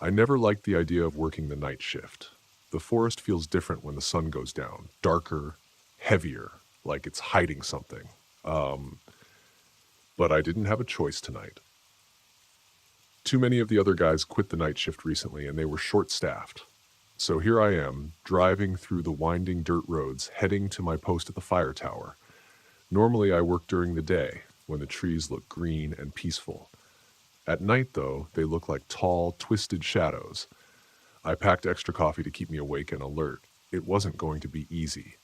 I never liked the idea of working the night shift. The forest feels different when the sun goes down, darker, heavier, like it's hiding something. Um, but I didn't have a choice tonight. Too many of the other guys quit the night shift recently and they were short-staffed. So here I am, driving through the winding dirt roads, heading to my post at the fire tower. Normally I work during the day, when the trees look green and peaceful. At night, though, they look like tall, twisted shadows. I packed extra coffee to keep me awake and alert. It wasn't going to be easy.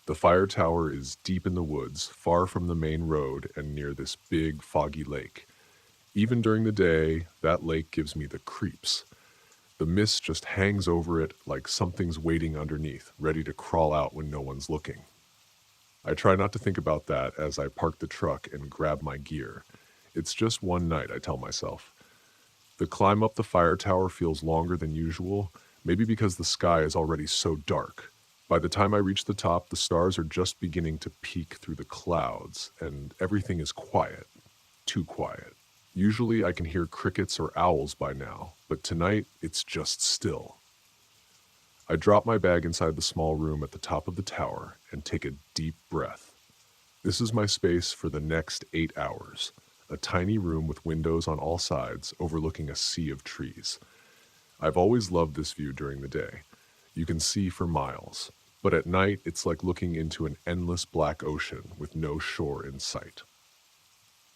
The fire tower is deep in the woods, far from the main road and near this big, foggy lake. Even during the day, that lake gives me the creeps. The mist just hangs over it like something's waiting underneath, ready to crawl out when no one's looking. I try not to think about that as I park the truck and grab my gear. It's just one night, I tell myself. The climb up the fire tower feels longer than usual, maybe because the sky is already so dark. By the time I reach the top, the stars are just beginning to peek through the clouds, and everything is quiet. Too quiet. Usually I can hear crickets or owls by now, but tonight it's just still. I drop my bag inside the small room at the top of the tower and take a deep breath. This is my space for the next 8 hours, a tiny room with windows on all sides overlooking a sea of trees. I've always loved this view during the day. You can see for miles, but at night it's like looking into an endless black ocean with no shore in sight.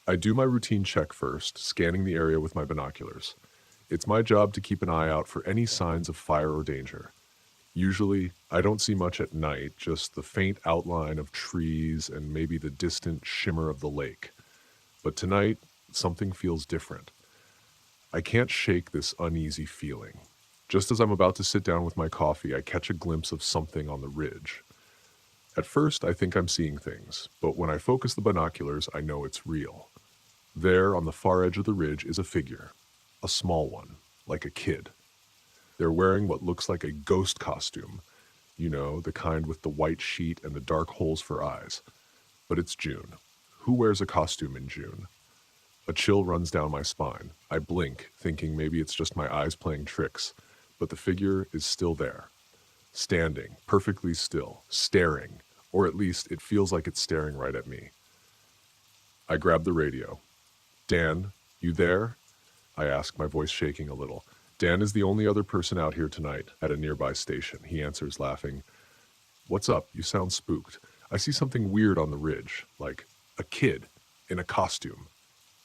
I do my routine check first, scanning the area with my binoculars. It's my job to keep an eye out for any signs of fire or danger. Usually, I don't see much at night, just the faint outline of trees and maybe the distant shimmer of the lake. But tonight, something feels different. I can't shake this uneasy feeling. Just as I'm about to sit down with my coffee, I catch a glimpse of something on the ridge. At first, I think I'm seeing things, but when I focus the binoculars, I know it's real. There, on the far edge of the ridge, is a figure. A small one, like a kid. They're wearing what looks like a ghost costume. You know, the kind with the white sheet and the dark holes for eyes. But it's June. Who wears a costume in June? A chill runs down my spine. I blink, thinking maybe it's just my eyes playing tricks. But the figure is still there. Standing, perfectly still, staring. Or at least it feels like it's staring right at me. I grab the radio. Dan, you there? I ask, my voice shaking a little. Dan is the only other person out here tonight at a nearby station. He answers, laughing. What's up? You sound spooked. I see something weird on the ridge, like a kid in a costume.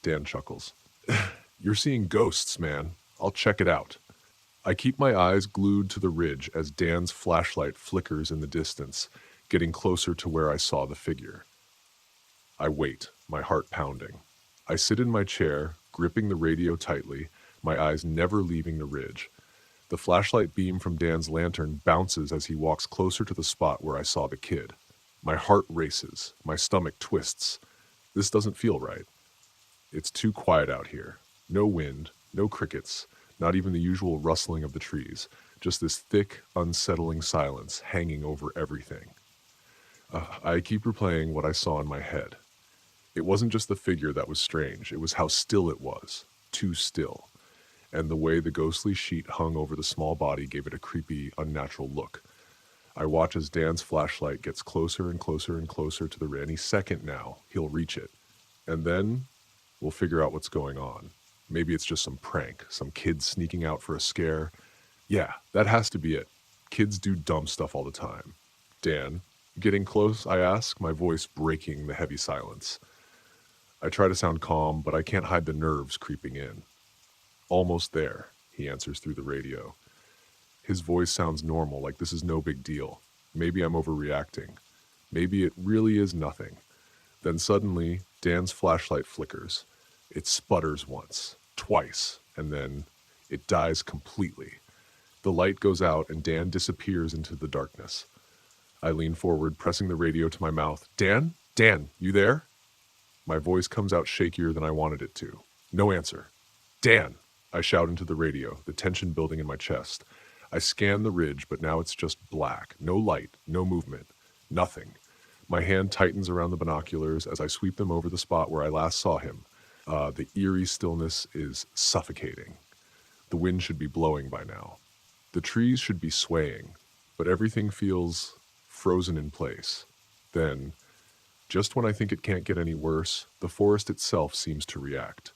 Dan chuckles. You're seeing ghosts, man. I'll check it out. I keep my eyes glued to the ridge as Dan's flashlight flickers in the distance, getting closer to where I saw the figure. I wait, my heart pounding. I sit in my chair, gripping the radio tightly, my eyes never leaving the ridge. The flashlight beam from Dan's lantern bounces as he walks closer to the spot where I saw the kid. My heart races, my stomach twists. This doesn't feel right. It's too quiet out here. No wind, no crickets, not even the usual rustling of the trees, just this thick, unsettling silence hanging over everything. I keep replaying what I saw in my head. It wasn't just the figure that was strange, it was how still it was, too still. And the way the ghostly sheet hung over the small body gave it a creepy, unnatural look. I watch as Dan's flashlight gets closer and closer and closer to the ridge. Any second now, he'll reach it. And then we'll figure out what's going on. Maybe it's just some prank, some kid sneaking out for a scare. Yeah, that has to be it. Kids do dumb stuff all the time. Dan, getting close, I ask, my voice breaking the heavy silence. I try to sound calm, but I can't hide the nerves creeping in. Almost there, he answers through the radio. His voice sounds normal, like this is no big deal. Maybe I'm overreacting. Maybe it really is nothing. Then suddenly, Dan's flashlight flickers. It sputters once, twice, and then it dies completely. The light goes out and Dan disappears into the darkness. I lean forward, pressing the radio to my mouth. Dan? Dan, you there? My voice comes out shakier than I wanted it to. No answer. Dan! I shout into the radio, the tension building in my chest. I scan the ridge, but now it's just black. No light, no movement, nothing. My hand tightens around the binoculars as I sweep them over the spot where I last saw him. The eerie stillness is suffocating. The wind should be blowing by now. The trees should be swaying, but everything feels frozen in place. Then, just when I think it can't get any worse, the forest itself seems to react.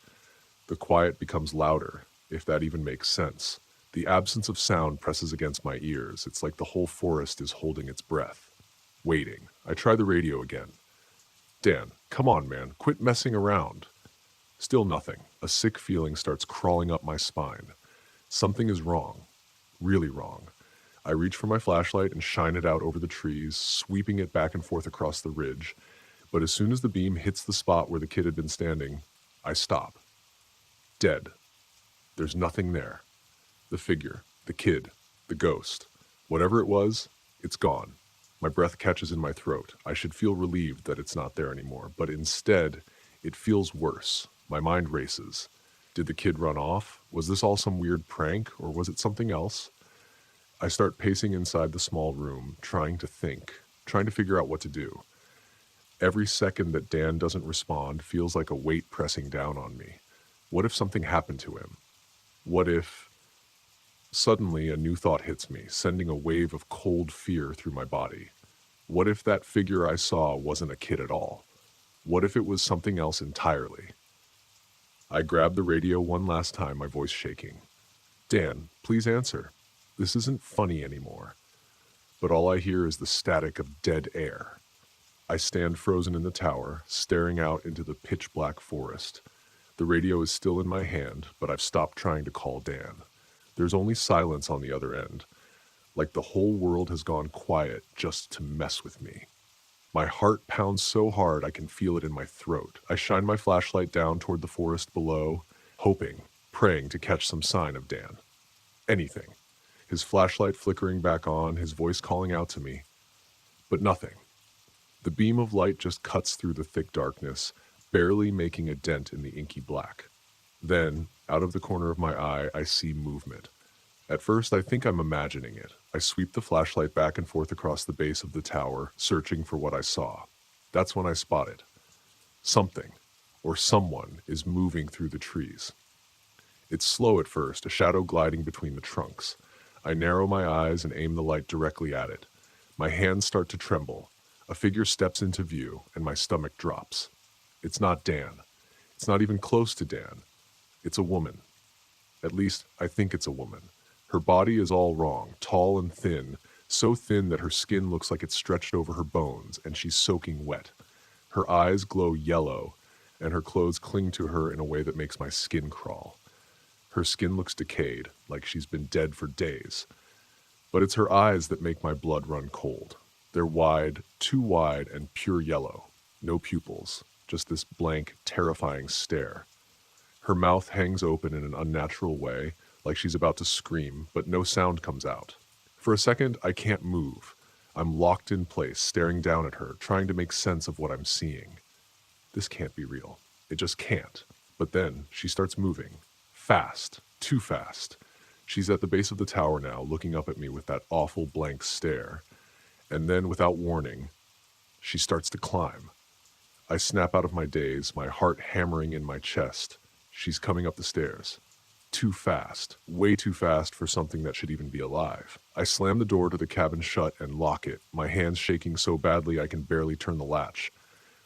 The quiet becomes louder, if that even makes sense. The absence of sound presses against my ears. It's like the whole forest is holding its breath, waiting. I try the radio again. Dan, come on, man, quit messing around. Still nothing. A sick feeling starts crawling up my spine. Something is wrong. Really wrong. I reach for my flashlight and shine it out over the trees, sweeping it back and forth across the ridge. But as soon as the beam hits the spot where the kid had been standing, I stop. Dead. There's nothing there. The figure, the kid, the ghost. Whatever it was, it's gone. My breath catches in my throat. I should feel relieved that it's not there anymore, but instead, it feels worse. My mind races. Did the kid run off? Was this all some weird prank, or was it something else? I start pacing inside the small room, trying to think, trying to figure out what to do. Every second that Dan doesn't respond feels like a weight pressing down on me. What if something happened to him? What if... Suddenly, a new thought hits me, sending a wave of cold fear through my body. What if that figure I saw wasn't a kid at all? What if it was something else entirely? I grab the radio one last time, my voice shaking. Dan, please answer. This isn't funny anymore. But all I hear is the static of dead air. I stand frozen in the tower, staring out into the pitch-black forest. The radio is still in my hand, but I've stopped trying to call Dan. There's only silence on the other end, like the whole world has gone quiet just to mess with me. My heart pounds so hard I can feel it in my throat. I shine my flashlight down toward the forest below, hoping, praying to catch some sign of Dan. Anything. His flashlight flickering back on, his voice calling out to me. But nothing. The beam of light just cuts through the thick darkness, barely making a dent in the inky black. Then, out of the corner of my eye, I see movement. At first, I think I'm imagining it. I sweep the flashlight back and forth across the base of the tower, searching for what I saw. That's when I spot it. Something, or someone, is moving through the trees. It's slow at first, a shadow gliding between the trunks. I narrow my eyes and aim the light directly at it. My hands start to tremble. A figure steps into view, and my stomach drops. It's not Dan. It's not even close to Dan. It's a woman. At least, I think it's a woman. Her body is all wrong, tall and thin, so thin that her skin looks like it's stretched over her bones, and she's soaking wet. Her eyes glow yellow, and her clothes cling to her in a way that makes my skin crawl. Her skin looks decayed, like she's been dead for days. But it's her eyes that make my blood run cold. They're wide, too wide, and pure yellow. No pupils, just this blank, terrifying stare. Her mouth hangs open in an unnatural way, like she's about to scream, but no sound comes out. For a second, I can't move. I'm locked in place, staring down at her, trying to make sense of what I'm seeing. This can't be real. It just can't. But then, she starts moving. Fast. Too fast. She's at the base of the tower now, looking up at me with that awful blank stare. And then, without warning, she starts to climb. I snap out of my daze, my heart hammering in my chest. She's coming up the stairs. Too fast. Way too fast for something that should even be alive. I slam the door to the cabin shut and lock it, my hands shaking so badly I can barely turn the latch.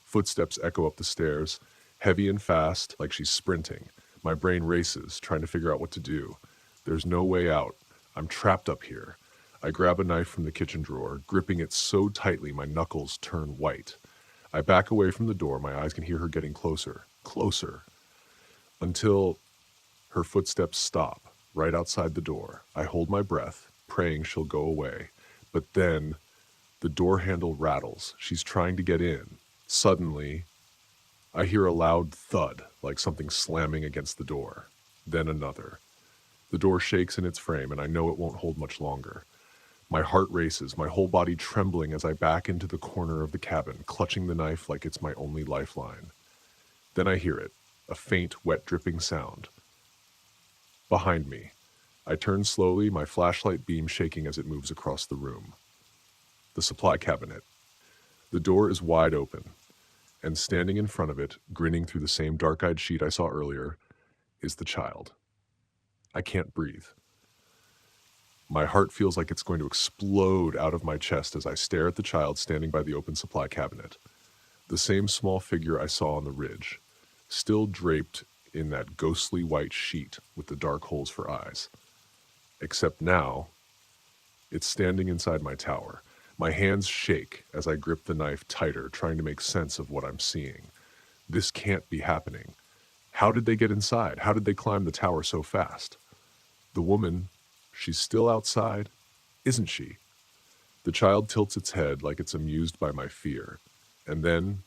Footsteps echo up the stairs, heavy and fast, like she's sprinting. My brain races, trying to figure out what to do. There's no way out. I'm trapped up here. I grab a knife from the kitchen drawer, gripping it so tightly my knuckles turn white. I back away from the door, my eyes can hear her getting closer, closer, until her footsteps stop, right outside the door. I hold my breath, praying she'll go away. But then, the door handle rattles. She's trying to get in. Suddenly, I hear a loud thud, like something slamming against the door. Then another. The door shakes in its frame, and I know it won't hold much longer. My heart races, my whole body trembling as I back into the corner of the cabin, clutching the knife like it's my only lifeline. Then I hear it, a faint, wet dripping sound. Behind me. I turn slowly, my flashlight beam shaking as it moves across the room. The supply cabinet. The door is wide open, and standing in front of it, grinning through the same dark-eyed sheet I saw earlier, is the child. I can't breathe. My heart feels like it's going to explode out of my chest as I stare at the child standing by the open supply cabinet. The same small figure I saw on the ridge, still draped in that ghostly white sheet with the dark holes for eyes. Except now, it's standing inside my tower. My hands shake as I grip the knife tighter, trying to make sense of what I'm seeing. This can't be happening. How did they get inside? How did they climb the tower so fast? The woman, she's still outside, isn't she? The child tilts its head like it's amused by my fear, and then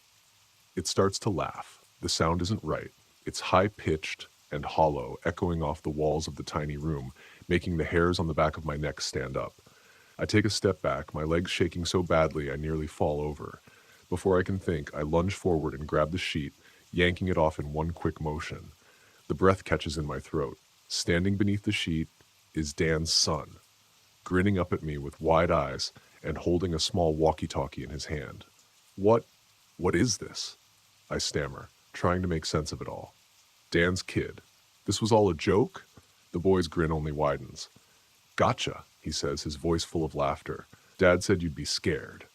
it starts to laugh. The sound isn't right. It's high-pitched and hollow, echoing off the walls of the tiny room, making the hairs on the back of my neck stand up. I take a step back, my legs shaking so badly I nearly fall over. Before I can think, I lunge forward and grab the sheet, yanking it off in one quick motion. The breath catches in my throat. Standing beneath the sheet is Dan's son, grinning up at me with wide eyes and holding a small walkie-talkie in his hand. What is this? I stammer, trying to make sense of it all. Dan's kid. This was all a joke? The boy's grin only widens. Gotcha, he says, his voice full of laughter. Dad said you'd be scared.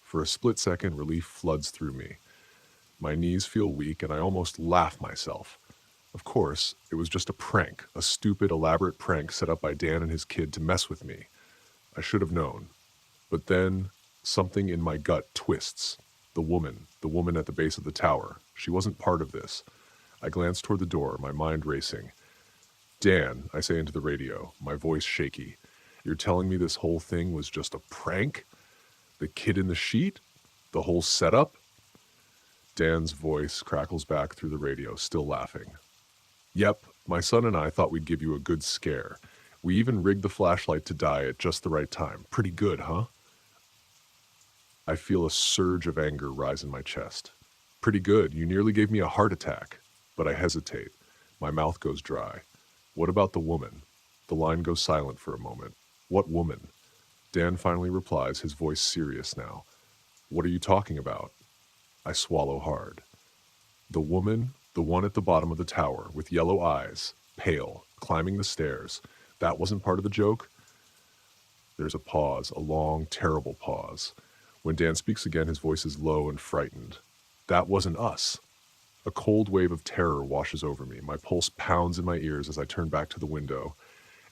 For a split second, relief floods through me. My knees feel weak and I almost laugh myself. Of course, it was just a prank, a stupid, elaborate prank set up by Dan and his kid to mess with me. I should have known. But then, something in my gut twists. The woman at the base of the tower. She wasn't part of this. I glance toward the door, my mind racing. Dan, I say into the radio, my voice shaky. You're telling me this whole thing was just a prank? The kid in the sheet? The whole setup? Dan's voice crackles back through the radio, still laughing. Yep, my son and I thought we'd give you a good scare. We even rigged the flashlight to die at just the right time. Pretty good, huh? I feel a surge of anger rise in my chest. Pretty good. You nearly gave me a heart attack. But I hesitate. My mouth goes dry. What about the woman? The line goes silent for a moment. What woman? Dan finally replies, his voice serious now. What are you talking about? I swallow hard. The woman, the one at the bottom of the tower, with yellow eyes, pale, climbing the stairs. That wasn't part of the joke? There's a pause, a long, terrible pause. When Dan speaks again, his voice is low and frightened. That wasn't us. A cold wave of terror washes over me. My pulse pounds in my ears as I turn back to the window.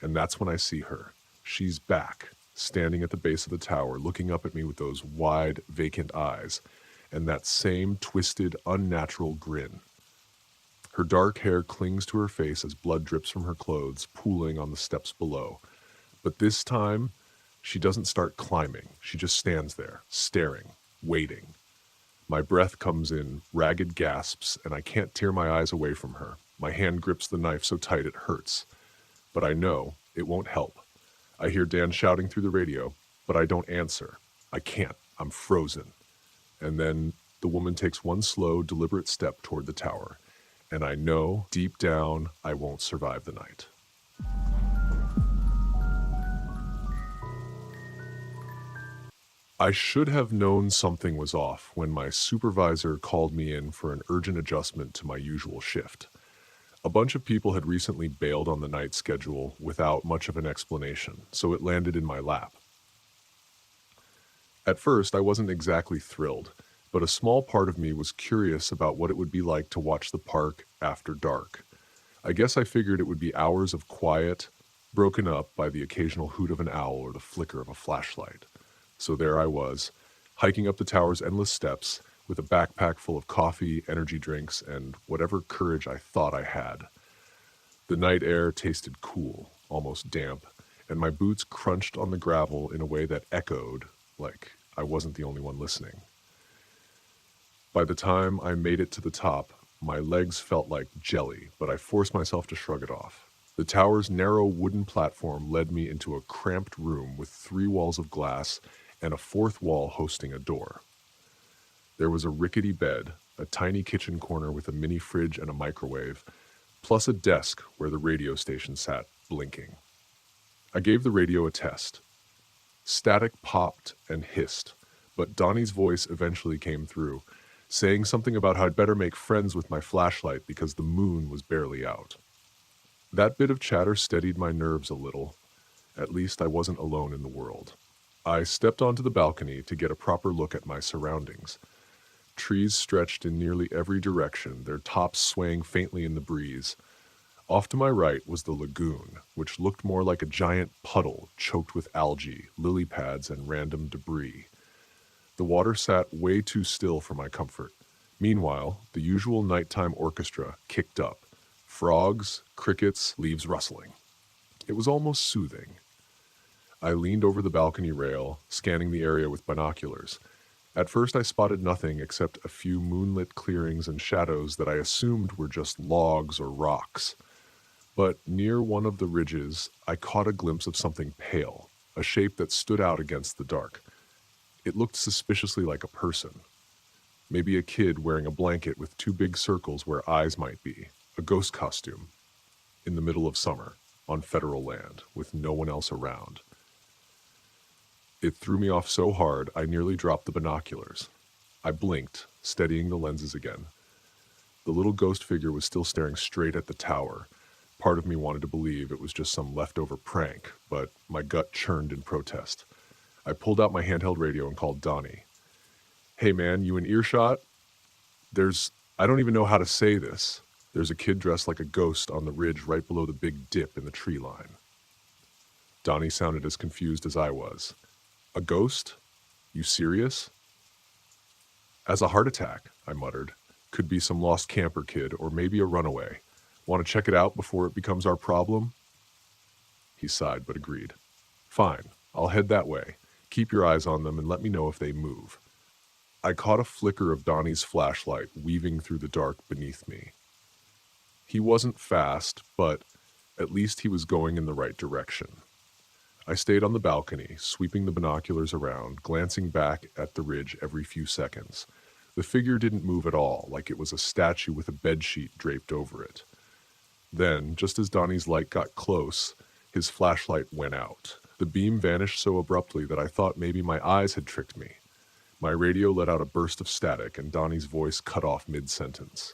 And that's when I see her. She's back, standing at the base of the tower, looking up at me with those wide, vacant eyes, and that same twisted, unnatural grin. Her dark hair clings to her face as blood drips from her clothes, pooling on the steps below. But this time, she doesn't start climbing. She just stands there, staring, waiting. My breath comes in ragged gasps, and I can't tear my eyes away from her. My hand grips the knife so tight it hurts. But I know it won't help. I hear Dan shouting through the radio, but I don't answer. I can't. I'm frozen. And then the woman takes one slow, deliberate step toward the tower. And I know, deep down, I won't survive the night. I should have known something was off when my supervisor called me in for an urgent adjustment to my usual shift. A bunch of people had recently bailed on the night schedule without much of an explanation, so it landed in my lap. At first, I wasn't exactly thrilled, but a small part of me was curious about what it would be like to watch the park after dark. I guess I figured it would be hours of quiet, broken up by the occasional hoot of an owl or the flicker of a flashlight. So there I was, hiking up the tower's endless steps with a backpack full of coffee, energy drinks, and whatever courage I thought I had. The night air tasted cool, almost damp, and my boots crunched on the gravel in a way that echoed, like I wasn't the only one listening. By the time I made it to the top, my legs felt like jelly, but I forced myself to shrug it off. The tower's narrow wooden platform led me into a cramped room with 3 walls of glass and a 4th wall hosting a door. There was a rickety bed, a tiny kitchen corner with a mini fridge and a microwave, plus a desk where the radio station sat, blinking. I gave the radio a test. Static popped and hissed, but Donnie's voice eventually came through, saying something about how I'd better make friends with my flashlight because the moon was barely out. That bit of chatter steadied my nerves a little. At least I wasn't alone in the world. I stepped onto the balcony to get a proper look at my surroundings. Trees stretched in nearly every direction, their tops swaying faintly in the breeze. Off to my right was the lagoon, which looked more like a giant puddle choked with algae, lily pads, and random debris. The water sat way too still for my comfort. Meanwhile, the usual nighttime orchestra kicked up. Frogs, crickets, leaves rustling. It was almost soothing. I leaned over the balcony rail, scanning the area with binoculars. At first I spotted nothing except a few moonlit clearings and shadows that I assumed were just logs or rocks. But near one of the ridges, I caught a glimpse of something pale, a shape that stood out against the dark. It looked suspiciously like a person. Maybe a kid wearing a blanket with two big circles where eyes might be, a ghost costume, in the middle of summer, on federal land, with no one else around. It threw me off so hard I nearly dropped the binoculars. I blinked, steadying the lenses again. The little ghost figure was still staring straight at the tower. Part of me wanted to believe it was just some leftover prank, but my gut churned in protest. I pulled out my handheld radio and called Donnie. "Hey man, you in earshot? I don't even know how to say this. There's a kid dressed like a ghost on the ridge right below the big dip in the tree line." Donnie sounded as confused as I was. "A ghost? You serious?" "As a heart attack," I muttered. "Could be some lost camper kid or maybe a runaway. Want to check it out before it becomes our problem?" He sighed but agreed. "Fine, I'll head that way. Keep your eyes on them and let me know if they move." I caught a flicker of Donnie's flashlight weaving through the dark beneath me. He wasn't fast, but at least he was going in the right direction. I stayed on the balcony, sweeping the binoculars around, glancing back at the ridge every few seconds. The figure didn't move at all, like it was a statue with a bedsheet draped over it. Then, just as Donnie's light got close, his flashlight went out. The beam vanished so abruptly that I thought maybe my eyes had tricked me. My radio let out a burst of static, and Donnie's voice cut off mid-sentence.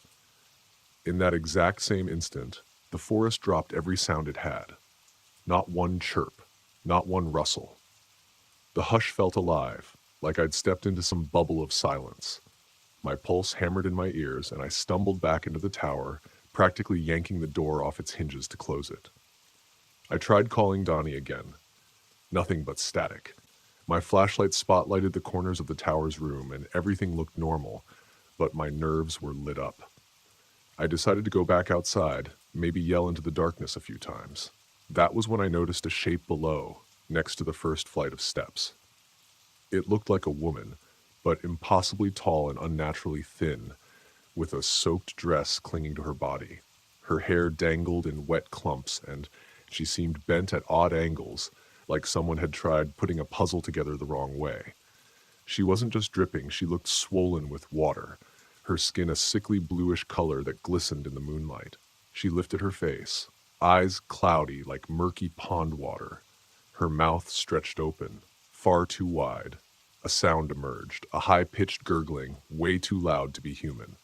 In that exact same instant, the forest dropped every sound it had. Not one chirp, not one rustle. The hush felt alive, like I'd stepped into some bubble of silence. My pulse hammered in my ears, and I stumbled back into the tower, practically yanking the door off its hinges to close it. I tried calling Donnie again. Nothing but static. My flashlight spotlighted the corners of the tower's room, and everything looked normal, but my nerves were lit up. I decided to go back outside, maybe yell into the darkness a few times. That was when I noticed a shape below, next to the first flight of steps. It looked like a woman, but impossibly tall and unnaturally thin, with a soaked dress clinging to her body. Her hair dangled in wet clumps, and she seemed bent at odd angles, like someone had tried putting a puzzle together the wrong way. She wasn't just dripping, she looked swollen with water, her skin a sickly bluish color that glistened in the moonlight. She lifted her face, eyes cloudy like murky pond water. Her mouth stretched open, far too wide. A sound emerged, a high-pitched gurgling, way too loud to be human.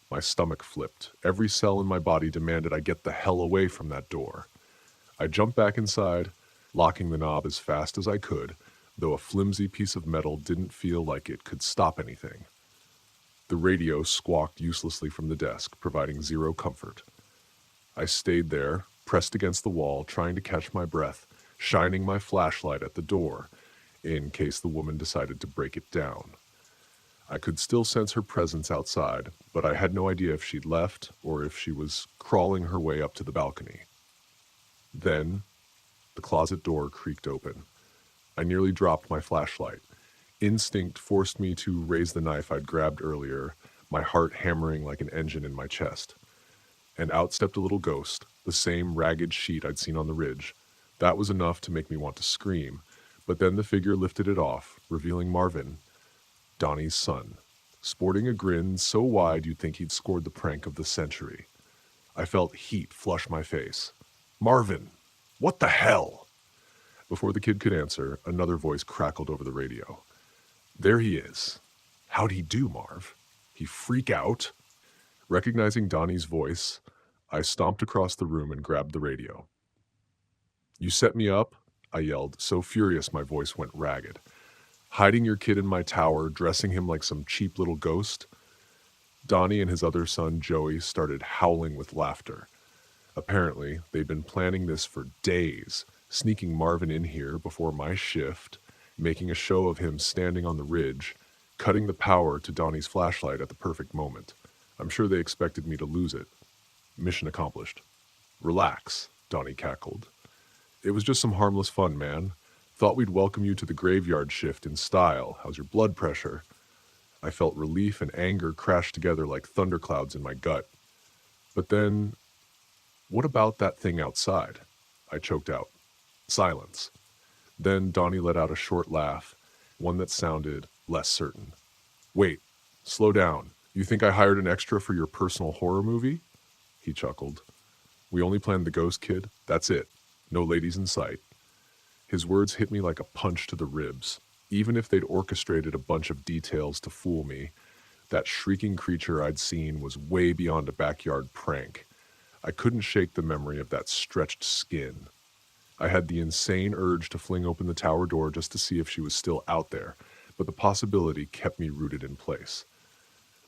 My stomach flipped. Every cell in my body demanded I get the hell away from that door. I jumped back inside, locking the knob as fast as I could, though a flimsy piece of metal didn't feel like it could stop anything. The radio squawked uselessly from the desk, providing zero comfort. I stayed there, pressed against the wall, trying to catch my breath, shining my flashlight at the door, in case the woman decided to break it down. I could still sense her presence outside, but I had no idea if she'd left or if she was crawling her way up to the balcony. Then, the closet door creaked open. I nearly dropped my flashlight. Instinct forced me to raise the knife I'd grabbed earlier, my heart hammering like an engine in my chest. And out stepped a little ghost, the same ragged sheet I'd seen on the ridge. That was enough to make me want to scream, but then the figure lifted it off, revealing Marvin, Donnie's son, sporting a grin so wide you'd think he'd scored the prank of the century. I felt heat flush my face. "Marvin, what the hell?" Before the kid could answer, another voice crackled over the radio. "There he is. How'd he do, Marv? He freak out?" Recognizing Donnie's voice, I stomped across the room and grabbed the radio. "You set me up?" I yelled, so furious my voice went ragged. "Hiding your kid in my tower, dressing him like some cheap little ghost?" Donnie and his other son, Joey, started howling with laughter. Apparently, they'd been planning this for days, sneaking Marvin in here before my shift, making a show of him standing on the ridge, cutting the power to Donnie's flashlight at the perfect moment. I'm sure they expected me to lose it. Mission accomplished. "Relax," Donnie cackled. "It was just some harmless fun, man. Thought we'd welcome you to the graveyard shift in style. How's your blood pressure?" I felt relief and anger crash together like thunderclouds in my gut. But then, what about that thing outside? I choked out. Silence. Then Donnie let out a short laugh, one that sounded less certain. "Wait, slow down. You think I hired an extra for your personal horror movie?" He chuckled. "We only planned the ghost kid. That's it. No ladies in sight." His words hit me like a punch to the ribs. Even if they'd orchestrated a bunch of details to fool me, that shrieking creature I'd seen was way beyond a backyard prank. I couldn't shake the memory of that stretched skin. I had the insane urge to fling open the tower door just to see if she was still out there, but the possibility kept me rooted in place.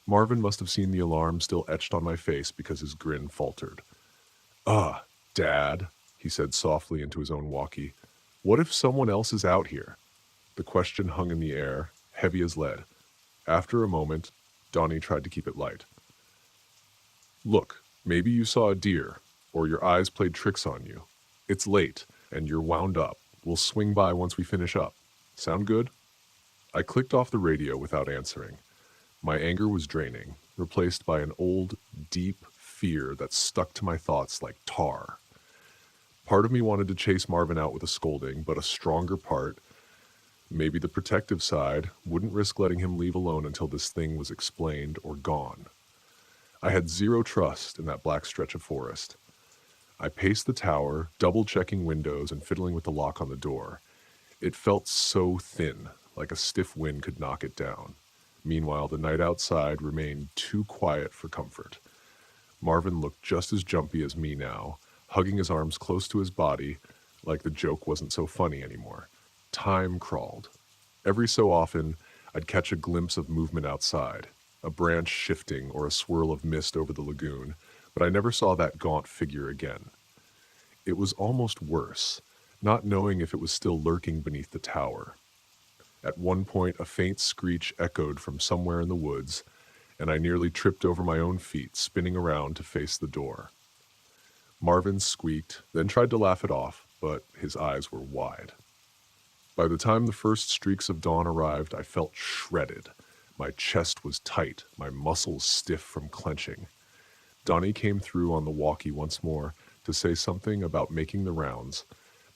Marvin must have seen the alarm still etched on my face because his grin faltered. Dad," he said softly into his own walkie. "What if someone else is out here?" The question hung in the air, heavy as lead. After a moment, Donnie tried to keep it light. "Look, maybe you saw a deer, or your eyes played tricks on you. It's late, and you're wound up. We'll swing by once we finish up. Sound good?" I clicked off the radio without answering. My anger was draining, replaced by an old, deep fear that stuck to my thoughts like tar. Part of me wanted to chase Marvin out with a scolding, but a stronger part, maybe the protective side, wouldn't risk letting him leave alone until this thing was explained or gone. I had zero trust in that black stretch of forest. I paced the tower, double-checking windows and fiddling with the lock on the door. It felt so thin, like a stiff wind could knock it down. Meanwhile, the night outside remained too quiet for comfort. Marvin looked just as jumpy as me now, hugging his arms close to his body, like the joke wasn't so funny anymore. Time crawled. Every so often, I'd catch a glimpse of movement outside, a branch shifting or a swirl of mist over the lagoon, but I never saw that gaunt figure again. It was almost worse, not knowing if it was still lurking beneath the tower. At one point, a faint screech echoed from somewhere in the woods, and I nearly tripped over my own feet, spinning around to face the door. Marvin squeaked, then tried to laugh it off, but his eyes were wide. By the time the first streaks of dawn arrived, I felt shredded. My chest was tight, my muscles stiff from clenching. Donnie came through on the walkie once more to say something about making the rounds,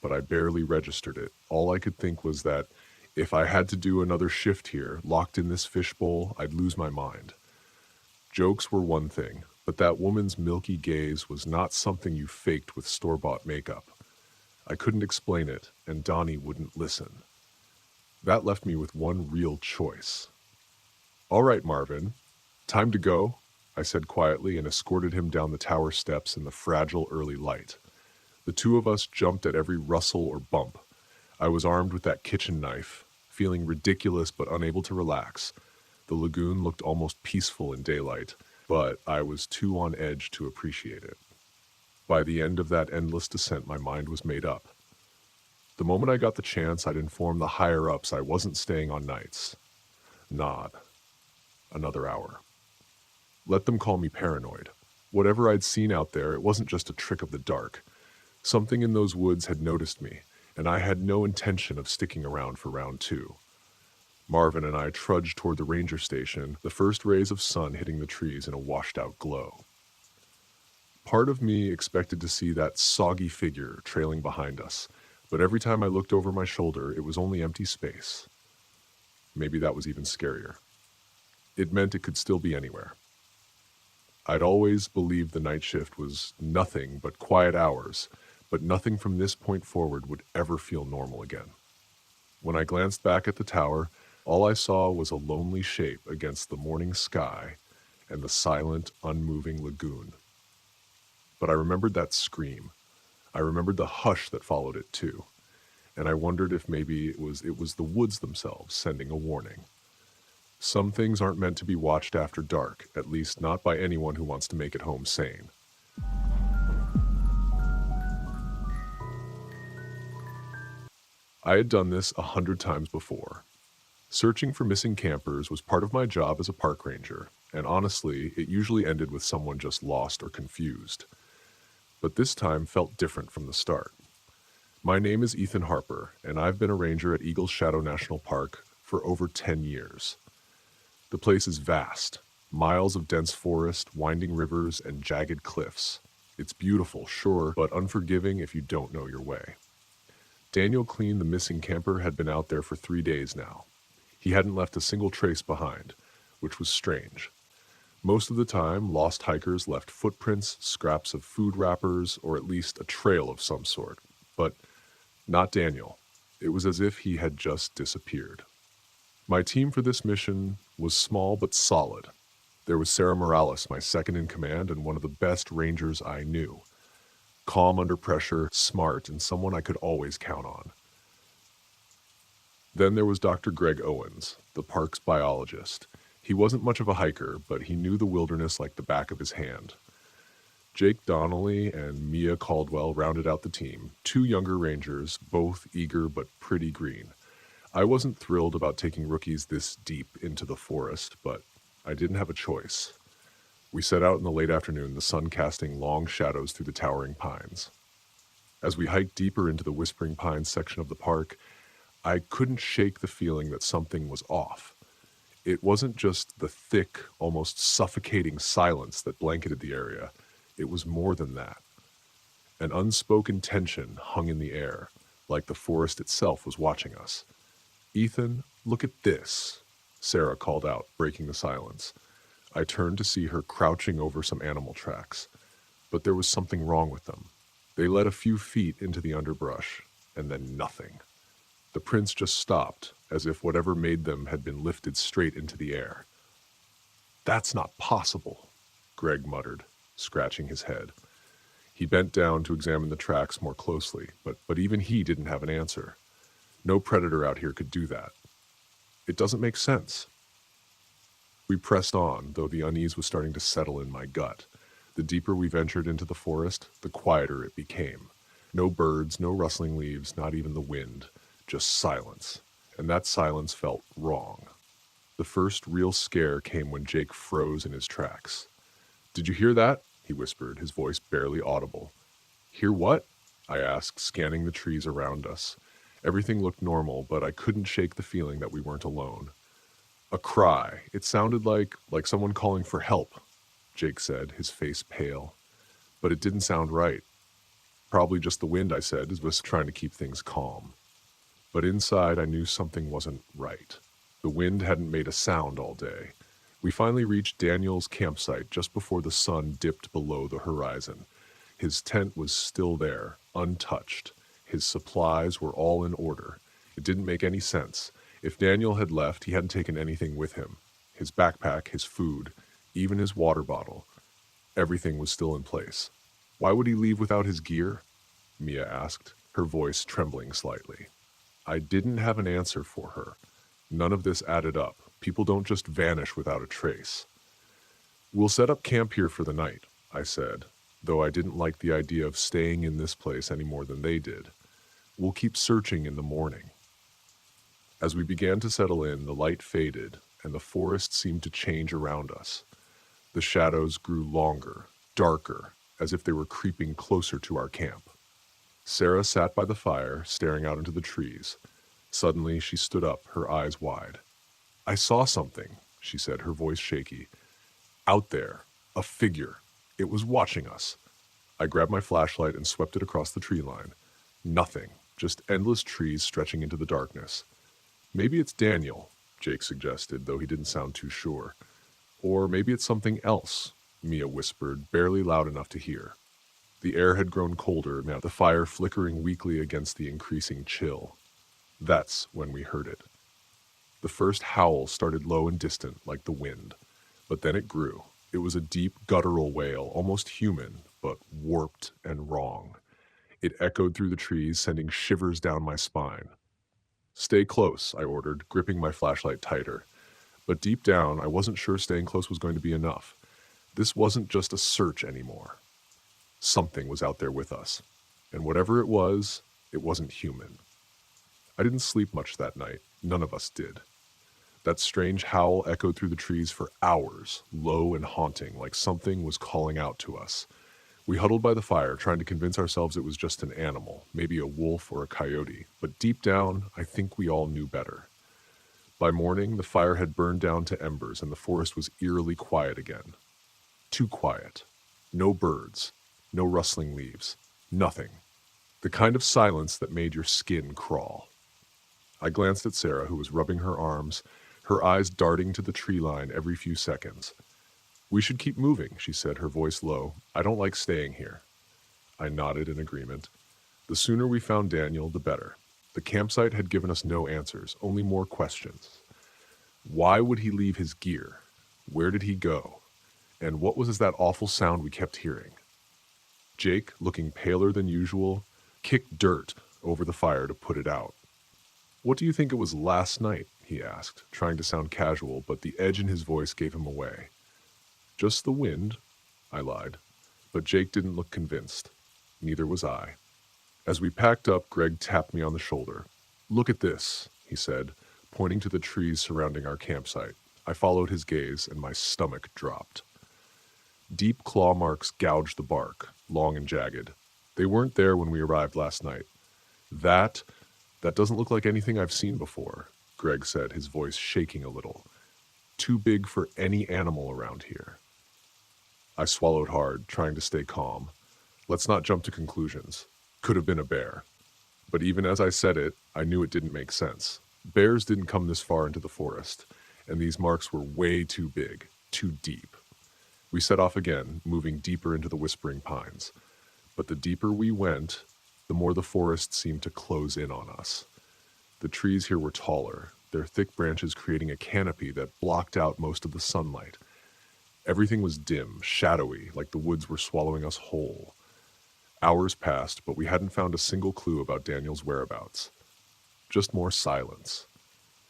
but I barely registered it. All I could think was that if I had to do another shift here, locked in this fishbowl, I'd lose my mind. Jokes were one thing, but that woman's milky gaze was not something you faked with store-bought makeup. I couldn't explain it, and Donnie wouldn't listen. That left me with one real choice. "All right, Marvin, time to go," I said quietly and escorted him down the tower steps in the fragile early light. The two of us jumped at every rustle or bump. I was armed with that kitchen knife, feeling ridiculous but unable to relax. The lagoon looked almost peaceful in daylight, but I was too on edge to appreciate it. By the end of that endless descent, my mind was made up. The moment I got the chance, I'd inform the higher-ups I wasn't staying on nights. Not another hour. Let them call me paranoid. Whatever I'd seen out there, it wasn't just a trick of the dark. Something in those woods had noticed me, and I had no intention of sticking around for round two. Marvin and I trudged toward the ranger station, the first rays of sun hitting the trees in a washed-out glow. Part of me expected to see that soggy figure trailing behind us, but every time I looked over my shoulder, it was only empty space. Maybe that was even scarier. It meant it could still be anywhere. I'd always believed the night shift was nothing but quiet hours, but nothing from this point forward would ever feel normal again. When I glanced back at the tower, all I saw was a lonely shape against the morning sky and the silent, unmoving lagoon. But I remembered that scream. I remembered the hush that followed it too, and I wondered if maybe it was the woods themselves sending a warning. Some things aren't meant to be watched after dark, at least not by anyone who wants to make it home sane. I had done this 100 times before. Searching for missing campers was part of my job as a park ranger, and honestly, it usually ended with someone just lost or confused. But this time felt different from the start. My name is Ethan Harper, and I've been a ranger at Eagle's Shadow National Park for over 10 years. The place is vast, miles of dense forest, winding rivers, and jagged cliffs. It's beautiful, sure, but unforgiving if you don't know your way. Daniel Clean, the missing camper, had been out there for 3 days now. He hadn't left a single trace behind, which was strange. Most of the time, lost hikers left footprints, scraps of food wrappers, or at least a trail of some sort. But not Daniel. It was as if he had just disappeared. My team for this mission was small but solid. There was Sarah Morales, my second in command and one of the best rangers I knew. Calm under pressure, smart, and someone I could always count on. Then there was Dr. Greg Owens, the park's biologist. He wasn't much of a hiker, but he knew the wilderness like the back of his hand. Jake Donnelly and Mia Caldwell rounded out the team, 2 younger rangers, both eager but pretty green. I wasn't thrilled about taking rookies this deep into the forest, but I didn't have a choice. We set out in the late afternoon, the sun casting long shadows through the towering pines. As we hiked deeper into the Whispering Pines section of the park, I couldn't shake the feeling that something was off. It wasn't just the thick, almost suffocating silence that blanketed the area. It was more than that. An unspoken tension hung in the air, like the forest itself was watching us. "Ethan, look at this," Sarah called out, breaking the silence. I turned to see her crouching over some animal tracks, but there was something wrong with them. They led a few feet into the underbrush, and then nothing. The prints just stopped, as if whatever made them had been lifted straight into the air. "That's not possible," Greg muttered, scratching his head. He bent down to examine the tracks more closely, but even he didn't have an answer. No predator out here could do that. "It doesn't make sense." We pressed on, though the unease was starting to settle in my gut. The deeper we ventured into the forest, the quieter it became. No birds, no rustling leaves, not even the wind. Just silence. And that silence felt wrong. The first real scare came when Jake froze in his tracks. "Did you hear that?" he whispered, his voice barely audible. "Hear what?" I asked, scanning the trees around us. Everything looked normal, but I couldn't shake the feeling that we weren't alone. "A cry. It sounded like someone calling for help," Jake said, his face pale. "But it didn't sound right." "Probably just the wind," I said, as was trying to keep things calm. But inside, I knew something wasn't right. The wind hadn't made a sound all day. We finally reached Daniel's campsite just before the sun dipped below the horizon. His tent was still there, untouched. His supplies were all in order. It didn't make any sense. If Daniel had left, he hadn't taken anything with him. His backpack, his food, even his water bottle. Everything was still in place. "Why would he leave without his gear?" Mia asked, her voice trembling slightly. I didn't have an answer for her. None of this added up. People don't just vanish without a trace. "We'll set up camp here for the night," I said, though I didn't like the idea of staying in this place any more than they did. "We'll keep searching in the morning." As we began to settle in, the light faded, and the forest seemed to change around us. The shadows grew longer, darker, as if they were creeping closer to our camp. Sarah sat by the fire, staring out into the trees. Suddenly, she stood up, her eyes wide. "I saw something," she said, her voice shaky. "Out there, a figure. It was watching us." I grabbed my flashlight and swept it across the tree line. Nothing, just endless trees stretching into the darkness. "Maybe it's Daniel," Jake suggested, though he didn't sound too sure. "Or maybe it's something else," Mia whispered, barely loud enough to hear. The air had grown colder, now the fire flickering weakly against the increasing chill. That's when we heard it. The first howl started low and distant, like the wind, but then it grew. It was a deep, guttural wail, almost human, but warped and wrong. It echoed through the trees, sending shivers down my spine. "Stay close," I ordered, gripping my flashlight tighter. But deep down, I wasn't sure staying close was going to be enough. This wasn't just a search anymore. Something was out there with us. And whatever it wasn't human. I didn't sleep much that night. None of us did. That strange howl echoed through the trees for hours, low and haunting, like something was calling out to us. We huddled by the fire, trying to convince ourselves it was just an animal, maybe a wolf or a coyote, but deep down, I think we all knew better. By morning, the fire had burned down to embers, and the forest was eerily quiet again. Too quiet. No birds, no rustling leaves, nothing. The kind of silence that made your skin crawl. I glanced at Sarah, who was rubbing her arms, her eyes darting to the tree line every few seconds. "We should keep moving," she said, her voice low. "I don't like staying here." I nodded in agreement. The sooner we found Daniel, the better. The campsite had given us no answers, only more questions. Why would he leave his gear? Where did he go? And what was that awful sound we kept hearing? Jake, looking paler than usual, kicked dirt over the fire to put it out. "What do you think it was last night?" he asked, trying to sound casual, but the edge in his voice gave him away. "Just the wind," I lied. But Jake didn't look convinced. Neither was I. As we packed up, Greg tapped me on the shoulder. "Look at this," he said, pointing to the trees surrounding our campsite. I followed his gaze, and my stomach dropped. Deep claw marks gouged the bark, long and jagged. They weren't there when we arrived last night. That doesn't look like anything I've seen before," Greg said, his voice shaking a little. "Too big for any animal around here." I swallowed hard, trying to stay calm. Let's not jump to conclusions. Could have been a bear. But even as I said it, I knew it didn't make sense. Bears didn't come this far into the forest, and these marks were way too big, too deep. We set off again, moving deeper into the whispering pines. But the deeper we went, the more the forest seemed to close in on us. The trees here were taller, their thick branches creating a canopy that blocked out most of the sunlight. Everything was dim, shadowy, like the woods were swallowing us whole. Hours passed, but we hadn't found a single clue about Daniel's whereabouts. Just more silence.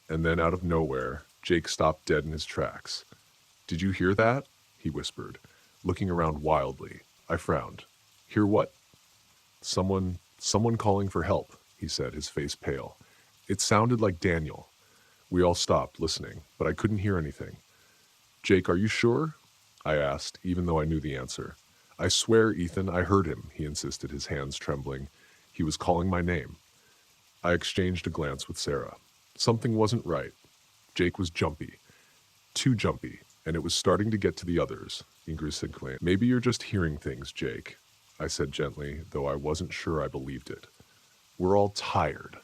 And then out of nowhere, Jake stopped dead in his tracks. "Did you hear that?" he whispered, looking around wildly. I frowned. "Hear what?" Someone calling for help," he said, his face pale. It sounded like Daniel. We all stopped, listening, but I couldn't hear anything. "Jake, are you sure?" I asked, even though I knew the answer. "I swear, Ethan, I heard him," he insisted, his hands trembling. He was calling my name. I exchanged a glance with Sarah. Something wasn't right. Jake was jumpy. Too jumpy, and it was starting to get to the others, Ingrid. "Maybe you're just hearing things, Jake," I said gently, though I wasn't sure I believed it. "We're all tired."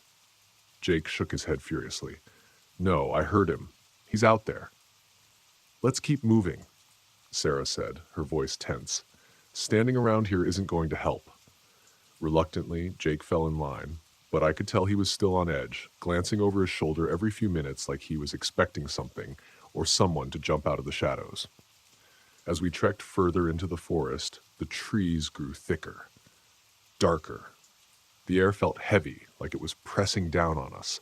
Jake shook his head furiously. "No, I heard him. He's out there." "Let's keep moving," Sarah said, her voice tense. "Standing around here isn't going to help." Reluctantly, Jake fell in line, but I could tell he was still on edge, glancing over his shoulder every few minutes like he was expecting something or someone to jump out of the shadows. As we trekked further into the forest, the trees grew thicker, darker. The air felt heavy, like it was pressing down on us.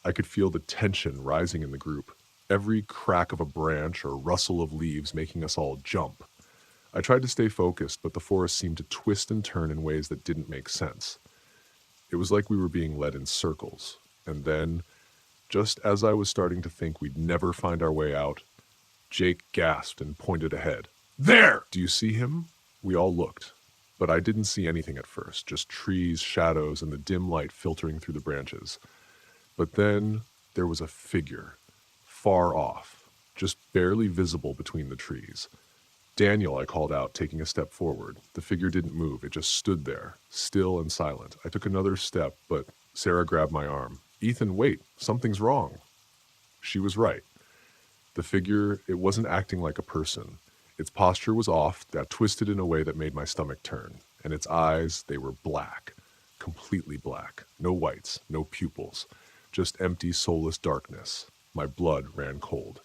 I could feel the tension rising in the group, every crack of a branch or rustle of leaves making us all jump. I tried to stay focused, but the forest seemed to twist and turn in ways that didn't make sense. It was like we were being led in circles, and then, just as I was starting to think we'd never find our way out, Jake gasped and pointed ahead. "There! Do you see him?" We all looked, but I didn't see anything at first, just trees, shadows, and the dim light filtering through the branches. But then there was a figure, far off, just barely visible between the trees. "Daniel," I called out, taking a step forward. The figure didn't move, it just stood there, still and silent. I took another step, but Sarah grabbed my arm. "Ethan, wait, something's wrong." She was right. The figure, it wasn't acting like a person. Its posture was off, that twisted in a way that made my stomach turn. And its eyes, they were black, completely black. No whites, no pupils, just empty, soulless darkness. My blood ran cold.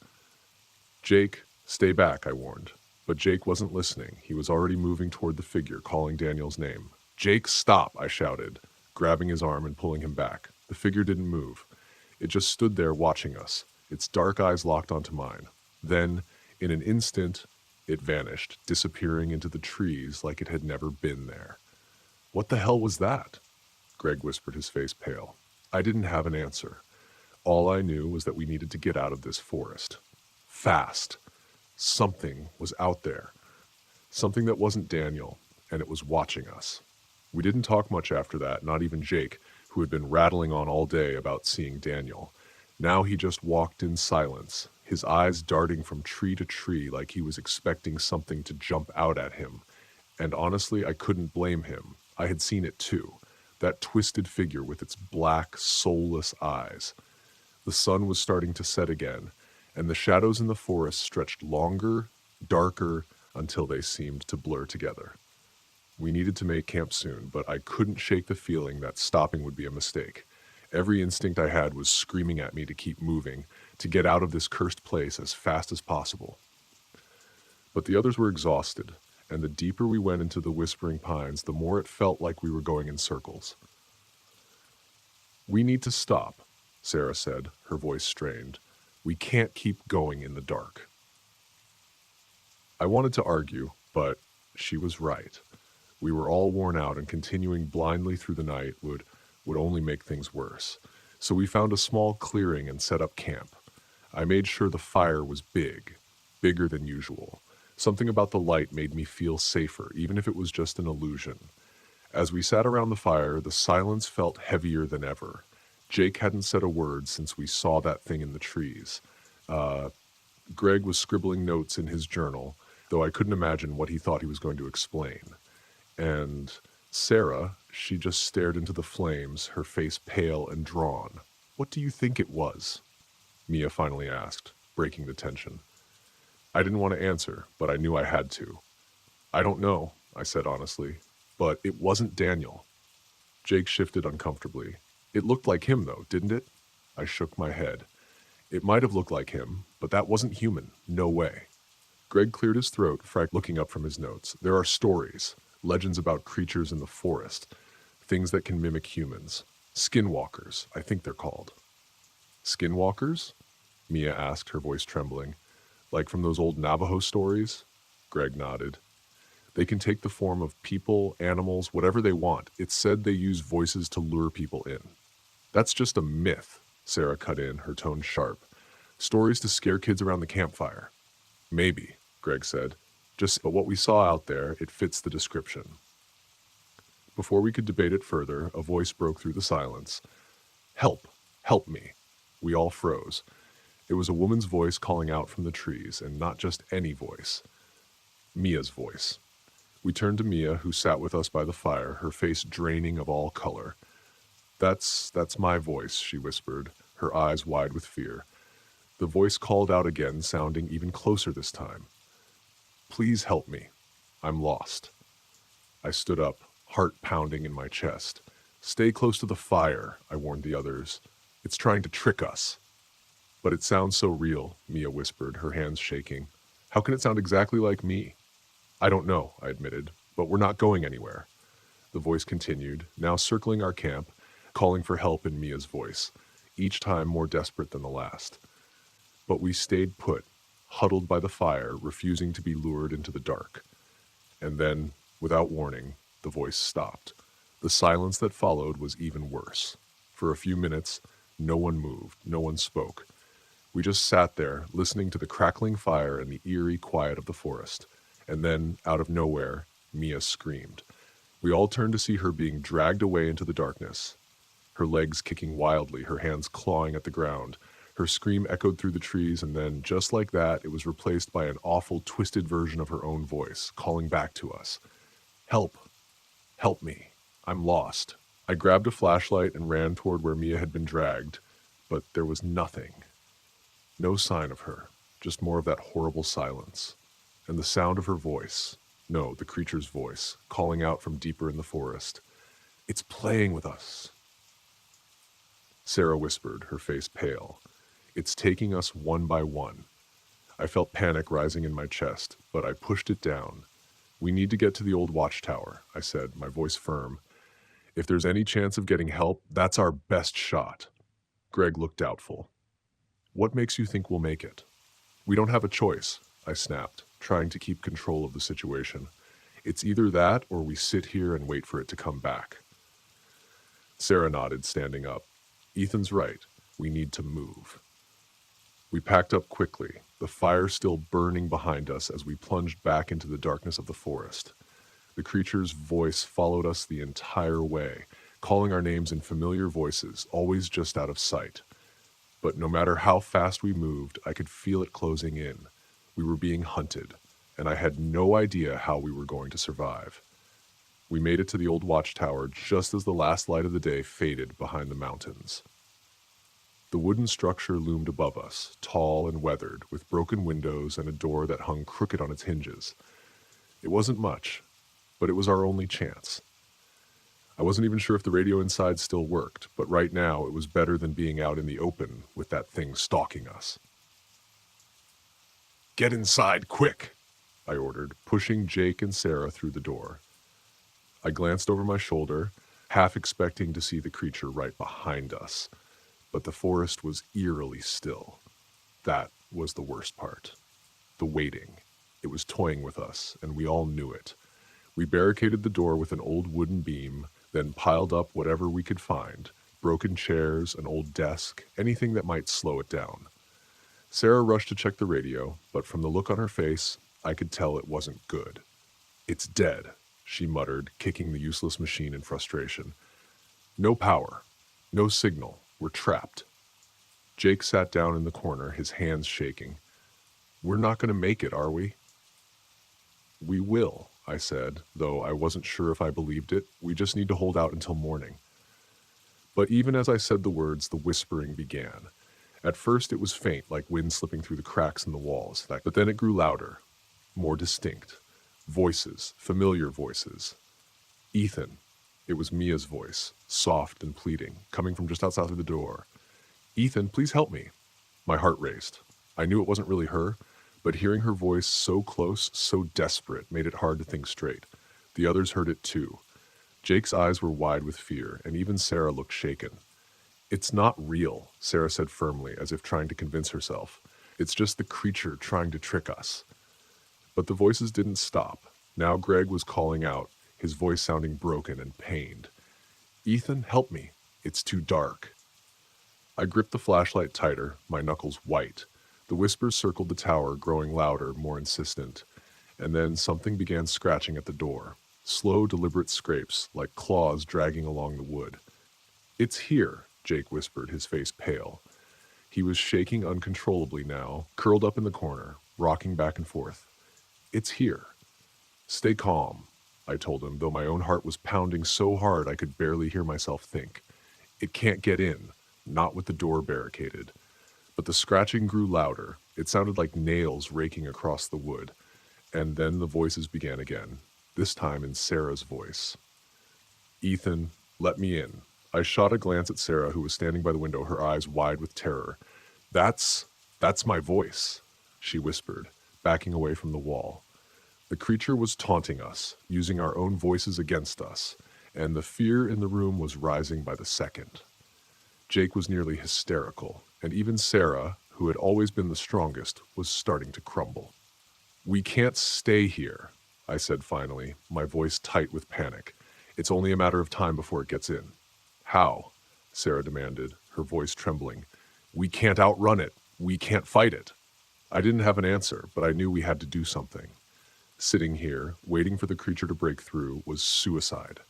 "Jake, stay back," I warned. But Jake wasn't listening. He was already moving toward the figure, calling Daniel's name. "Jake, stop!" I shouted, grabbing his arm and pulling him back. The figure didn't move. It just stood there watching us, its dark eyes locked onto mine. Then, in an instant, it vanished, disappearing into the trees like it had never been there. "What the hell was that?" Greg whispered, his face pale. I didn't have an answer. All I knew was that we needed to get out of this forest. Fast. Something was out there. Something that wasn't Daniel, and it was watching us. We didn't talk much after that, not even Jake, who had been rattling on all day about seeing Daniel. Now he just walked in silence, his eyes darting from tree to tree like he was expecting something to jump out at him. And honestly, I couldn't blame him. I had seen it too. That twisted figure with its black, soulless eyes. The sun was starting to set again, and the shadows in the forest stretched longer, darker, until they seemed to blur together. We needed to make camp soon, but I couldn't shake the feeling that stopping would be a mistake. Every instinct I had was screaming at me to keep moving, to get out of this cursed place as fast as possible. But the others were exhausted, and the deeper we went into the whispering pines, the more it felt like we were going in circles. "We need to stop," Sarah said, her voice strained. "We can't keep going in the dark." I wanted to argue, but she was right. We were all worn out, and continuing blindly through the night would only make things worse. So we found a small clearing and set up camp. I made sure the fire was big, bigger than usual. Something about the light made me feel safer, even if it was just an illusion. As we sat around the fire, the silence felt heavier than ever. Jake hadn't said a word since we saw that thing in the trees. Greg was scribbling notes in his journal, though I couldn't imagine what he thought he was going to explain. And Sarah, she just stared into the flames, her face pale and drawn. "What do you think it was?" Mia finally asked, breaking the tension. I didn't want to answer, but I knew I had to. "I don't know," I said honestly, "but it wasn't Daniel." Jake shifted uncomfortably. "It looked like him, though, didn't it?" I shook my head. "It might have looked like him, but that wasn't human. No way." Greg cleared his throat, looking up from his notes. "There are stories, legends about creatures in the forest, things that can mimic humans. Skinwalkers, I think they're called." "Skinwalkers?" Mia asked, her voice trembling. "Like from those old Navajo stories?" Greg nodded. "They can take the form of people, animals, whatever they want. It's said they use voices to lure people in." "That's just a myth," Sarah cut in, her tone sharp. "Stories to scare kids around the campfire." "Maybe," Greg said. But what we saw out there, it fits the description." Before we could debate it further, a voice broke through the silence. "Help! Help me!" We all froze. It was a woman's voice calling out from the trees, and not just any voice. Mia's voice. We turned to Mia, who sat with us by the fire, her face draining of all color. That's my voice," she whispered, her eyes wide with fear. The voice called out again, sounding even closer this time. "Please help me. I'm lost." I stood up, heart pounding in my chest. "Stay close to the fire," I warned the others. "It's trying to trick us." "But it sounds so real," Mia whispered, her hands shaking. "How can it sound exactly like me?" "I don't know," I admitted, "but we're not going anywhere." The voice continued, now circling our camp, calling for help in Mia's voice, each time more desperate than the last. But we stayed put, huddled by the fire, refusing to be lured into the dark. And then, without warning, the voice stopped. The silence that followed was even worse. For a few minutes, no one moved, no one spoke. We just sat there, listening to the crackling fire and the eerie quiet of the forest. And then, out of nowhere, Mia screamed. We all turned to see her being dragged away into the darkness, her legs kicking wildly, her hands clawing at the ground. Her scream echoed through the trees, and then, just like that, it was replaced by an awful, twisted version of her own voice, calling back to us. "Help! Help me! I'm lost." I grabbed a flashlight and ran toward where Mia had been dragged, but there was nothing. No sign of her, just more of that horrible silence. And the sound of her voice, no, the creature's voice, calling out from deeper in the forest. "It's playing with us." Sarah whispered, her face pale. "It's taking us one by one." I felt panic rising in my chest, but I pushed it down. "We need to get to the old watchtower," I said, my voice firm. "If there's any chance of getting help, that's our best shot." Greg looked doubtful. "What makes you think we'll make it?" "We don't have a choice," I snapped, trying to keep control of the situation. "It's either that or we sit here and wait for it to come back." Sarah nodded, standing up. "Ethan's right. We need to move." We packed up quickly, the fire still burning behind us as we plunged back into the darkness of the forest. The creature's voice followed us the entire way, calling our names in familiar voices, always just out of sight. But no matter how fast we moved, I could feel it closing in. We were being hunted, and I had no idea how we were going to survive. We made it to the old watchtower just as the last light of the day faded behind the mountains. The wooden structure loomed above us, tall and weathered, with broken windows and a door that hung crooked on its hinges. It wasn't much, but it was our only chance. I wasn't even sure if the radio inside still worked, but right now it was better than being out in the open with that thing stalking us. "Get inside, quick!" I ordered, pushing Jake and Sarah through the door. I glanced over my shoulder, half expecting to see the creature right behind us, but the forest was eerily still. That was the worst part. The waiting. It was toying with us, and we all knew it. We barricaded the door with an old wooden beam, then piled up whatever we could find, broken chairs, an old desk, anything that might slow it down. Sarah rushed to check the radio, but from the look on her face, I could tell it wasn't good. "It's dead," she muttered, kicking the useless machine in frustration. "No power. No signal. We're trapped." Jake sat down in the corner, his hands shaking. "We're not going to make it, are we?" "We will," I said, though I wasn't sure if I believed it. "We just need to hold out until morning." But even as I said the words, the whispering began. At first it was faint, like wind slipping through the cracks in the walls, but then it grew louder, more distinct. Voices, familiar voices. "Ethan." It was Mia's voice, soft and pleading, coming from just outside of the door. "Ethan, please help me." My heart raced. I knew it wasn't really her, but hearing her voice so close, so desperate, made it hard to think straight. The others heard it too. Jake's eyes were wide with fear, and even Sarah looked shaken. "It's not real," Sarah said firmly, as if trying to convince herself. "It's just the creature trying to trick us." But the voices didn't stop. Now Greg was calling out, his voice sounding broken and pained. "Ethan, help me. It's too dark." I gripped the flashlight tighter, my knuckles white. The whispers circled the tower, growing louder, more insistent. And then something began scratching at the door. Slow, deliberate scrapes, like claws dragging along the wood. "It's here," Jake whispered, his face pale. He was shaking uncontrollably now, curled up in the corner, rocking back and forth. "It's here." "Stay calm," I told him, though my own heart was pounding so hard I could barely hear myself think. "It can't get in, not with the door barricaded." But the scratching grew louder. It sounded like nails raking across the wood. And then the voices began again, this time in Sarah's voice. "Ethan, let me in." I shot a glance at Sarah, who was standing by the window, her eyes wide with terror. That's my voice," she whispered, backing away from the wall. The creature was taunting us, using our own voices against us, and the fear in the room was rising by the second. Jake was nearly hysterical, and even Sarah, who had always been the strongest, was starting to crumble. "We can't stay here," I said finally, my voice tight with panic. "It's only a matter of time before it gets in." "How?" Sarah demanded, her voice trembling. "We can't outrun it. We can't fight it." I didn't have an answer, but I knew we had to do something. Sitting here, waiting for the creature to break through, was suicide.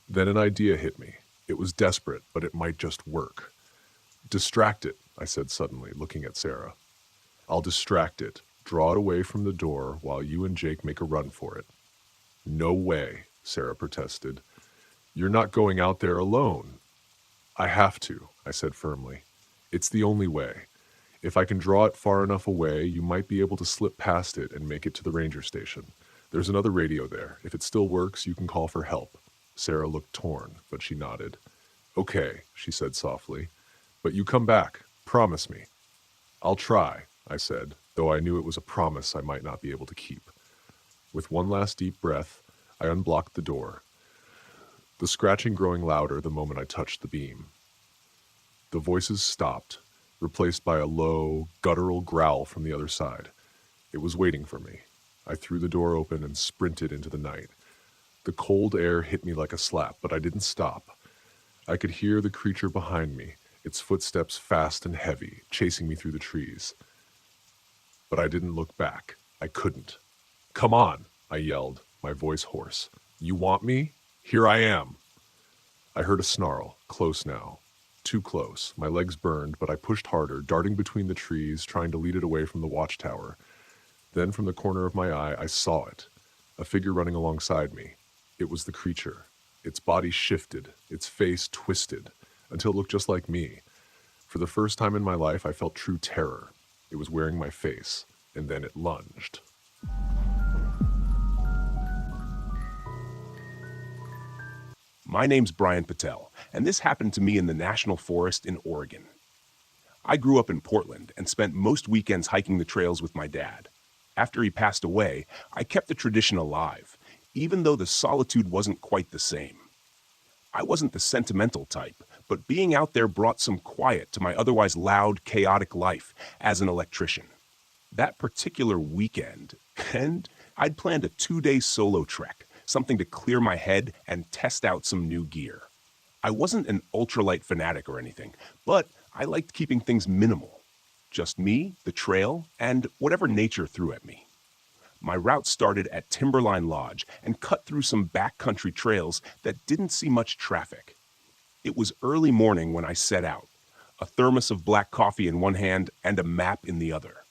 Then an idea hit me. It was desperate, but it might just work. "Distract it," I said suddenly, looking at Sarah. "I'll distract it, draw it away from the door while you and Jake make a run for it." "No way," Sarah protested. "You're not going out there alone." "I have to," I said firmly. "It's the only way. If I can draw it far enough away, you might be able to slip past it and make it to the ranger station. There's another radio there. If it still works, you can call for help." Sarah looked torn, but she nodded. "Okay," she said softly. "But you come back. Promise me." "I'll try," I said, though I knew it was a promise I might not be able to keep. With one last deep breath, I unblocked the door, the scratching growing louder the moment I touched the beam. The voices stopped, replaced by a low, guttural growl from the other side. It was waiting for me. I threw the door open and sprinted into the night. The cold air hit me like a slap, but I didn't stop. I could hear the creature behind me, its footsteps fast and heavy, chasing me through the trees. But I didn't look back. I couldn't. "Come on," I yelled, my voice hoarse. "You want me? Here I am." I heard a snarl, close now. Too close. My legs burned, but I pushed harder, darting between the trees, trying to lead it away from the watchtower. Then from the corner of my eye, I saw it. A figure running alongside me. It was the creature. Its body shifted, its face twisted, until it looked just like me. For the first time in my life, I felt true terror. It was wearing my face, and then it lunged. My name's Brian Patel, and this happened to me in the National Forest in Oregon. I grew up in Portland and spent most weekends hiking the trails with my dad. After he passed away, I kept the tradition alive, even though the solitude wasn't quite the same. I wasn't the sentimental type, but being out there brought some quiet to my otherwise loud, chaotic life as an electrician. That particular weekend, and I'd planned a 2-day solo trek, something to clear my head and test out some new gear. I wasn't an ultralight fanatic or anything, but I liked keeping things minimal. Just me, the trail, and whatever nature threw at me. My route started at Timberline Lodge and cut through some backcountry trails that didn't see much traffic. It was early morning when I set out, a thermos of black coffee in one hand and a map in the other.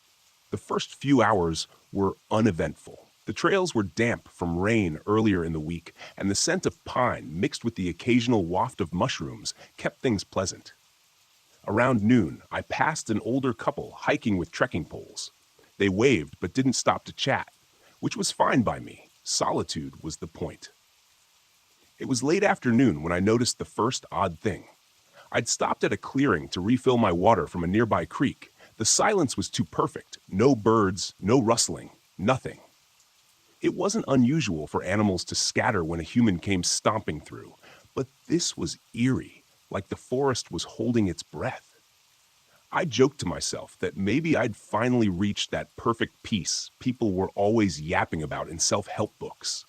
The first few hours were uneventful. The trails were damp from rain earlier in the week, and the scent of pine mixed with the occasional waft of mushrooms kept things pleasant. Around noon, I passed an older couple hiking with trekking poles. They waved but didn't stop to chat, which was fine by me. Solitude was the point. It was late afternoon when I noticed the first odd thing. I'd stopped at a clearing to refill my water from a nearby creek. The silence was too perfect. No birds, no rustling, nothing. It wasn't unusual for animals to scatter when a human came stomping through, but this was eerie, like the forest was holding its breath. I joked to myself that maybe I'd finally reached that perfect peace people were always yapping about in self-help books.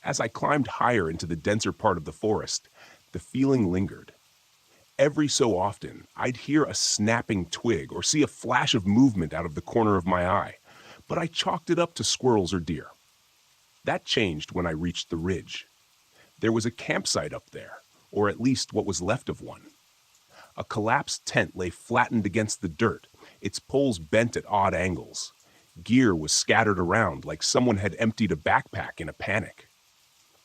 As I climbed higher into the denser part of the forest, the feeling lingered. Every so often, I'd hear a snapping twig or see a flash of movement out of the corner of my eye, but I chalked it up to squirrels or deer. That changed when I reached the ridge. There was a campsite up there, or at least what was left of one. A collapsed tent lay flattened against the dirt, its poles bent at odd angles. Gear was scattered around like someone had emptied a backpack in a panic.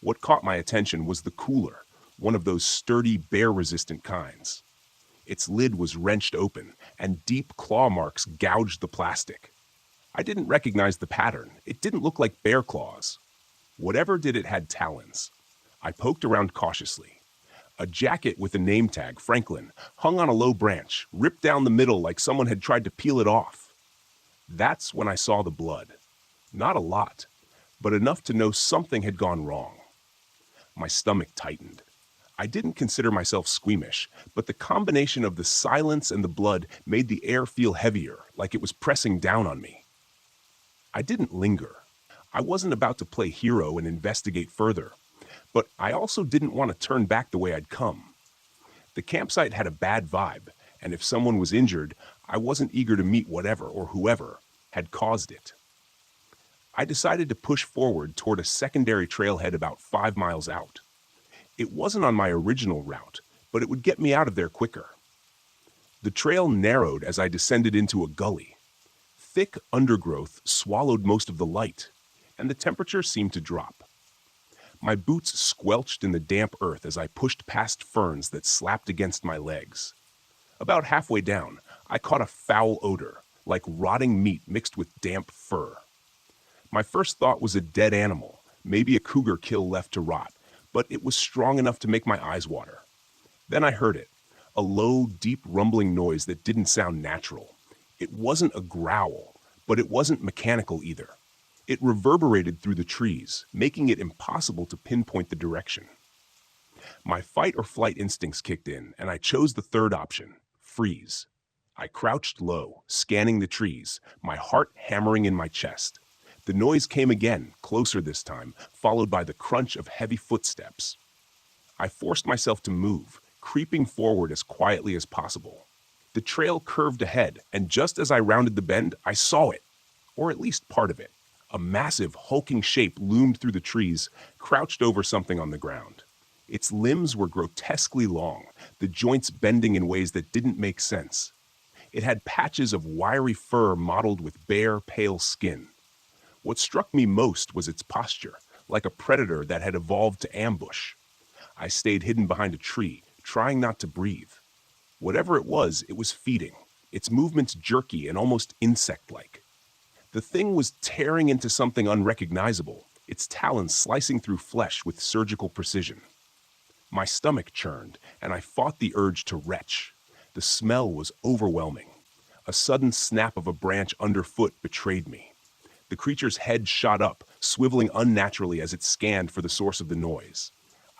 What caught my attention was the cooler, one of those sturdy, bear-resistant kinds. Its lid was wrenched open, and deep claw marks gouged the plastic. I didn't recognize the pattern. It didn't look like bear claws. Whatever did it had talons. I poked around cautiously. A jacket with a name tag, Franklin, hung on a low branch, ripped down the middle like someone had tried to peel it off. That's when I saw the blood. Not a lot, but enough to know something had gone wrong. My stomach tightened. I didn't consider myself squeamish, but the combination of the silence and the blood made the air feel heavier, like it was pressing down on me. I didn't linger. I wasn't about to play hero and investigate further, but I also didn't want to turn back the way I'd come. The campsite had a bad vibe, and if someone was injured, I wasn't eager to meet whatever or whoever had caused it. I decided to push forward toward a secondary trailhead about 5 miles out. It wasn't on my original route, but it would get me out of there quicker. The trail narrowed as I descended into a gully. Thick undergrowth swallowed most of the light, and the temperature seemed to drop. My boots squelched in the damp earth as I pushed past ferns that slapped against my legs. About halfway down, I caught a foul odor, like rotting meat mixed with damp fur. My first thought was a dead animal, maybe a cougar kill left to rot, but it was strong enough to make my eyes water. Then I heard it, a low, deep rumbling noise that didn't sound natural. It wasn't a growl, But it wasn't mechanical either. It reverberated through the trees, making it impossible to pinpoint the direction. My fight or flight instincts kicked in, and I chose the third option, freeze. I crouched low, scanning the trees, my heart hammering in my chest. The noise came again, closer this time, followed by the crunch of heavy footsteps. I forced myself to move, creeping forward as quietly as possible. The trail curved ahead, and just as I rounded the bend, I saw it, or at least part of it. A massive, hulking shape loomed through the trees, crouched over something on the ground. Its limbs were grotesquely long, the joints bending in ways that didn't make sense. It had patches of wiry fur mottled with bare, pale skin. What struck me most was its posture, like a predator that had evolved to ambush. I stayed hidden behind a tree, trying not to breathe. Whatever it was feeding, its movements jerky and almost insect-like. The thing was tearing into something unrecognizable, its talons slicing through flesh with surgical precision. My stomach churned, and I fought the urge to retch. The smell was overwhelming. A sudden snap of a branch underfoot betrayed me. The creature's head shot up, swiveling unnaturally as it scanned for the source of the noise.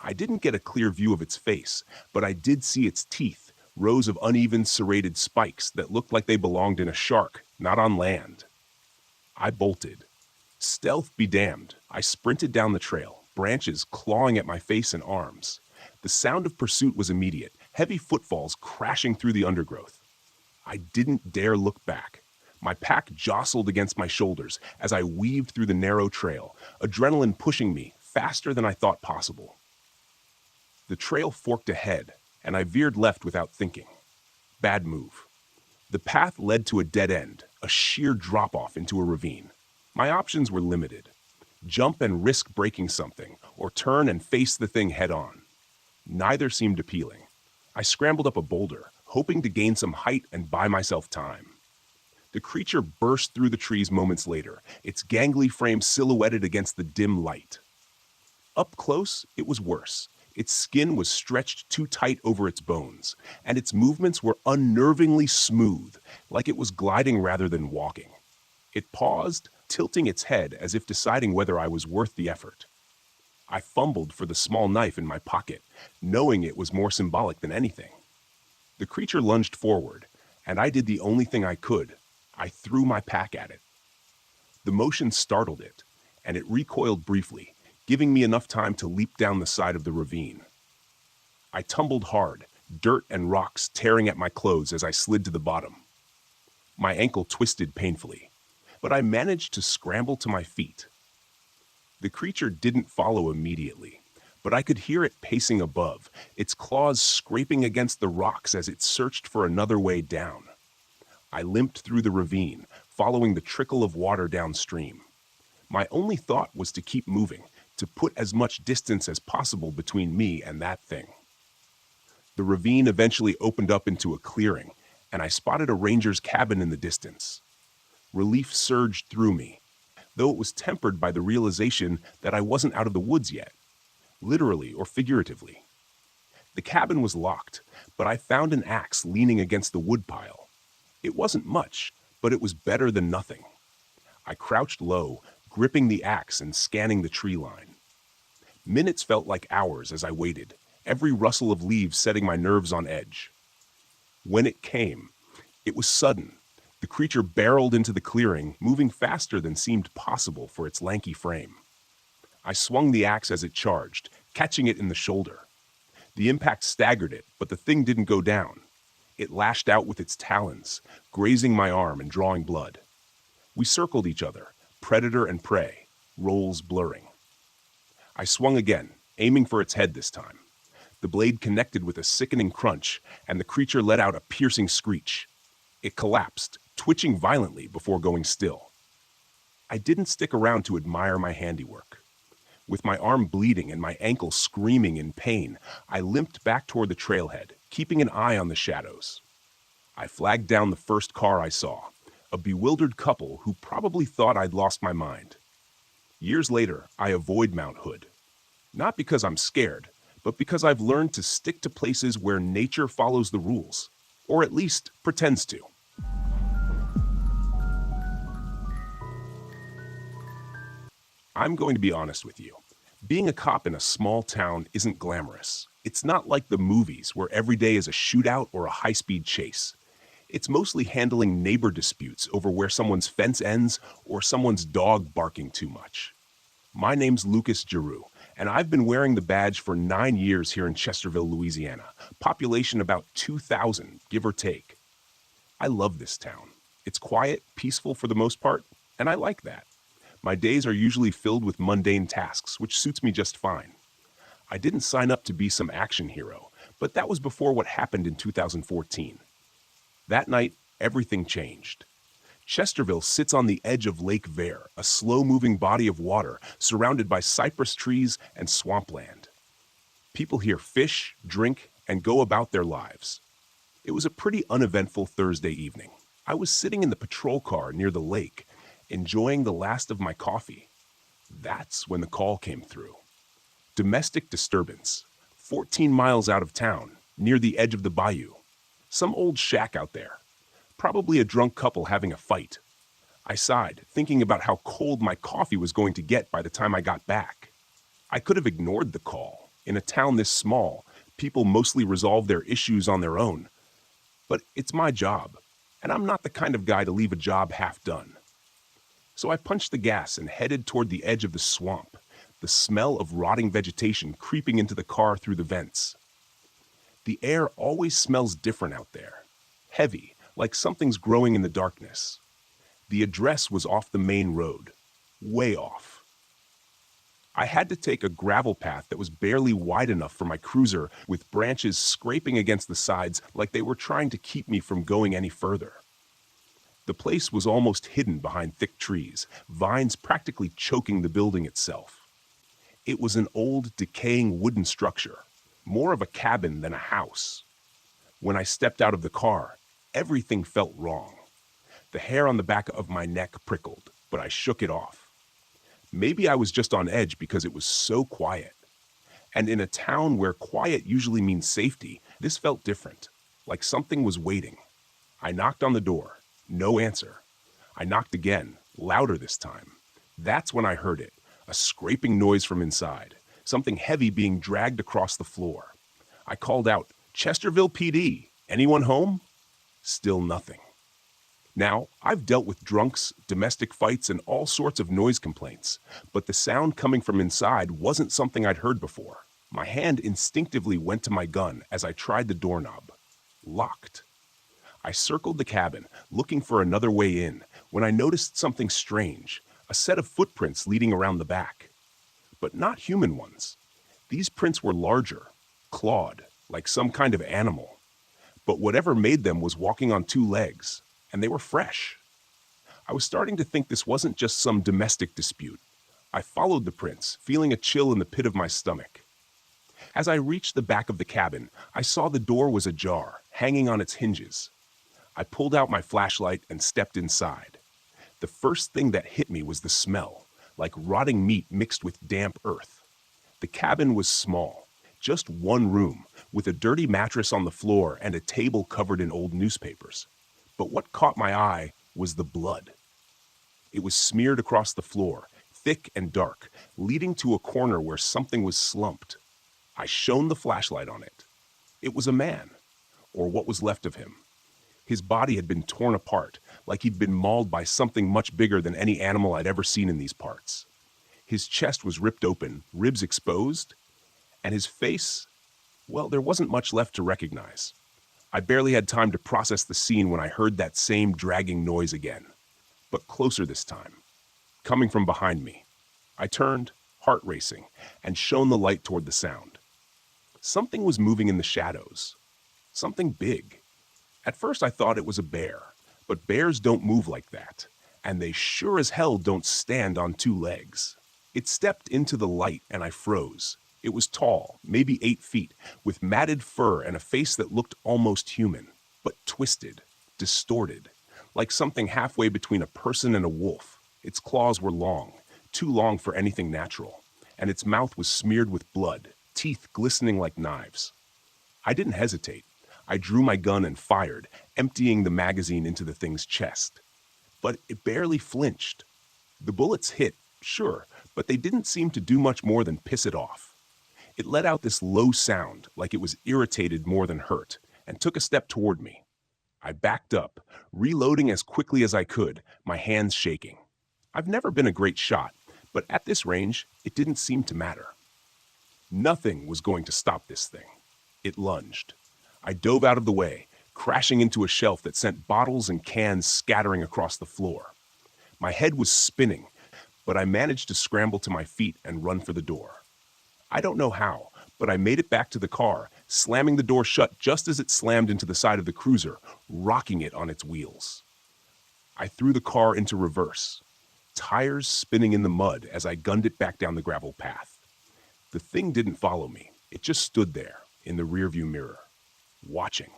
I didn't get a clear view of its face, but I did see its teeth, rows of uneven serrated spikes that looked like they belonged in a shark, not on land. I bolted. Stealth be damned, I sprinted down the trail, branches clawing at my face and arms. The sound of pursuit was immediate, heavy footfalls crashing through the undergrowth. I didn't dare look back. My pack jostled against my shoulders as I weaved through the narrow trail, adrenaline pushing me faster than I thought possible. The trail forked ahead, and I veered left without thinking. Bad move. The path led to a dead end, a sheer drop-off into a ravine. My options were limited. Jump and risk breaking something, or turn and face the thing head-on. Neither seemed appealing. I scrambled up a boulder, hoping to gain some height and buy myself time. The creature burst through the trees moments later, its gangly frame silhouetted against the dim light. Up close, it was worse. Its skin was stretched too tight over its bones, and its movements were unnervingly smooth, like it was gliding rather than walking. It paused, tilting its head as if deciding whether I was worth the effort. I fumbled for the small knife in my pocket, knowing it was more symbolic than anything. The creature lunged forward, and I did the only thing I could. I threw my pack at it. The motion startled it, and it recoiled briefly, giving me enough time to leap down the side of the ravine. I tumbled hard, dirt and rocks tearing at my clothes as I slid to the bottom. My ankle twisted painfully, but I managed to scramble to my feet. The creature didn't follow immediately, but I could hear it pacing above, its claws scraping against the rocks as it searched for another way down. I limped through the ravine, following the trickle of water downstream. My only thought was to keep moving, to put as much distance as possible between me and that thing. The ravine eventually opened up into a clearing, and I spotted a ranger's cabin in the distance. Relief surged through me, though it was tempered by the realization that I wasn't out of the woods yet, literally or figuratively. The cabin was locked, but I found an axe leaning against the woodpile. It wasn't much, but it was better than nothing. I crouched low, gripping the axe and scanning the tree line. Minutes felt like hours as I waited, every rustle of leaves setting my nerves on edge. When it came, it was sudden. The creature barreled into the clearing, moving faster than seemed possible for its lanky frame. I swung the axe as it charged, catching it in the shoulder. The impact staggered it, but the thing didn't go down. It lashed out with its talons, grazing my arm and drawing blood. We circled each other, predator and prey, roles blurring. I swung again, aiming for its head this time. The blade connected with a sickening crunch, and the creature let out a piercing screech. It collapsed, twitching violently before going still. I didn't stick around to admire my handiwork. With my arm bleeding and my ankle screaming in pain, I limped back toward the trailhead, keeping an eye on the shadows. I flagged down the first car I saw, a bewildered couple who probably thought I'd lost my mind. Years later, I avoid Mount Hood. Not because I'm scared, but because I've learned to stick to places where nature follows the rules, or at least pretends to. I'm going to be honest with you. Being a cop in a small town isn't glamorous. It's not like the movies where every day is a shootout or a high-speed chase. It's mostly handling neighbor disputes over where someone's fence ends or someone's dog barking too much. My name's Lucas Giroux, and I've been wearing the badge for 9 years here in Chesterville, Louisiana. Population about 2,000, give or take. I love this town. It's quiet, peaceful for the most part, and I like that. My days are usually filled with mundane tasks, which suits me just fine. I didn't sign up to be some action hero, but that was before what happened in 2014. That night, everything changed. Chesterville sits on the edge of Lake Vere, a slow-moving body of water surrounded by cypress trees and swampland. People here fish, drink, and go about their lives. It was a pretty uneventful Thursday evening. I was sitting in the patrol car near the lake, enjoying the last of my coffee. That's when the call came through. Domestic disturbance, 14 miles out of town, near the edge of the bayou. Some old shack out there. Probably a drunk couple having a fight. I sighed, thinking about how cold my coffee was going to get by the time I got back. I could have ignored the call. In a town this small, people mostly resolve their issues on their own. But it's my job, and I'm not the kind of guy to leave a job half done. So I punched the gas and headed toward the edge of the swamp, the smell of rotting vegetation creeping into the car through the vents. The air always smells different out there. Heavy, like something's growing in the darkness. The address was off the main road. Way off. I had to take a gravel path that was barely wide enough for my cruiser, with branches scraping against the sides like they were trying to keep me from going any further. The place was almost hidden behind thick trees, vines practically choking the building itself. It was an old, decaying wooden structure, more of a cabin than a house. When I stepped out of the car, everything felt wrong. The hair on the back of my neck prickled, but I shook it off. Maybe I was just on edge because it was so quiet. And in a town where quiet usually means safety, this felt different, like something was waiting. I knocked on the door. No answer. I knocked again, louder this time. That's when I heard it, a scraping noise from inside, something heavy being dragged across the floor. I called out, "Chesterville PD, anyone home?" Still nothing. Now, I've dealt with drunks, domestic fights, and all sorts of noise complaints, but the sound coming from inside wasn't something I'd heard before. My hand instinctively went to my gun as I tried the doorknob. Locked. I circled the cabin, looking for another way in, when I noticed something strange, a set of footprints leading around the back. But not human ones. These prints were larger, clawed, like some kind of animal. But whatever made them was walking on two legs, and they were fresh. I was starting to think this wasn't just some domestic dispute. I followed the prints, feeling a chill in the pit of my stomach. As I reached the back of the cabin, I saw the door was ajar, hanging on its hinges. I pulled out my flashlight and stepped inside. The first thing that hit me was the smell, like rotting meat mixed with damp earth. The cabin was small, just one room, with a dirty mattress on the floor and a table covered in old newspapers. But what caught my eye was the blood. It was smeared across the floor, thick and dark, leading to a corner where something was slumped. I shone the flashlight on it. It was a man, or what was left of him. His body had been torn apart, like he'd been mauled by something much bigger than any animal I'd ever seen in these parts. His chest was ripped open, ribs exposed, and his face, well, there wasn't much left to recognize. I barely had time to process the scene when I heard that same dragging noise again, but closer this time, coming from behind me. I turned, heart racing, and shone the light toward the sound. Something was moving in the shadows. Something big. At first I thought it was a bear, but bears don't move like that, and they sure as hell don't stand on two legs. It stepped into the light and I froze. It was tall, maybe 8 feet, with matted fur and a face that looked almost human, but twisted, distorted, like something halfway between a person and a wolf. Its claws were long, too long for anything natural, and its mouth was smeared with blood, teeth glistening like knives. I didn't hesitate. I drew my gun and fired, emptying the magazine into the thing's chest. But it barely flinched. The bullets hit, sure, but they didn't seem to do much more than piss it off. It let out this low sound, like it was irritated more than hurt, and took a step toward me. I backed up, reloading as quickly as I could, my hands shaking. I've never been a great shot, but at this range, it didn't seem to matter. Nothing was going to stop this thing. It lunged. I dove out of the way, crashing into a shelf that sent bottles and cans scattering across the floor. My head was spinning, but I managed to scramble to my feet and run for the door. I don't know how, but I made it back to the car, slamming the door shut just as it slammed into the side of the cruiser, rocking it on its wheels. I threw the car into reverse, tires spinning in the mud as I gunned it back down the gravel path. The thing didn't follow me. It just stood there in the rearview mirror, watching.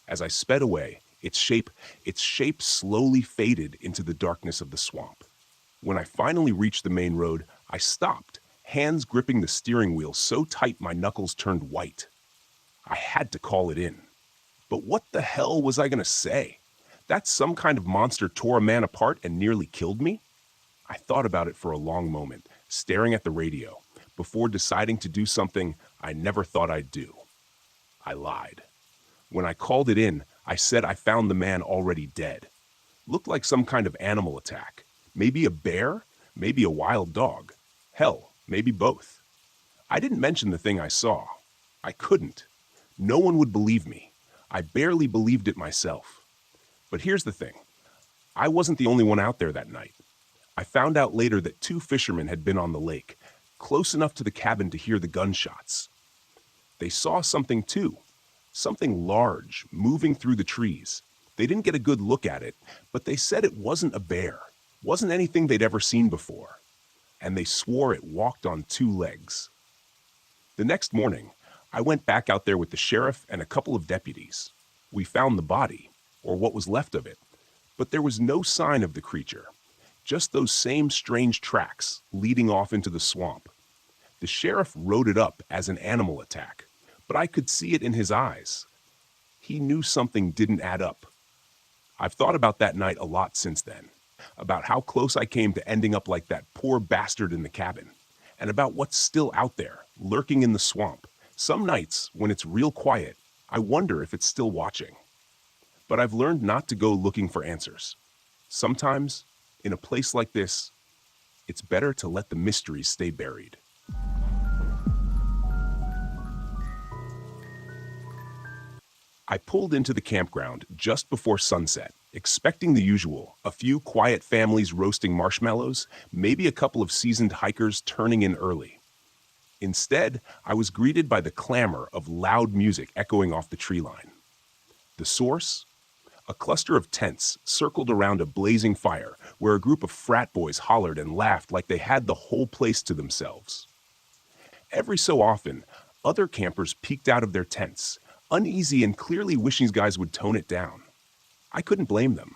As I sped away, its shape slowly faded into the darkness of the swamp. When I finally reached the main road, I stopped, hands gripping the steering wheel so tight my knuckles turned white. I had to call it in. But what the hell was I going to say? That some kind of monster tore a man apart and nearly killed me? I thought about it for a long moment, staring at the radio, before deciding to do something I never thought I'd do. I lied. When I called it in, I said I found the man already dead. Looked like some kind of animal attack. Maybe a bear, maybe a wild dog. Hell, maybe both. I didn't mention the thing I saw. I couldn't. No one would believe me. I barely believed it myself. But here's the thing. I wasn't the only one out there that night. I found out later that 2 fishermen had been on the lake, close enough to the cabin to hear the gunshots. They saw something too. Something large, moving through the trees. They didn't get a good look at it, but they said it wasn't a bear. Wasn't anything they'd ever seen before. And they swore it walked on 2 legs. The next morning, I went back out there with the sheriff and a couple of deputies. We found the body, or what was left of it, but there was no sign of the creature. Just those same strange tracks leading off into the swamp. The sheriff wrote it up as an animal attack, but I could see it in his eyes. He knew something didn't add up. I've thought about that night a lot since then, about how close I came to ending up like that poor bastard in the cabin, and about what's still out there, lurking in the swamp. Some nights, when it's real quiet, I wonder if it's still watching. But I've learned not to go looking for answers. Sometimes, in a place like this, it's better to let the mysteries stay buried. I pulled into the campground just before sunset, expecting the usual, a few quiet families roasting marshmallows, maybe a couple of seasoned hikers turning in early. Instead, I was greeted by the clamor of loud music echoing off the tree line. The source? A cluster of tents circled around a blazing fire where a group of frat boys hollered and laughed like they had the whole place to themselves. Every so often, other campers peeked out of their tents, uneasy and clearly wishing guys would tone it down. I couldn't blame them.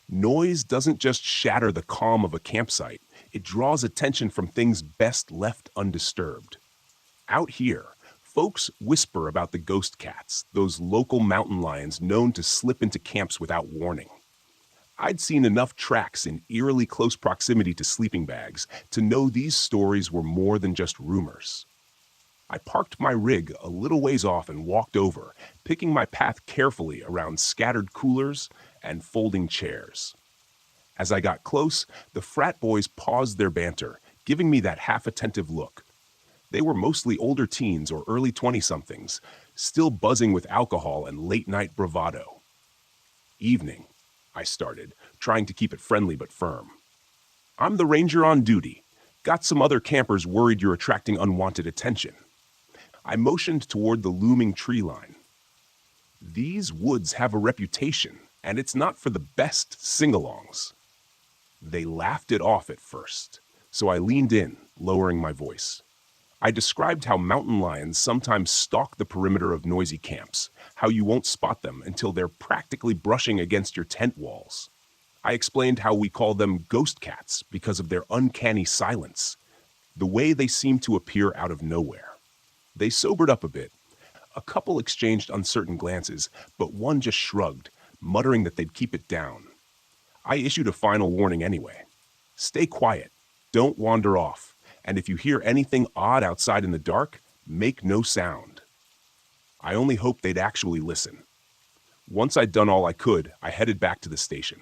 Noise doesn't just shatter the calm of a campsite, it draws attention from things best left undisturbed. Out here, folks whisper about the ghost cats, those local mountain lions known to slip into camps without warning. I'd seen enough tracks in eerily close proximity to sleeping bags to know these stories were more than just rumors. I parked my rig a little ways off and walked over, picking my path carefully around scattered coolers and folding chairs. As I got close, the frat boys paused their banter, giving me that half-attentive look. They were mostly older teens or early 20-somethings, still buzzing with alcohol and late-night bravado. Evening, I started, trying to keep it friendly but firm. I'm the ranger on duty. Got some other campers worried you're attracting unwanted attention. I motioned toward the looming tree line. These woods have a reputation, and it's not for the best sing-alongs. They laughed it off at first, so I leaned in, lowering my voice. I described how mountain lions sometimes stalk the perimeter of noisy camps, how you won't spot them until they're practically brushing against your tent walls. I explained how we call them ghost cats because of their uncanny silence, the way they seem to appear out of nowhere. They sobered up a bit. A couple exchanged uncertain glances, but one just shrugged, muttering that they'd keep it down. I issued a final warning anyway. Stay quiet. Don't wander off, and if you hear anything odd outside in the dark, make no sound. I only hoped they'd actually listen. Once I'd done all I could, I headed back to the station.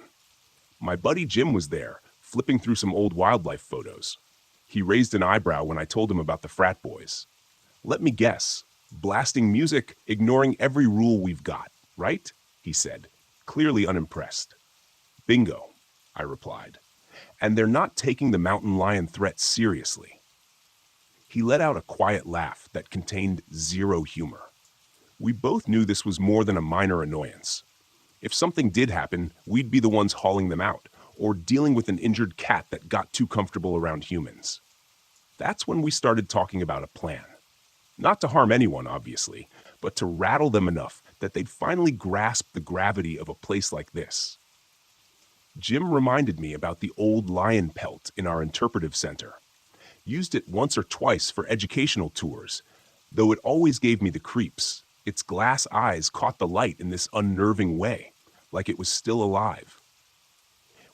My buddy Jim was there, flipping through some old wildlife photos. He raised an eyebrow when I told him about the frat boys. Let me guess, blasting music, ignoring every rule we've got, right? He said, clearly unimpressed. Bingo, I replied. And they're not taking the mountain lion threat seriously. He let out a quiet laugh that contained zero humor. We both knew this was more than a minor annoyance. If something did happen, we'd be the ones hauling them out, or dealing with an injured cat that got too comfortable around humans. That's when we started talking about a plan. Not to harm anyone, obviously, but to rattle them enough that they'd finally grasp the gravity of a place like this. Jim reminded me about the old lion pelt in our interpretive center. Used it once or twice for educational tours, though it always gave me the creeps. Its glass eyes caught the light in this unnerving way, like it was still alive.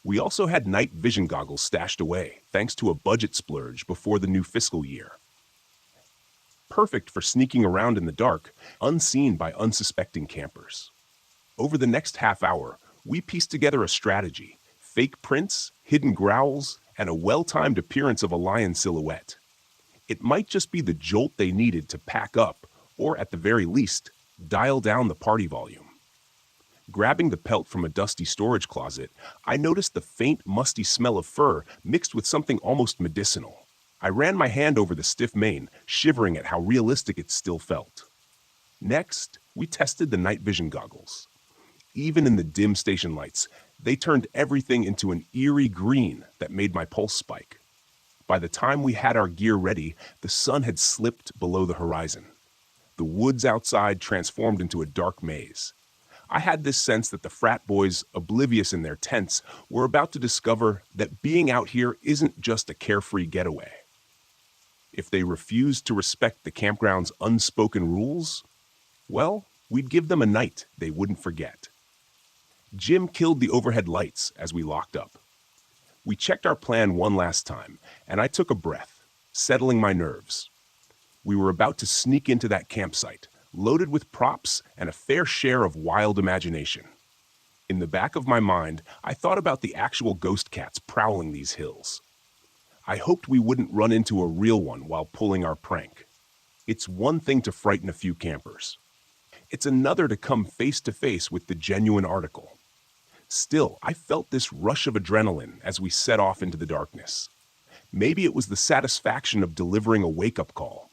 We also had night vision goggles stashed away, thanks to a budget splurge before the new fiscal year. Perfect for sneaking around in the dark, unseen by unsuspecting campers. Over the next half hour, we pieced together a strategy: fake prints, hidden growls, and a well-timed appearance of a lion silhouette. It might just be the jolt they needed to pack up, or at the very least, dial down the party volume. Grabbing the pelt from a dusty storage closet, I noticed the faint, musty smell of fur mixed with something almost medicinal. I ran my hand over the stiff mane, shivering at how realistic it still felt. Next, we tested the night vision goggles. Even in the dim station lights, they turned everything into an eerie green that made my pulse spike. By the time we had our gear ready, the sun had slipped below the horizon. The woods outside transformed into a dark maze. I had this sense that the frat boys, oblivious in their tents, were about to discover that being out here isn't just a carefree getaway. If they refused to respect the campground's unspoken rules, well, we'd give them a night they wouldn't forget. Jim killed the overhead lights as we locked up. We checked our plan one last time, and I took a breath, settling my nerves. We were about to sneak into that campsite, loaded with props and a fair share of wild imagination. In the back of my mind, I thought about the actual ghost cats prowling these hills. I hoped we wouldn't run into a real one while pulling our prank. It's one thing to frighten a few campers. It's another to come face to face with the genuine article. Still, I felt this rush of adrenaline as we set off into the darkness. Maybe it was the satisfaction of delivering a wake-up call.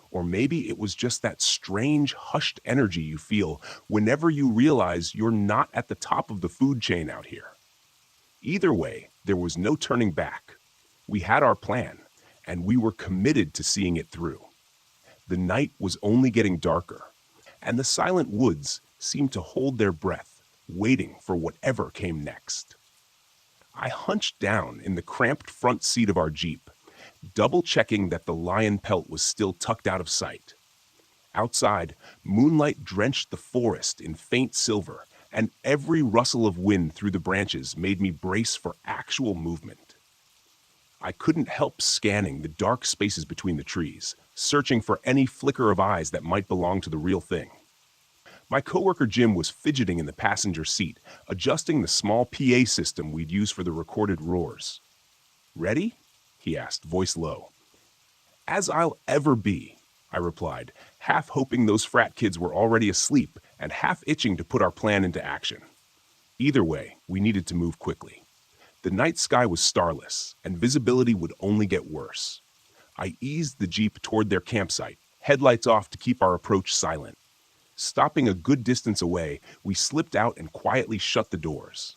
Or maybe it was just that strange, hushed energy you feel whenever you realize you're not at the top of the food chain out here. Either way, there was no turning back. We had our plan, and we were committed to seeing it through. The night was only getting darker, and the silent woods seemed to hold their breath, waiting for whatever came next. I hunched down in the cramped front seat of our Jeep, double-checking that the lion pelt was still tucked out of sight. Outside, moonlight drenched the forest in faint silver, and every rustle of wind through the branches made me brace for actual movement. I couldn't help scanning the dark spaces between the trees, searching for any flicker of eyes that might belong to the real thing. My coworker Jim was fidgeting in the passenger seat, adjusting the small PA system we'd use for the recorded roars. "Ready?" he asked, voice low. "As I'll ever be," I replied, half hoping those frat kids were already asleep and half itching to put our plan into action. Either way, we needed to move quickly. The night sky was starless, and visibility would only get worse. I eased the Jeep toward their campsite, headlights off to keep our approach silent. Stopping a good distance away, we slipped out and quietly shut the doors.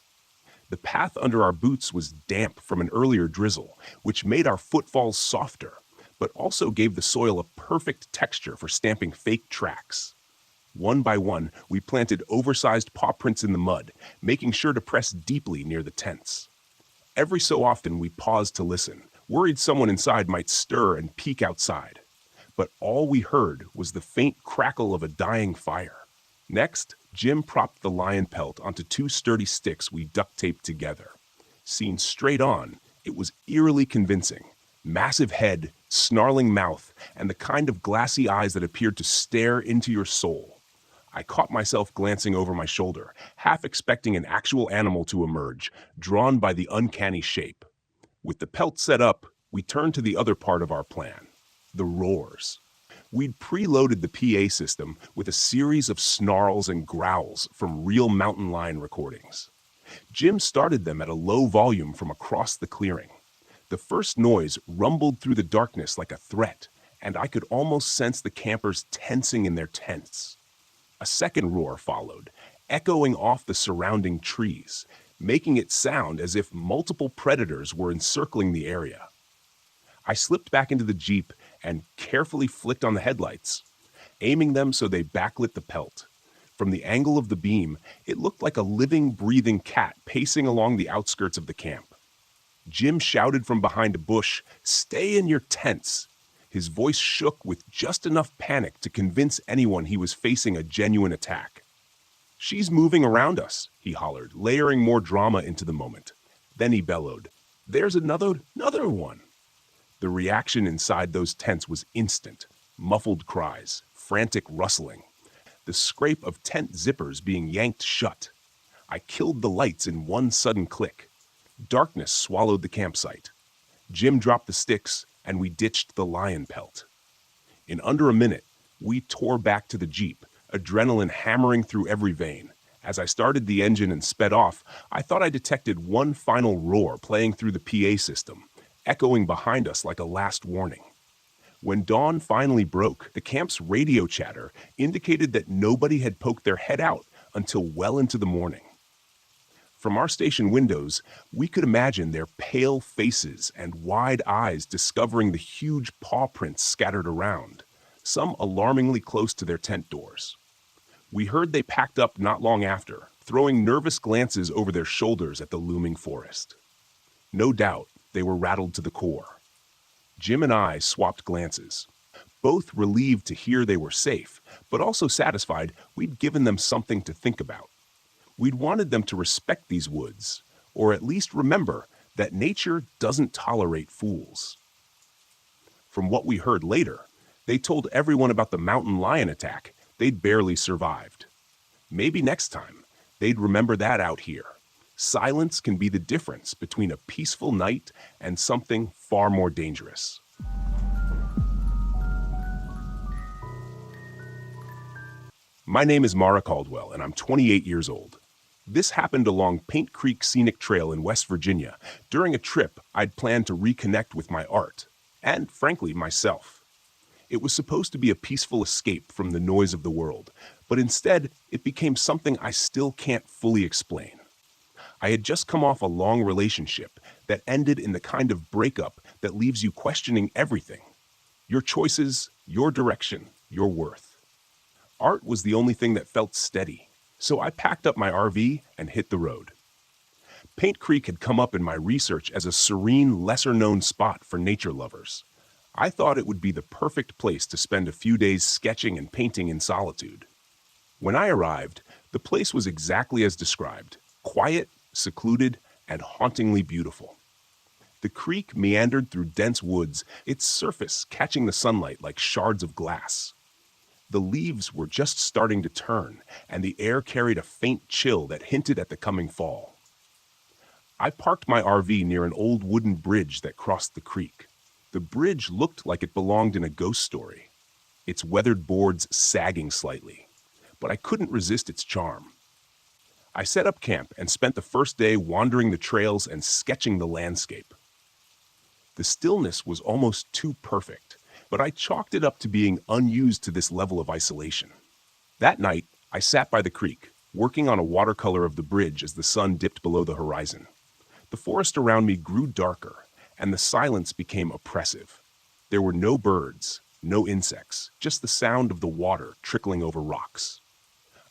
The path under our boots was damp from an earlier drizzle, which made our footfalls softer, but also gave the soil a perfect texture for stamping fake tracks. One by one, we planted oversized paw prints in the mud, making sure to press deeply near the tents. Every so often, we paused to listen, worried someone inside might stir and peek outside. But all we heard was the faint crackle of a dying fire. Next, Jim propped the lion pelt onto two sturdy sticks we duct taped together. Seen straight on, it was eerily convincing, Massive head, snarling mouth, and the kind of glassy eyes that appeared to stare into your soul. I caught myself glancing over my shoulder, half expecting an actual animal to emerge, drawn by the uncanny shape. With the pelt set up, we turned to the other part of our plan, the roars. We'd preloaded the PA system with a series of snarls and growls from real mountain lion recordings. Jim started them at a low volume from across the clearing. The first noise rumbled through the darkness like a threat, and I could almost sense the campers tensing in their tents. A second roar followed, echoing off the surrounding trees, making it sound as if multiple predators were encircling the area. I slipped back into the Jeep and carefully flicked on the headlights, aiming them so they backlit the pelt. From the angle of the beam, it looked like a living, breathing cat pacing along the outskirts of the camp. Jim shouted from behind a bush, "Stay in your tents." His voice shook with just enough panic to convince anyone he was facing a genuine attack. "She's moving around us," he hollered, layering more drama into the moment. Then he bellowed, "There's another one." The reaction inside those tents was instant. Muffled cries, frantic rustling, the scrape of tent zippers being yanked shut. I killed the lights in one sudden click. Darkness swallowed the campsite. Jim dropped the sticks, and we ditched the lion pelt. In under a minute, we tore back to the Jeep, adrenaline hammering through every vein. As I started the engine and sped off, I thought I detected one final roar playing through the PA system, echoing behind us like a last warning. When dawn finally broke, the camp's radio chatter indicated that nobody had poked their head out until well into the morning. From our station windows, we could imagine their pale faces and wide eyes discovering the huge paw prints scattered around, some alarmingly close to their tent doors. We heard they packed up not long after, throwing nervous glances over their shoulders at the looming forest. No doubt, they were rattled to the core. Jim and I swapped glances, both relieved to hear they were safe, but also satisfied we'd given them something to think about. We'd wanted them to respect these woods, or at least remember that nature doesn't tolerate fools. From what we heard later, they told everyone about the mountain lion attack they'd barely survived. Maybe next time, they'd remember that out here. Silence can be the difference between a peaceful night and something far more dangerous. My name is Mara Caldwell, and I'm 28 years old. This happened along Paint Creek Scenic Trail in West Virginia during a trip I'd planned to reconnect with my art, and frankly, myself. It was supposed to be a peaceful escape from the noise of the world, but instead, it became something I still can't fully explain. I had just come off a long relationship that ended in the kind of breakup that leaves you questioning everything. Your choices, your direction, your worth. Art was the only thing that felt steady, so I packed up my RV and hit the road. Paint Creek had come up in my research as a serene, lesser-known spot for nature lovers. I thought it would be the perfect place to spend a few days sketching and painting in solitude. When I arrived, the place was exactly as described, quiet, secluded, and hauntingly beautiful. The creek meandered through dense woods, its surface catching the sunlight like shards of glass. The leaves were just starting to turn, and the air carried a faint chill that hinted at the coming fall. I parked my RV near an old wooden bridge that crossed the creek. The bridge looked like it belonged in a ghost story, its weathered boards sagging slightly, but I couldn't resist its charm. I set up camp and spent the first day wandering the trails and sketching the landscape. The stillness was almost too perfect, but I chalked it up to being unused to this level of isolation. That night, I sat by the creek, working on a watercolor of the bridge as the sun dipped below the horizon. The forest around me grew darker, and the silence became oppressive. There were no birds, no insects, just the sound of the water trickling over rocks.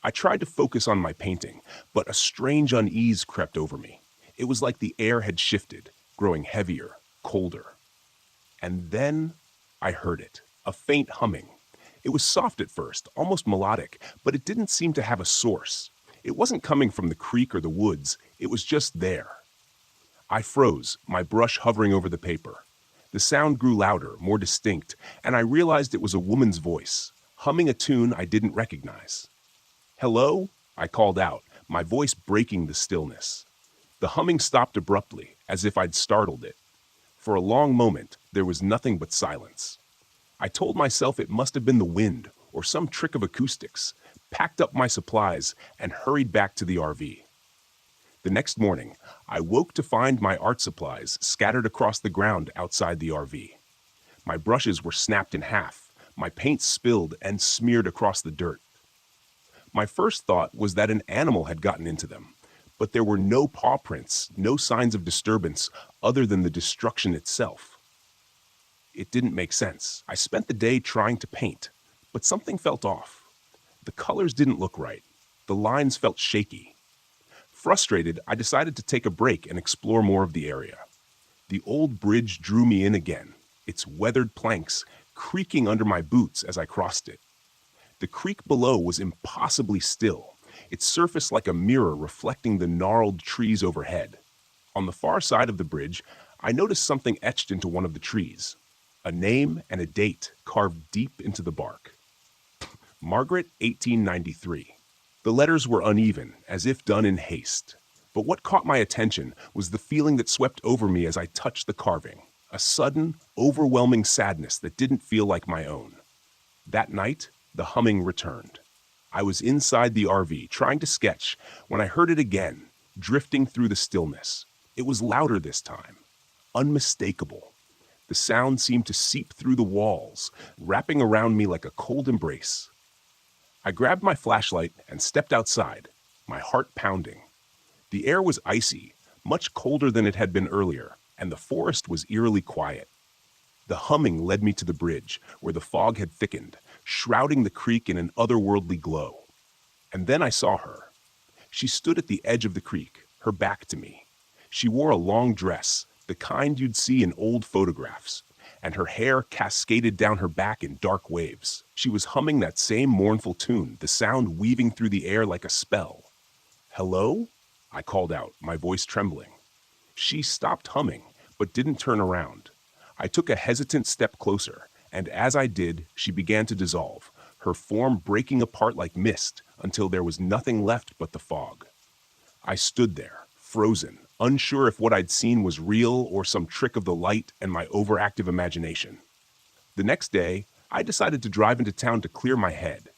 I tried to focus on my painting, but a strange unease crept over me. It was like the air had shifted, growing heavier, colder. And then I heard it, a faint humming. It was soft at first, almost melodic, but it didn't seem to have a source. It wasn't coming from the creek or the woods, it was just there. I froze, my brush hovering over the paper. The sound grew louder, more distinct, and I realized it was a woman's voice, humming a tune I didn't recognize. "Hello?" I called out, my voice breaking the stillness. The humming stopped abruptly, as if I'd startled it. For a long moment, there was nothing but silence. I told myself it must have been the wind or some trick of acoustics, packed up my supplies, and hurried back to the RV. The next morning, I woke to find my art supplies scattered across the ground outside the RV. My brushes were snapped in half, my paint spilled and smeared across the dirt. My first thought was that an animal had gotten into them, but there were no paw prints, no signs of disturbance other than the destruction itself. It didn't make sense. I spent the day trying to paint, but something felt off. The colors didn't look right. The lines felt shaky. Frustrated, I decided to take a break and explore more of the area. The old bridge drew me in again, its weathered planks creaking under my boots as I crossed it. The creek below was impossibly still, its surface like a mirror reflecting the gnarled trees overhead. On the far side of the bridge, I noticed something etched into one of the trees. A name and a date carved deep into the bark. Margaret, 1893. The letters were uneven, as if done in haste. But what caught my attention was the feeling that swept over me as I touched the carving. A sudden, overwhelming sadness that didn't feel like my own. That night, the humming returned. I was inside the RV, trying to sketch, when I heard it again, drifting through the stillness. It was louder this time, unmistakable. The sound seemed to seep through the walls, wrapping around me like a cold embrace. I grabbed my flashlight and stepped outside, my heart pounding. The air was icy, much colder than it had been earlier, and the forest was eerily quiet. The humming led me to the bridge, where the fog had thickened, shrouding the creek in an otherworldly glow. And then I saw her. She stood at the edge of the creek, her back to me. She wore a long dress, the kind you'd see in old photographs, and her hair cascaded down her back in dark waves. She was humming that same mournful tune, the sound weaving through the air like a spell. "Hello?" I called out, my voice trembling. She stopped humming, but didn't turn around. I took a hesitant step closer, and as I did, she began to dissolve, her form breaking apart like mist until there was nothing left but the fog. I stood there, frozen, unsure if what I'd seen was real or some trick of the light and my overactive imagination. The next day, I decided to drive into town to clear my head.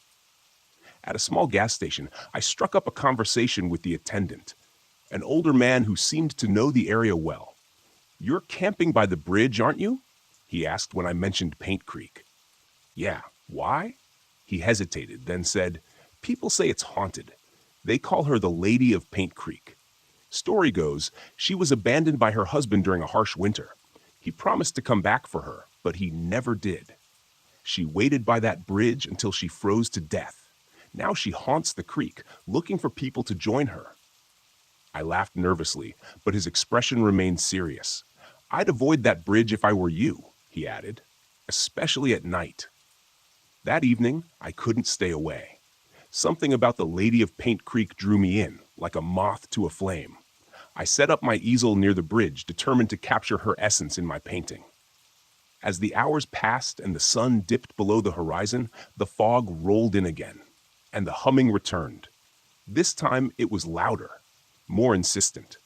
At a small gas station, I struck up a conversation with the attendant, an older man who seemed to know the area well. "You're camping by the bridge, aren't you?" he asked when I mentioned Paint Creek. "Yeah, why?" He hesitated, then said, "People say it's haunted. They call her the Lady of Paint Creek. Story goes, she was abandoned by her husband during a harsh winter. He promised to come back for her, but he never did. She waited by that bridge until she froze to death. Now she haunts the creek, looking for people to join her." I laughed nervously, but his expression remained serious. "I'd avoid that bridge if I were you," he added, "especially at night." That evening, I couldn't stay away. Something about the Lady of Paint Creek drew me in, like a moth to a flame. I set up my easel near the bridge, determined to capture her essence in my painting. As the hours passed and the sun dipped below the horizon, the fog rolled in again, and the humming returned. This time it was louder, more insistent.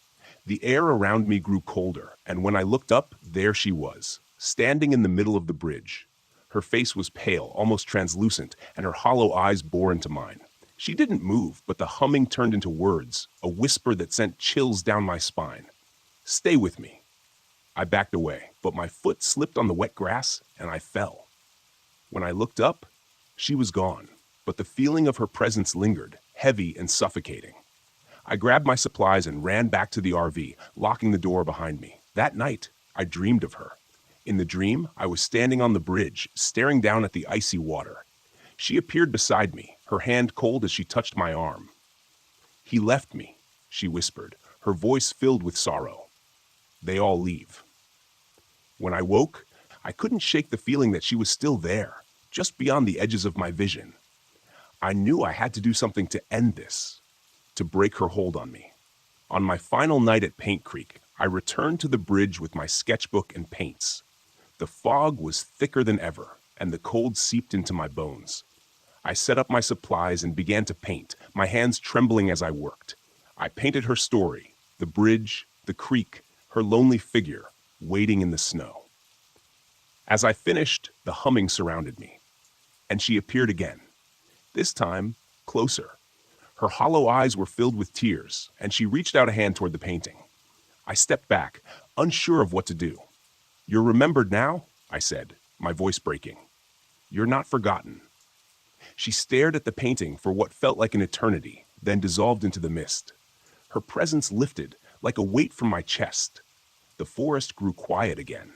The air around me grew colder, and when I looked up, there she was, standing in the middle of the bridge. Her face was pale, almost translucent, and her hollow eyes bore into mine. She didn't move, but the humming turned into words, a whisper that sent chills down my spine. "Stay with me." I backed away, but my foot slipped on the wet grass, and I fell. When I looked up, she was gone, but the feeling of her presence lingered, heavy and suffocating. I grabbed my supplies and ran back to the RV, locking the door behind me. That night, I dreamed of her. In the dream, I was standing on the bridge, staring down at the icy water. She appeared beside me, her hand cold as she touched my arm. "He left me," she whispered, her voice filled with sorrow. "They all leave." When I woke, I couldn't shake the feeling that she was still there, just beyond the edges of my vision. I knew I had to do something to end this, to break her hold on me. On my final night at Paint Creek, I returned to the bridge with my sketchbook and paints. The fog was thicker than ever, and the cold seeped into my bones. I set up my supplies and began to paint, my hands trembling as I worked. I painted her story, the bridge, the creek, her lonely figure, waiting in the snow. As I finished, the humming surrounded me, and she appeared again, this time closer. Her hollow eyes were filled with tears, and she reached out a hand toward the painting. I stepped back, unsure of what to do. "You're remembered now?" I said, my voice breaking. "You're not forgotten." She stared at the painting for what felt like an eternity, then dissolved into the mist. Her presence lifted, like a weight from my chest. The forest grew quiet again,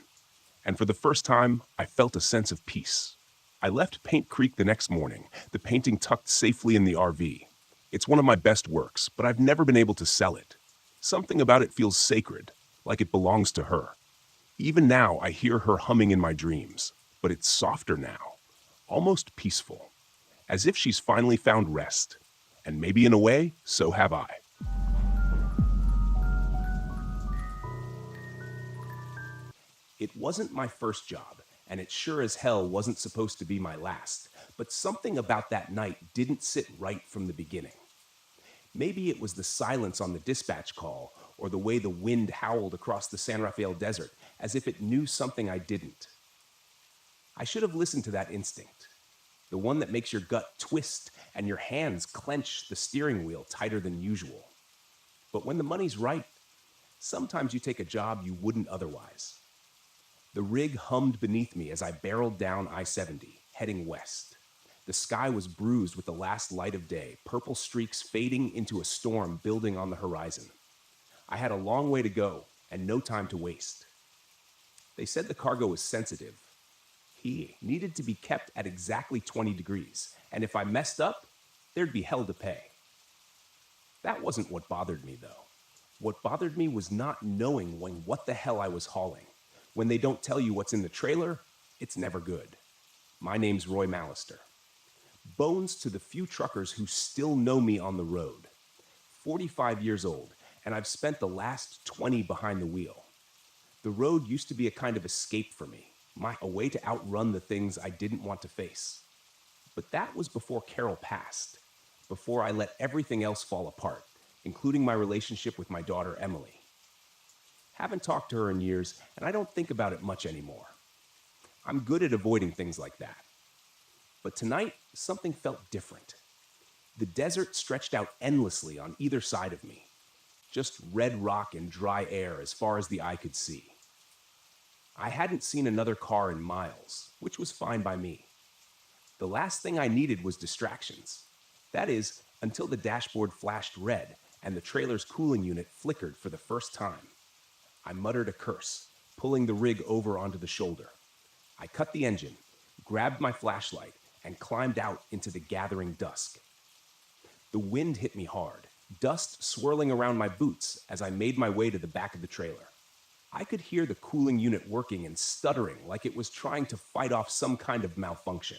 and for the first time, I felt a sense of peace. I left Paint Creek the next morning, the painting tucked safely in the RV. It's one of my best works, but I've never been able to sell it. Something about it feels sacred, like it belongs to her. Even now, I hear her humming in my dreams, but it's softer now, almost peaceful, as if she's finally found rest. And maybe in a way, so have I. It wasn't my first job, and it sure as hell wasn't supposed to be my last, but something about that night didn't sit right from the beginning. Maybe it was the silence on the dispatch call, or the way the wind howled across the San Rafael desert, as if it knew something I didn't. I should have listened to that instinct, the one that makes your gut twist and your hands clench the steering wheel tighter than usual. But when the money's right, sometimes you take a job you wouldn't otherwise. The rig hummed beneath me as I barreled down I-70, heading west. The sky was bruised with the last light of day, purple streaks fading into a storm building on the horizon. I had a long way to go and no time to waste. They said the cargo was sensitive. He needed to be kept at exactly 20 degrees, and if I messed up, there'd be hell to pay. That wasn't what bothered me, though. What bothered me was not knowing what the hell I was hauling. When they don't tell you what's in the trailer, it's never good. My name's Roy Mallister. Bones to the few truckers who still know me on the road. 45 years old, and I've spent the last 20 behind the wheel. The road used to be a kind of escape for me, a way to outrun the things I didn't want to face. But that was before Carol passed, before I let everything else fall apart, including my relationship with my daughter Emily. Haven't talked to her in years, and I don't think about it much anymore. I'm good at avoiding things like that. But tonight, something felt different. The desert stretched out endlessly on either side of me. Just red rock and dry air as far as the eye could see. I hadn't seen another car in miles, which was fine by me. The last thing I needed was distractions. That is, until the dashboard flashed red and the trailer's cooling unit flickered for the first time. I muttered a curse, pulling the rig over onto the shoulder. I cut the engine, grabbed my flashlight, and climbed out into the gathering dusk. The wind hit me hard, dust swirling around my boots as I made my way to the back of the trailer. I could hear the cooling unit working and stuttering like it was trying to fight off some kind of malfunction.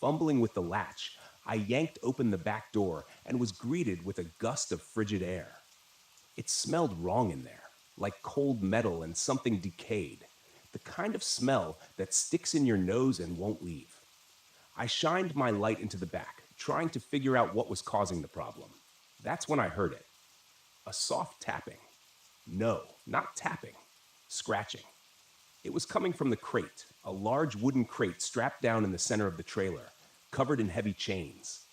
Fumbling with the latch, I yanked open the back door and was greeted with a gust of frigid air. It smelled wrong in there, like cold metal and something decayed, the kind of smell that sticks in your nose and won't leave. I shined my light into the back, trying to figure out what was causing the problem. That's when I heard it. A soft tapping. No, not tapping. Scratching. It was coming from the crate, a large wooden crate strapped down in the center of the trailer, covered in heavy chains.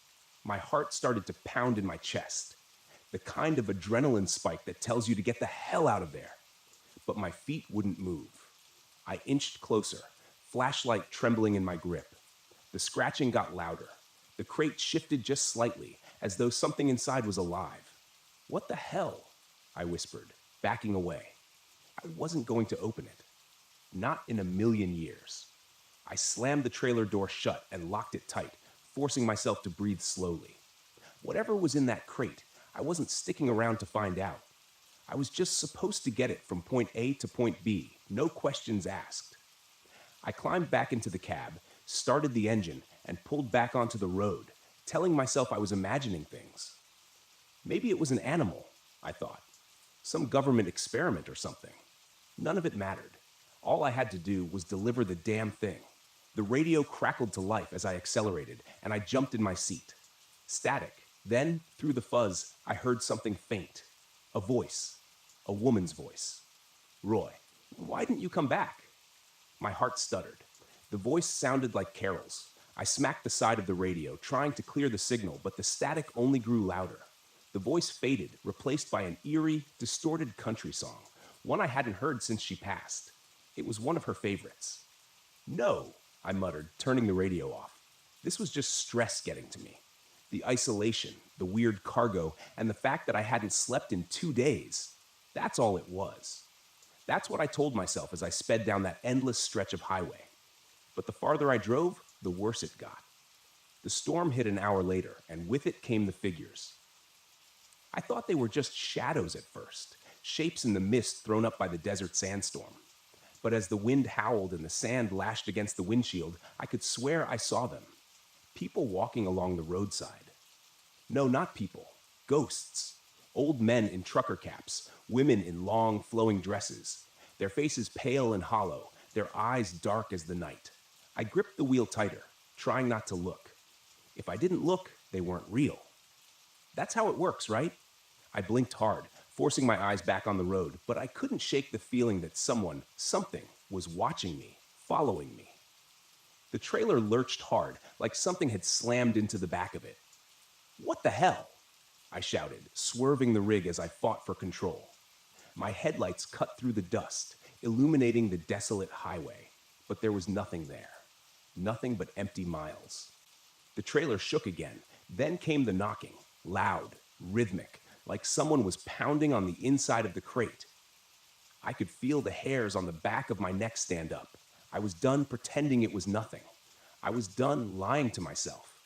My heart started to pound in my chest, the kind of adrenaline spike that tells you to get the hell out of there. But my feet wouldn't move. I inched closer, flashlight trembling in my grip. The scratching got louder. The crate shifted just slightly, as though something inside was alive. "What the hell?" I whispered, backing away. I wasn't going to open it. Not in a million years. I slammed the trailer door shut and locked it tight, forcing myself to breathe slowly. Whatever was in that crate, I wasn't sticking around to find out. I was just supposed to get it from point A to point B, no questions asked. I climbed back into the cab, started the engine, and pulled back onto the road, telling myself I was imagining things. Maybe it was an animal, I thought. Some government experiment or something. None of it mattered. All I had to do was deliver the damn thing. The radio crackled to life as I accelerated, and I jumped in my seat. Static. Then, through the fuzz, I heard something faint. A voice. A woman's voice. "Roy, why didn't you come back?" My heart stuttered. The voice sounded like Carol's. I smacked the side of the radio, trying to clear the signal, but the static only grew louder. The voice faded, replaced by an eerie, distorted country song, one I hadn't heard since she passed. It was one of her favorites. "No," I muttered, turning the radio off. This was just stress getting to me. The isolation, the weird cargo, and the fact that I hadn't slept in 2 days. That's all it was. That's what I told myself as I sped down that endless stretch of highway. But the farther I drove, the worse it got. The storm hit an hour later, and with it came the figures. I thought they were just shadows at first, shapes in the mist thrown up by the desert sandstorm. But as the wind howled and the sand lashed against the windshield, I could swear I saw them. People walking along the roadside. No, not people. Ghosts. Old men in trucker caps, women in long, flowing dresses, their faces pale and hollow, their eyes dark as the night. I gripped the wheel tighter, trying not to look. If I didn't look, they weren't real. That's how it works, right? I blinked hard, forcing my eyes back on the road, but I couldn't shake the feeling that something, was watching me, following me. The trailer lurched hard, like something had slammed into the back of it. "What the hell?" I shouted, swerving the rig as I fought for control. My headlights cut through the dust, illuminating the desolate highway, but there was nothing there. Nothing but empty miles. The trailer shook again, then came the knocking, loud, rhythmic, like someone was pounding on the inside of the crate. I could feel the hairs on the back of my neck stand up. I was done pretending it was nothing. I was done lying to myself.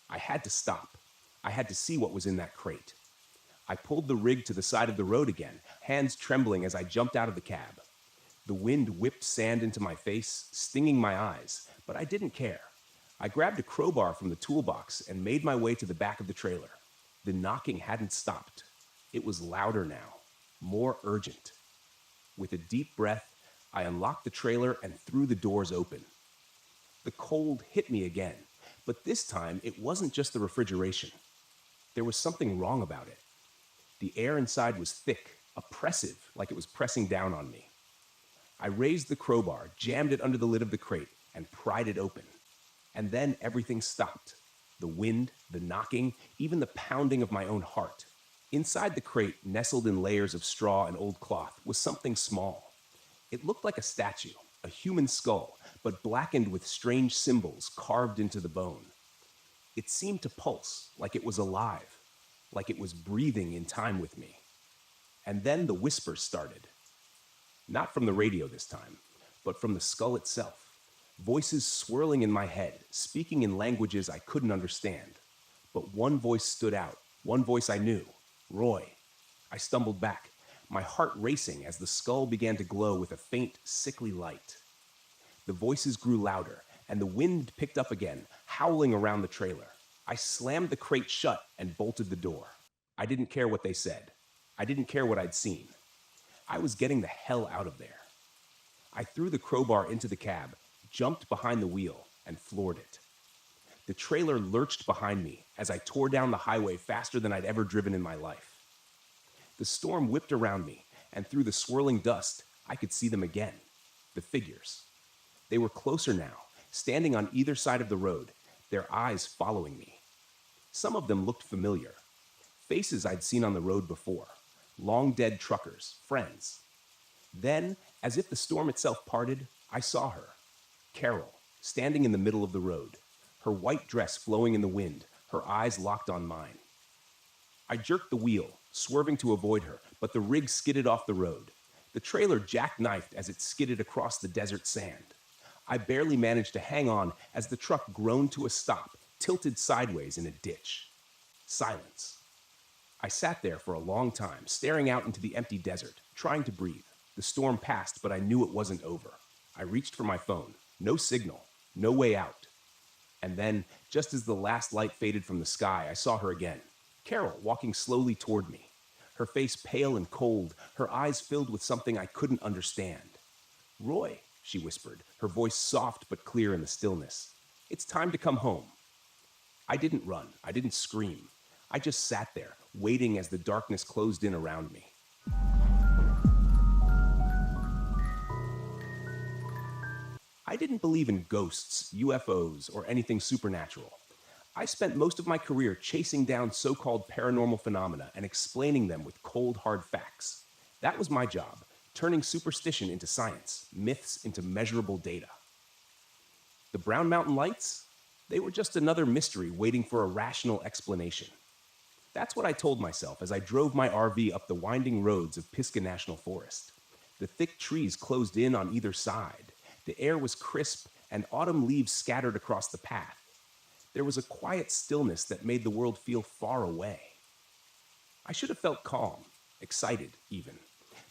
I had to stop. I had to see what was in that crate. I pulled the rig to the side of the road again, hands trembling as I jumped out of the cab. The wind whipped sand into my face, stinging my eyes, but I didn't care. I grabbed a crowbar from the toolbox and made my way to the back of the trailer. The knocking hadn't stopped. It was louder now, more urgent. With a deep breath, I unlocked the trailer and threw the doors open. The cold hit me again, but this time it wasn't just the refrigeration. There was something wrong about it. The air inside was thick, oppressive, like it was pressing down on me. I raised the crowbar, jammed it under the lid of the crate, and pried it open. And then everything stopped. The wind, the knocking, even the pounding of my own heart. Inside the crate, nestled in layers of straw and old cloth, was something small. It looked like a statue, a human skull, but blackened with strange symbols carved into the bone. It seemed to pulse, like it was alive, like it was breathing in time with me. And then the whispers started. Not from the radio this time, but from the skull itself. Voices swirling in my head, speaking in languages I couldn't understand. But one voice stood out, one voice I knew. "Roy." I stumbled back, my heart racing as the skull began to glow with a faint, sickly light. The voices grew louder, and the wind picked up again, howling around the trailer. I slammed the crate shut and bolted the door. I didn't care what they said. I didn't care what I'd seen. I was getting the hell out of there. I threw the crowbar into the cab, jumped behind the wheel, and floored it. The trailer lurched behind me as I tore down the highway faster than I'd ever driven in my life. The storm whipped around me, and through the swirling dust, I could see them again. The figures. They were closer now, standing on either side of the road, their eyes following me. Some of them looked familiar. Faces I'd seen on the road before. Long-dead truckers, friends. Then, as if the storm itself parted, I saw her. Carol, standing in the middle of the road, her white dress flowing in the wind, her eyes locked on mine. I jerked the wheel, swerving to avoid her, but the rig skidded off the road. The trailer jackknifed as it skidded across the desert sand. I barely managed to hang on as the truck groaned to a stop, tilted sideways in a ditch. Silence. I sat there for a long time, staring out into the empty desert, trying to breathe. The storm passed, but I knew it wasn't over. I reached for my phone. No signal. No way out. And then, just as the last light faded from the sky, I saw her again. Carol, walking slowly toward me. Her face pale and cold, her eyes filled with something I couldn't understand. "Roy," she whispered, her voice soft but clear in the stillness. "It's time to come home." I didn't run. I didn't scream. I just sat there, waiting as the darkness closed in around me. I didn't believe in ghosts, UFOs, or anything supernatural. I spent most of my career chasing down so called paranormal phenomena and explaining them with cold, hard facts. That was my job, turning superstition into science, myths into measurable data. The Brown Mountain Lights? They were just another mystery waiting for a rational explanation. That's what I told myself as I drove my RV up the winding roads of Pisgah National Forest. The thick trees closed in on either side. The air was crisp, and autumn leaves scattered across the path. There was a quiet stillness that made the world feel far away. I should have felt calm, excited even.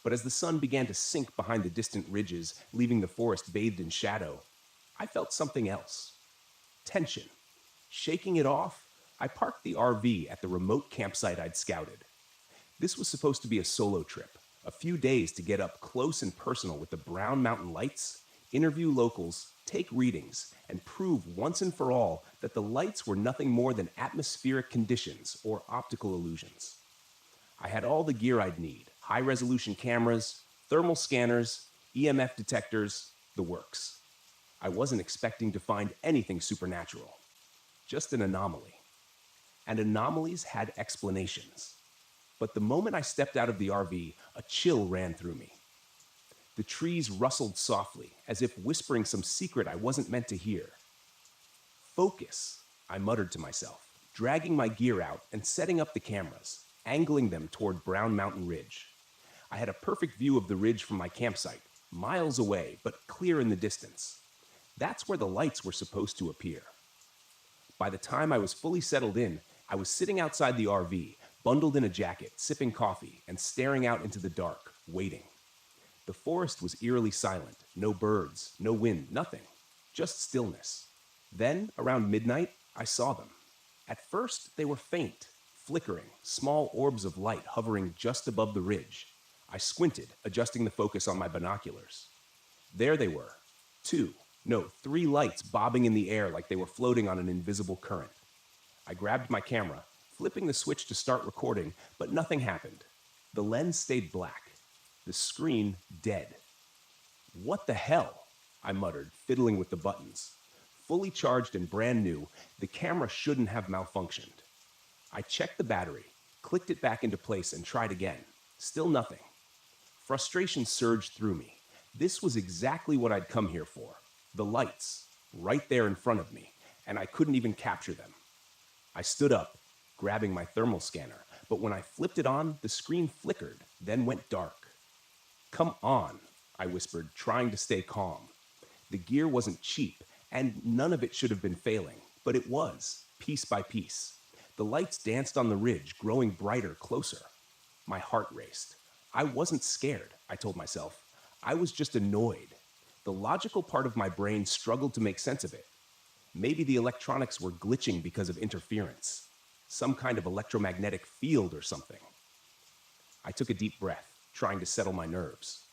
But as the sun began to sink behind the distant ridges, leaving the forest bathed in shadow, I felt something else. Tension. Shaking it off, I parked the RV at the remote campsite I'd scouted. This was supposed to be a solo trip, a few days to get up close and personal with the Brown Mountain Lights, interview locals, take readings, and prove once and for all that the lights were nothing more than atmospheric conditions or optical illusions. I had all the gear I'd need: high-resolution cameras, thermal scanners, EMF detectors, the works. I wasn't expecting to find anything supernatural, just an anomaly. And anomalies had explanations. But the moment I stepped out of the RV, a chill ran through me. The trees rustled softly, as if whispering some secret I wasn't meant to hear. "Focus," I muttered to myself, dragging my gear out and setting up the cameras, angling them toward Brown Mountain Ridge. I had a perfect view of the ridge from my campsite, miles away, but clear in the distance. That's where the lights were supposed to appear. By the time I was fully settled in, I was sitting outside the RV, bundled in a jacket, sipping coffee, and staring out into the dark, waiting. The forest was eerily silent. No birds, no wind, nothing. Just stillness. Then, around midnight, I saw them. At first, they were faint, flickering, small orbs of light hovering just above the ridge. I squinted, adjusting the focus on my binoculars. There they were. Three lights bobbing in the air like they were floating on an invisible current. I grabbed my camera, flipping the switch to start recording, but nothing happened. The lens stayed black. The screen dead. "What the hell?" I muttered, fiddling with the buttons. Fully charged and brand new, the camera shouldn't have malfunctioned. I checked the battery, clicked it back into place, and tried again. Still nothing. Frustration surged through me. This was exactly what I'd come here for. The lights, right there in front of me, and I couldn't even capture them. I stood up, grabbing my thermal scanner, but when I flipped it on, the screen flickered, then went dark. "Come on," I whispered, trying to stay calm. The gear wasn't cheap, and none of it should have been failing, but it was, piece by piece. The lights danced on the ridge, growing brighter, closer. My heart raced. I wasn't scared, I told myself. I was just annoyed. The logical part of my brain struggled to make sense of it. Maybe the electronics were glitching because of interference. Some kind of electromagnetic field or something. I took a deep breath, trying to settle my nerves.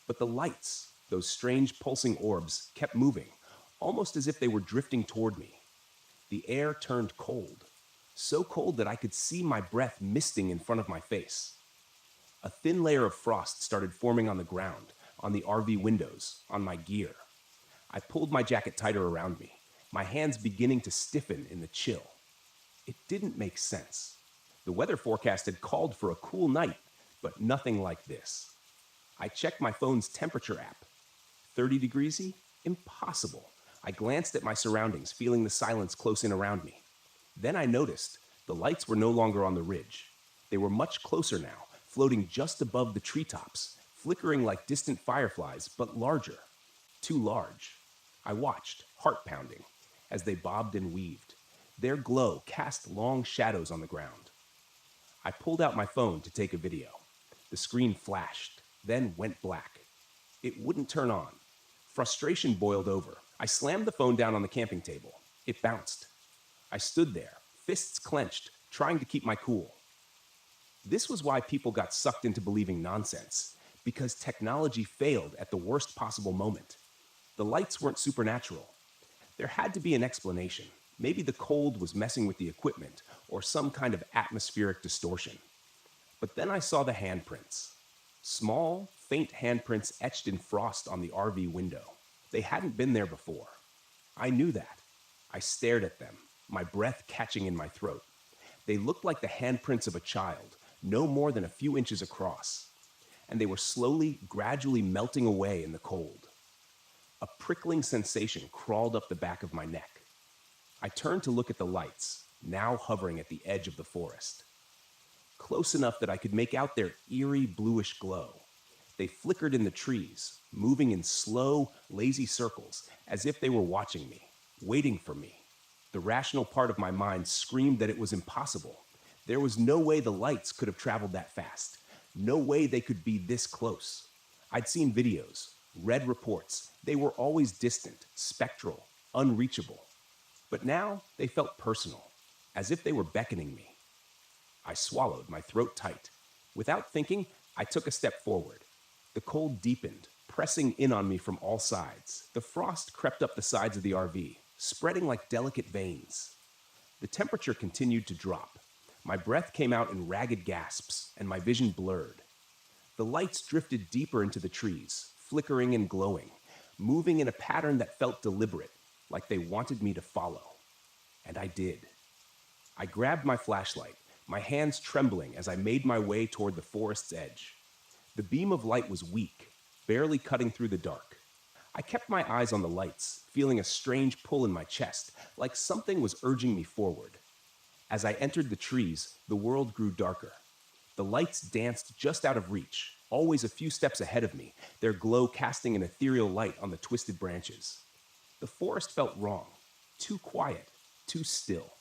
But the lights, those strange pulsing orbs, kept moving, almost as if they were drifting toward me. The air turned cold, so cold that I could see my breath misting in front of my face. A thin layer of frost started forming on the ground, on the RV windows, on my gear. I pulled my jacket tighter around me, my hands beginning to stiffen in the chill. It didn't make sense. The weather forecast had called for a cool night, but nothing like this. I checked my phone's temperature app. 30 degrees? Impossible. I glanced at my surroundings, feeling the silence close in around me. Then I noticed the lights were no longer on the ridge. They were much closer now, floating just above the treetops, flickering like distant fireflies, but larger. Too large. I watched, heart pounding, as they bobbed and weaved. Their glow cast long shadows on the ground. I pulled out my phone to take a video. The screen flashed, then went black. It wouldn't turn on. Frustration boiled over. I slammed the phone down on the camping table. It bounced. I stood there, fists clenched, trying to keep my cool. This was why people got sucked into believing nonsense. because technology failed at the worst possible moment. The lights weren't supernatural. There had to be an explanation. Maybe the cold was messing with the equipment or some kind of atmospheric distortion. But then I saw the handprints. Small, faint handprints etched in frost on the RV window. They hadn't been there before. I knew that. I stared at them, my breath catching in my throat. They looked like the handprints of a child, no more than a few inches across. And they were slowly, gradually melting away in the cold. A prickling sensation crawled up the back of my neck. I turned to look at the lights, now hovering at the edge of the forest. Close enough that I could make out their eerie bluish glow. They flickered in the trees, moving in slow, lazy circles, as if they were watching me, waiting for me. The rational part of my mind screamed that it was impossible. There was no way the lights could have traveled that fast. No way they could be this close. I'd seen videos, read reports. They were always distant, spectral, unreachable. But now they felt personal, as if they were beckoning me. I swallowed, my throat tight. Without thinking, I took a step forward. The cold deepened, pressing in on me from all sides. The frost crept up the sides of the RV, spreading like delicate veins. The temperature continued to drop. My breath came out in ragged gasps, and my vision blurred. The lights drifted deeper into the trees, flickering and glowing, moving in a pattern that felt deliberate, like they wanted me to follow. And I did. I grabbed my flashlight, my hands trembling as I made my way toward the forest's edge. The beam of light was weak, barely cutting through the dark. I kept my eyes on the lights, feeling a strange pull in my chest, like something was urging me forward. As I entered the trees, the world grew darker. The lights danced just out of reach, always a few steps ahead of me, their glow casting an ethereal light on the twisted branches. The forest felt wrong, too quiet, too still.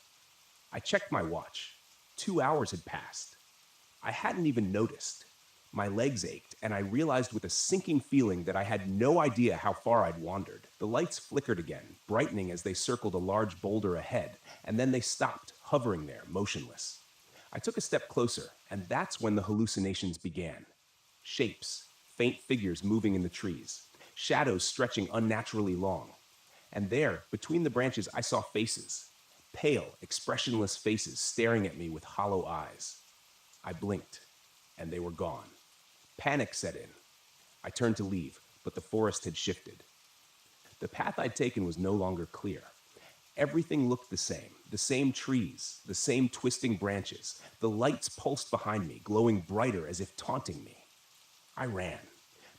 I checked my watch. 2 hours had passed. I hadn't even noticed. My legs ached, and I realized with a sinking feeling that I had no idea how far I'd wandered. The lights flickered again, brightening as they circled a large boulder ahead, and then they stopped, hovering there, motionless. I took a step closer, and that's when the hallucinations began. Shapes, faint figures moving in the trees, shadows stretching unnaturally long. And there, between the branches, I saw faces. Pale, expressionless faces staring at me with hollow eyes. I blinked, and they were gone. Panic set in. I turned to leave, but the forest had shifted. The path I'd taken was no longer clear. Everything looked the same trees, the same twisting branches. The lights pulsed behind me, glowing brighter as if taunting me. I ran.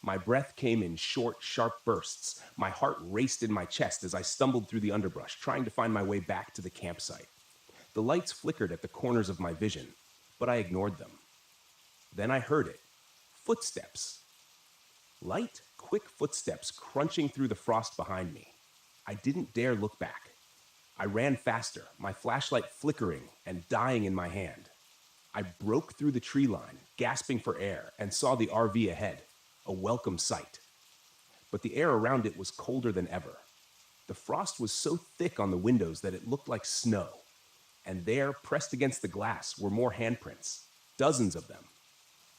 My breath came in short, sharp bursts. My heart raced in my chest as I stumbled through the underbrush, trying to find my way back to the campsite. The lights flickered at the corners of my vision, but I ignored them. Then I heard it. Footsteps. Light, quick footsteps crunching through the frost behind me. I didn't dare look back. I ran faster, my flashlight flickering and dying in my hand. I broke through the tree line, gasping for air, and saw the RV ahead. A welcome sight. But the air around it was colder than ever. The frost was so thick on the windows that it looked like snow. And there, pressed against the glass, were more handprints. Dozens of them.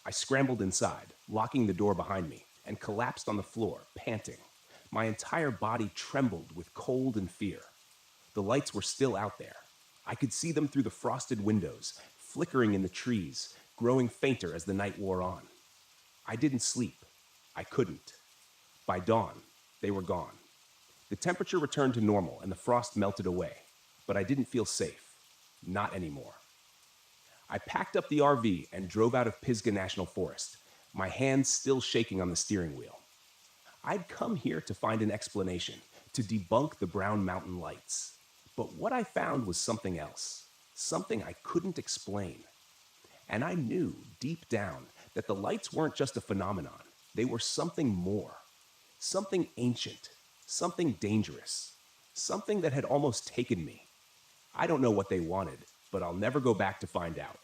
I scrambled inside, locking the door behind me, and collapsed on the floor, panting. My entire body trembled with cold and fear. The lights were still out there. I could see them through the frosted windows, flickering in the trees, growing fainter as the night wore on. I didn't sleep. I couldn't. By dawn, they were gone. The temperature returned to normal and the frost melted away, but I didn't feel safe. Not anymore. I packed up the RV and drove out of Pisgah National Forest, my hands still shaking on the steering wheel. I'd come here to find an explanation, to debunk the Brown Mountain lights. But what I found was something else, something I couldn't explain. And I knew, deep down, that the lights weren't just a phenomenon. They were something more. Something ancient. Something dangerous. Something that had almost taken me. I don't know what they wanted, but I'll never go back to find out.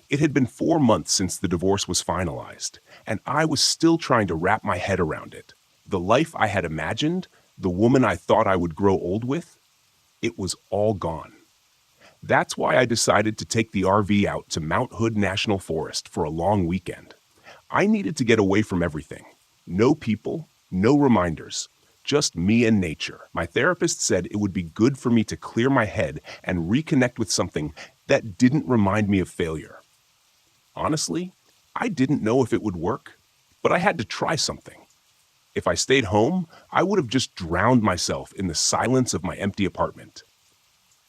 It had been 4 months since the divorce was finalized, and I was still trying to wrap my head around it. The life I had imagined, the woman I thought I would grow old with, it was all gone. That's why I decided to take the RV out to Mount Hood National Forest for a long weekend. I needed to get away from everything. No people, no reminders, just me and nature. My therapist said it would be good for me to clear my head and reconnect with something that didn't remind me of failure. Honestly, I didn't know if it would work, but I had to try something. If I stayed home, I would have just drowned myself in the silence of my empty apartment.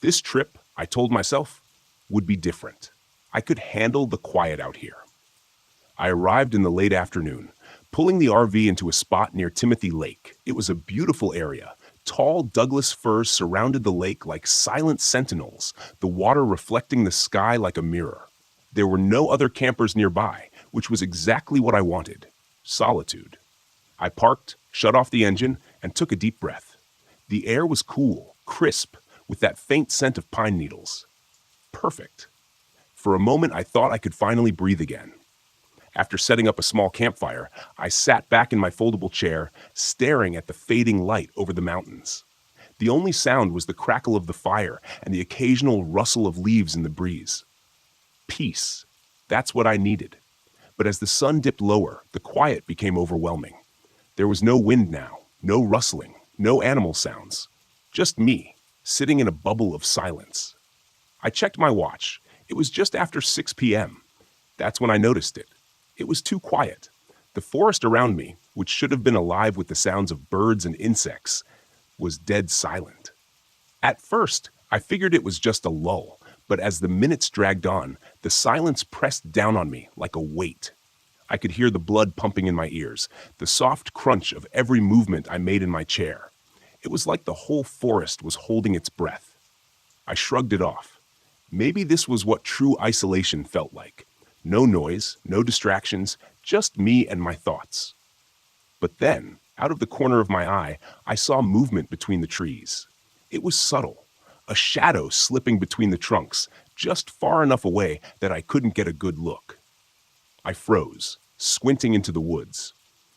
This trip, I told myself, would be different. I could handle the quiet out here. I arrived in the late afternoon, pulling the RV into a spot near Timothy Lake. It was a beautiful area. Tall Douglas firs surrounded the lake like silent sentinels, the water reflecting the sky like a mirror. There were no other campers nearby, which was exactly what I wanted: solitude. I parked, shut off the engine, and took a deep breath. The air was cool, crisp, with that faint scent of pine needles. Perfect. For a moment, I thought I could finally breathe again. After setting up a small campfire, I sat back in my foldable chair, staring at the fading light over the mountains. The only sound was the crackle of the fire and the occasional rustle of leaves in the breeze. Peace. That's what I needed. But as the sun dipped lower, the quiet became overwhelming. There was no wind now, no rustling, no animal sounds. Just me, sitting in a bubble of silence. I checked my watch. It was just after 6 p.m. That's when I noticed it. It was too quiet. The forest around me, which should have been alive with the sounds of birds and insects, was dead silent. At first, I figured it was just a lull, but as the minutes dragged on, the silence pressed down on me like a weight. I could hear the blood pumping in my ears, the soft crunch of every movement I made in my chair. It was like the whole forest was holding its breath. I shrugged it off. Maybe this was what true isolation felt like. No noise, no distractions, just me and my thoughts. But then, out of the corner of my eye, I saw movement between the trees. It was subtle, a shadow slipping between the trunks, just far enough away that I couldn't get a good look. I froze, squinting into the woods.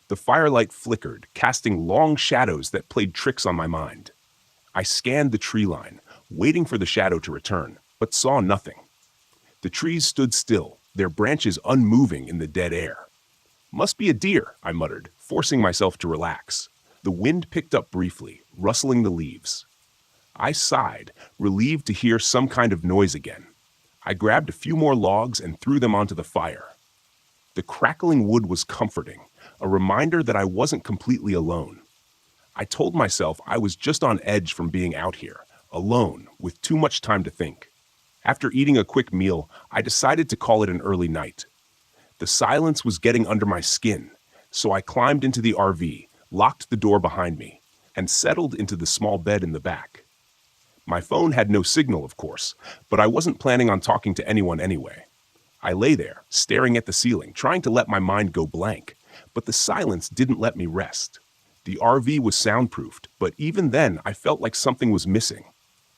The firelight flickered, casting long shadows that played tricks on my mind. I scanned the tree line, waiting for the shadow to return, but saw nothing. The trees stood still, their branches unmoving in the dead air. "Must be a deer," I muttered, forcing myself to relax. The wind picked up briefly, rustling the leaves. I sighed, relieved to hear some kind of noise again. I grabbed a few more logs and threw them onto the fire. The crackling wood was comforting, a reminder that I wasn't completely alone. I told myself I was just on edge from being out here, alone, with too much time to think. After eating a quick meal, I decided to call it an early night. The silence was getting under my skin, so I climbed into the RV, locked the door behind me, and settled into the small bed in the back. My phone had no signal, of course, but I wasn't planning on talking to anyone anyway. I lay there, staring at the ceiling, trying to let my mind go blank, but the silence didn't let me rest. The RV was soundproofed, but even then I felt like something was missing.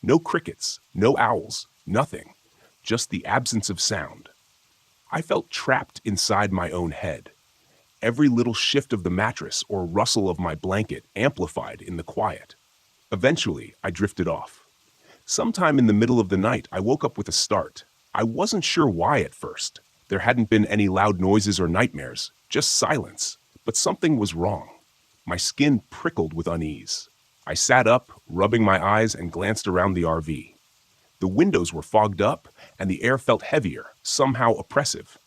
No crickets, no owls, nothing, just the absence of sound. I felt trapped inside my own head. Every little shift of the mattress or rustle of my blanket amplified in the quiet. Eventually, I drifted off. Sometime in the middle of the night, I woke up with a start. I wasn't sure why at first. There hadn't been any loud noises or nightmares, just silence. But something was wrong. My skin prickled with unease. I sat up, rubbing my eyes, and glanced around the RV. The windows were fogged up, and the air felt heavier, somehow oppressive.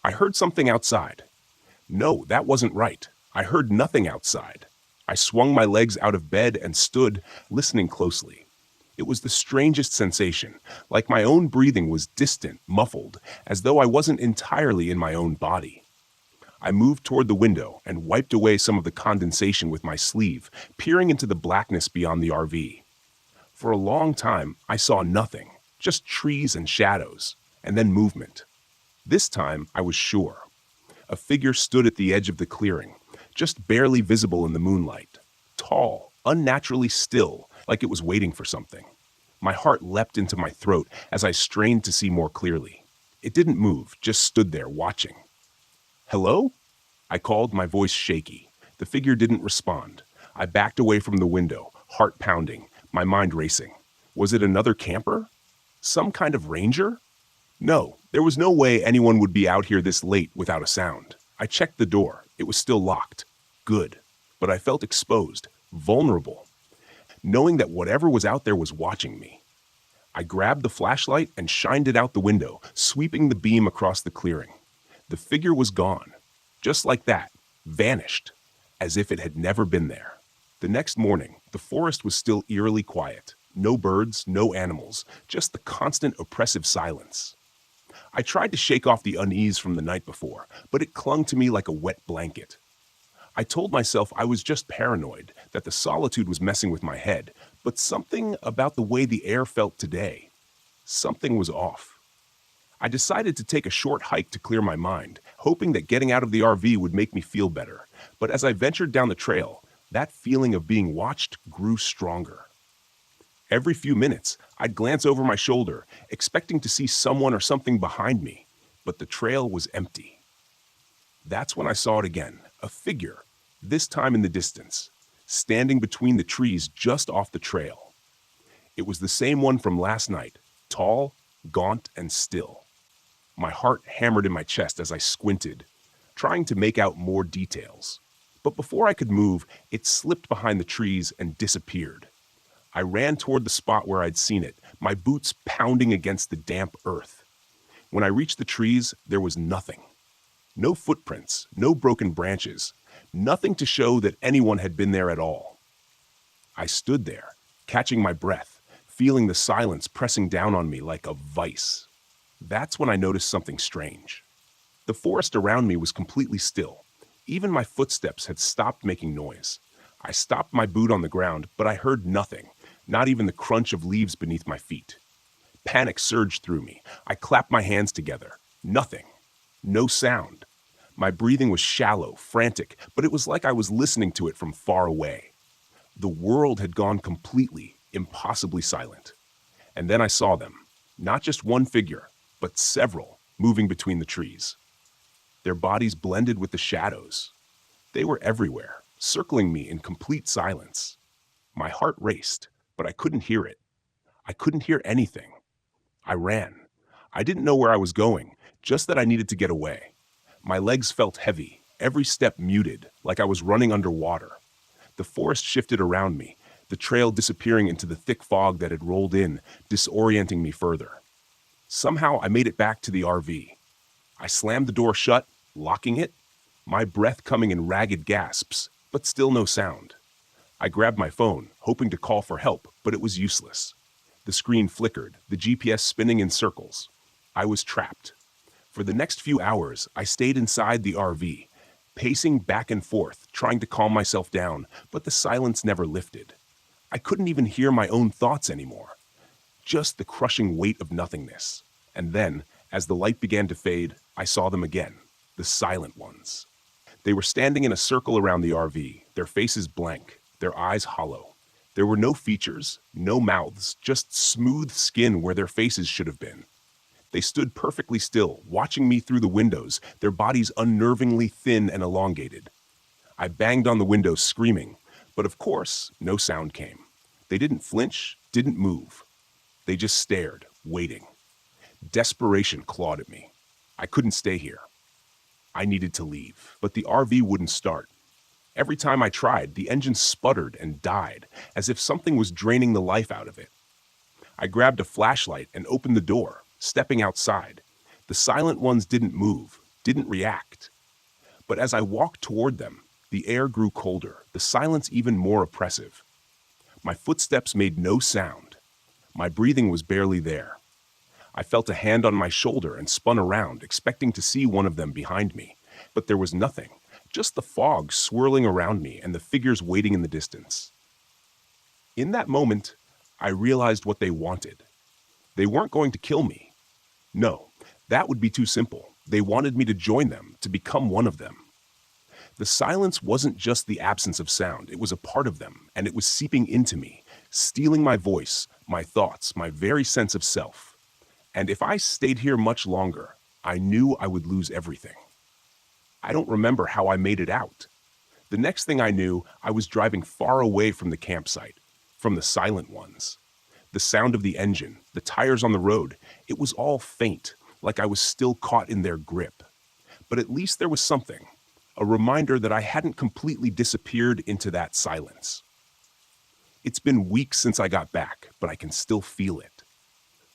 I heard something outside. No, that wasn't right. I heard nothing outside. I swung my legs out of bed and stood, listening closely. It was the strangest sensation, like my own breathing was distant, muffled, as though I wasn't entirely in my own body. I moved toward the window and wiped away some of the condensation with my sleeve, peering into the blackness beyond the RV. For a long time, I saw nothing, just trees and shadows, and then movement. This time, I was sure. A figure stood at the edge of the clearing, just barely visible in the moonlight. Tall, unnaturally still, like it was waiting for something. My heart leapt into my throat as I strained to see more clearly. It didn't move, just stood there watching. "Hello?" I called, my voice shaky. The figure didn't respond. I backed away from the window, heart pounding, my mind racing. Was it another camper? Some kind of ranger? No, there was no way anyone would be out here this late without a sound. I checked the door. It was still locked. Good. But I felt exposed, vulnerable, knowing that whatever was out there was watching me. I grabbed the flashlight and shined it out the window, sweeping the beam across the clearing. The figure was gone. Just like that. Vanished. As if it had never been there. The next morning, the forest was still eerily quiet. No birds, no animals, just the constant oppressive silence. I tried to shake off the unease from the night before, but it clung to me like a wet blanket. I told myself I was just paranoid, that the solitude was messing with my head, but something about the way the air felt today, something was off. I decided to take a short hike to clear my mind, hoping that getting out of the RV would make me feel better. But as I ventured down the trail, that feeling of being watched grew stronger. Every few minutes, I'd glance over my shoulder, expecting to see someone or something behind me, but the trail was empty. That's when I saw it again, a figure, this time in the distance, standing between the trees just off the trail. It was the same one from last night, tall, gaunt, and still. My heart hammered in my chest as I squinted, trying to make out more details. But before I could move, it slipped behind the trees and disappeared. I ran toward the spot where I'd seen it, my boots pounding against the damp earth. When I reached the trees, there was nothing. No footprints, no broken branches, nothing to show that anyone had been there at all. I stood there, catching my breath, feeling the silence pressing down on me like a vice. That's when I noticed something strange. The forest around me was completely still. Even my footsteps had stopped making noise. I stopped my boot on the ground, but I heard nothing, not even the crunch of leaves beneath my feet. Panic surged through me. I clapped my hands together. Nothing. No sound. My breathing was shallow, frantic, but it was like I was listening to it from far away. The world had gone completely, impossibly silent. And then I saw them. Not just one figure, but several, moving between the trees. Their bodies blended with the shadows. They were everywhere, circling me in complete silence. My heart raced, but I couldn't hear it. I couldn't hear anything. I ran. I didn't know where I was going, just that I needed to get away. My legs felt heavy, every step muted, like I was running underwater. The forest shifted around me, the trail disappearing into the thick fog that had rolled in, disorienting me further. Somehow I made it back to the RV. I slammed the door shut, locking it, my breath coming in ragged gasps, but still no sound. I grabbed my phone, hoping to call for help, but it was useless. The screen flickered, the GPS spinning in circles. I was trapped. For the next few hours, I stayed inside the RV, pacing back and forth, trying to calm myself down, but the silence never lifted. I couldn't even hear my own thoughts anymore. Just the crushing weight of nothingness. And then, as the light began to fade, I saw them again, the silent ones. They were standing in a circle around the RV, their faces blank, their eyes hollow. There were no features, no mouths, just smooth skin where their faces should have been. They stood perfectly still, watching me through the windows, their bodies unnervingly thin and elongated. I banged on the window, screaming, but of course, no sound came. They didn't flinch, didn't move. They just stared, waiting. Desperation clawed at me. I couldn't stay here. I needed to leave, but the RV wouldn't start. Every time I tried, the engine sputtered and died, as if something was draining the life out of it. I grabbed a flashlight and opened the door, stepping outside. The silent ones didn't move, didn't react. But as I walked toward them, the air grew colder, the silence even more oppressive. My footsteps made no sound. My breathing was barely there. I felt a hand on my shoulder and spun around, expecting to see one of them behind me. But there was nothing, just the fog swirling around me and the figures waiting in the distance. In that moment, I realized what they wanted. They weren't going to kill me. No, that would be too simple. They wanted me to join them, to become one of them. The silence wasn't just the absence of sound, it was a part of them, and it was seeping into me, stealing my voice, my thoughts, my very sense of self. And if I stayed here much longer, I knew I would lose everything. I don't remember how I made it out. The next thing I knew, I was driving far away from the campsite, from the silent ones. The sound of the engine, the tires on the road. It was all faint, like I was still caught in their grip. But at least there was something, a reminder that I hadn't completely disappeared into that silence. It's been weeks since I got back, but I can still feel it.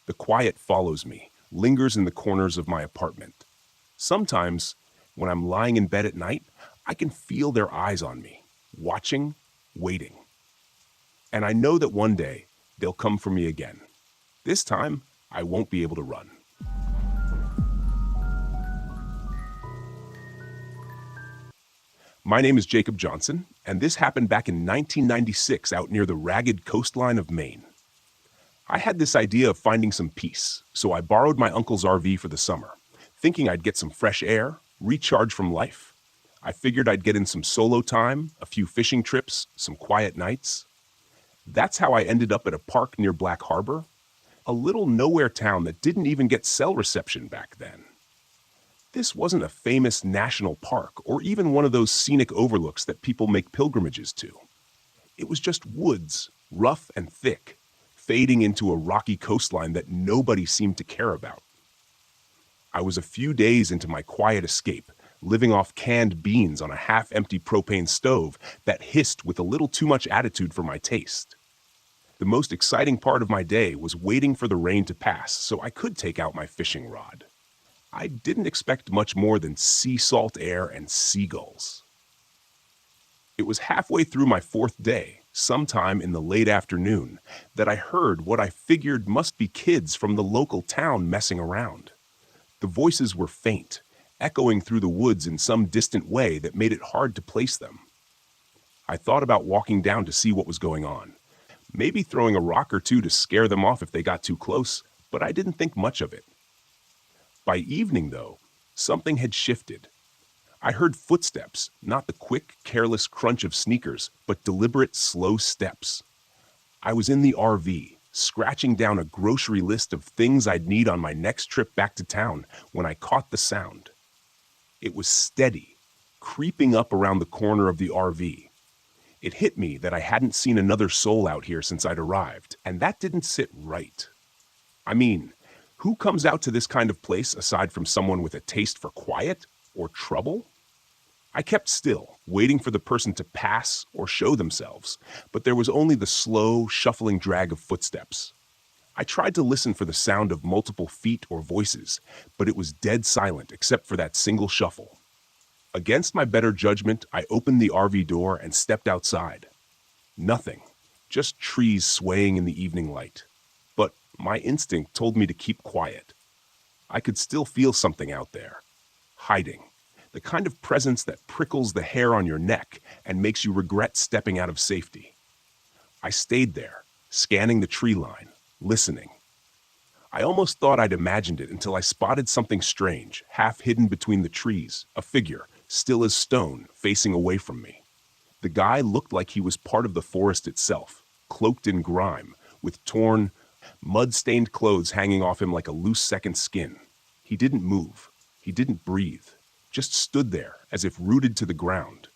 The quiet follows me, lingers in the corners of my apartment. Sometimes, when I'm lying in bed at night, I can feel their eyes on me, watching, waiting. And I know that one day, they'll come for me again. This time, I won't be able to run. My name is Jacob Johnson, and this happened back in 1996 out near the ragged coastline of Maine. I had this idea of finding some peace, so I borrowed my uncle's RV for the summer, thinking I'd get some fresh air, recharge from life. I figured I'd get in some solo time, a few fishing trips, some quiet nights. That's how I ended up at a park near Black Harbor, a little nowhere town that didn't even get cell reception back then. This wasn't a famous national park or even one of those scenic overlooks that people make pilgrimages to. It was just woods, rough and thick, fading into a rocky coastline that nobody seemed to care about. I was a few days into my quiet escape, living off canned beans on a half-empty propane stove that hissed with a little too much attitude for my taste. The most exciting part of my day was waiting for the rain to pass so I could take out my fishing rod. I didn't expect much more than sea salt air and seagulls. It was halfway through my fourth day, sometime in the late afternoon, that I heard what I figured must be kids from the local town messing around. The voices were faint, echoing through the woods in some distant way that made it hard to place them. I thought about walking down to see what was going on, maybe throwing a rock or two to scare them off if they got too close, but I didn't think much of it. By evening, though, something had shifted. I heard footsteps, not the quick, careless crunch of sneakers, but deliberate, slow steps. I was in the RV, scratching down a grocery list of things I'd need on my next trip back to town when I caught the sound. It was steady, creeping up around the corner of the RV. It hit me that I hadn't seen another soul out here since I'd arrived, and that didn't sit right. I mean, who comes out to this kind of place aside from someone with a taste for quiet or trouble? I kept still, waiting for the person to pass or show themselves, but there was only the slow, shuffling drag of footsteps. I tried to listen for the sound of multiple feet or voices, but it was dead silent except for that single shuffle. Against my better judgment, I opened the RV door and stepped outside. Nothing, just trees swaying in the evening light. But my instinct told me to keep quiet. I could still feel something out there, hiding, the kind of presence that prickles the hair on your neck and makes you regret stepping out of safety. I stayed there, scanning the tree line, listening. I almost thought I'd imagined it until I spotted something strange, half hidden between the trees, a figure, still as stone, facing away from me. The guy looked like he was part of the forest itself, cloaked in grime, with torn, mud-stained clothes hanging off him like a loose second skin. He didn't move. He didn't breathe. Just stood there, as if rooted to the ground.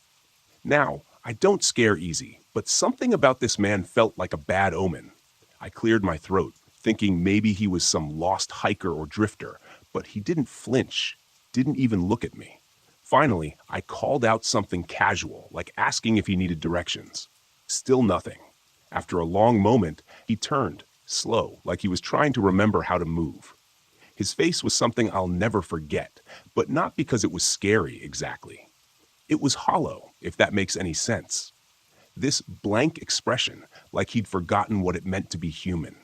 Now, I don't scare easy, but something about this man felt like a bad omen. I cleared my throat, thinking maybe he was some lost hiker or drifter, but he didn't flinch, didn't even look at me. Finally, I called out something casual, like asking if he needed directions. Still nothing. After a long moment, he turned, slow, like he was trying to remember how to move. His face was something I'll never forget, but not because it was scary exactly. It was hollow, if that makes any sense. This blank expression, like he'd forgotten what it meant to be human.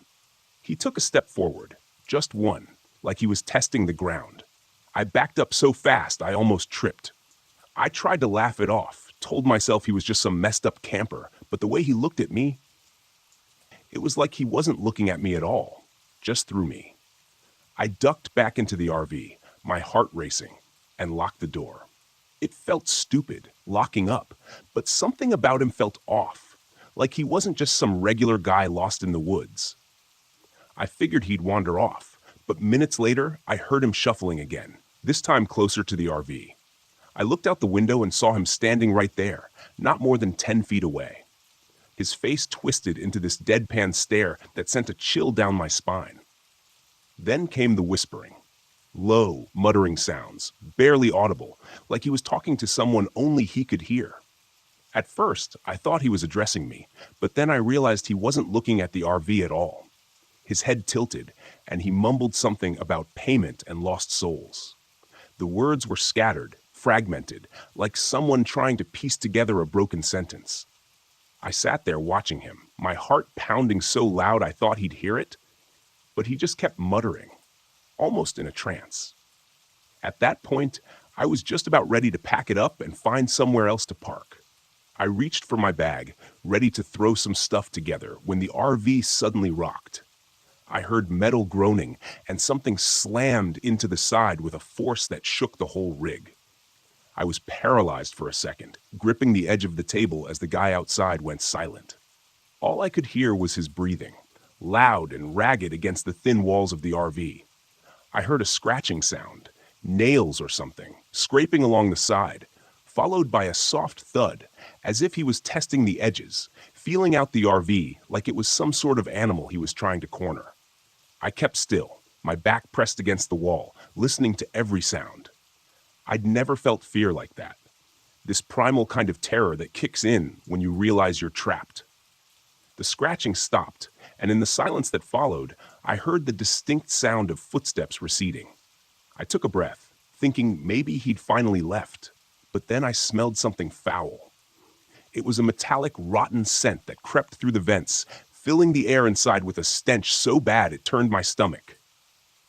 He took a step forward, just one, like he was testing the ground. I backed up so fast I almost tripped. I tried to laugh it off, told myself he was just some messed up camper, but the way he looked at me, it was like he wasn't looking at me at all, just through me. I ducked back into the RV, my heart racing, and locked the door. It felt stupid, locking up, but something about him felt off, like he wasn't just some regular guy lost in the woods. I figured he'd wander off, but minutes later, I heard him shuffling again, this time closer to the RV. I looked out the window and saw him standing right there, not more than 10 feet away. His face twisted into this deadpan stare that sent a chill down my spine. Then came the whispering. Low, muttering sounds, barely audible, like he was talking to someone only he could hear. At first, I thought he was addressing me, but then I realized he wasn't looking at the RV at all. His head tilted, and he mumbled something about payment and lost souls. The words were scattered, fragmented, like someone trying to piece together a broken sentence. I sat there watching him, my heart pounding so loud I thought he'd hear it, but he just kept muttering, almost in a trance. At that point, I was just about ready to pack it up and find somewhere else to park. I reached for my bag, ready to throw some stuff together, when the RV suddenly rocked. I heard metal groaning, and something slammed into the side with a force that shook the whole rig. I was paralyzed for a second, gripping the edge of the table as the guy outside went silent. All I could hear was his breathing, loud and ragged against the thin walls of the RV. I heard a scratching sound, nails or something, scraping along the side, followed by a soft thud, as if he was testing the edges, feeling out the RV like it was some sort of animal he was trying to corner. I kept still, my back pressed against the wall, listening to every sound. I'd never felt fear like that. This primal kind of terror that kicks in when you realize you're trapped. The scratching stopped, and in the silence that followed, I heard the distinct sound of footsteps receding. I took a breath, thinking maybe he'd finally left, but then I smelled something foul. It was a metallic, rotten scent that crept through the vents, filling the air inside with a stench so bad it turned my stomach.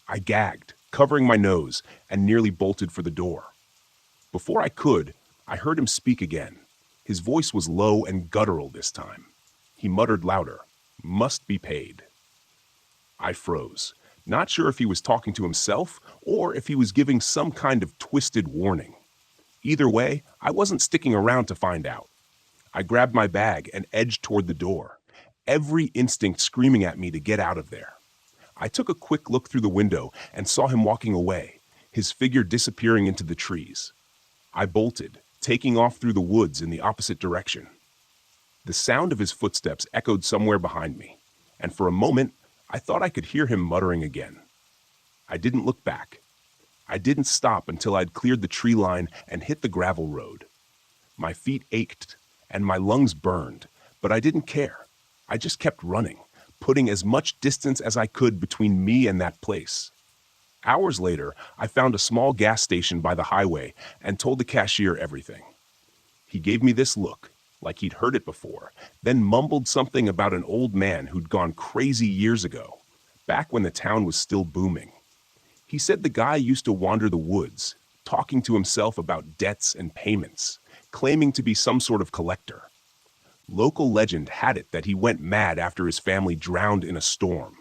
I gagged, covering my nose, and nearly bolted for the door. Before I could, I heard him speak again. His voice was low and guttural this time. He muttered louder, "Must be paid." I froze, not sure if he was talking to himself or if he was giving some kind of twisted warning. Either way, I wasn't sticking around to find out. I grabbed my bag and edged toward the door, every instinct screaming at me to get out of there. I took a quick look through the window and saw him walking away, his figure disappearing into the trees. I bolted, taking off through the woods in the opposite direction. The sound of his footsteps echoed somewhere behind me, and for a moment, I thought I could hear him muttering again. I didn't look back. I didn't stop until I'd cleared the tree line and hit the gravel road. My feet ached, and my lungs burned, but I didn't care. I just kept running, putting as much distance as I could between me and that place. Hours later, I found a small gas station by the highway and told the cashier everything. He gave me this look, like he'd heard it before, then mumbled something about an old man who'd gone crazy years ago, back when the town was still booming. He said the guy used to wander the woods, talking to himself about debts and payments, claiming to be some sort of collector. Local legend had it that he went mad after his family drowned in a storm.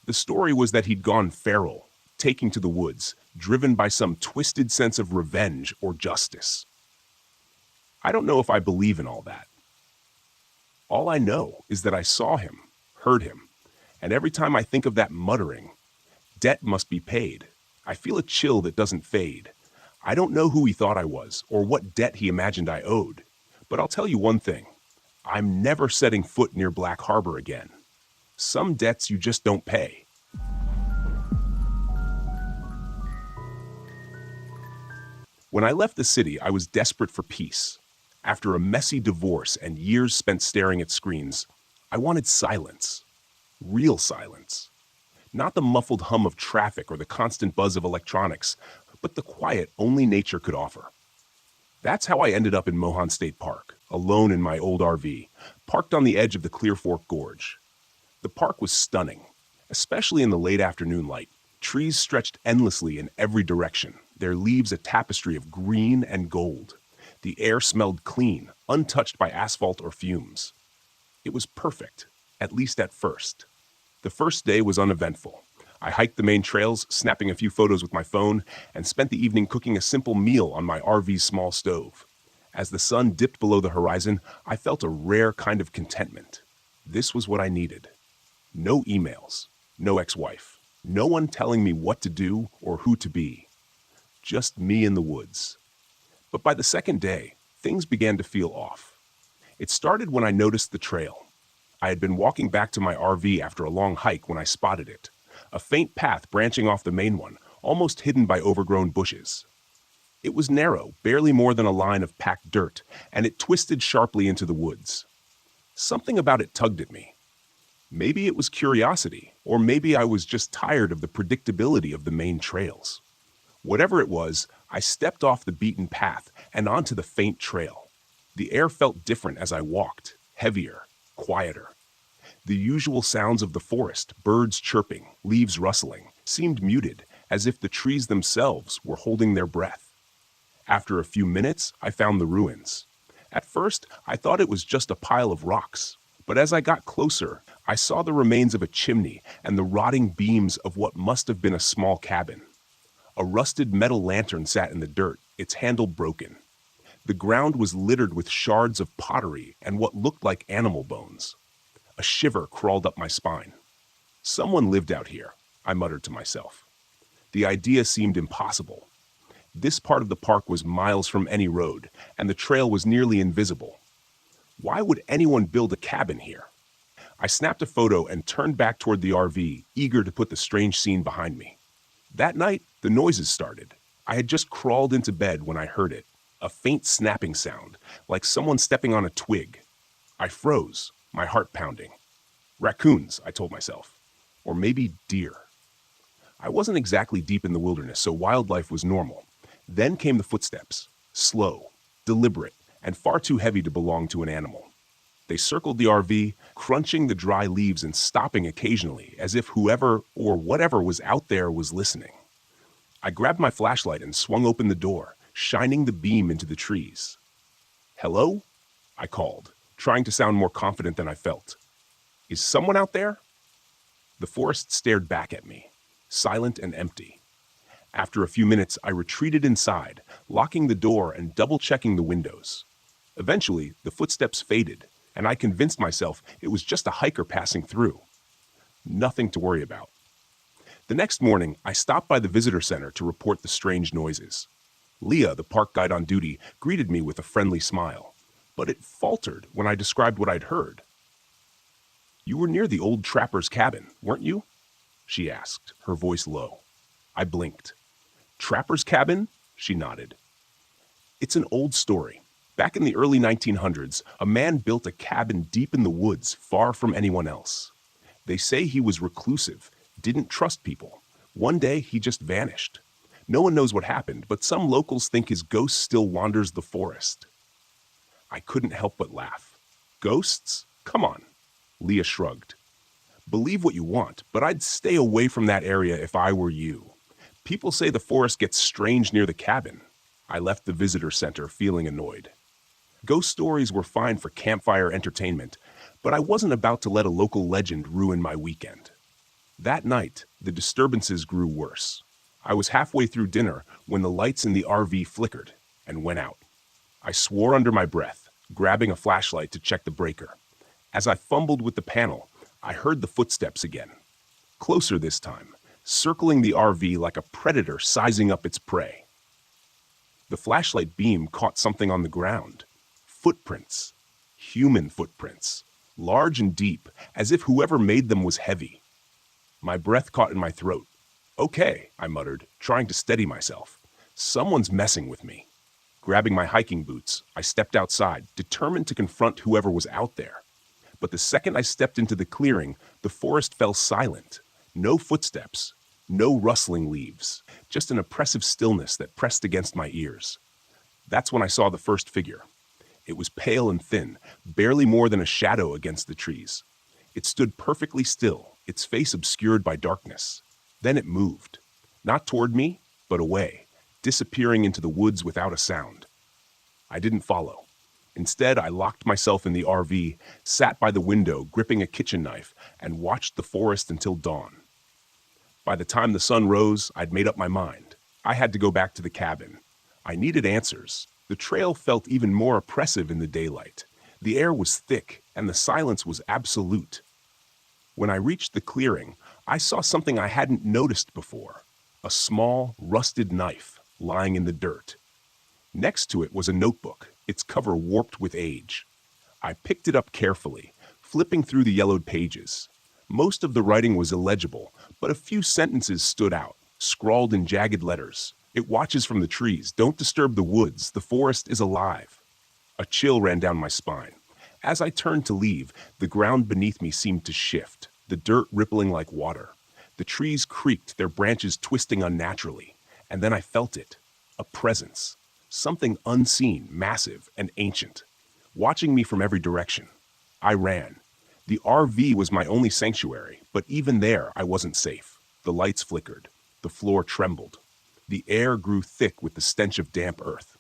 The story was that he'd gone feral, taking to the woods, driven by some twisted sense of revenge or justice. I don't know if I believe in all that. All I know is that I saw him, heard him, and every time I think of that muttering, "Debt must be paid," I feel a chill that doesn't fade. I don't know who he thought I was or what debt he imagined I owed, but I'll tell you one thing. I'm never setting foot near Black Harbor again. Some debts you just don't pay. When I left the city, I was desperate for peace. After a messy divorce and years spent staring at screens, I wanted silence. Real silence. Not the muffled hum of traffic or the constant buzz of electronics, but the quiet only nature could offer. That's how I ended up in Mohan State Park, alone in my old RV, parked on the edge of the Clear Fork Gorge. The park was stunning, especially in the late afternoon light. Trees stretched endlessly in every direction, their leaves a tapestry of green and gold. The air smelled clean, untouched by asphalt or fumes. It was perfect, at least at first. The first day was uneventful. I hiked the main trails, snapping a few photos with my phone, and spent the evening cooking a simple meal on my RV's small stove. As the sun dipped below the horizon, I felt a rare kind of contentment. This was what I needed. No emails, no ex-wife, no one telling me what to do or who to be. Just me in the woods. But by the second day, things began to feel off. It started when I noticed the trail. I had been walking back to my RV after a long hike when I spotted it. a faint path branching off the main one, almost hidden by overgrown bushes. It was narrow, barely more than a line of packed dirt, and it twisted sharply into the woods. Something about it tugged at me. Maybe it was curiosity, or maybe I was just tired of the predictability of the main trails. Whatever it was, I stepped off the beaten path and onto the faint trail. The air felt different as I walked, heavier, quieter. The usual sounds of the forest, birds chirping, leaves rustling, seemed muted, as if the trees themselves were holding their breath. After a few minutes, I found the ruins. At first, I thought it was just a pile of rocks, but as I got closer, I saw the remains of a chimney and the rotting beams of what must have been a small cabin. A rusted metal lantern sat in the dirt, its handle broken. The ground was littered with shards of pottery and what looked like animal bones. A shiver crawled up my spine. Someone lived out here, I muttered to myself. The idea seemed impossible. This part of the park was miles from any road, and the trail was nearly invisible. Why would anyone build a cabin here? I snapped a photo and turned back toward the RV, eager to put the strange scene behind me. That night, the noises started. I had just crawled into bed when I heard it, a faint snapping sound, like someone stepping on a twig. I froze, my heart pounding. Raccoons, I told myself. Or maybe deer. I wasn't exactly deep in the wilderness, so wildlife was normal. Then came the footsteps, slow, deliberate, and far too heavy to belong to an animal. They circled the RV, crunching the dry leaves and stopping occasionally, as if whoever or whatever was out there was listening. I grabbed my flashlight and swung open the door, shining the beam into the trees. "Hello?" I called, trying to sound more confident than I felt. "Is someone out there?" The forest stared back at me, silent and empty. After a few minutes, I retreated inside, locking the door and double-checking the windows. Eventually, the footsteps faded, and I convinced myself it was just a hiker passing through. Nothing to worry about. The next morning, I stopped by the visitor center to report the strange noises. Leah, the park guide on duty, greeted me with a friendly smile, but it faltered when I described what I'd heard. "You were near the old trapper's cabin, weren't you?" she asked, her voice low. I blinked. "Trapper's cabin?" she nodded. "It's an old story. Back in the early 1900s, a man built a cabin deep in the woods, far from anyone else. They say he was reclusive, didn't trust people. One day, he just vanished. No one knows what happened, but some locals think his ghost still wanders the forest." I couldn't help but laugh. "Ghosts? Come on." Leah shrugged. "Believe what you want, but I'd stay away from that area if I were you. People say the forest gets strange near the cabin." I left the visitor center feeling annoyed. Ghost stories were fine for campfire entertainment, but I wasn't about to let a local legend ruin my weekend. That night, the disturbances grew worse. I was halfway through dinner when the lights in the RV flickered and went out. I swore under my breath, grabbing a flashlight to check the breaker. As I fumbled with the panel, I heard the footsteps again. Closer this time, circling the RV like a predator sizing up its prey. The flashlight beam caught something on the ground. Footprints. Human footprints. Large and deep, as if whoever made them was heavy. My breath caught in my throat. "Okay," I muttered, trying to steady myself. "Someone's messing with me." Grabbing my hiking boots, I stepped outside, determined to confront whoever was out there. But the second I stepped into the clearing, the forest fell silent. No footsteps, no rustling leaves, just an oppressive stillness that pressed against my ears. That's when I saw the first figure. It was pale and thin, barely more than a shadow against the trees. It stood perfectly still, its face obscured by darkness. Then it moved, not toward me, but away, disappearing into the woods without a sound. I didn't follow. Instead, I locked myself in the RV, sat by the window, gripping a kitchen knife, and watched the forest until dawn. By the time the sun rose, I'd made up my mind. I had to go back to the cabin. I needed answers. The trail felt even more oppressive in the daylight. The air was thick, and the silence was absolute. When I reached the clearing, I saw something I hadn't noticed before. A small, rusted knife lying in the dirt. Next to it was a notebook, its cover warped with age. I picked it up carefully, flipping through the yellowed pages. Most of the writing was illegible, but a few sentences stood out, scrawled in jagged letters. It watches from the trees. Don't disturb the woods. The forest is alive. A chill ran down my spine. As I turned to leave, the ground beneath me seemed to shift, the dirt rippling like water. The trees creaked, their branches twisting unnaturally. And then I felt it. A presence. Something unseen, massive, and ancient. Watching me from every direction. I ran. The RV was my only sanctuary, but even there I wasn't safe. The lights flickered. The floor trembled. The air grew thick with the stench of damp earth.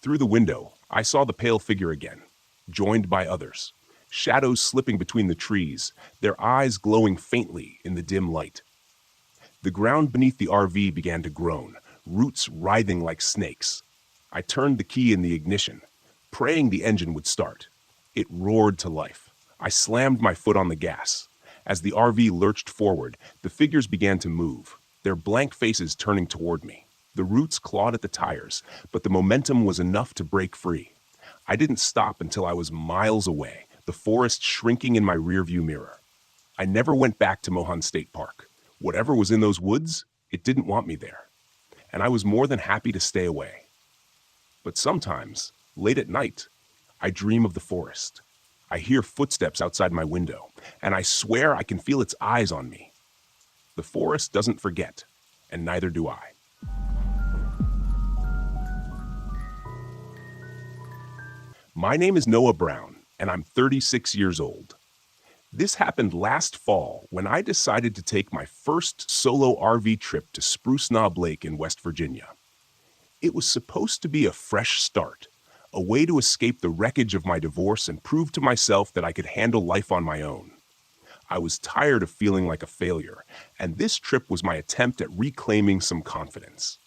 Through the window, I saw the pale figure again, joined by others, shadows slipping between the trees, their eyes glowing faintly in the dim light. The ground beneath the RV began to groan, roots writhing like snakes. I turned the key in the ignition, praying the engine would start. It roared to life. I slammed my foot on the gas. As the RV lurched forward, the figures began to move, their blank faces turning toward me. The roots clawed at the tires, but the momentum was enough to break free. I didn't stop until I was miles away, the forest shrinking in my rearview mirror. I never went back to Mohan State Park. Whatever was in those woods, it didn't want me there. And I was more than happy to stay away. But sometimes, late at night, I dream of the forest. I hear footsteps outside my window, and I swear I can feel its eyes on me. The forest doesn't forget, and neither do I. My name is Noah Brown, and I'm 36 years old. This happened last fall when I decided to take my first solo RV trip to Spruce Knob Lake in West Virginia. It was supposed to be a fresh start, a way to escape the wreckage of my divorce and prove to myself that I could handle life on my own. I was tired of feeling like a failure, and this trip was my attempt at reclaiming some confidence.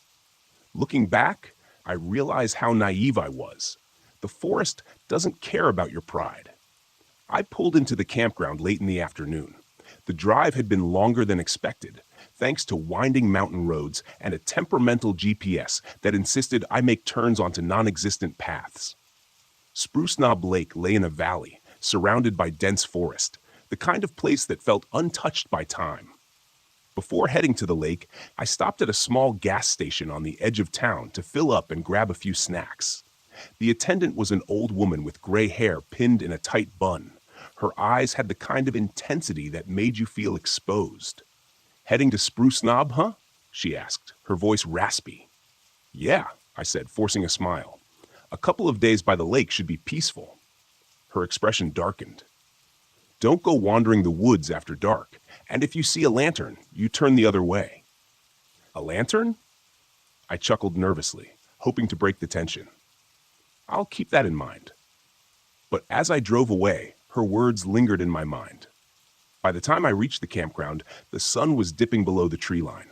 Looking back, I realize how naive I was. The forest doesn't care about your pride. I pulled into the campground late in the afternoon. The drive had been longer than expected, thanks to winding mountain roads and a temperamental GPS that insisted I make turns onto non-existent paths. Spruce Knob Lake lay in a valley, surrounded by dense forest, the kind of place that felt untouched by time. Before heading to the lake, I stopped at a small gas station on the edge of town to fill up and grab a few snacks. The attendant was an old woman with gray hair pinned in a tight bun. Her eyes had the kind of intensity that made you feel exposed. "Heading to Spruce Knob, huh?" she asked, her voice raspy. "Yeah," I said, forcing a smile. "A couple of days by the lake should be peaceful." Her expression darkened. "Don't go wandering the woods after dark, and if you see a lantern, you turn the other way." "A lantern?" I chuckled nervously, hoping to break the tension. "I'll keep that in mind." But as I drove away, her words lingered in my mind. By the time I reached the campground, the sun was dipping below the tree line.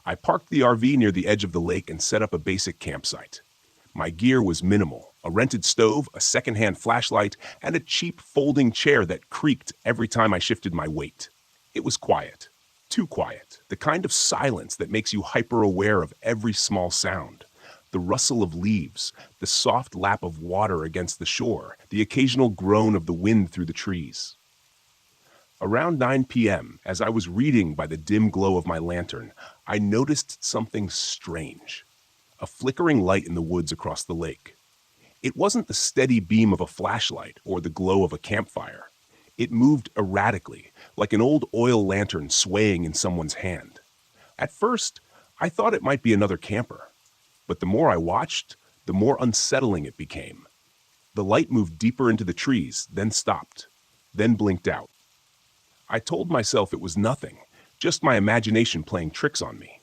I parked the RV near the edge of the lake and set up a basic campsite. My gear was minimal: a rented stove, a secondhand flashlight, and a cheap folding chair that creaked every time I shifted my weight. It was quiet. Too quiet. The kind of silence that makes you hyper-aware of every small sound. The rustle of leaves, the soft lap of water against the shore, the occasional groan of the wind through the trees. Around 9 p.m., as I was reading by the dim glow of my lantern, I noticed something strange. A flickering light in the woods across the lake. It wasn't the steady beam of a flashlight or the glow of a campfire. It moved erratically, like an old oil lantern swaying in someone's hand. At first, I thought it might be another camper. But the more I watched, the more unsettling it became. The light moved deeper into the trees, then stopped, then blinked out. I told myself it was nothing, just my imagination playing tricks on me.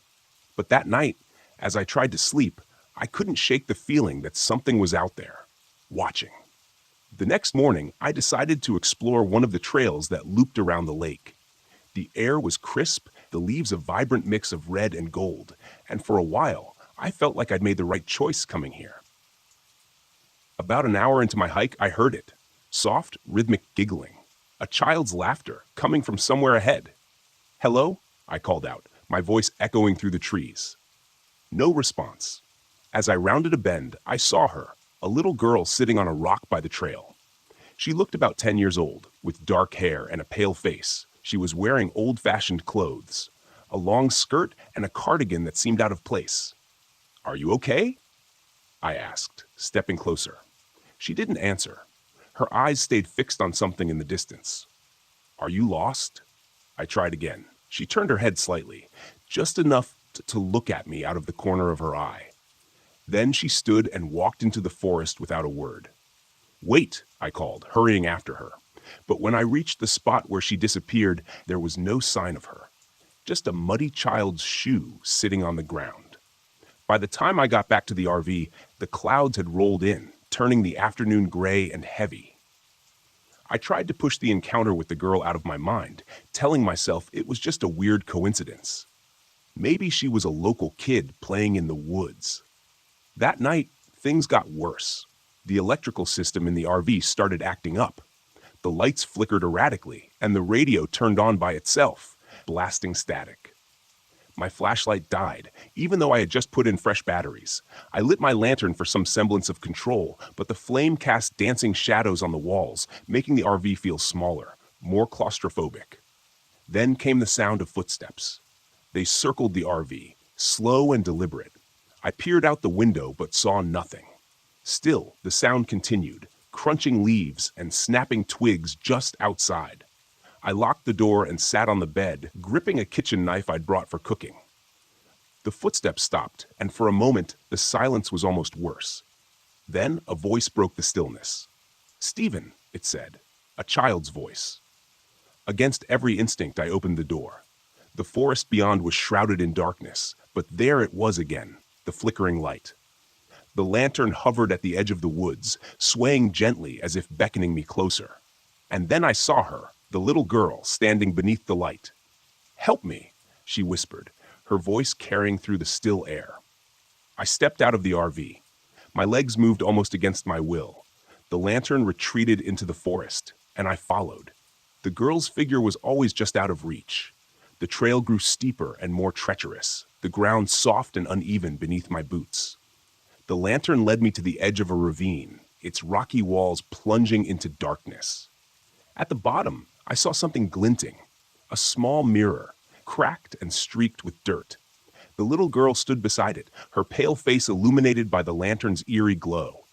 But that night, as I tried to sleep, I couldn't shake the feeling that something was out there, watching. The next morning, I decided to explore one of the trails that looped around the lake. The air was crisp, the leaves a vibrant mix of red and gold, and for a while, I felt like I'd made the right choice coming here. About an hour into my hike, I heard it. Soft, rhythmic giggling. A child's laughter coming from somewhere ahead. "Hello?" I called out, my voice echoing through the trees. No response. As I rounded a bend, I saw her, a little girl sitting on a rock by the trail. She looked about 10 years old, with dark hair and a pale face, She was wearing old-fashioned clothes, a long skirt and a cardigan that seemed out of place. "Are you okay?" I asked, stepping closer. She didn't answer. Her eyes stayed fixed on something in the distance. "Are you lost?" I tried again. She turned her head slightly, just enough to look at me out of the corner of her eye. Then she stood and walked into the forest without a word. "Wait," I called, hurrying after her. But when I reached the spot where she disappeared, there was no sign of her. Just a muddy child's shoe sitting on the ground. By the time I got back to the RV, the clouds had rolled in, turning the afternoon gray and heavy. I tried to push the encounter with the girl out of my mind, telling myself it was just a weird coincidence. Maybe she was a local kid playing in the woods. That night, things got worse. The electrical system in the RV started acting up. The lights flickered erratically, and the radio turned on by itself, blasting static. My flashlight died, even though I had just put in fresh batteries. I lit my lantern for some semblance of control, but the flame cast dancing shadows on the walls, making the RV feel smaller, more claustrophobic. Then came the sound of footsteps. They circled the RV, slow and deliberate. I peered out the window but saw nothing. Still, the sound continued, crunching leaves and snapping twigs just outside. I locked the door and sat on the bed, gripping a kitchen knife I'd brought for cooking. The footsteps stopped, and for a moment, the silence was almost worse. Then a voice broke the stillness. "Stephen," it said, a child's voice. Against every instinct, I opened the door. The forest beyond was shrouded in darkness, but there it was again, the flickering light. The lantern hovered at the edge of the woods, swaying gently as if beckoning me closer. And then I saw her, the little girl, standing beneath the light. "Help me," she whispered, her voice carrying through the still air. I stepped out of the RV. My legs moved almost against my will. The lantern retreated into the forest, and I followed. The girl's figure was always just out of reach. The trail grew steeper and more treacherous, the ground soft and uneven beneath my boots. The lantern led me to the edge of a ravine, its rocky walls plunging into darkness. At the bottom, I saw something glinting, a small mirror, cracked and streaked with dirt. The little girl stood beside it, her pale face illuminated by the lantern's eerie glow.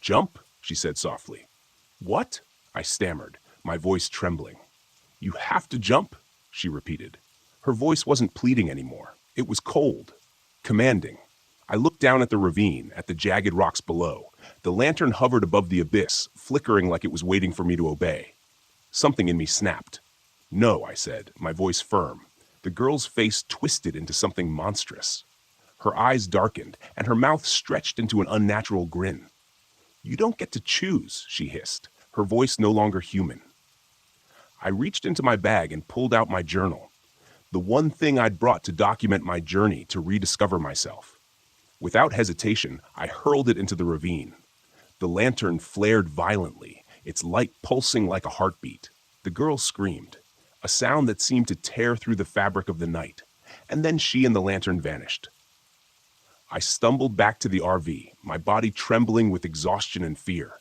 "Jump," she said softly. "What?" I stammered, my voice trembling. "You have to jump," she repeated. Her voice wasn't pleading anymore. It was cold, commanding. I looked down at the ravine, at the jagged rocks below. The lantern hovered above the abyss, flickering like it was waiting for me to obey. Something in me snapped. "No," I said, my voice firm. The girl's face twisted into something monstrous. Her eyes darkened, and her mouth stretched into an unnatural grin. "You don't get to choose," she hissed, her voice no longer human. I reached into my bag and pulled out my journal, the one thing I'd brought to document my journey to rediscover myself. Without hesitation, I hurled it into the ravine. The lantern flared violently, its light pulsing like a heartbeat. The girl screamed, a sound that seemed to tear through the fabric of the night, and then she and the lantern vanished. I stumbled back to the RV, my body trembling with exhaustion and fear.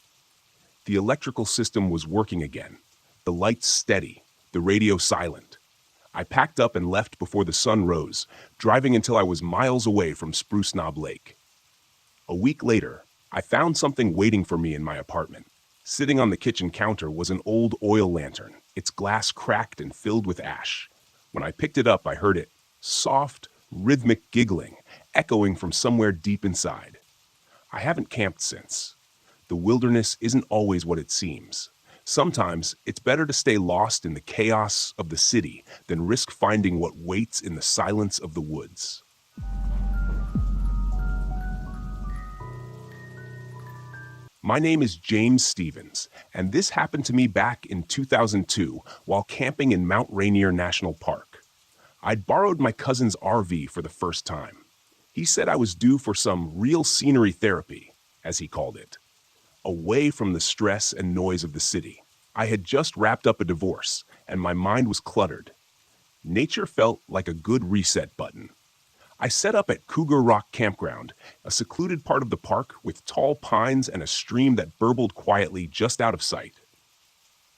The electrical system was working again, the lights steady, the radio silent. I packed up and left before the sun rose, driving until I was miles away from Spruce Knob Lake. A week later, I found something waiting for me in my apartment. Sitting on the kitchen counter was an old oil lantern, its glass cracked and filled with ash. When I picked it up, I heard it, soft, rhythmic giggling, echoing from somewhere deep inside. I haven't camped since. The wilderness isn't always what it seems. Sometimes it's better to stay lost in the chaos of the city than risk finding what waits in the silence of the woods. My name is James Stevens, and this happened to me back in 2002 while camping in Mount Rainier National Park. I'd borrowed my cousin's RV for the first time. He said I was due for some real scenery therapy, as he called it, away from the stress and noise of the city. I had just wrapped up a divorce, and my mind was cluttered. Nature felt like a good reset button. I set up at Cougar Rock Campground, a secluded part of the park with tall pines and a stream that burbled quietly just out of sight.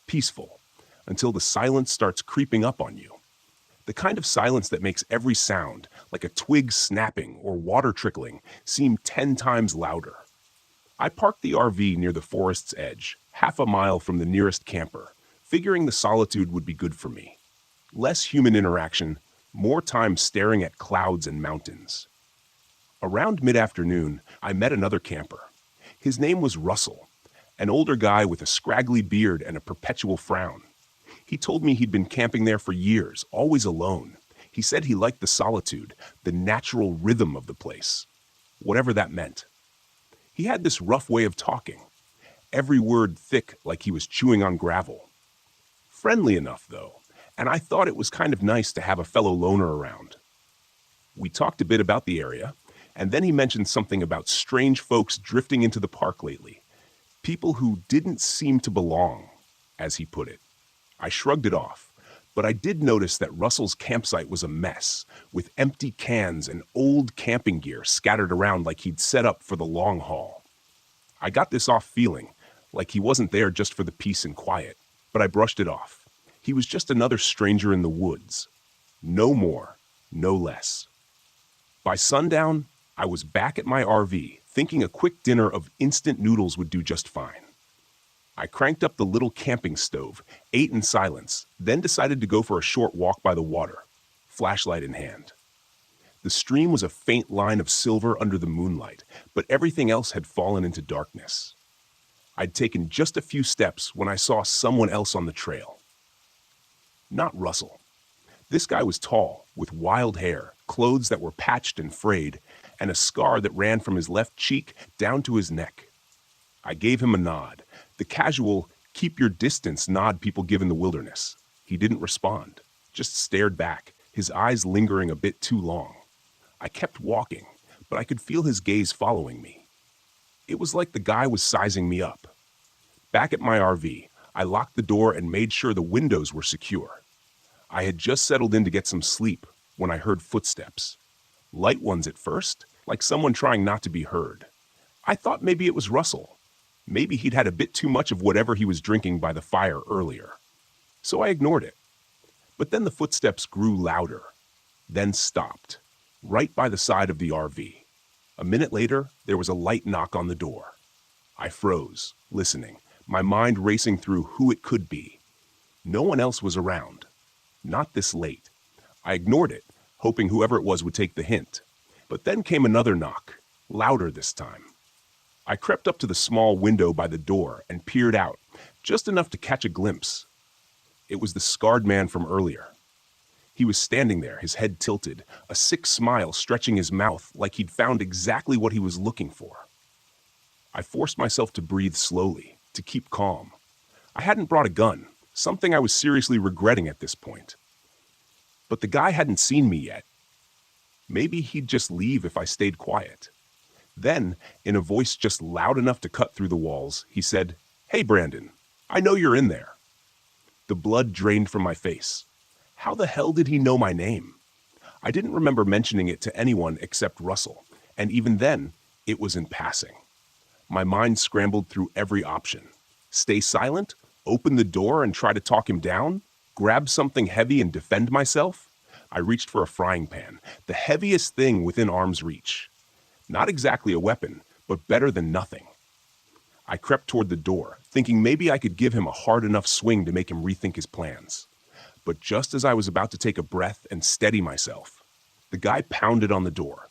Peaceful, until the silence starts creeping up on you. The kind of silence that makes every sound, like a twig snapping or water trickling, seem 10 times louder. I parked the RV near the forest's edge, half a mile from the nearest camper, figuring the solitude would be good for me. Less human interaction, more time staring at clouds and mountains. Around mid-afternoon, I met another camper. His name was Russell, an older guy with a scraggly beard and a perpetual frown. He told me he'd been camping there for years, always alone. He said he liked the solitude, the natural rhythm of the place, whatever that meant. He had this rough way of talking, every word thick like he was chewing on gravel. Friendly enough, though, and I thought it was kind of nice to have a fellow loner around. We talked a bit about the area, and then he mentioned something about strange folks drifting into the park lately. People who didn't seem to belong, as he put it. I shrugged it off, but I did notice that Russell's campsite was a mess, with empty cans and old camping gear scattered around like he'd set up for the long haul. I got this off feeling, like he wasn't there just for the peace and quiet, but I brushed it off. He was just another stranger in the woods. No more, no less. By sundown, I was back at my RV, thinking a quick dinner of instant noodles would do just fine. I cranked up the little camping stove, ate in silence, then decided to go for a short walk by the water, flashlight in hand. The stream was a faint line of silver under the moonlight, but everything else had fallen into darkness. I'd taken just a few steps when I saw someone else on the trail. Not Russell. This guy was tall, with wild hair, clothes that were patched and frayed, and a scar that ran from his left cheek down to his neck. I gave him a nod, the casual, keep your distance nod people give in the wilderness. He didn't respond, just stared back, his eyes lingering a bit too long. I kept walking, but I could feel his gaze following me. It was like the guy was sizing me up. Back at my RV, I locked the door and made sure the windows were secure. I had just settled in to get some sleep when I heard footsteps. Light ones at first, like someone trying not to be heard. I thought maybe it was Russell. Maybe he'd had a bit too much of whatever he was drinking by the fire earlier. So I ignored it. But then the footsteps grew louder, then stopped, right by the side of the RV. A minute later, there was a light knock on the door. I froze, listening, my mind racing through who it could be. No one else was around. Not this late. I ignored it, hoping whoever it was would take the hint. But then came another knock, louder this time. I crept up to the small window by the door and peered out, just enough to catch a glimpse. It was the scarred man from earlier. He was standing there, his head tilted, a sick smile stretching his mouth like he'd found exactly what he was looking for. I forced myself to breathe slowly, to keep calm. I hadn't brought a gun, something I was seriously regretting at this point. But the guy hadn't seen me yet. Maybe he'd just leave if I stayed quiet. Then, in a voice just loud enough to cut through the walls, he said, "Hey, Brandon, I know you're in there." The blood drained from my face. How the hell did he know my name? I didn't remember mentioning it to anyone except Russell, and even then, it was in passing. My mind scrambled through every option. Stay silent? Open the door and try to talk him down? Grab something heavy and defend myself? I reached for a frying pan, the heaviest thing within arm's reach. Not exactly a weapon, but better than nothing. I crept toward the door, thinking maybe I could give him a hard enough swing to make him rethink his plans. But just as I was about to take a breath and steady myself, the guy pounded on the door.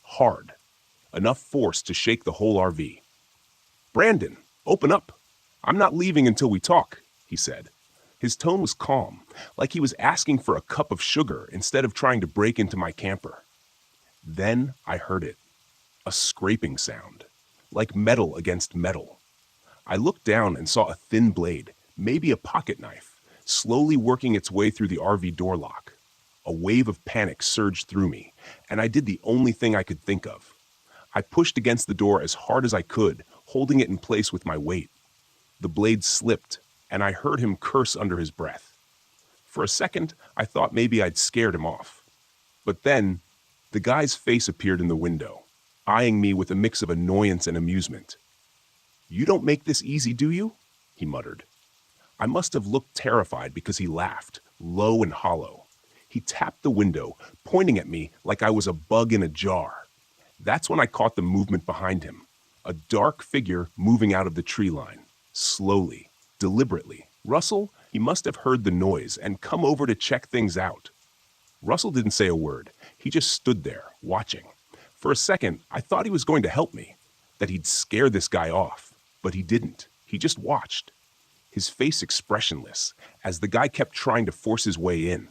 Hard. Enough force to shake the whole RV. "Brandon, open up. I'm not leaving until we talk," he said. His tone was calm, like he was asking for a cup of sugar instead of trying to break into my camper. Then I heard it. A scraping sound, like metal against metal. I looked down and saw a thin blade, maybe a pocket knife, slowly working its way through the RV door lock. A wave of panic surged through me, and I did the only thing I could think of. I pushed against the door as hard as I could, holding it in place with my weight. The blade slipped, and I heard him curse under his breath. For a second, I thought maybe I'd scared him off. But then, the guy's face appeared in the window, eyeing me with a mix of annoyance and amusement. "You don't make this easy, do you?" he muttered. I must have looked terrified because he laughed, low and hollow. He tapped the window, pointing at me like I was a bug in a jar. That's when I caught the movement behind him. A dark figure moving out of the tree line. Slowly, deliberately. Russell, he must have heard the noise and come over to check things out. Russell didn't say a word. He just stood there, watching. For a second, I thought he was going to help me, that he'd scare this guy off. But he didn't. He just watched. His face expressionless, as the guy kept trying to force his way in.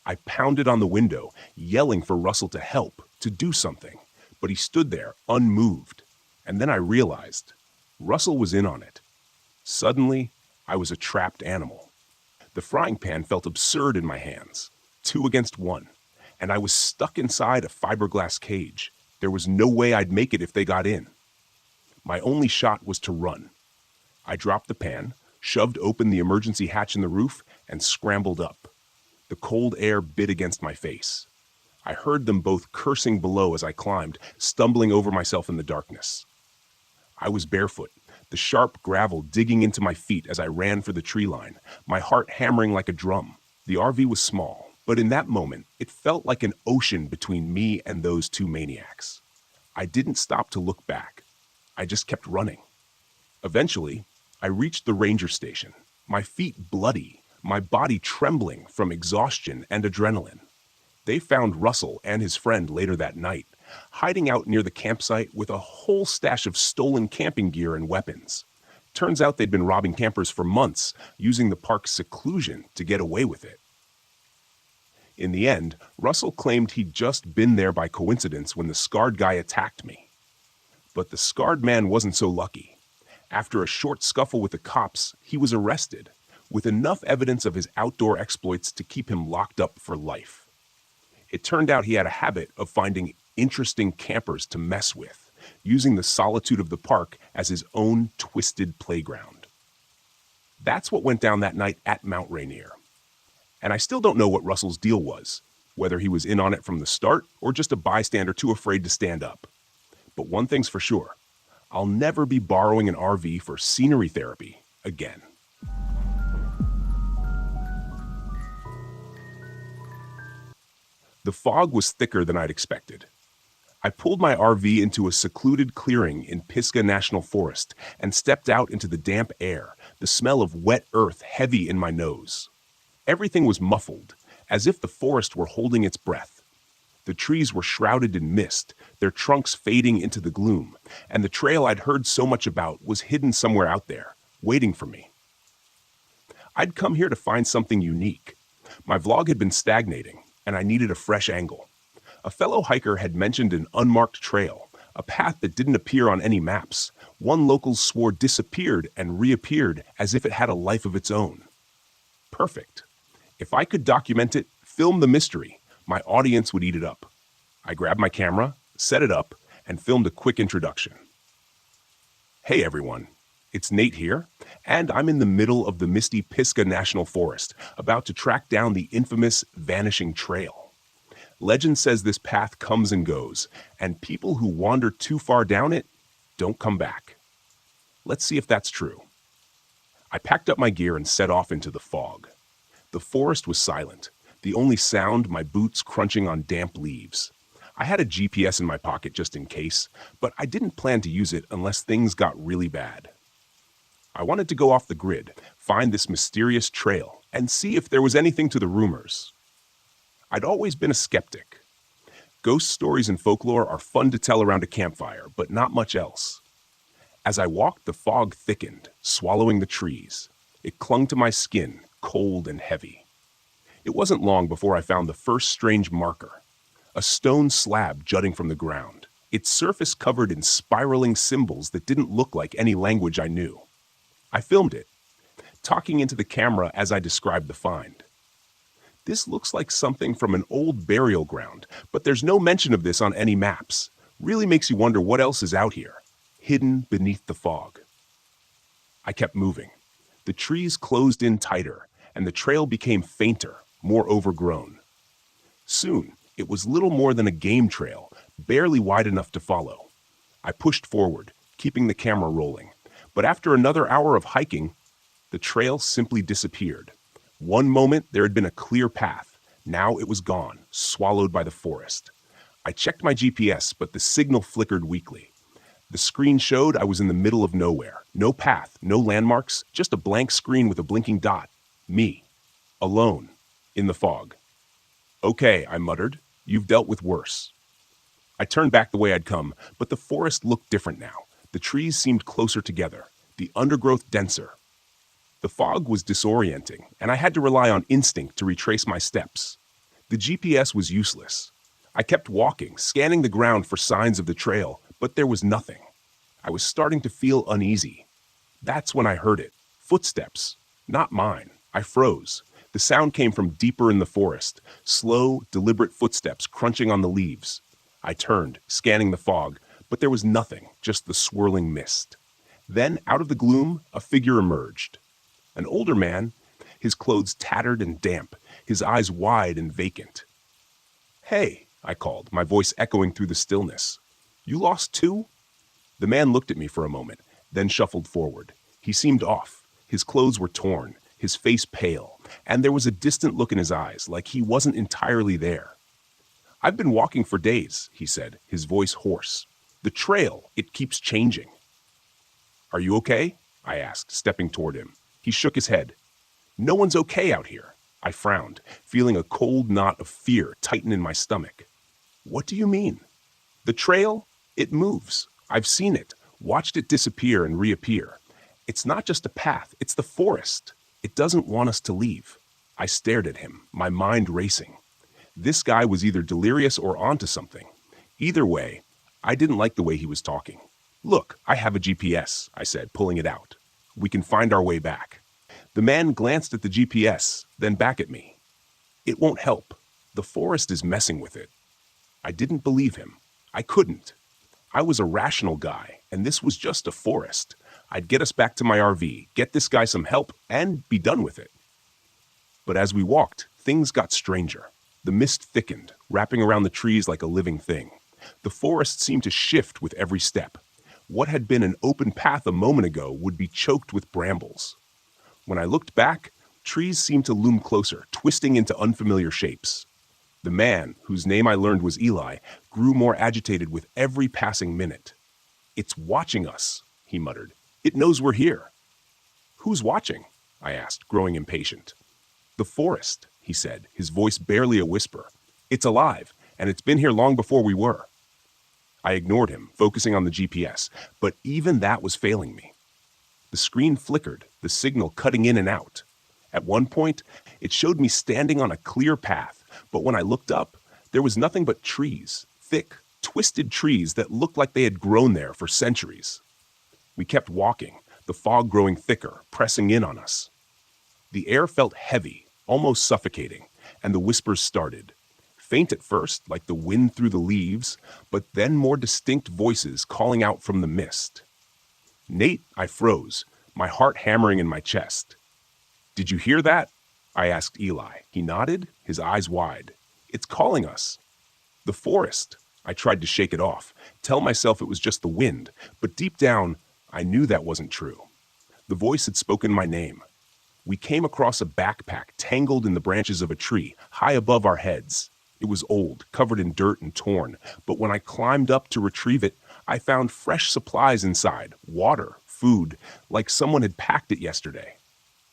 I pounded on the window, yelling for Russell to help, to do something. But he stood there, unmoved. And then I realized, Russell was in on it. Suddenly, I was a trapped animal. The frying pan felt absurd in my hands, 2 against 1, and I was stuck inside a fiberglass cage. There was no way I'd make it if they got in. My only shot was to run. I dropped the pan, shoved open the emergency hatch in the roof, and scrambled up. The cold air bit against my face. I heard them both cursing below as I climbed, stumbling over myself in the darkness. I was barefoot, the sharp gravel digging into my feet as I ran for the tree line, my heart hammering like a drum. The RV was small, but in that moment, it felt like an ocean between me and those 2 maniacs. I didn't stop to look back. I just kept running. Eventually, I reached the ranger station, my feet bloody, my body trembling from exhaustion and adrenaline. They found Russell and his friend later that night, hiding out near the campsite with a whole stash of stolen camping gear and weapons. Turns out they'd been robbing campers for months, using the park's seclusion to get away with it. In the end, Russell claimed he'd just been there by coincidence when the scarred guy attacked me. But the scarred man wasn't so lucky. After a short scuffle with the cops, he was arrested, with enough evidence of his outdoor exploits to keep him locked up for life. It turned out he had a habit of finding interesting campers to mess with, using the solitude of the park as his own twisted playground. That's what went down that night at Mount Rainier. And I still don't know what Russell's deal was, whether he was in on it from the start or just a bystander too afraid to stand up. But one thing's for sure, I'll never be borrowing an RV for scenery therapy again. The fog was thicker than I'd expected. I pulled my RV into a secluded clearing in Pisgah National Forest and stepped out into the damp air, the smell of wet earth heavy in my nose. Everything was muffled, as if the forest were holding its breath. The trees were shrouded in mist, their trunks fading into the gloom, and the trail I'd heard so much about was hidden somewhere out there, waiting for me. I'd come here to find something unique. My vlog had been stagnating, and I needed a fresh angle. A fellow hiker had mentioned an unmarked trail, a path that didn't appear on any maps. One locals swore disappeared and reappeared as if it had a life of its own. Perfect. If I could document it, film the mystery, my audience would eat it up. I grabbed my camera, set it up, and filmed a quick introduction. Hey everyone, it's Nate here, and I'm in the middle of the misty Pisgah National Forest, about to track down the infamous Vanishing Trail. Legend says this path comes and goes, and people who wander too far down it don't come back. Let's see if that's true. I packed up my gear and set off into the fog. The forest was silent, the only sound my boots crunching on damp leaves. I had a GPS in my pocket just in case, but I didn't plan to use it unless things got really bad. I wanted to go off the grid, find this mysterious trail, and see if there was anything to the rumors. I'd always been a skeptic. Ghost stories and folklore are fun to tell around a campfire, but not much else. As I walked, the fog thickened, swallowing the trees. It clung to my skin, cold and heavy. It wasn't long before I found the first strange marker, a stone slab jutting from the ground, its surface covered in spiraling symbols that didn't look like any language I knew. I filmed it, talking into the camera as I described the find. This looks like something from an old burial ground, but there's no mention of this on any maps. Really makes you wonder what else is out here, hidden beneath the fog. I kept moving. The trees closed in tighter, and the trail became fainter, more overgrown. Soon, it was little more than a game trail, barely wide enough to follow. I pushed forward, keeping the camera rolling. But after another hour of hiking, The trail simply disappeared. One moment there had been a clear path. Now it was gone, swallowed by the forest. I checked my GPS, but the signal flickered weakly. The screen showed I was in the middle of nowhere. No path, no landmarks, just a blank screen with a blinking dot. Me. Alone. In the fog. Okay, I muttered. You've dealt with worse. I turned back the way I'd come, but the forest looked different now. The trees seemed closer together, the undergrowth denser. The fog was disorienting, and I had to rely on instinct to retrace my steps. The GPS was useless. I kept walking, scanning the ground for signs of the trail, but there was nothing. I was starting to feel uneasy. That's when I heard it. Footsteps. Not mine. I froze. The sound came from deeper in the forest, slow, deliberate footsteps crunching on the leaves. I turned, scanning the fog, but there was nothing, just the swirling mist. Then, out of the gloom, a figure emerged. An older man, his clothes tattered and damp, his eyes wide and vacant. "Hey," I called, my voice echoing through the stillness. "You lost too?" The man looked at me for a moment, then shuffled forward. He seemed off. His clothes were torn, his face pale, and there was a distant look in his eyes, like he wasn't entirely there. "I've been walking for days," he said, his voice hoarse. "The trail, it keeps changing." "Are you okay?" I asked, stepping toward him. He shook his head. "No one's okay out here." I frowned, feeling a cold knot of fear tighten in my stomach. "What do you mean?" "The trail, it moves. I've seen it, watched it disappear and reappear. It's not just a path, it's the forest. It doesn't want us to leave." I stared at him, my mind racing. This guy was either delirious or onto something. Either way, I didn't like the way he was talking. "Look, I have a GPS," I said, pulling it out. "We can find our way back." The man glanced at the GPS, then back at me. "It won't help. The forest is messing with it." I didn't believe him. I couldn't. I was a rational guy, and this was just a forest. I'd get us back to my RV, get this guy some help, and be done with it. But as we walked, things got stranger. The mist thickened, wrapping around the trees like a living thing. The forest seemed to shift with every step. What had been an open path a moment ago would be choked with brambles. When I looked back, trees seemed to loom closer, twisting into unfamiliar shapes. The man, whose name I learned was Eli, grew more agitated with every passing minute. "It's watching us," he muttered. "It knows we're here." "Who's watching?" I asked, growing impatient. "The forest," he said, his voice barely a whisper. "It's alive, and it's been here long before we were." I ignored him, focusing on the GPS, but even that was failing me. The screen flickered, the signal cutting in and out. At one point, it showed me standing on a clear path, but when I looked up, there was nothing but trees, thick, twisted trees that looked like they had grown there for centuries. We kept walking, the fog growing thicker, pressing in on us. The air felt heavy, almost suffocating, and the whispers started. Faint at first, like the wind through the leaves, but then more distinct voices calling out from the mist. "Nate," I froze, my heart hammering in my chest. "Did you hear that?" I asked Eli. He nodded, his eyes wide. "It's calling us." "The forest." I tried to shake it off, tell myself it was just the wind, but deep down, I knew that wasn't true. The voice had spoken my name. We came across a backpack tangled in the branches of a tree, high above our heads. It was old, covered in dirt and torn, but when I climbed up to retrieve it, I found fresh supplies inside, water, food, like someone had packed it yesterday.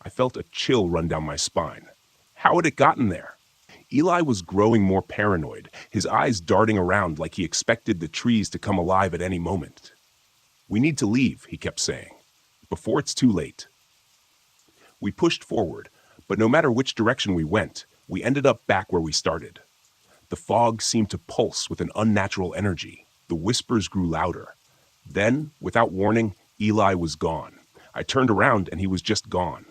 I felt a chill run down my spine. How had it gotten there? Eli was growing more paranoid, his eyes darting around like he expected the trees to come alive at any moment. "We need to leave," he kept saying, "before it's too late." We pushed forward, but no matter which direction we went, we ended up back where we started. The fog seemed to pulse with an unnatural energy. The whispers grew louder. Then, without warning, Eli was gone. I turned around and he was just gone.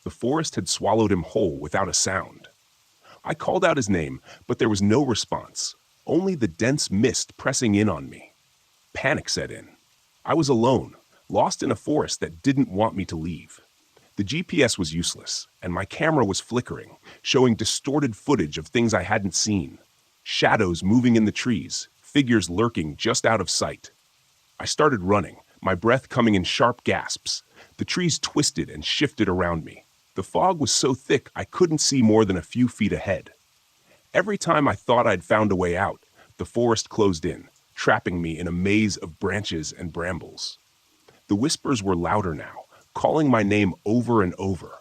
The forest had swallowed him whole without a sound. I called out his name, but there was no response, only the dense mist pressing in on me. Panic set in. I was alone, lost in a forest that didn't want me to leave. The GPS was useless, and my camera was flickering, showing distorted footage of things I hadn't seen. Shadows moving in the trees, figures lurking just out of sight. I started running, my breath coming in sharp gasps. The trees twisted and shifted around me. The fog was so thick I couldn't see more than a few feet ahead. Every time I thought I'd found a way out, the forest closed in, trapping me in a maze of branches and brambles. The whispers were louder now, calling my name over and over.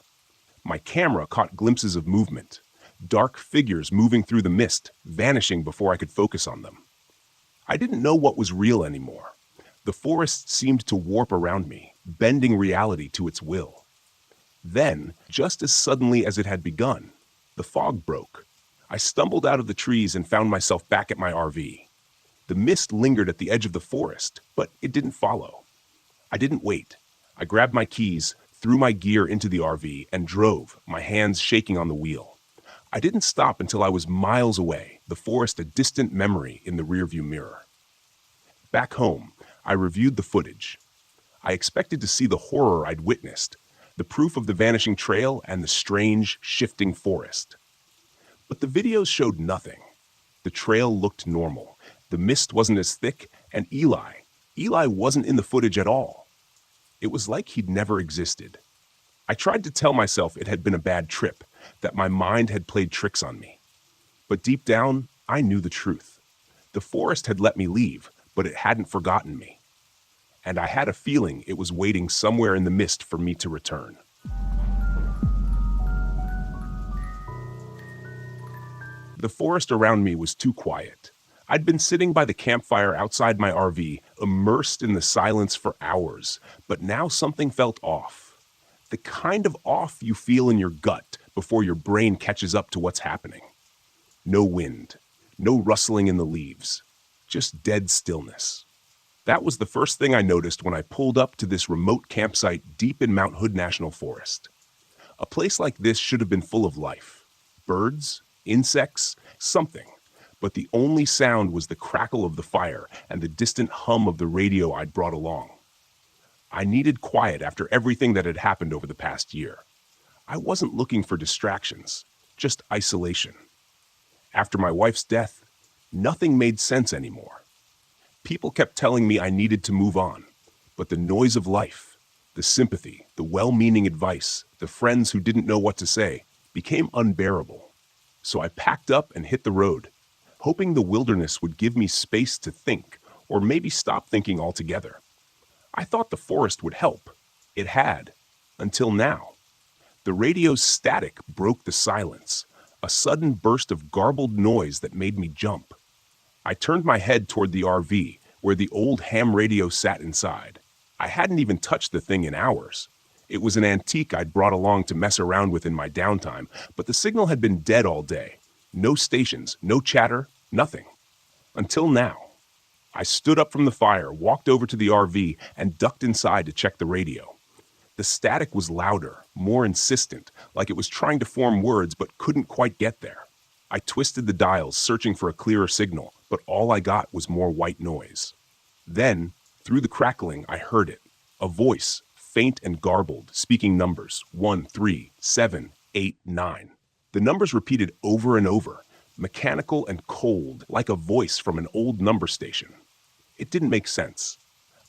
My camera caught glimpses of movement, dark figures moving through the mist, vanishing before I could focus on them. I didn't know what was real anymore. The forest seemed to warp around me, bending reality to its will. Then, just as suddenly as it had begun, the fog broke. I stumbled out of the trees and found myself back at my RV. The mist lingered at the edge of the forest, but it didn't follow. I didn't wait. I grabbed my keys, threw my gear into the RV, and drove, my hands shaking on the wheel. I didn't stop until I was miles away, the forest a distant memory in the rearview mirror. Back home, I reviewed the footage. I expected to see the horror I'd witnessed, the proof of the vanishing trail and the strange, shifting forest. But the videos showed nothing. The trail looked normal. The mist wasn't as thick, and Eli wasn't in the footage at all. It was like he'd never existed. I tried to tell myself it had been a bad trip, that my mind had played tricks on me. But deep down, I knew the truth. The forest had let me leave, but it hadn't forgotten me. And I had a feeling it was waiting somewhere in the mist for me to return. The forest around me was too quiet. I'd been sitting by the campfire outside my RV, immersed in the silence for hours, but now something felt off. The kind of off you feel in your gut before your brain catches up to what's happening. No wind, no rustling in the leaves, just dead stillness. That was the first thing I noticed when I pulled up to this remote campsite deep in Mount Hood National Forest. A place like this should have been full of life. Birds, insects, something. But the only sound was the crackle of the fire and the distant hum of the radio I'd brought along. I needed quiet after everything that had happened over the past year. I wasn't looking for distractions, just isolation. After my wife's death, nothing made sense anymore. People kept telling me I needed to move on, but the noise of life, the sympathy, the well-meaning advice, the friends who didn't know what to say, became unbearable. So I packed up and hit the road, hoping the wilderness would give me space to think, or maybe stop thinking altogether. I thought the forest would help. It had, until now. The radio's static broke the silence, a sudden burst of garbled noise that made me jump. I turned my head toward the RV, where the old ham radio sat inside. I hadn't even touched the thing in hours. It was an antique I'd brought along to mess around with in my downtime, but the signal had been dead all day. No stations, no chatter, nothing. Until now. I stood up from the fire, walked over to the RV, and ducked inside to check the radio. The static was louder, more insistent, like it was trying to form words but couldn't quite get there. I twisted the dials, searching for a clearer signal, but all I got was more white noise. Then, through the crackling, I heard it. A voice, faint and garbled, speaking numbers, 1, 3, 7, 8, 9. The numbers repeated over and over, mechanical and cold, like a voice from an old number station. It didn't make sense.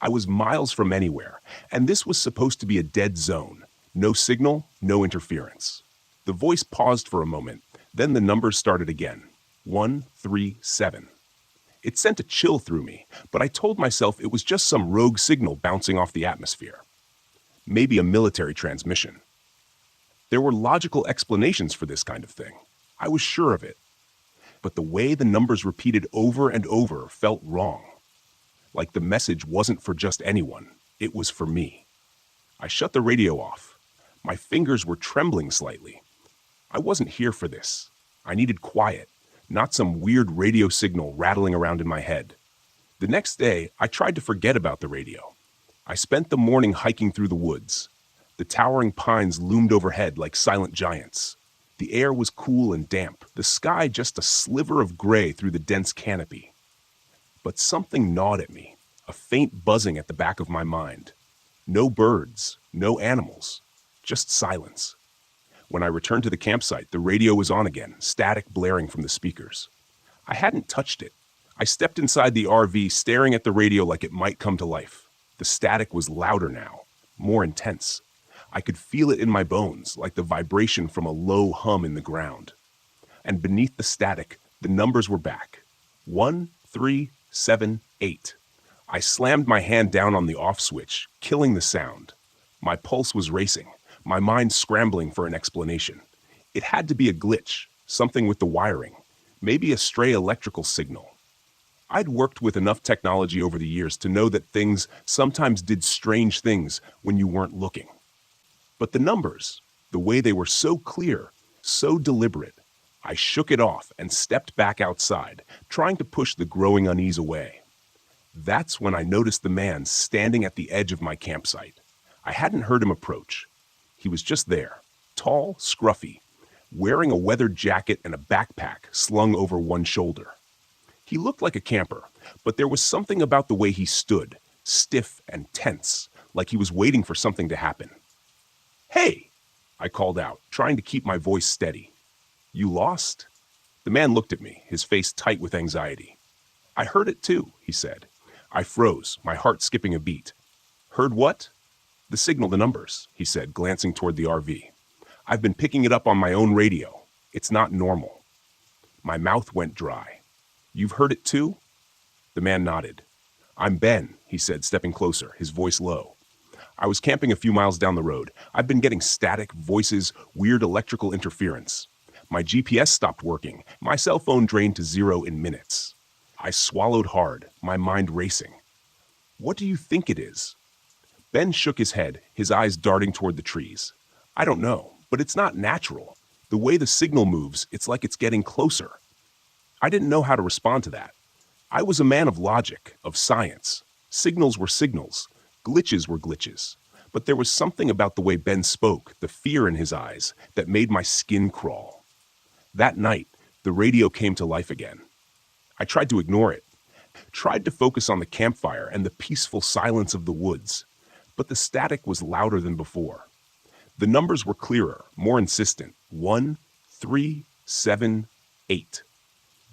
I was miles from anywhere, and this was supposed to be a dead zone. No signal, no interference. The voice paused for a moment, then the numbers started again. 1, 3, 7. It sent a chill through me, but I told myself it was just some rogue signal bouncing off the atmosphere. Maybe a military transmission. There were logical explanations for this kind of thing. I was sure of it. But the way the numbers repeated over and over felt wrong. Like the message wasn't for just anyone, it was for me. I shut the radio off. My fingers were trembling slightly. I wasn't here for this. I needed quiet, not some weird radio signal rattling around in my head. The next day, I tried to forget about the radio. I spent the morning hiking through the woods. The towering pines loomed overhead like silent giants. The air was cool and damp, the sky just a sliver of gray through the dense canopy. But something gnawed at me, a faint buzzing at the back of my mind. No birds, no animals, just silence. When I returned to the campsite, the radio was on again, static blaring from the speakers. I hadn't touched it. I stepped inside the RV, staring at the radio like it might come to life. The static was louder now, more intense. I could feel it in my bones, like the vibration from a low hum in the ground. And beneath the static, the numbers were back. 1, 3, 7, 8. I slammed my hand down on the off switch, killing the sound. My pulse was racing, my mind scrambling for an explanation. It had to be a glitch, something with the wiring, maybe a stray electrical signal. I'd worked with enough technology over the years to know that things sometimes did strange things when you weren't looking. But the numbers, the way they were so clear, so deliberate, I shook it off and stepped back outside, trying to push the growing unease away. That's when I noticed the man standing at the edge of my campsite. I hadn't heard him approach. He was just there, tall, scruffy, wearing a weathered jacket and a backpack slung over one shoulder. He looked like a camper, but there was something about the way he stood, stiff and tense, like he was waiting for something to happen. "Hey!" I called out, trying to keep my voice steady. "You lost?" The man looked at me, his face tight with anxiety. "I heard it too," he said. I froze, my heart skipping a beat. "Heard what?" "The signal, the numbers," he said, glancing toward the RV. "I've been picking it up on my own radio. It's not normal." My mouth went dry. "You've heard it too?" The man nodded. "I'm Ben," he said, stepping closer, his voice low. "I was camping a few miles down the road. I've been getting static, voices, weird electrical interference. My GPS stopped working. My cell phone drained to 0 in minutes." I swallowed hard, my mind racing. "What do you think it is?" Ben shook his head, his eyes darting toward the trees. "I don't know, but it's not natural. The way the signal moves, it's like it's getting closer." I didn't know how to respond to that. I was a man of logic, of science. Signals were signals. Glitches were glitches. But there was something about the way Ben spoke, the fear in his eyes, that made my skin crawl. That night, the radio came to life again. I tried to ignore it, tried to focus on the campfire and the peaceful silence of the woods, but the static was louder than before. The numbers were clearer, more insistent. 1, 3, 7, 8.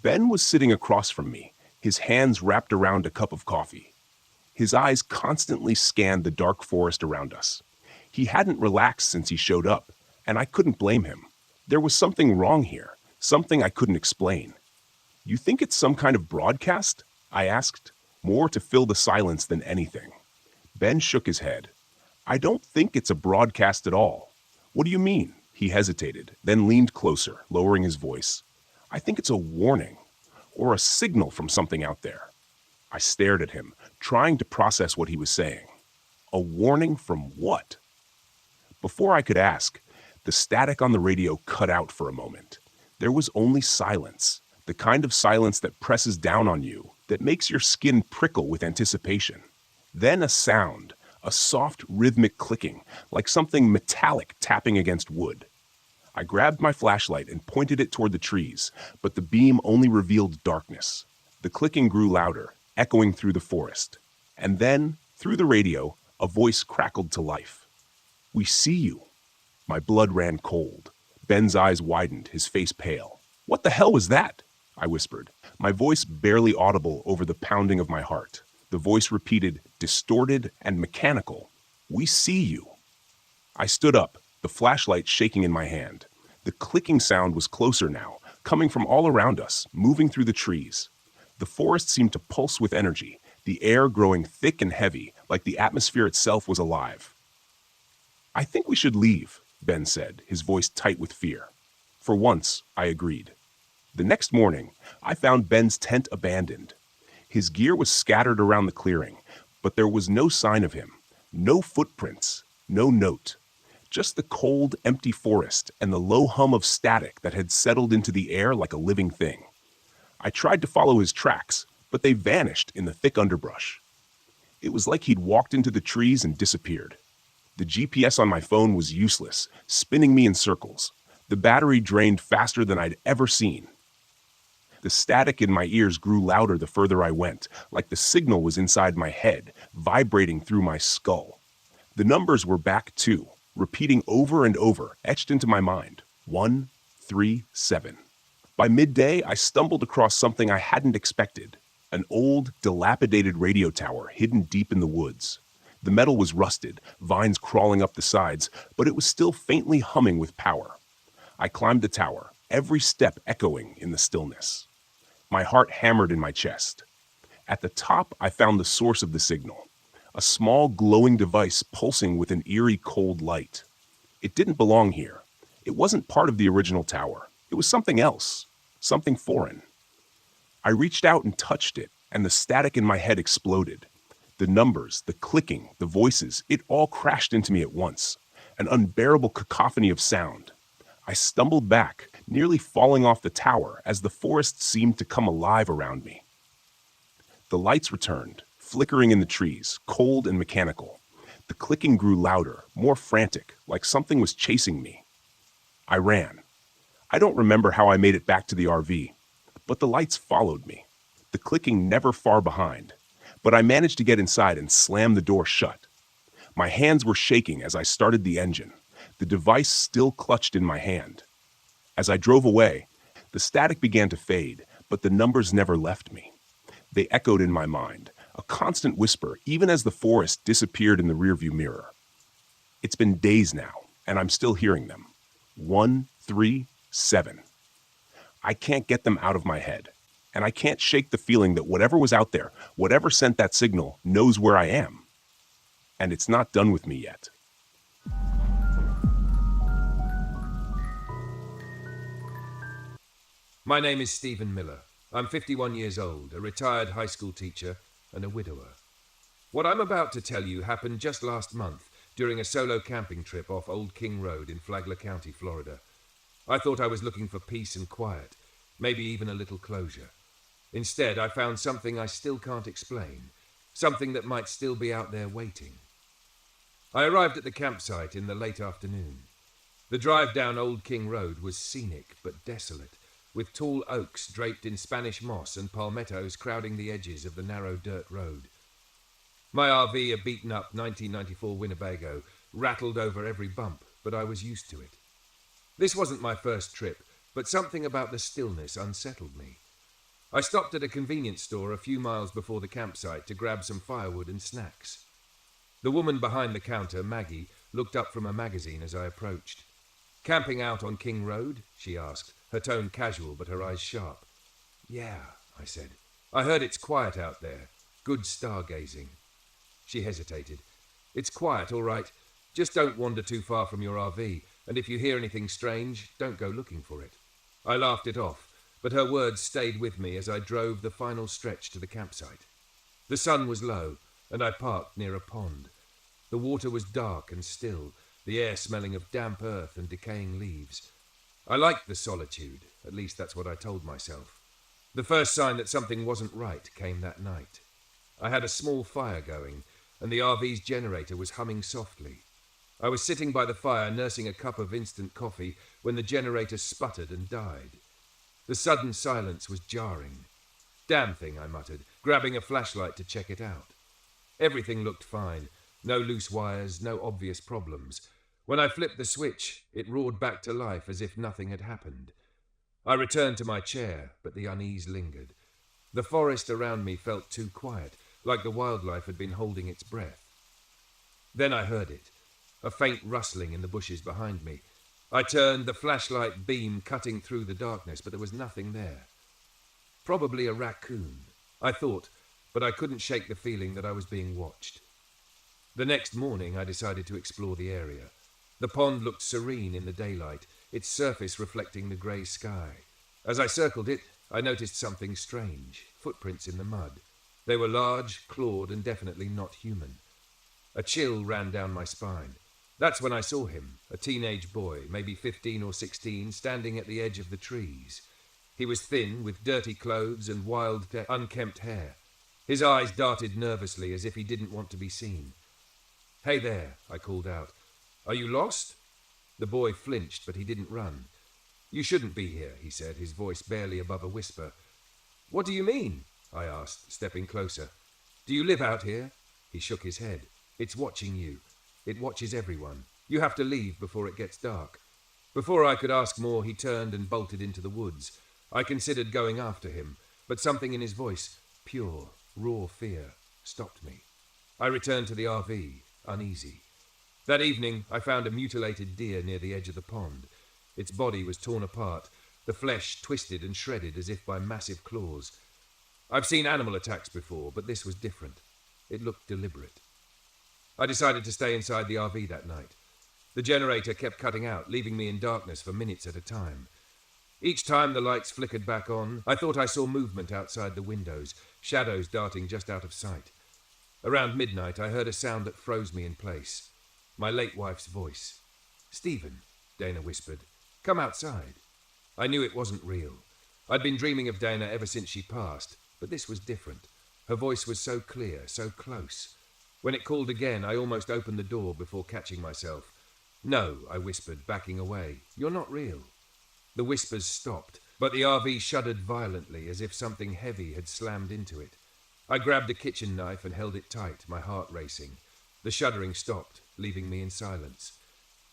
Ben was sitting across from me, his hands wrapped around a cup of coffee. His eyes constantly scanned the dark forest around us. He hadn't relaxed since he showed up, and I couldn't blame him. There was something wrong here, something I couldn't explain. "You think it's some kind of broadcast?" I asked, more to fill the silence than anything. Ben shook his head. "I don't think it's a broadcast at all." "What do you mean?" He hesitated, then leaned closer, lowering his voice. "I think it's a warning, or a signal from something out there." I stared at him, trying to process what he was saying. A warning from what? Before I could ask, the static on the radio cut out for a moment. There was only silence, the kind of silence that presses down on you, that makes your skin prickle with anticipation. Then a sound, a soft rhythmic clicking, like something metallic tapping against wood. I grabbed my flashlight and pointed it toward the trees, but the beam only revealed darkness. The clicking grew louder, echoing through the forest. And then, through the radio, a voice crackled to life. "We see you." My blood ran cold. Ben's eyes widened, his face pale. "What the hell was that?" I whispered, my voice barely audible over the pounding of my heart. The voice repeated, distorted and mechanical, "We see you." I stood up, the flashlight shaking in my hand. The clicking sound was closer now, coming from all around us, moving through the trees. The forest seemed to pulse with energy, the air growing thick and heavy, like the atmosphere itself was alive. "I think we should leave," Ben said, his voice tight with fear. For once, I agreed. The next morning, I found Ben's tent abandoned. His gear was scattered around the clearing, but there was no sign of him, no footprints, no note. Just the cold, empty forest and the low hum of static that had settled into the air like a living thing. I tried to follow his tracks, but they vanished in the thick underbrush. It was like he'd walked into the trees and disappeared. The GPS on my phone was useless, spinning me in circles. The battery drained faster than I'd ever seen. The static in my ears grew louder the further I went, like the signal was inside my head, vibrating through my skull. The numbers were back too, repeating over and over, etched into my mind. 1, 3, 7. By midday, I stumbled across something I hadn't expected. An old, dilapidated radio tower hidden deep in the woods. The metal was rusted, vines crawling up the sides, but it was still faintly humming with power. I climbed the tower, every step echoing in the stillness. My heart hammered in my chest. At the top, I found the source of the signal, a small glowing device pulsing with an eerie cold light. It didn't belong here. It wasn't part of the original tower. It was something else, something foreign. I reached out and touched it, and the static in my head exploded. The numbers, the clicking, the voices, it all crashed into me at once, an unbearable cacophony of sound. I stumbled back, nearly falling off the tower as the forest seemed to come alive around me. The lights returned, flickering in the trees, cold and mechanical. The clicking grew louder, more frantic, like something was chasing me. I ran. I don't remember how I made it back to the RV, but the lights followed me, the clicking never far behind. But I managed to get inside and slam the door shut. My hands were shaking as I started the engine, the device still clutched in my hand. As I drove away, the static began to fade, but the numbers never left me. They echoed in my mind, a constant whisper, even as the forest disappeared in the rearview mirror. It's been days now, and I'm still hearing them. 1, 3, 7. I can't get them out of my head, and I can't shake the feeling that whatever was out there, whatever sent that signal, knows where I am. And it's not done with me yet. My name is Stephen Miller. I'm 51 years old, a retired high school teacher, and a widower. What I'm about to tell you happened just last month during a solo camping trip off Old King Road in Flagler County, Florida. I thought I was looking for peace and quiet, maybe even a little closure. Instead, I found something I still can't explain, something that might still be out there waiting. I arrived at the campsite in the late afternoon. The drive down Old King Road was scenic but desolate, with tall oaks draped in Spanish moss and palmettos crowding the edges of the narrow dirt road. My RV, a beaten-up 1994 Winnebago, rattled over every bump, but I was used to it. This wasn't my first trip, but something about the stillness unsettled me. I stopped at a convenience store a few miles before the campsite to grab some firewood and snacks. The woman behind the counter, Maggie, looked up from a magazine as I approached. "Camping out on King Road?" she asked, her tone casual but her eyes sharp. "Yeah," I said. "I heard it's quiet out there. Good stargazing." She hesitated. "It's quiet, all right. Just don't wander too far from your RV, and if you hear anything strange, don't go looking for it." I laughed it off, but her words stayed with me as I drove the final stretch to the campsite. The sun was low, and I parked near a pond. The water was dark and still, the air smelling of damp earth and decaying leaves. I liked the solitude, at least that's what I told myself. The first sign that something wasn't right came that night. I had a small fire going, and the RV's generator was humming softly. I was sitting by the fire nursing a cup of instant coffee when the generator sputtered and died. The sudden silence was jarring. "Damn thing," I muttered, grabbing a flashlight to check it out. Everything looked fine. No loose wires, no obvious problems. When I flipped the switch, it roared back to life as if nothing had happened. I returned to my chair, but the unease lingered. The forest around me felt too quiet, like the wildlife had been holding its breath. Then I heard it, a faint rustling in the bushes behind me. I turned, the flashlight beam cutting through the darkness, but there was nothing there. Probably a raccoon, I thought, but I couldn't shake the feeling that I was being watched. The next morning, I decided to explore the area. The pond looked serene in the daylight, its surface reflecting the grey sky. As I circled it, I noticed something strange, footprints in the mud. They were large, clawed, and definitely not human. A chill ran down my spine. That's when I saw him, a teenage boy, maybe 15 or 16, standing at the edge of the trees. He was thin, with dirty clothes and wild, unkempt hair. His eyes darted nervously as if he didn't want to be seen. "Hey there," I called out. "Are you lost?" The boy flinched, but he didn't run. "You shouldn't be here," he said, his voice barely above a whisper. "What do you mean?" I asked, stepping closer. "Do you live out here?" He shook his head. "It's watching you. It watches everyone. You have to leave before it gets dark." Before I could ask more, he turned and bolted into the woods. I considered going after him, but something in his voice, pure, raw fear, stopped me. I returned to the RV, uneasy. That evening, I found a mutilated deer near the edge of the pond. Its body was torn apart, the flesh twisted and shredded as if by massive claws. I've seen animal attacks before, but this was different. It looked deliberate. I decided to stay inside the RV that night. The generator kept cutting out, leaving me in darkness for minutes at a time. Each time the lights flickered back on, I thought I saw movement outside the windows, shadows darting just out of sight. Around midnight, I heard a sound that froze me in place. My late wife's voice. "Stephen," Dana whispered, "come outside." I knew it wasn't real. I'd been dreaming of Dana ever since she passed, but this was different. Her voice was so clear, so close. When it called again, I almost opened the door before catching myself. "No," I whispered, backing away. "You're not real." The whispers stopped, but the RV shuddered violently as if something heavy had slammed into it. I grabbed a kitchen knife and held it tight, my heart racing. The shuddering stopped, leaving me in silence.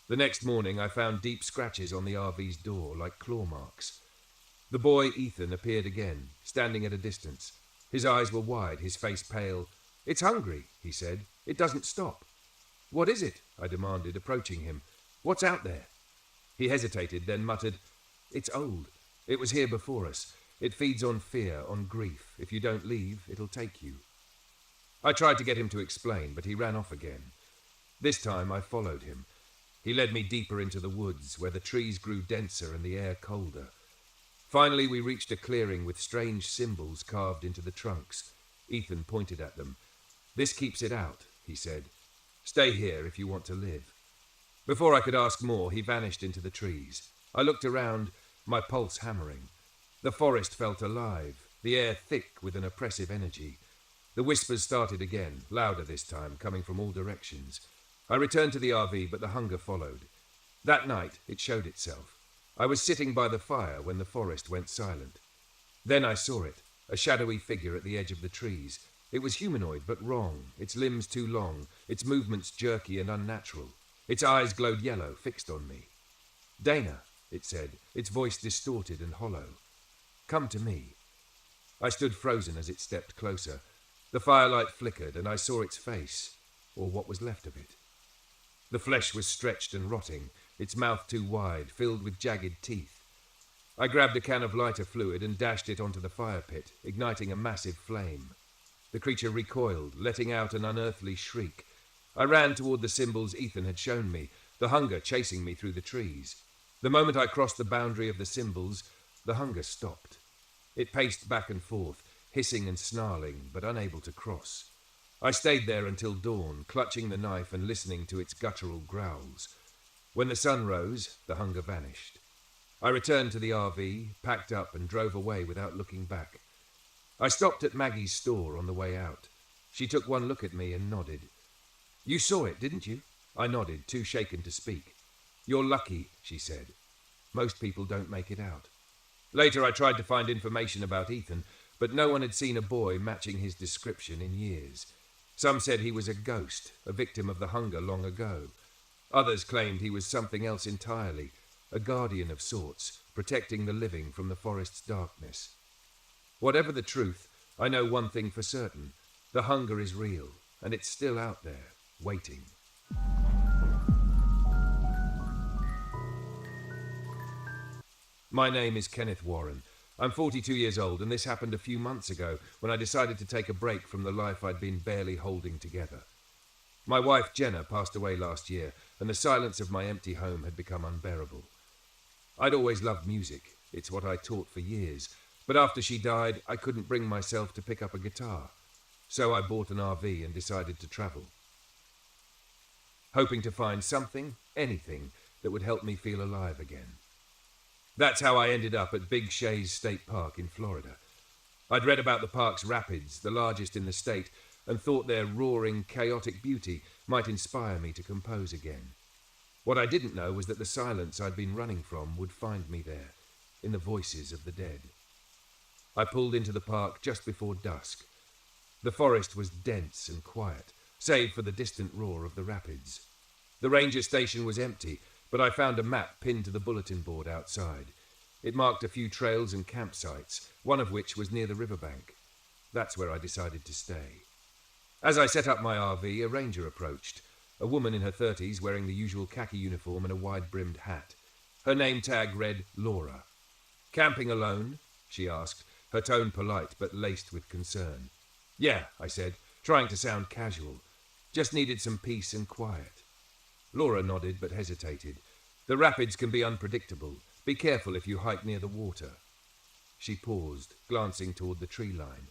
The next morning I found deep scratches on the RV's door, like claw marks. The boy, Ethan, appeared again, standing at a distance. His eyes were wide, his face pale. "It's hungry," he said. "It doesn't stop." "What is it?" I demanded, approaching him. "What's out there?" He hesitated, then muttered, "It's old. It was here before us. It feeds on fear, on grief. If you don't leave, it'll take you." I tried to get him to explain, but he ran off again. This time I followed him. He led me deeper into the woods, where the trees grew denser and the air colder. Finally, we reached a clearing with strange symbols carved into the trunks. Ethan pointed at them. "This keeps it out," he said. "Stay here if you want to live." Before I could ask more, he vanished into the trees. I looked around, my pulse hammering. The forest felt alive, the air thick with an oppressive energy. The whispers started again, louder this time, coming from all directions. I returned to the RV, but the hunger followed. That night, it showed itself. I was sitting by the fire when the forest went silent. Then I saw it, a shadowy figure at the edge of the trees. It was humanoid, but wrong, its limbs too long, its movements jerky and unnatural. Its eyes glowed yellow, fixed on me. "Dana," it said, its voice distorted and hollow. "Come to me." I stood frozen as it stepped closer. The firelight flickered, and I saw its face, or what was left of it. The flesh was stretched and rotting, its mouth too wide, filled with jagged teeth. I grabbed a can of lighter fluid and dashed it onto the fire pit, igniting a massive flame. The creature recoiled, letting out an unearthly shriek. I ran toward the symbols Ethan had shown me, the hunger chasing me through the trees. The moment I crossed the boundary of the symbols, the hunger stopped. It paced back and forth, hissing and snarling, but unable to cross. I stayed there until dawn, clutching the knife and listening to its guttural growls. When the sun rose, the hunger vanished. I returned to the RV, packed up, and drove away without looking back. I stopped at Maggie's store on the way out. She took one look at me and nodded. "You saw it, didn't you?" I nodded, too shaken to speak. "You're lucky," she said. "Most people don't make it out." Later I tried to find information about Ethan, but no one had seen a boy matching his description in years. Some said he was a ghost, a victim of the hunger long ago. Others claimed he was something else entirely, a guardian of sorts, protecting the living from the forest's darkness. Whatever the truth, I know one thing for certain. The hunger is real, and it's still out there, waiting. My name is Kenneth Warren. I'm 42 years old, and this happened a few months ago when I decided to take a break from the life I'd been barely holding together. My wife, Jenna, passed away last year, and the silence of my empty home had become unbearable. I'd always loved music. It's what I taught for years. But after she died, I couldn't bring myself to pick up a guitar. So I bought an RV and decided to travel, hoping to find something, anything, that would help me feel alive again. That's how I ended up at Big Shays State Park in Florida. I'd read about the park's rapids, the largest in the state, and thought their roaring, chaotic beauty might inspire me to compose again. What I didn't know was that the silence I'd been running from would find me there, in the voices of the dead. I pulled into the park just before dusk. The forest was dense and quiet, save for the distant roar of the rapids. The ranger station was empty, but I found a map pinned to the bulletin board outside. It marked a few trails and campsites, one of which was near the riverbank. That's where I decided to stay. As I set up my RV, a ranger approached, a woman in her 30s wearing the usual khaki uniform and a wide-brimmed hat. Her name tag read Laura. "Camping alone?" she asked, her tone polite but laced with concern. "Yeah," I said, trying to sound casual. "Just needed some peace and quiet." Laura nodded but hesitated. "The rapids can be unpredictable. Be careful if you hike near the water." She paused, glancing toward the tree line.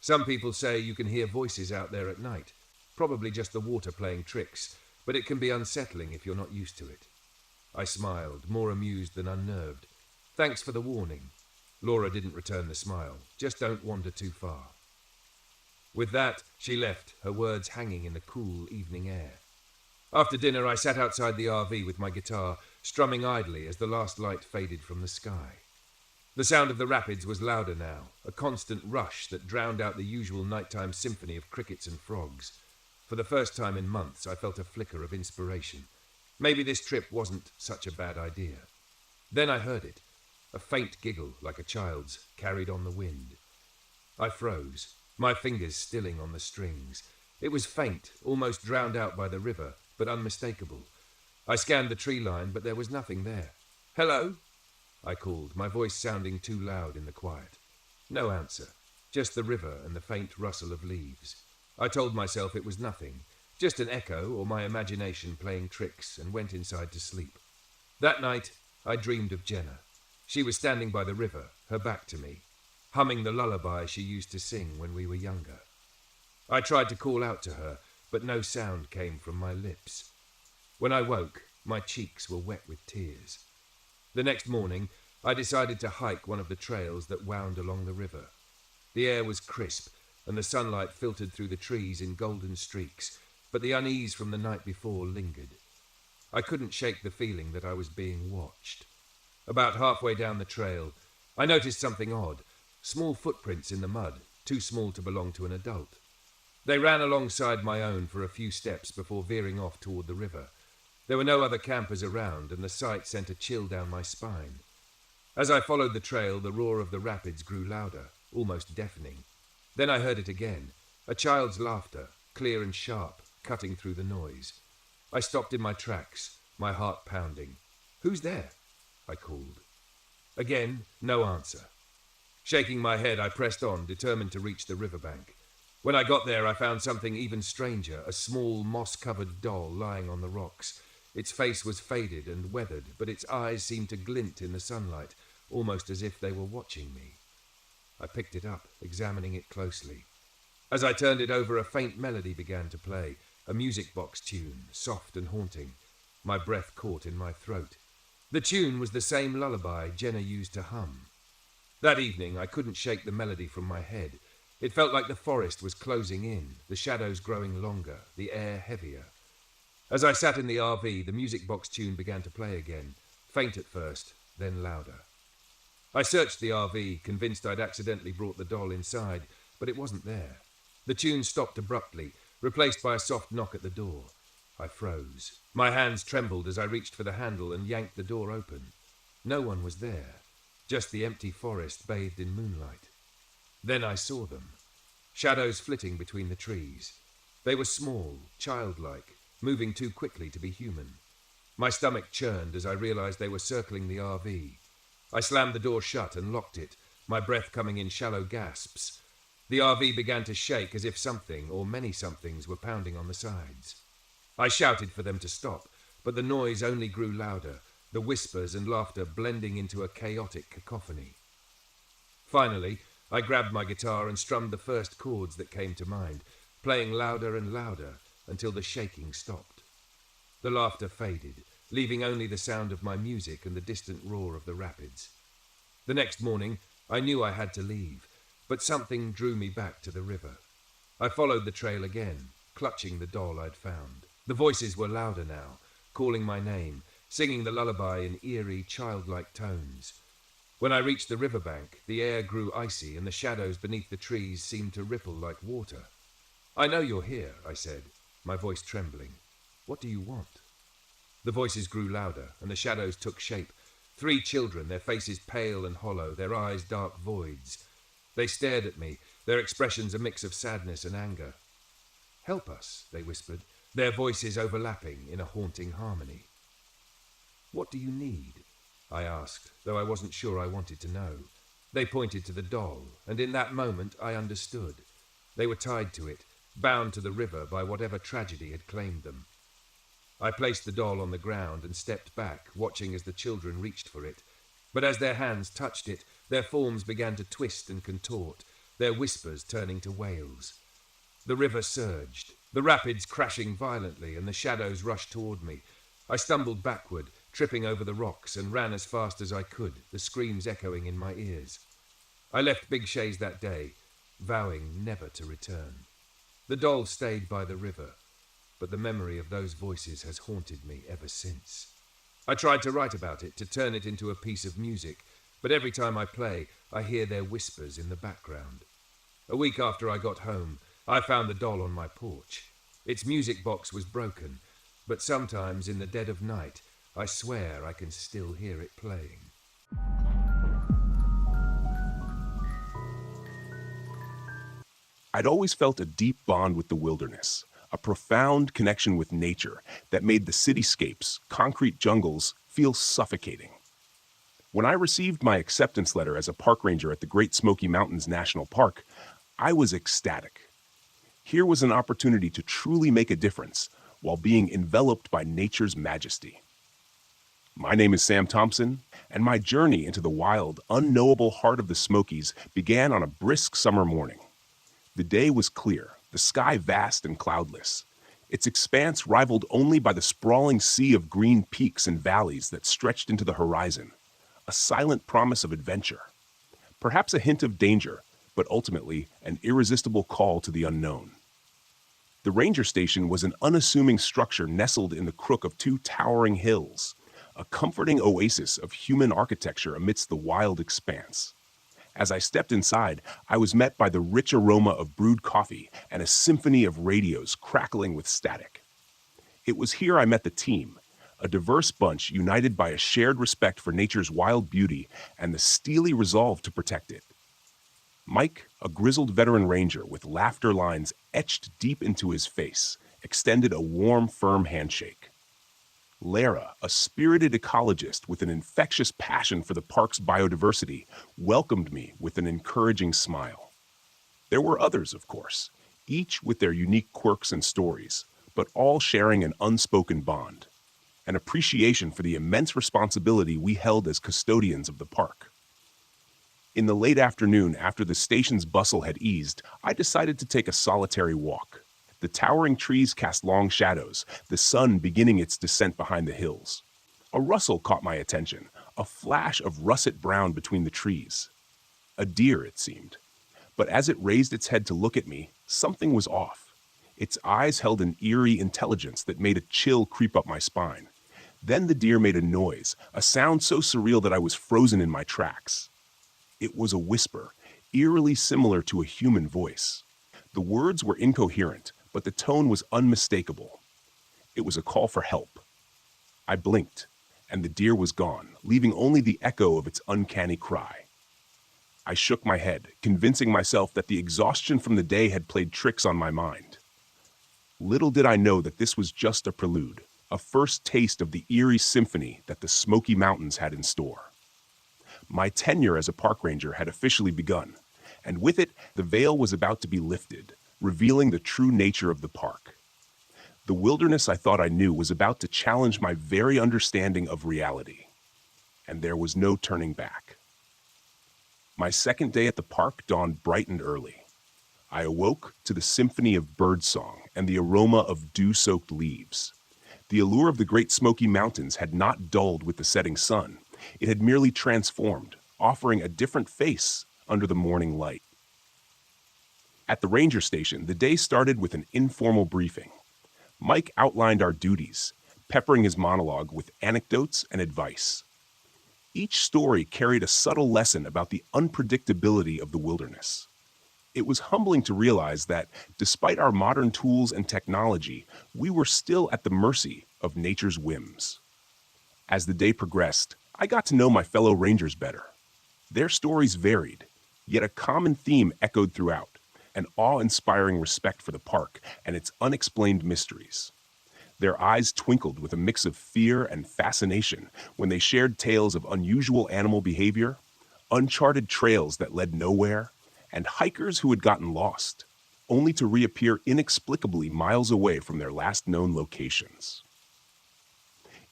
"Some people say you can hear voices out there at night. Probably just the water playing tricks, but it can be unsettling if you're not used to it." I smiled, more amused than unnerved. "Thanks for the warning." Laura didn't return the smile. "Just don't wander too far." With that, she left, her words hanging in the cool evening air. After dinner, I sat outside the RV with my guitar, strumming idly as the last light faded from the sky. The sound of the rapids was louder now, a constant rush that drowned out the usual nighttime symphony of crickets and frogs. For the first time in months, I felt a flicker of inspiration. Maybe this trip wasn't such a bad idea. Then I heard it, a faint giggle like a child's, carried on the wind. I froze, my fingers stilling on the strings. It was faint, almost drowned out by the river, but unmistakable. I scanned the tree line, but there was nothing there. "Hello?" I called, my voice sounding too loud in the quiet. No answer, just the river and the faint rustle of leaves. I told myself it was nothing, just an echo or my imagination playing tricks, and went inside to sleep. That night, I dreamed of Jenna. She was standing by the river, her back to me, humming the lullaby she used to sing when we were younger. I tried to call out to her, but no sound came from my lips. When I woke, my cheeks were wet with tears. The next morning, I decided to hike one of the trails that wound along the river. The air was crisp, and the sunlight filtered through the trees in golden streaks, but the unease from the night before lingered. I couldn't shake the feeling that I was being watched. About halfway down the trail, I noticed something odd, small footprints in the mud, too small to belong to an adult. They ran alongside my own for a few steps before veering off toward the river. There were no other campers around, and the sight sent a chill down my spine. As I followed the trail, the roar of the rapids grew louder, almost deafening. Then I heard it again, a child's laughter, clear and sharp, cutting through the noise. I stopped in my tracks, my heart pounding. "Who's there?" I called. Again, no answer. Shaking my head, I pressed on, determined to reach the riverbank. When I got there, I found something even stranger, a small, moss-covered doll lying on the rocks. Its face was faded and weathered, but its eyes seemed to glint in the sunlight, almost as if they were watching me. I picked it up, examining it closely. As I turned it over, a faint melody began to play, a music box tune, soft and haunting. My breath caught in my throat. The tune was the same lullaby Jenna used to hum. That evening, I couldn't shake the melody from my head. It felt like the forest was closing in, the shadows growing longer, the air heavier. As I sat in the RV, the music box tune began to play again, faint at first, then louder. I searched the RV, convinced I'd accidentally brought the doll inside, but it wasn't there. The tune stopped abruptly, replaced by a soft knock at the door. I froze. My hands trembled as I reached for the handle and yanked the door open. No one was there, just the empty forest bathed in moonlight. Then I saw them, shadows flitting between the trees. They were small, childlike, moving too quickly to be human. My stomach churned as I realized they were circling the RV. I slammed the door shut and locked it, my breath coming in shallow gasps. The RV began to shake as if something, or many somethings, were pounding on the sides. I shouted for them to stop, but the noise only grew louder, the whispers and laughter blending into a chaotic cacophony. Finally, I grabbed my guitar and strummed the first chords that came to mind, playing louder and louder until the shaking stopped. The laughter faded, leaving only the sound of my music and the distant roar of the rapids. The next morning, I knew I had to leave, but something drew me back to the river. I followed the trail again, clutching the doll I'd found. The voices were louder now, calling my name, singing the lullaby in eerie, childlike tones. When I reached the riverbank, the air grew icy and the shadows beneath the trees seemed to ripple like water. "I know you're here," I said, my voice trembling. "What do you want?" The voices grew louder and the shadows took shape. 3 children, their faces pale and hollow, their eyes dark voids. They stared at me, their expressions a mix of sadness and anger. "Help us," they whispered, their voices overlapping in a haunting harmony. "What do you need?" I asked, though I wasn't sure I wanted to know. They pointed to the doll, and in that moment I understood. They were tied to it, bound to the river by whatever tragedy had claimed them. I placed the doll on the ground and stepped back, watching as the children reached for it. But as their hands touched it, their forms began to twist and contort, their whispers turning to wails. The river surged, the rapids crashing violently, and the shadows rushed toward me. I stumbled backward, tripping over the rocks, and ran as fast as I could, the screams echoing in my ears. I left Big Shays that day, vowing never to return. The doll stayed by the river, but the memory of those voices has haunted me ever since. I tried to write about it, to turn it into a piece of music, but every time I play, I hear their whispers in the background. A week after I got home, I found the doll on my porch. Its music box was broken, but sometimes in the dead of night, I swear I can still hear it playing. I'd always felt a deep bond with the wilderness, a profound connection with nature that made the cityscapes, concrete jungles, feel suffocating. When I received my acceptance letter as a park ranger at the Great Smoky Mountains National Park, I was ecstatic. Here was an opportunity to truly make a difference while being enveloped by nature's majesty. My name is Sam Thompson, and my journey into the wild, unknowable heart of the Smokies began on a brisk summer morning. The day was clear, the sky vast and cloudless, its expanse rivaled only by the sprawling sea of green peaks and valleys that stretched into the horizon, a silent promise of adventure. Perhaps a hint of danger, but ultimately an irresistible call to the unknown. The ranger station was an unassuming structure nestled in the crook of two towering hills, a comforting oasis of human architecture amidst the wild expanse. As I stepped inside, I was met by the rich aroma of brewed coffee and a symphony of radios crackling with static. It was here I met the team, a diverse bunch united by a shared respect for nature's wild beauty and the steely resolve to protect it. Mike, a grizzled veteran ranger with laughter lines etched deep into his face, extended a warm, firm handshake. Lara, a spirited ecologist with an infectious passion for the park's biodiversity, welcomed me with an encouraging smile. There were others, of course, each with their unique quirks and stories, but all sharing an unspoken bond, an appreciation for the immense responsibility we held as custodians of the park. In the late afternoon, after the station's bustle had eased, I decided to take a solitary walk. The towering trees cast long shadows, the sun beginning its descent behind the hills. A rustle caught my attention, a flash of russet brown between the trees. A deer, it seemed. But as it raised its head to look at me, something was off. Its eyes held an eerie intelligence that made a chill creep up my spine. Then the deer made a noise, a sound so surreal that I was frozen in my tracks. It was a whisper, eerily similar to a human voice. The words were incoherent, but the tone was unmistakable. It was a call for help. I blinked, and the deer was gone, leaving only the echo of its uncanny cry. I shook my head, convincing myself that the exhaustion from the day had played tricks on my mind. Little did I know that this was just a prelude, a first taste of the eerie symphony that the Smoky Mountains had in store. My tenure as a park ranger had officially begun, and with it, the veil was about to be lifted, revealing the true nature of the park. The wilderness I thought I knew was about to challenge my very understanding of reality, and there was no turning back. My second day at the park dawned bright and early. I awoke to the symphony of birdsong and the aroma of dew-soaked leaves. The allure of the Great Smoky Mountains had not dulled with the setting sun. It had merely transformed, offering a different face under the morning light. At the ranger station, the day started with an informal briefing. Mike outlined our duties, peppering his monologue with anecdotes and advice. Each story carried a subtle lesson about the unpredictability of the wilderness. It was humbling to realize that, despite our modern tools and technology, we were still at the mercy of nature's whims. As the day progressed, I got to know my fellow rangers better. Their stories varied, yet a common theme echoed throughout: an awe-inspiring respect for the park and its unexplained mysteries. Their eyes twinkled with a mix of fear and fascination when they shared tales of unusual animal behavior, uncharted trails that led nowhere, and hikers who had gotten lost, only to reappear inexplicably miles away from their last known locations.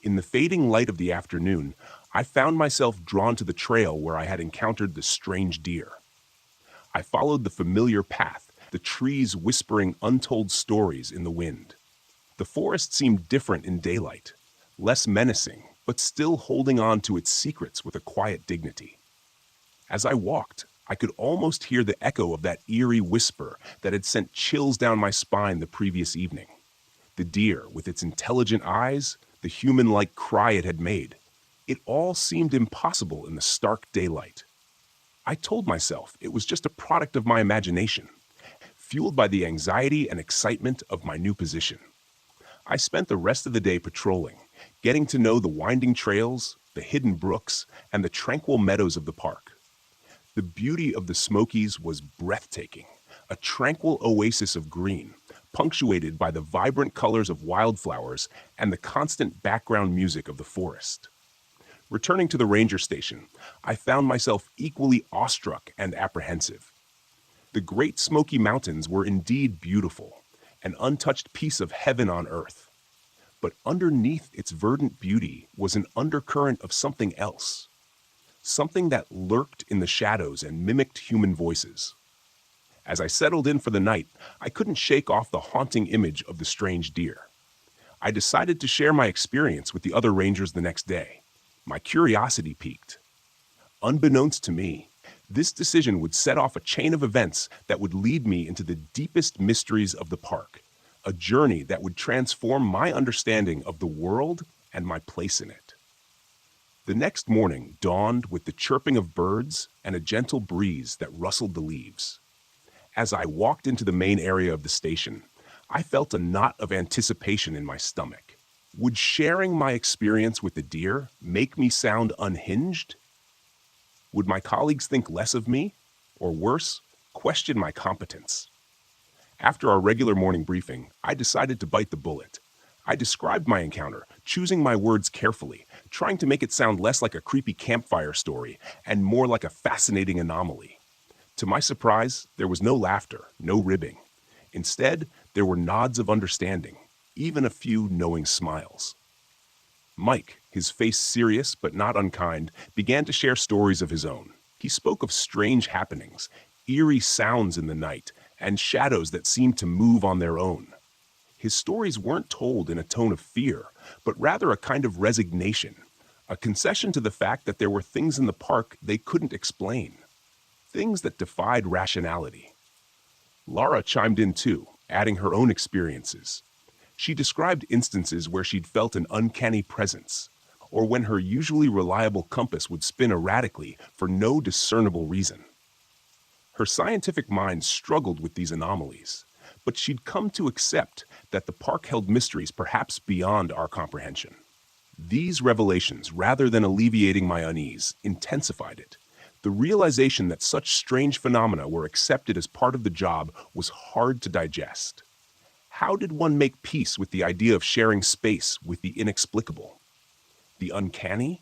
In the fading light of the afternoon, I found myself drawn to the trail where I had encountered the strange deer. I followed the familiar path, the trees whispering untold stories in the wind. The forest seemed different in daylight, less menacing, but still holding on to its secrets with a quiet dignity. As I walked, I could almost hear the echo of that eerie whisper that had sent chills down my spine the previous evening. The deer, with its intelligent eyes, the human-like cry it had made, it all seemed impossible in the stark daylight. I told myself it was just a product of my imagination, fueled by the anxiety and excitement of my new position. I spent the rest of the day patrolling, getting to know the winding trails, the hidden brooks, and the tranquil meadows of the park. The beauty of the Smokies was breathtaking, a tranquil oasis of green, punctuated by the vibrant colors of wildflowers and the constant background music of the forest. Returning to the ranger station, I found myself equally awestruck and apprehensive. The Great Smoky Mountains were indeed beautiful, an untouched piece of heaven on earth. But underneath its verdant beauty was an undercurrent of something else, something that lurked in the shadows and mimicked human voices. As I settled in for the night, I couldn't shake off the haunting image of the strange deer. I decided to share my experience with the other rangers the next day. My curiosity piqued. Unbeknownst to me, this decision would set off a chain of events that would lead me into the deepest mysteries of the park, a journey that would transform my understanding of the world and my place in it. The next morning dawned with the chirping of birds and a gentle breeze that rustled the leaves. As I walked into the main area of the station, I felt a knot of anticipation in my stomach. Would sharing my experience with the deer make me sound unhinged? Would my colleagues think less of me? Or worse, question my competence? After our regular morning briefing, I decided to bite the bullet. I described my encounter, choosing my words carefully, trying to make it sound less like a creepy campfire story and more like a fascinating anomaly. To my surprise, there was no laughter, no ribbing. Instead, there were nods of understanding, even a few knowing smiles. Mike, his face serious but not unkind, began to share stories of his own. He spoke of strange happenings, eerie sounds in the night, and shadows that seemed to move on their own. His stories weren't told in a tone of fear, but rather a kind of resignation, a concession to the fact that there were things in the park they couldn't explain, things that defied rationality. Laura chimed in too, adding her own experiences. She described instances where she'd felt an uncanny presence, or when her usually reliable compass would spin erratically for no discernible reason. Her scientific mind struggled with these anomalies, but she'd come to accept that the park held mysteries perhaps beyond our comprehension. These revelations, rather than alleviating my unease, intensified it. The realization that such strange phenomena were accepted as part of the job was hard to digest. How did one make peace with the idea of sharing space with the inexplicable, the uncanny?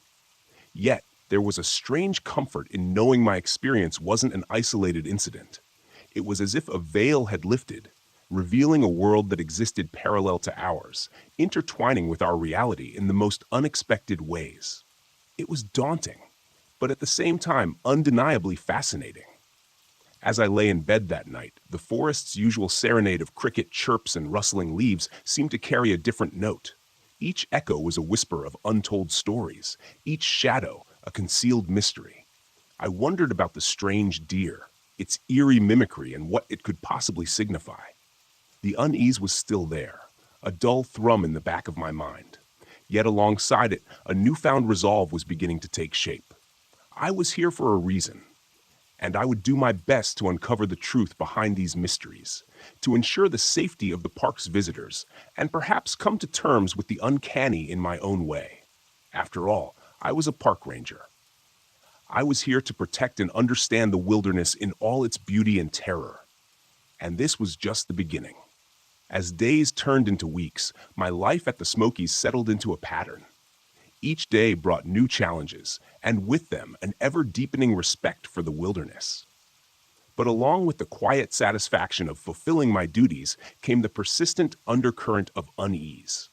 Yet, there was a strange comfort in knowing my experience wasn't an isolated incident. It was as if a veil had lifted, revealing a world that existed parallel to ours, intertwining with our reality in the most unexpected ways. It was daunting, but at the same time undeniably fascinating. As I lay in bed that night, the forest's usual serenade of cricket chirps and rustling leaves seemed to carry a different note. Each echo was a whisper of untold stories, each shadow a concealed mystery. I wondered about the strange deer, its eerie mimicry, and what it could possibly signify. The unease was still there, a dull thrum in the back of my mind. Yet alongside it, a newfound resolve was beginning to take shape. I was here for a reason, and I would do my best to uncover the truth behind these mysteries, to ensure the safety of the park's visitors, and perhaps come to terms with the uncanny in my own way. After all, I was a park ranger. I was here to protect and understand the wilderness in all its beauty and terror. And this was just the beginning. As days turned into weeks, my life at the Smokies settled into a pattern. Each day brought new challenges, and with them, an ever-deepening respect for the wilderness. But along with the quiet satisfaction of fulfilling my duties came the persistent undercurrent of unease.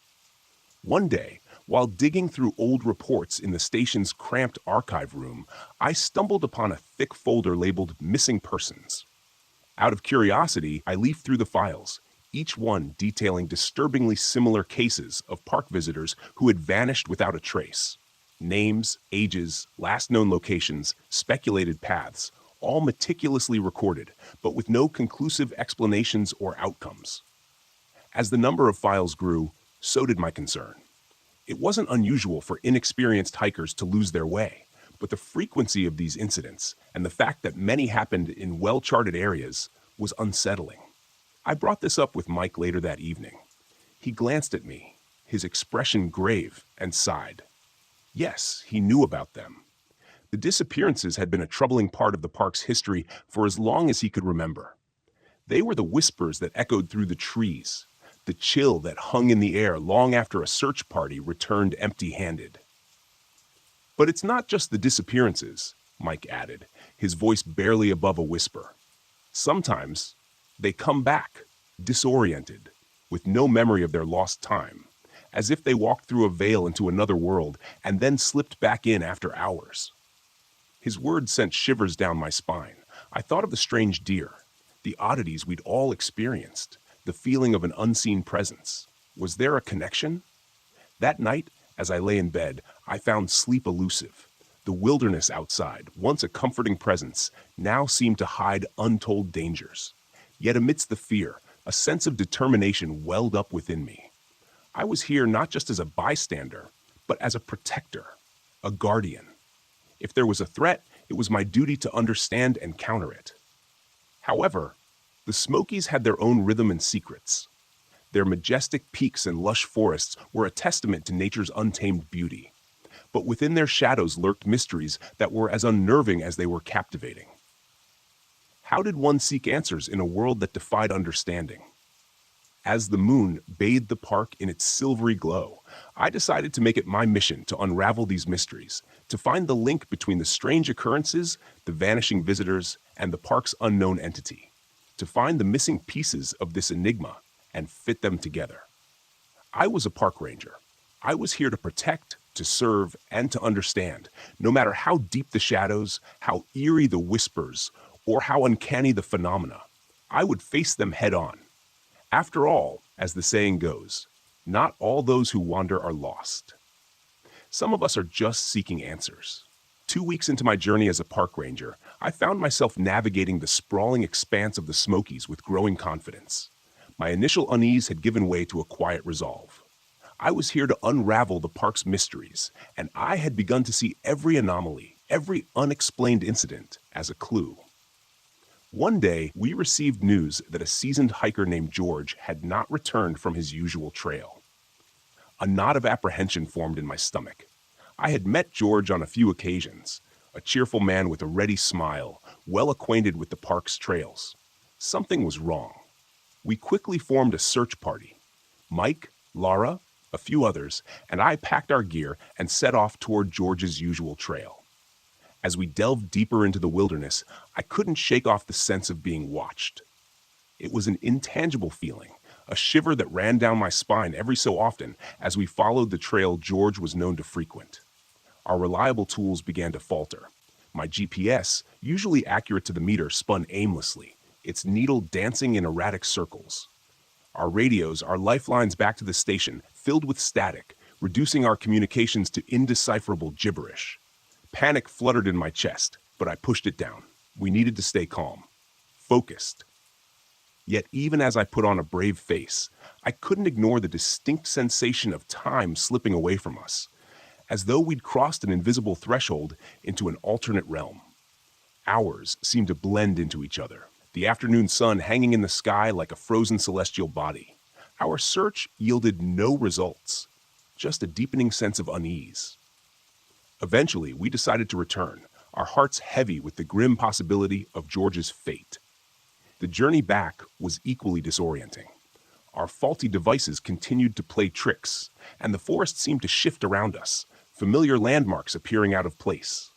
One day, while digging through old reports in the station's cramped archive room, I stumbled upon a thick folder labeled Missing Persons. Out of curiosity, I leafed through the files, each one detailing disturbingly similar cases of park visitors who had vanished without a trace. Names, ages, last known locations, speculated paths, all meticulously recorded, but with no conclusive explanations or outcomes. As the number of files grew, so did my concern. It wasn't unusual for inexperienced hikers to lose their way, but the frequency of these incidents and the fact that many happened in well-charted areas was unsettling. I brought this up with Mike later that evening. He glanced at me, his expression grave, and sighed. Yes, he knew about them. The disappearances had been a troubling part of the park's history for as long as he could remember. They were the whispers that echoed through the trees, the chill that hung in the air long after a search party returned empty-handed. But it's not just the disappearances, Mike added, his voice barely above a whisper. Sometimes they come back, disoriented, with no memory of their lost time, as if they walked through a veil into another world and then slipped back in after hours. His words sent shivers down my spine. I thought of the strange deer, the oddities we'd all experienced, the feeling of an unseen presence. Was there a connection? That night, as I lay in bed, I found sleep elusive. The wilderness outside, once a comforting presence, now seemed to hide untold dangers. Yet amidst the fear, a sense of determination welled up within me. I was here not just as a bystander, but as a protector, a guardian. If there was a threat, it was my duty to understand and counter it. However, the Smokies had their own rhythm and secrets. Their majestic peaks and lush forests were a testament to nature's untamed beauty. But within their shadows lurked mysteries that were as unnerving as they were captivating. How did one seek answers in a world that defied understanding? As the moon bathed the park in its silvery glow, I decided to make it my mission to unravel these mysteries, to find the link between the strange occurrences, the vanishing visitors, and the park's unknown entity, to find the missing pieces of this enigma and fit them together. I was a park ranger. I was here to protect, to serve, and to understand, no matter how deep the shadows, how eerie the whispers, or how uncanny the phenomena. I would face them head on. After all, as the saying goes, not all those who wander are lost. Some of us are just seeking answers. 2 weeks into my journey as a park ranger, I found myself navigating the sprawling expanse of the Smokies with growing confidence. My initial unease had given way to a quiet resolve. I was here to unravel the park's mysteries, and I had begun to see every anomaly, every unexplained incident as a clue. One day, we received news that a seasoned hiker named George had not returned from his usual trail. A knot of apprehension formed in my stomach. I had met George on a few occasions, a cheerful man with a ready smile, well acquainted with the park's trails. Something was wrong. We quickly formed a search party. Mike, Laura, a few others, and I packed our gear and set off toward George's usual trail. As we delved deeper into the wilderness, I couldn't shake off the sense of being watched. It was an intangible feeling, a shiver that ran down my spine every so often as we followed the trail George was known to frequent. Our reliable tools began to falter. My GPS, usually accurate to the meter, spun aimlessly, its needle dancing in erratic circles. Our radios, our lifelines back to the station, filled with static, reducing our communications to indecipherable gibberish. Panic fluttered in my chest, but I pushed it down. We needed to stay calm, focused. Yet even as I put on a brave face, I couldn't ignore the distinct sensation of time slipping away from us, as though we'd crossed an invisible threshold into an alternate realm. Hours seemed to blend into each other, the afternoon sun hanging in the sky like a frozen celestial body. Our search yielded no results, just a deepening sense of unease. Eventually, we decided to return, our hearts heavy with the grim possibility of George's fate. The journey back was equally disorienting. Our faulty devices continued to play tricks, and the forest seemed to shift around us, familiar landmarks appearing out of place.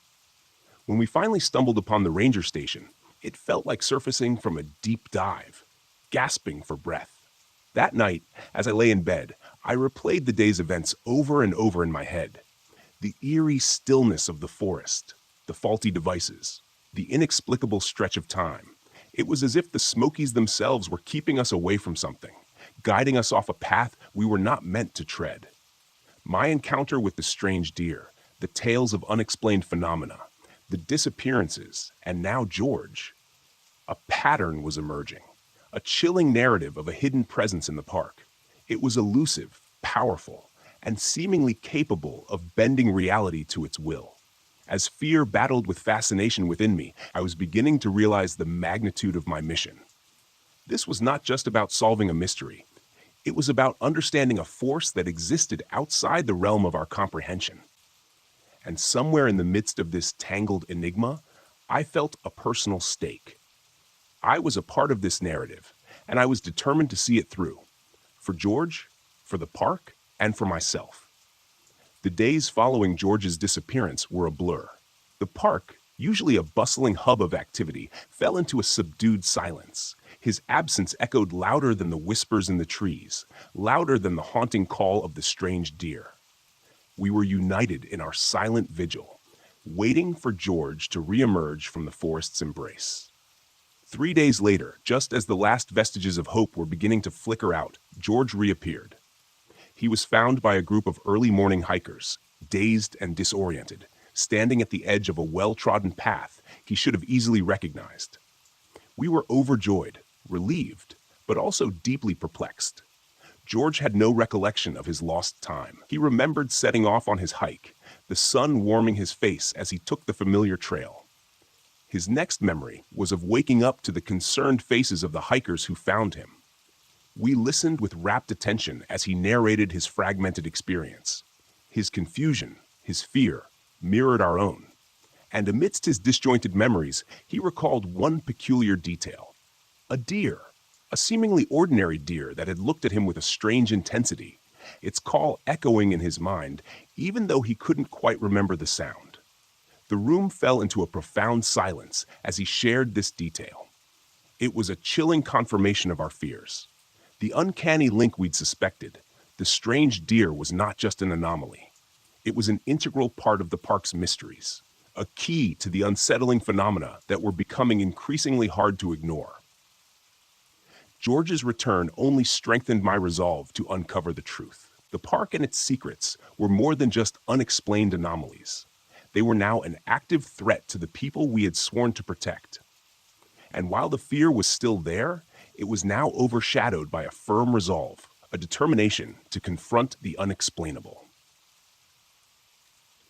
When we finally stumbled upon the ranger station, it felt like surfacing from a deep dive, gasping for breath. That night, as I lay in bed, I replayed the day's events over and over in my head. The eerie stillness of the forest, the faulty devices, the inexplicable stretch of time. It was as if the Smokies themselves were keeping us away from something, guiding us off a path we were not meant to tread. My encounter with the strange deer, the tales of unexplained phenomena, the disappearances, and now George. A pattern was emerging, a chilling narrative of a hidden presence in the park. It was elusive, powerful, and seemingly capable of bending reality to its will. As fear battled with fascination within me, I was beginning to realize the magnitude of my mission. This was not just about solving a mystery. It was about understanding a force that existed outside the realm of our comprehension. And somewhere in the midst of this tangled enigma, I felt a personal stake. I was a part of this narrative, and I was determined to see it through. For George, for the park, and for myself. The days following George's disappearance were a blur. The park, usually a bustling hub of activity, fell into a subdued silence. His absence echoed louder than the whispers in the trees, louder than the haunting call of the strange deer. We were united in our silent vigil, waiting for George to reemerge from the forest's embrace. 3 days later, just as the last vestiges of hope were beginning to flicker out, George reappeared. He was found by a group of early morning hikers, dazed and disoriented, standing at the edge of a well-trodden path he should have easily recognized. We were overjoyed, relieved, but also deeply perplexed. George had no recollection of his lost time. He remembered setting off on his hike, the sun warming his face as he took the familiar trail. His next memory was of waking up to the concerned faces of the hikers who found him. We listened with rapt attention as he narrated his fragmented experience. His confusion, his fear, mirrored our own. And amidst his disjointed memories, he recalled one peculiar detail. A deer, a seemingly ordinary deer that had looked at him with a strange intensity, its call echoing in his mind, even though he couldn't quite remember the sound. The room fell into a profound silence as he shared this detail. It was a chilling confirmation of our fears. The uncanny link we'd suspected, the strange deer was not just an anomaly. It was an integral part of the park's mysteries, a key to the unsettling phenomena that were becoming increasingly hard to ignore. George's return only strengthened my resolve to uncover the truth. The park and its secrets were more than just unexplained anomalies. They were now an active threat to the people we had sworn to protect. And while the fear was still there, it was now overshadowed by a firm resolve, a determination to confront the unexplainable.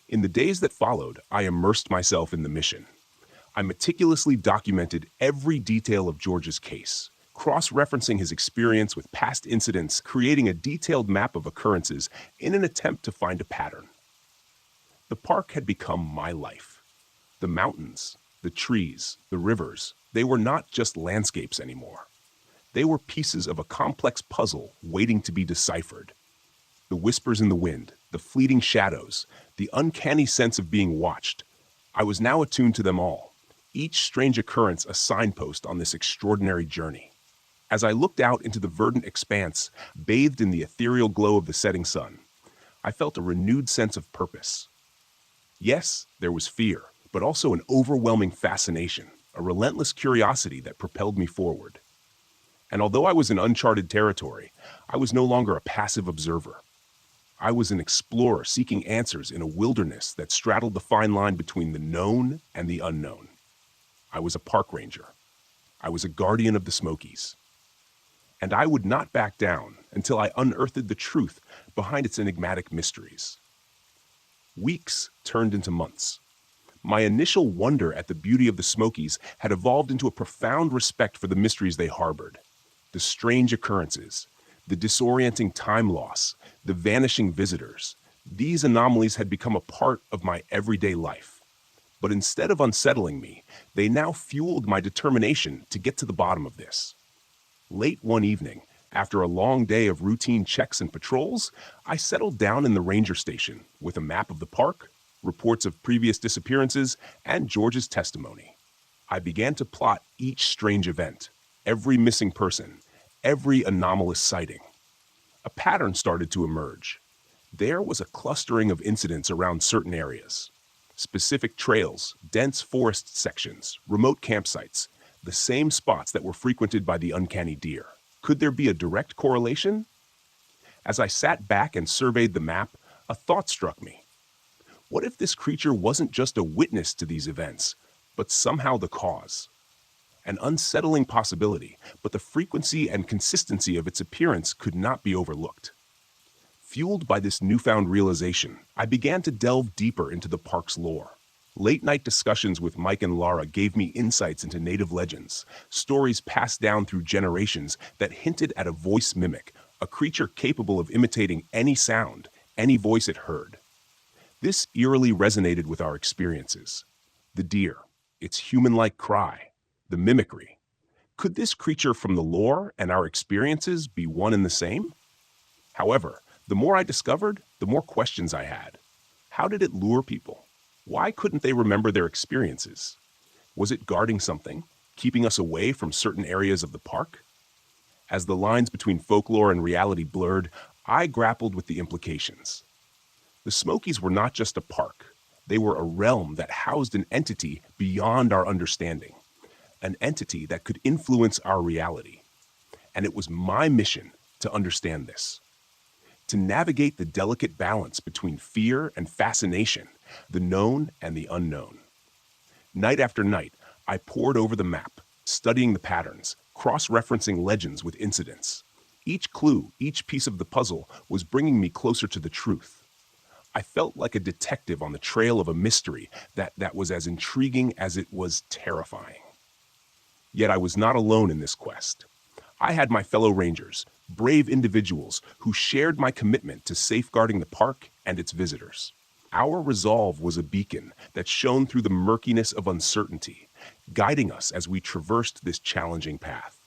In the days that followed, I immersed myself in the mission. I meticulously documented every detail of George's case, cross-referencing his experience with past incidents, creating a detailed map of occurrences in an attempt to find a pattern. The park had become my life. The mountains, the trees, the rivers, they were not just landscapes anymore. They were pieces of a complex puzzle waiting to be deciphered. The whispers in the wind, the fleeting shadows, the uncanny sense of being watched. I was now attuned to them all, each strange occurrence a signpost on this extraordinary journey. As I looked out into the verdant expanse, bathed in the ethereal glow of the setting sun, I felt a renewed sense of purpose. Yes, there was fear, but also an overwhelming fascination, a relentless curiosity that propelled me forward. And although I was in uncharted territory, I was no longer a passive observer. I was an explorer seeking answers in a wilderness that straddled the fine line between the known and the unknown. I was a park ranger. I was a guardian of the Smokies. And I would not back down until I unearthed the truth behind its enigmatic mysteries. Weeks turned into months. My initial wonder at the beauty of the Smokies had evolved into a profound respect for the mysteries they harbored. The strange occurrences, the disorienting time loss, the vanishing visitors. These anomalies had become a part of my everyday life. But instead of unsettling me, they now fueled my determination to get to the bottom of this. Late one evening, after a long day of routine checks and patrols, I settled down in the ranger station with a map of the park, reports of previous disappearances, and George's testimony. I began to plot each strange event, every missing person, every anomalous sighting. A pattern started to emerge. There was a clustering of incidents around certain areas. Specific trails, dense forest sections, remote campsites, the same spots that were frequented by the uncanny deer. Could there be a direct correlation? As I sat back and surveyed the map, a thought struck me. What if this creature wasn't just a witness to these events, but somehow the cause? An unsettling possibility, but the frequency and consistency of its appearance could not be overlooked. Fueled by this newfound realization, I began to delve deeper into the park's lore. Late-night discussions with Mike and Laura gave me insights into native legends, stories passed down through generations that hinted at a voice mimic, a creature capable of imitating any sound, any voice it heard. This eerily resonated with our experiences. The deer, its human-like cry, the mimicry. Could this creature from the lore and our experiences be one and the same? However, the more I discovered, the more questions I had. How did it lure people? Why couldn't they remember their experiences? Was it guarding something, keeping us away from certain areas of the park? As the lines between folklore and reality blurred, I grappled with the implications. The Smokies were not just a park. They were a realm that housed an entity beyond our understanding, an entity that could influence our reality. And it was my mission to understand this, to navigate the delicate balance between fear and fascination, the known and the unknown. Night after night, I pored over the map, studying the patterns, cross-referencing legends with incidents. Each clue, each piece of the puzzle was bringing me closer to the truth. I felt like a detective on the trail of a mystery that was as intriguing as it was terrifying. Yet I was not alone in this quest. I had my fellow rangers, brave individuals who shared my commitment to safeguarding the park and its visitors. Our resolve was a beacon that shone through the murkiness of uncertainty, guiding us as we traversed this challenging path.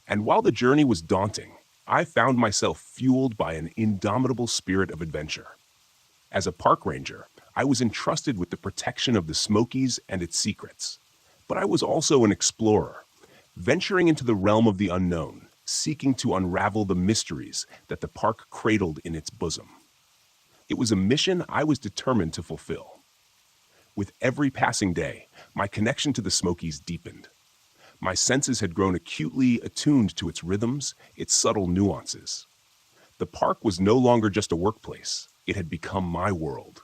And while the journey was daunting, I found myself fueled by an indomitable spirit of adventure. As a park ranger, I was entrusted with the protection of the Smokies and its secrets. But I was also an explorer, venturing into the realm of the unknown, seeking to unravel the mysteries that the park cradled in its bosom. It was a mission I was determined to fulfill. With every passing day, my connection to the Smokies deepened. My senses had grown acutely attuned to its rhythms, its subtle nuances. The park was no longer just a workplace. It had become my world.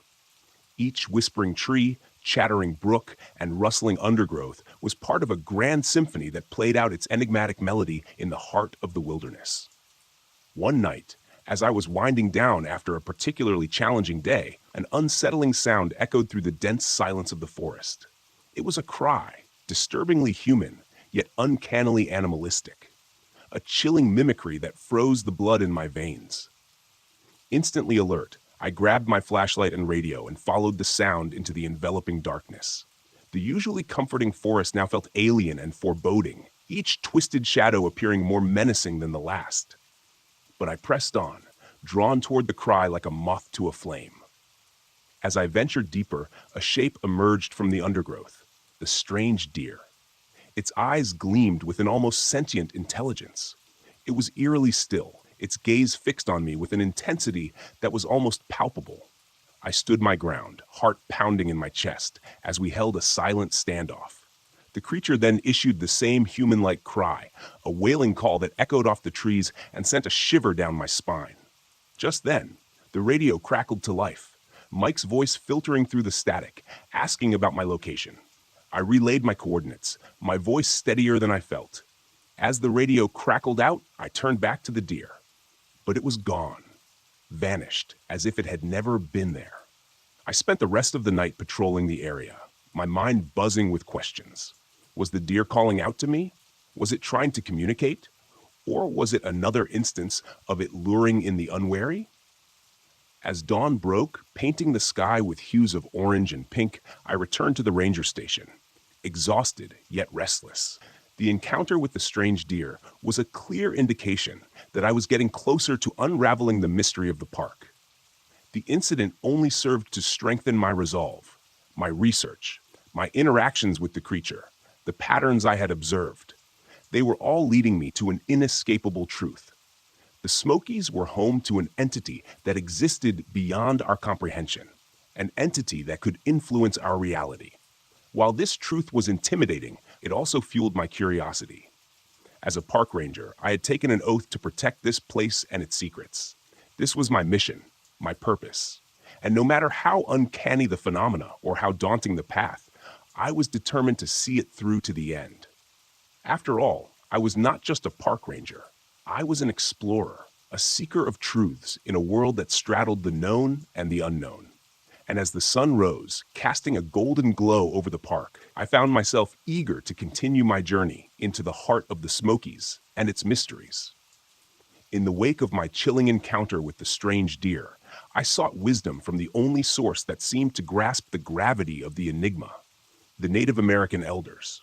Each whispering tree, chattering brook, and rustling undergrowth was part of a grand symphony that played out its enigmatic melody in the heart of the wilderness. One night, as I was winding down after a particularly challenging day, an unsettling sound echoed through the dense silence of the forest. It was a cry, disturbingly human, yet uncannily animalistic. A chilling mimicry that froze the blood in my veins. Instantly alert, I grabbed my flashlight and radio and followed the sound into the enveloping darkness. The usually comforting forest now felt alien and foreboding, each twisted shadow appearing more menacing than the last. But I pressed on, drawn toward the cry like a moth to a flame. As I ventured deeper, a shape emerged from the undergrowth, the strange deer. Its eyes gleamed with an almost sentient intelligence. It was eerily still, its gaze fixed on me with an intensity that was almost palpable. I stood my ground, heart pounding in my chest, as we held a silent standoff. The creature then issued the same human-like cry, a wailing call that echoed off the trees and sent a shiver down my spine. Just then, the radio crackled to life, Mike's voice filtering through the static, asking about my location. I relayed my coordinates, my voice steadier than I felt. As the radio crackled out, I turned back to the deer. But it was gone, vanished, as if it had never been there. I spent the rest of the night patrolling the area, my mind buzzing with questions. Was the deer calling out to me? Was it trying to communicate? Or was it another instance of it luring in the unwary? As dawn broke, painting the sky with hues of orange and pink, I returned to the ranger station, exhausted yet restless. The encounter with the strange deer was a clear indication that I was getting closer to unraveling the mystery of the park. The incident only served to strengthen my resolve, my research, my interactions with the creature, the patterns I had observed. They were all leading me to an inescapable truth. The Smokies were home to an entity that existed beyond our comprehension, an entity that could influence our reality. While this truth was intimidating, it also fueled my curiosity. As a park ranger, I had taken an oath to protect this place and its secrets. This was my mission, my purpose. And no matter how uncanny the phenomena or how daunting the path, I was determined to see it through to the end. After all, I was not just a park ranger. I was an explorer, a seeker of truths in a world that straddled the known and the unknown. And as the sun rose, casting a golden glow over the park, I found myself eager to continue my journey into the heart of the Smokies and its mysteries. In the wake of my chilling encounter with the strange deer, I sought wisdom from the only source that seemed to grasp the gravity of the enigma, the Native American elders.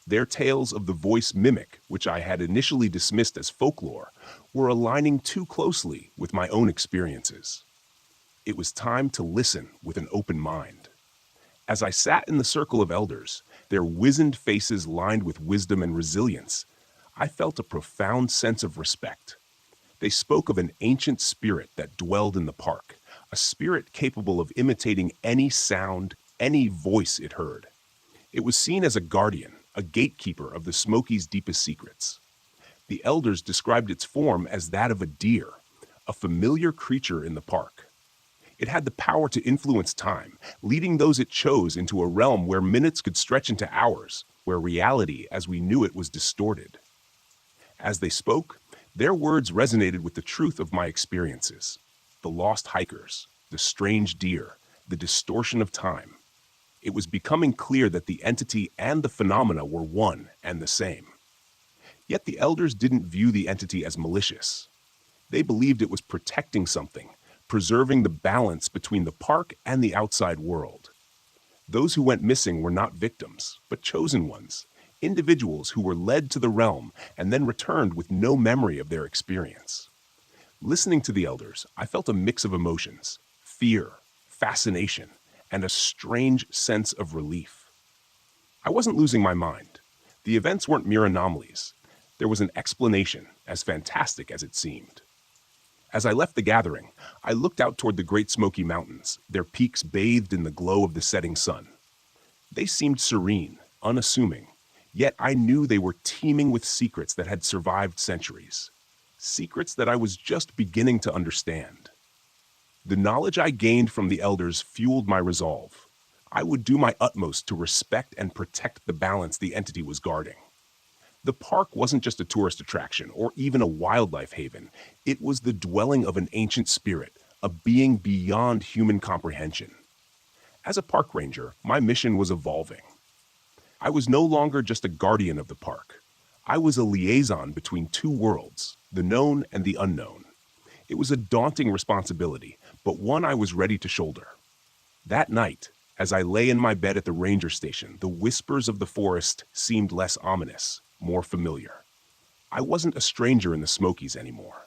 Their tales of the voice mimic, which I had initially dismissed as folklore, were aligning too closely with my own experiences. It was time to listen with an open mind. As I sat in the circle of elders, their wizened faces lined with wisdom and resilience, I felt a profound sense of respect. They spoke of an ancient spirit that dwelled in the park, a spirit capable of imitating any sound, any voice it heard. It was seen as a guardian, a gatekeeper of the Smokies' deepest secrets. The elders described its form as that of a deer, a familiar creature in the park. It had the power to influence time, leading those it chose into a realm where minutes could stretch into hours, where reality as we knew it was distorted. As they spoke, their words resonated with the truth of my experiences. The lost hikers, the strange deer, the distortion of time. It was becoming clear that the entity and the phenomena were one and the same. Yet the elders didn't view the entity as malicious. They believed it was protecting something, preserving the balance between the park and the outside world. Those who went missing were not victims, but chosen ones, individuals who were led to the realm and then returned with no memory of their experience. Listening to the elders, I felt a mix of emotions: fear, fascination, and a strange sense of relief. I wasn't losing my mind. The events weren't mere anomalies. There was an explanation, as fantastic as it seemed. As I left the gathering, I looked out toward the Great Smoky Mountains, their peaks bathed in the glow of the setting sun. They seemed serene, unassuming, yet I knew they were teeming with secrets that had survived centuries. Secrets that I was just beginning to understand. The knowledge I gained from the elders fueled my resolve. I would do my utmost to respect and protect the balance the entity was guarding. The park wasn't just a tourist attraction or even a wildlife haven. It was the dwelling of an ancient spirit, a being beyond human comprehension. As a park ranger, my mission was evolving. I was no longer just a guardian of the park. I was a liaison between two worlds, the known and the unknown. It was a daunting responsibility, but one I was ready to shoulder. That night, as I lay in my bed at the ranger station, the whispers of the forest seemed less ominous, more familiar. I wasn't a stranger in the Smokies anymore.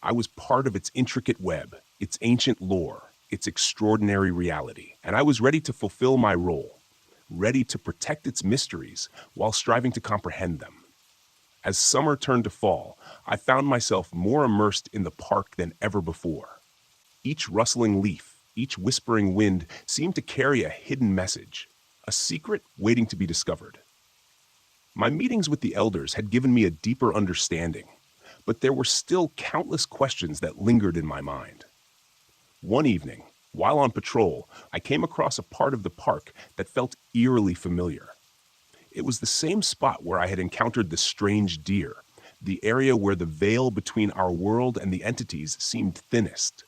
I was part of its intricate web, its ancient lore, its extraordinary reality, and I was ready to fulfill my role, ready to protect its mysteries while striving to comprehend them. As summer turned to fall, I found myself more immersed in the park than ever before. Each rustling leaf, each whispering wind seemed to carry a hidden message, a secret waiting to be discovered. My meetings with the elders had given me a deeper understanding, but there were still countless questions that lingered in my mind. One evening, while on patrol, I came across a part of the park that felt eerily familiar. It was the same spot where I had encountered the strange deer, the area where the veil between our world and the entities seemed thinnest.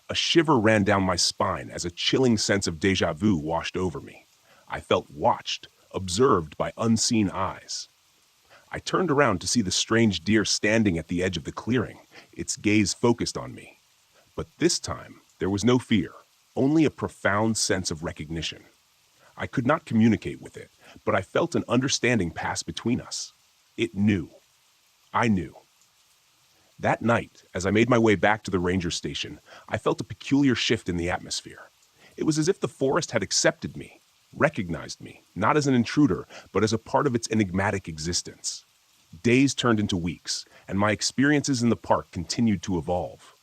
A shiver ran down my spine as a chilling sense of déjà vu washed over me. I felt watched, observed by unseen eyes. I turned around to see the strange deer standing at the edge of the clearing, its gaze focused on me. But this time, There was no fear, only a profound sense of recognition. I could not communicate with it, but I felt an understanding pass between us. It knew. I knew. That night, as I made my way back to the ranger station, I felt a peculiar shift in the atmosphere. It was as if the forest had accepted me, recognized me, not as an intruder, but as a part of its enigmatic existence. Days turned into weeks, and my experiences in the park continued to evolve.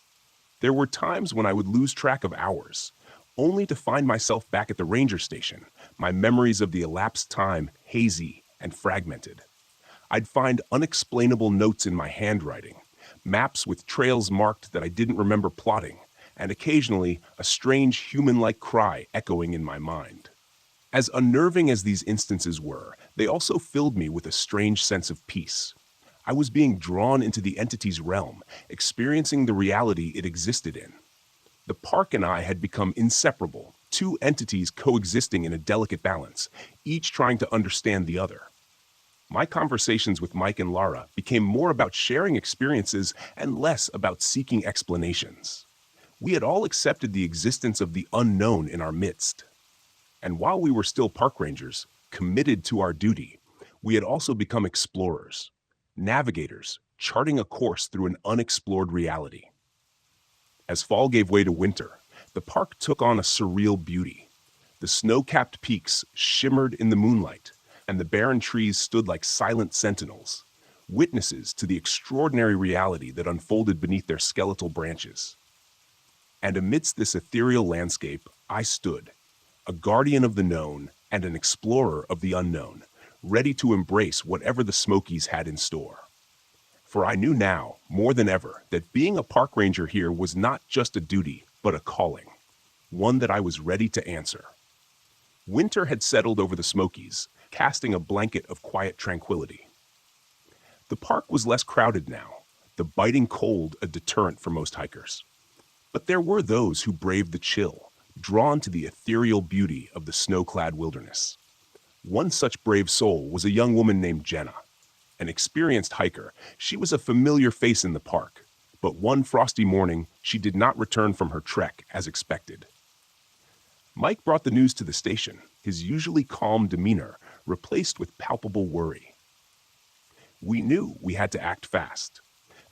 There were times when I would lose track of hours, only to find myself back at the ranger station, my memories of the elapsed time hazy and fragmented. I'd find unexplainable notes in my handwriting, maps with trails marked that I didn't remember plotting, and occasionally a strange human-like cry echoing in my mind. As unnerving as these instances were, they also filled me with a strange sense of peace. I was being drawn into the entity's realm, experiencing the reality it existed in. The park and I had become inseparable, two entities coexisting in a delicate balance, each trying to understand the other. My conversations with Mike and Lara became more about sharing experiences and less about seeking explanations. We had all accepted the existence of the unknown in our midst. And while we were still park rangers, committed to our duty, we had also become explorers, navigators, charting a course through an unexplored reality. As fall gave way to winter, the park took on a surreal beauty. The snow-capped peaks shimmered in the moonlight, and the barren trees stood like silent sentinels, witnesses to the extraordinary reality that unfolded beneath their skeletal branches. And amidst this ethereal landscape, I stood, a guardian of the known and an explorer of the unknown, ready to embrace whatever the Smokies had in store. For I knew now, more than ever, that being a park ranger here was not just a duty, but a calling, one that I was ready to answer. Winter had settled over the Smokies, casting a blanket of quiet tranquility. The park was less crowded now, the biting cold a deterrent for most hikers. But there were those who braved the chill, drawn to the ethereal beauty of the snow-clad wilderness. One such brave soul was a young woman named Jenna. An experienced hiker, she was a familiar face in the park, but one frosty morning, she did not return from her trek as expected. Mike brought the news to the station, his usually calm demeanor replaced with palpable worry. We knew we had to act fast.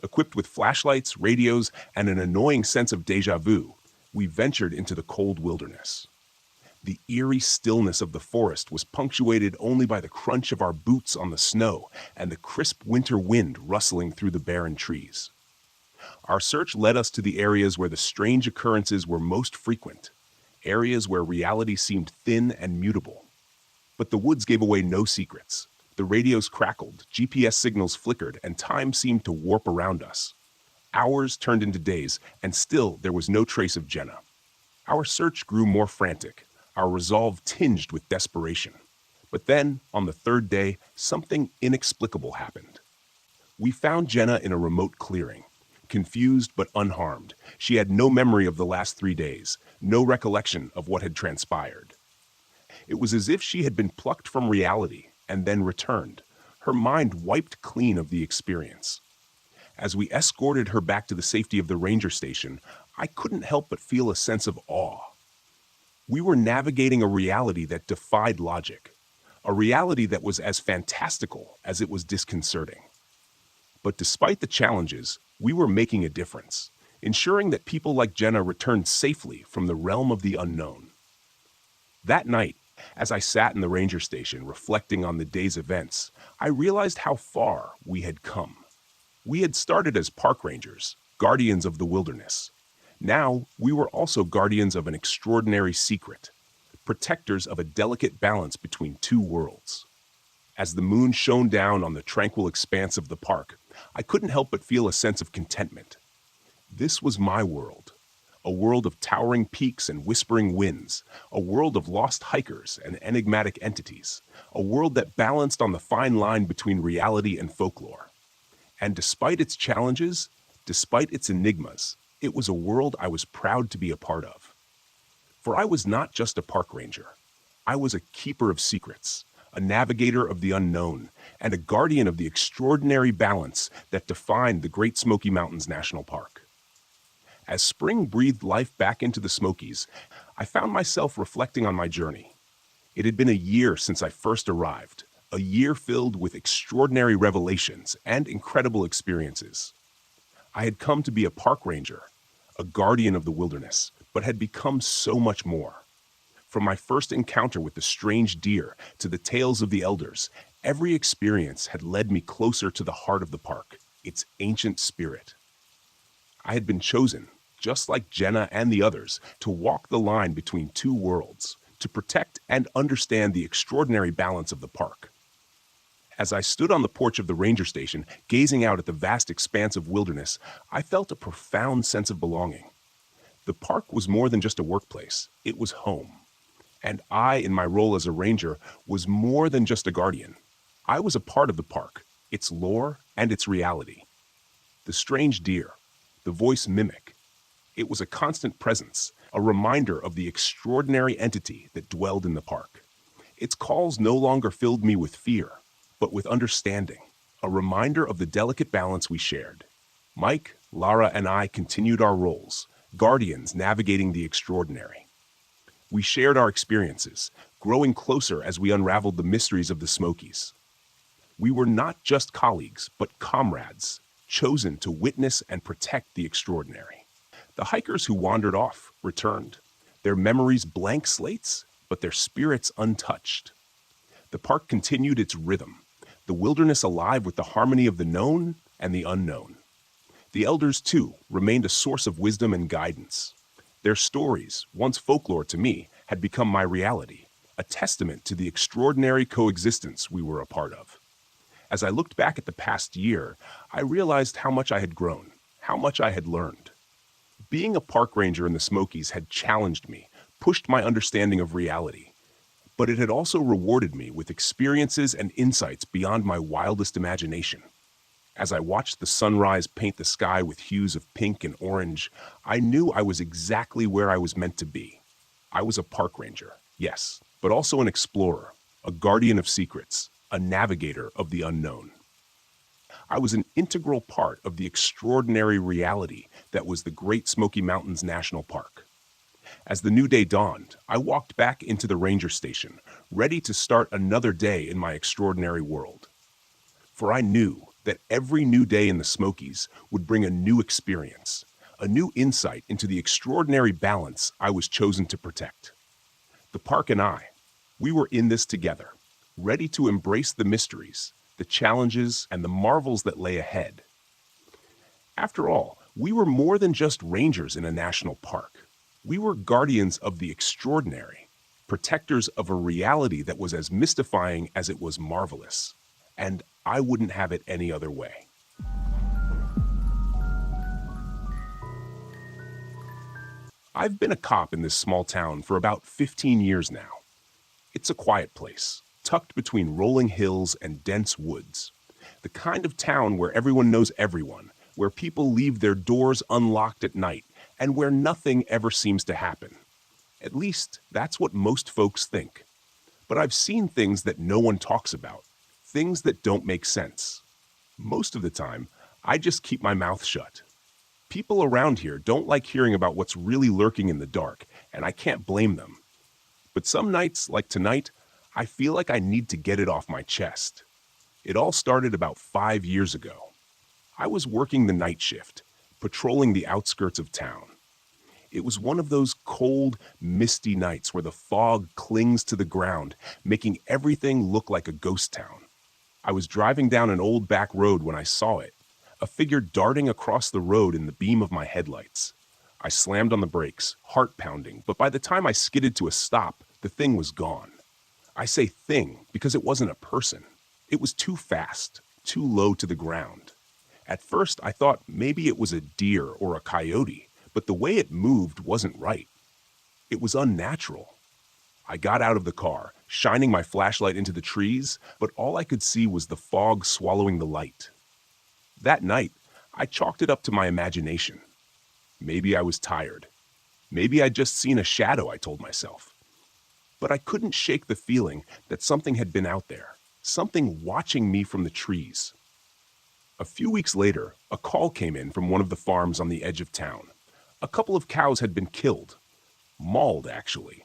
Equipped with flashlights, radios, and an annoying sense of déjà vu, we ventured into the cold wilderness. The eerie stillness of the forest was punctuated only by the crunch of our boots on the snow and the crisp winter wind rustling through the barren trees. Our search led us to the areas where the strange occurrences were most frequent, areas where reality seemed thin and mutable. But the woods gave away no secrets. The radios crackled, GPS signals flickered, and time seemed to warp around us. Hours turned into days, and still there was no trace of Jenna. Our search grew more frantic, our resolve tinged with desperation. But then, on the third day, something inexplicable happened. We found Jenna in a remote clearing. Confused but unharmed, she had no memory of the last 3 days, no recollection of what had transpired. It was as if she had been plucked from reality and then returned, her mind wiped clean of the experience. As we escorted her back to the safety of the ranger station, I couldn't help but feel a sense of awe. We were navigating a reality that defied logic, a reality that was as fantastical as it was disconcerting. But despite the challenges, we were making a difference, ensuring that people like Jenna returned safely from the realm of the unknown. That night, as I sat in the ranger station reflecting on the day's events, I realized how far we had come. We had started as park rangers, guardians of the wilderness. Now, we were also guardians of an extraordinary secret, protectors of a delicate balance between two worlds. As the moon shone down on the tranquil expanse of the park, I couldn't help but feel a sense of contentment. This was my world, a world of towering peaks and whispering winds, a world of lost hikers and enigmatic entities, a world that balanced on the fine line between reality and folklore. And despite its challenges, despite its enigmas, it was a world I was proud to be a part of. For I was not just a park ranger. I was a keeper of secrets, a navigator of the unknown, and a guardian of the extraordinary balance that defined the Great Smoky Mountains National Park. As spring breathed life back into the Smokies, I found myself reflecting on my journey. It had been a year since I first arrived, a year filled with extraordinary revelations and incredible experiences. I had come to be a park ranger, a guardian of the wilderness, but had become so much more. From my first encounter with the strange deer to the tales of the elders, every experience had led me closer to the heart of the park, its ancient spirit. I had been chosen, just like Jenna and the others, to walk the line between two worlds, to protect and understand the extraordinary balance of the park. As I stood on the porch of the ranger station, gazing out at the vast expanse of wilderness, I felt a profound sense of belonging. The park was more than just a workplace, it was home. And I, in my role as a ranger, was more than just a guardian. I was a part of the park, its lore and its reality. The strange deer, the voice mimic, it was a constant presence, a reminder of the extraordinary entity that dwelled in the park. Its calls no longer filled me with fear, but with understanding, a reminder of the delicate balance we shared. Mike, Lara, and I continued our roles, guardians navigating the extraordinary. We shared our experiences, growing closer as we unraveled the mysteries of the Smokies. We were not just colleagues, but comrades, chosen to witness and protect the extraordinary. The hikers who wandered off returned, their memories blank slates, but their spirits untouched. The park continued its rhythm, the wilderness alive with the harmony of the known and the unknown. The elders, too, remained a source of wisdom and guidance. Their stories, once folklore to me, had become my reality, a testament to the extraordinary coexistence we were a part of. As I looked back at the past year, I realized how much I had grown, how much I had learned. Being a park ranger in the Smokies had challenged me, pushed my understanding of reality, but it had also rewarded me with experiences and insights beyond my wildest imagination. As I watched the sunrise paint the sky with hues of pink and orange, I knew I was exactly where I was meant to be. I was a park ranger, yes, but also an explorer, a guardian of secrets, a navigator of the unknown. I was an integral part of the extraordinary reality that was the Great Smoky Mountains National Park. As the new day dawned, I walked back into the ranger station, ready to start another day in my extraordinary world. For I knew that every new day in the Smokies would bring a new experience, a new insight into the extraordinary balance I was chosen to protect. The park and I, we were in this together, ready to embrace the mysteries, the challenges, and the marvels that lay ahead. After all, we were more than just rangers in a national park. We were guardians of the extraordinary, protectors of a reality that was as mystifying as it was marvelous. And I wouldn't have it any other way. I've been a cop in this small town for about 15 years now. It's a quiet place, tucked between rolling hills and dense woods. The kind of town where everyone knows everyone, where people leave their doors unlocked at night, and where nothing ever seems to happen. At least, that's what most folks think. But I've seen things that no one talks about, things that don't make sense. Most of the time, I just keep my mouth shut. People around here don't like hearing about what's really lurking in the dark, and I can't blame them. But some nights, like tonight, I feel like I need to get it off my chest. It all started about 5 years ago. I was working the night shift, patrolling the outskirts of town. It was one of those cold, misty nights where the fog clings to the ground, making everything look like a ghost town. I was driving down an old back road when I saw it, a figure darting across the road in the beam of my headlights. I slammed on the brakes, heart pounding, but by the time I skidded to a stop, the thing was gone. I say thing because it wasn't a person. It was too fast, too low to the ground. At first, I thought maybe it was a deer or a coyote, but the way it moved wasn't right. It was unnatural. I got out of the car, shining my flashlight into the trees, but all I could see was the fog swallowing the light. That night, I chalked it up to my imagination. Maybe I was tired. Maybe I'd just seen a shadow, I told myself. But I couldn't shake the feeling that something had been out there, something watching me from the trees. A few weeks later, a call came in from one of the farms on the edge of town. A couple of cows had been killed, mauled actually.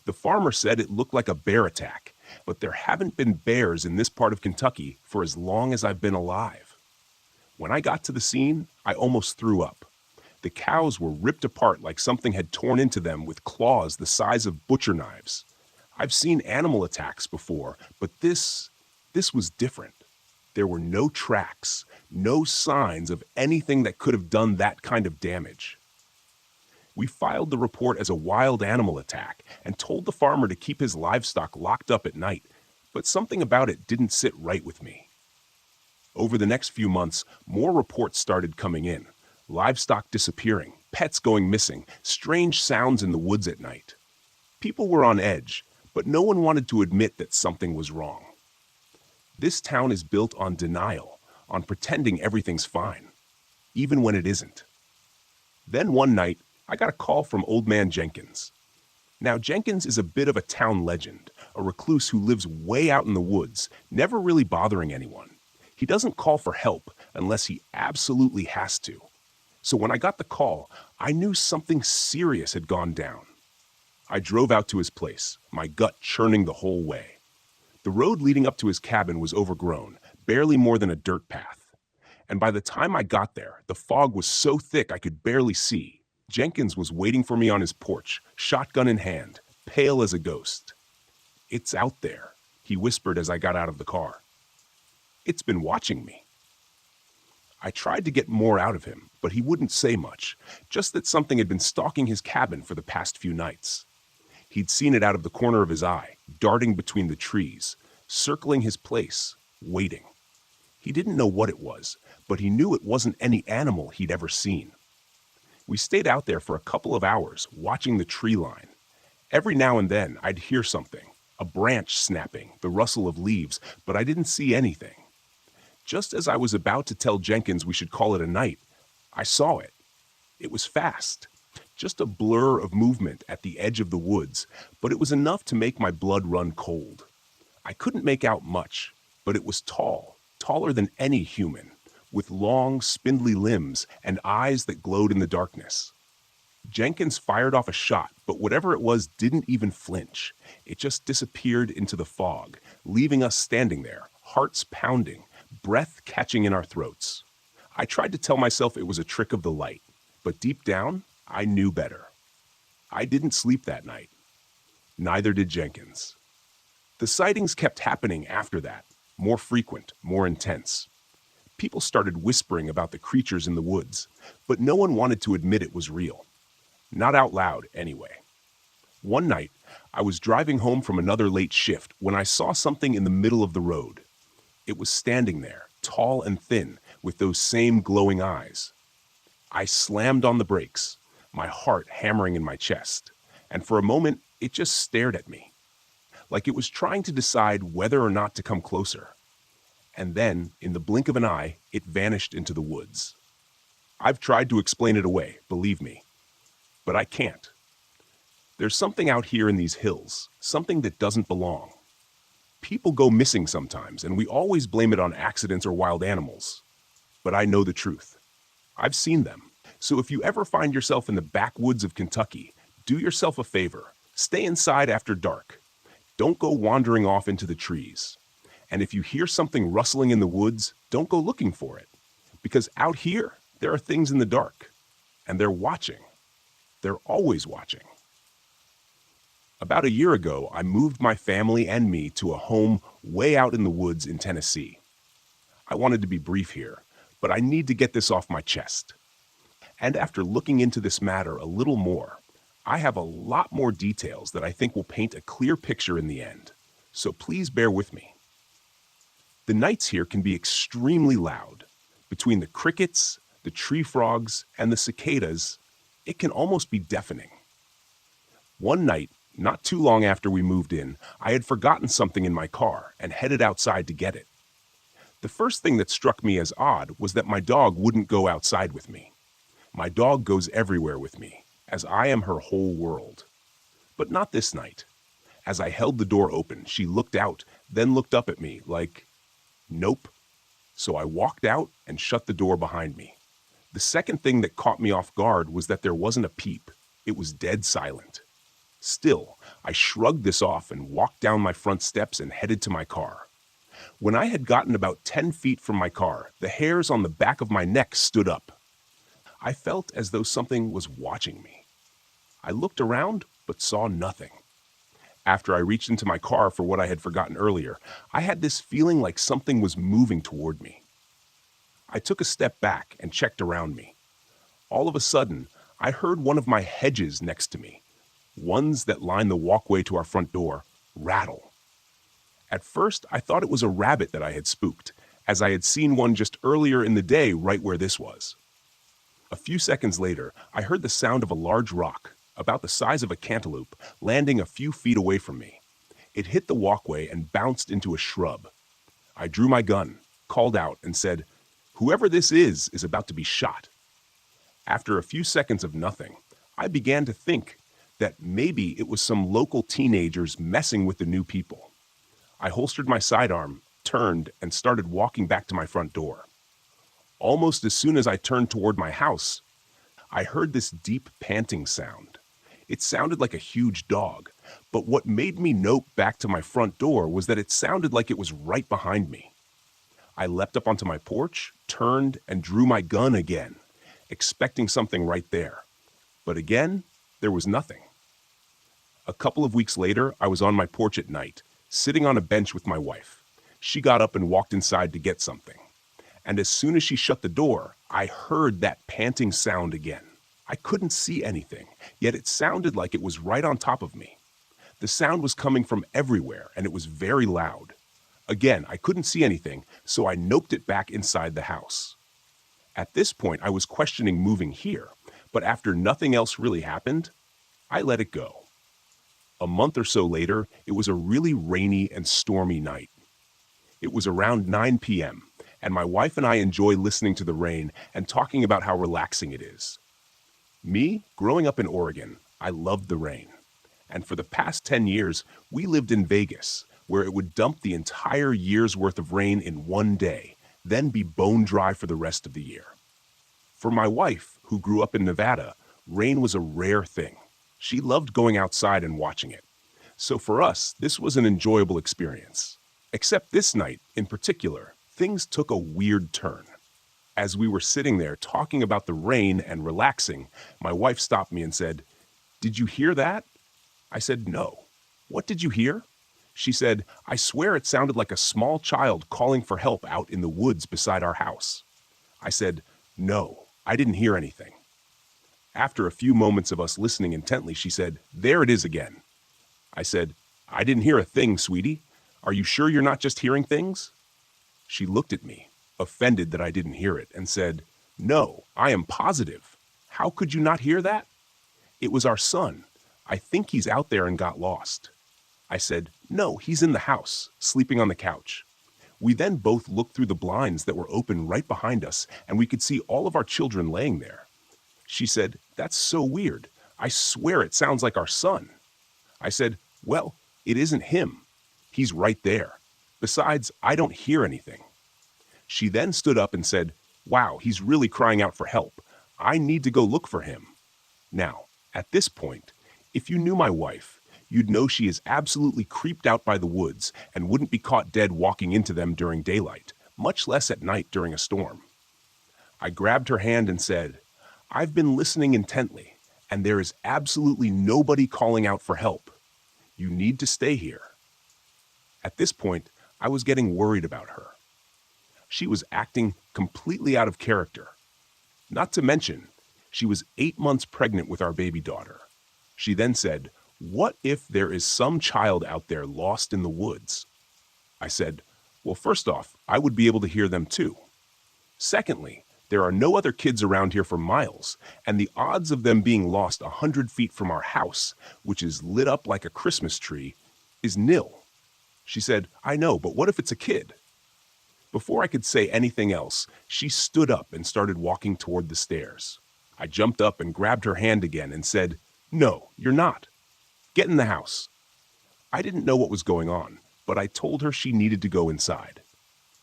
The farmer said it looked like a bear attack, but there haven't been bears in this part of Kentucky for as long as I've been alive. When I got to the scene, I almost threw up. The cows were ripped apart like something had torn into them with claws the size of butcher knives. I've seen animal attacks before, but this was different. There were no tracks, no signs of anything that could have done that kind of damage. We filed the report as a wild animal attack and told the farmer to keep his livestock locked up at night, but something about it didn't sit right with me. Over the next few months, more reports started coming in. Livestock disappearing, pets going missing, strange sounds in the woods at night. People were on edge, but no one wanted to admit that something was wrong. This town is built on denial, on pretending everything's fine, even when it isn't. Then one night, I got a call from Old Man Jenkins. Now, Jenkins is a bit of a town legend, a recluse who lives way out in the woods, never really bothering anyone. He doesn't call for help unless he absolutely has to. So when I got the call, I knew something serious had gone down. I drove out to his place, my gut churning the whole way. The road leading up to his cabin was overgrown, barely more than a dirt path. And by the time I got there, the fog was so thick I could barely see. Jenkins was waiting for me on his porch, shotgun in hand, pale as a ghost. "It's out there," he whispered as I got out of the car. "It's been watching me." I tried to get more out of him, but he wouldn't say much, just that something had been stalking his cabin for the past few nights. He'd seen it out of the corner of his eye, darting between the trees, circling his place, waiting. He didn't know what it was, but he knew it wasn't any animal he'd ever seen. We stayed out there for a couple of hours, watching the tree line. Every now and then, I'd hear something, a branch snapping, the rustle of leaves, but I didn't see anything. Just as I was about to tell Jenkins we should call it a night, I saw it. It was fast, just a blur of movement at the edge of the woods, but it was enough to make my blood run cold. I couldn't make out much, but it was tall, taller than any human, with long, spindly limbs and eyes that glowed in the darkness. Jenkins fired off a shot, but whatever it was didn't even flinch. It just disappeared into the fog, leaving us standing there, hearts pounding, breath catching in our throats. I tried to tell myself it was a trick of the light, but deep down, I knew better. I didn't sleep that night. Neither did Jenkins. The sightings kept happening after that, more frequent, more intense. People started whispering about the creatures in the woods, but no one wanted to admit it was real. Not out loud, anyway. One night, I was driving home from another late shift when I saw something in the middle of the road. It was standing there, tall and thin, with those same glowing eyes. I slammed on the brakes, my heart hammering in my chest, and for a moment, it just stared at me, like it was trying to decide whether or not to come closer. And then, in the blink of an eye, it vanished into the woods. I've tried to explain it away, believe me, but I can't. There's something out here in these hills, something that doesn't belong. People go missing sometimes, and we always blame it on accidents or wild animals. But I know the truth. I've seen them. So if you ever find yourself in the backwoods of Kentucky, do yourself a favor. Stay inside after dark. Don't go wandering off into the trees. And if you hear something rustling in the woods, don't go looking for it. Because out here, there are things in the dark. And they're watching. They're always watching. About a year ago, I moved my family and me to a home way out in the woods in Tennessee. I wanted to be brief here, but I need to get this off my chest. And after looking into this matter a little more, I have a lot more details that I think will paint a clear picture in the end. So please bear with me. The nights here can be extremely loud. Between the crickets, the tree frogs, and the cicadas, it can almost be deafening. One night, not too long after we moved in, I had forgotten something in my car and headed outside to get it. The first thing that struck me as odd was that my dog wouldn't go outside with me. My dog goes everywhere with me, as I am her whole world. But not this night. As I held the door open, she looked out, then looked up at me like, nope. So I walked out and shut the door behind me. The second thing that caught me off guard was that there wasn't a peep. It was dead silent. Still, I shrugged this off and walked down my front steps and headed to my car. When I had gotten about 10 feet from my car, the hairs on the back of my neck stood up. I felt as though something was watching me. I looked around, but saw nothing. After I reached into my car for what I had forgotten earlier, I had this feeling like something was moving toward me. I took a step back and checked around me. All of a sudden, I heard one of my hedges next to me, ones that line the walkway to our front door, rattle. At first, I thought it was a rabbit that I had spooked, as I had seen one just earlier in the day right where this was. A few seconds later, I heard the sound of a large rock, about the size of a cantaloupe, landing a few feet away from me. It hit the walkway and bounced into a shrub. I drew my gun, called out, and said, "Whoever this is about to be shot." After a few seconds of nothing, I began to think that maybe it was some local teenagers messing with the new people. I holstered my sidearm, turned, and started walking back to my front door. Almost as soon as I turned toward my house, I heard this deep panting sound. It sounded like a huge dog, but what made me note back to my front door was that it sounded like it was right behind me. I leapt up onto my porch, turned, and drew my gun again, expecting something right there. But again, there was nothing. A couple of weeks later, I was on my porch at night, sitting on a bench with my wife. She got up and walked inside to get something. And as soon as she shut the door, I heard that panting sound again. I couldn't see anything, yet it sounded like it was right on top of me. The sound was coming from everywhere, and it was very loud. Again, I couldn't see anything, so I noped it back inside the house. At this point, I was questioning moving here, but after nothing else really happened, I let it go. A month or so later, it was a really rainy and stormy night. It was around 9 p.m., and my wife and I enjoy listening to the rain and talking about how relaxing it is. Me, growing up in Oregon, I loved the rain. And for the past 10 years, we lived in Vegas, where it would dump the entire year's worth of rain in one day, then be bone dry for the rest of the year. For my wife, who grew up in Nevada, rain was a rare thing. She loved going outside and watching it. So for us, this was an enjoyable experience. Except this night, in particular, things took a weird turn. As we were sitting there talking about the rain and relaxing, my wife stopped me and said, "Did you hear that?" I said, "No." "What did you hear?" She said, "I swear it sounded like a small child calling for help out in the woods beside our house." I said, "No, I didn't hear anything." After a few moments of us listening intently, she said, "There it is again." I said, "I didn't hear a thing, sweetie. Are you sure you're not just hearing things?" She looked at me, offended that I didn't hear it, and said, "No, I am positive. How could you not hear that? It was our son. I think he's out there and got lost." I said, "No, he's in the house, sleeping on the couch." We then both looked through the blinds that were open right behind us, and we could see all of our children laying there. She said, "That's so weird. I swear it sounds like our son." I said, "Well, it isn't him. He's right there. Besides, I don't hear anything." She then stood up and said, "Wow, he's really crying out for help. I need to go look for him." Now, at this point, if you knew my wife, you'd know she is absolutely creeped out by the woods and wouldn't be caught dead walking into them during daylight, much less at night during a storm. I grabbed her hand and said, "I've been listening intently, and there is absolutely nobody calling out for help. You need to stay here." At this point, I was getting worried about her. She was acting completely out of character. Not to mention, she was 8 months pregnant with our baby daughter. She then said, "What if there is some child out there lost in the woods?" I said, "Well, first off, I would be able to hear them too. Secondly, there are no other kids around here for miles, and the odds of them being lost 100 feet from our house, which is lit up like a Christmas tree, is nil." She said, "I know, but what if it's a kid?" Before I could say anything else, she stood up and started walking toward the stairs. I jumped up and grabbed her hand again and said, "No, you're not. Get in the house." I didn't know what was going on, but I told her she needed to go inside.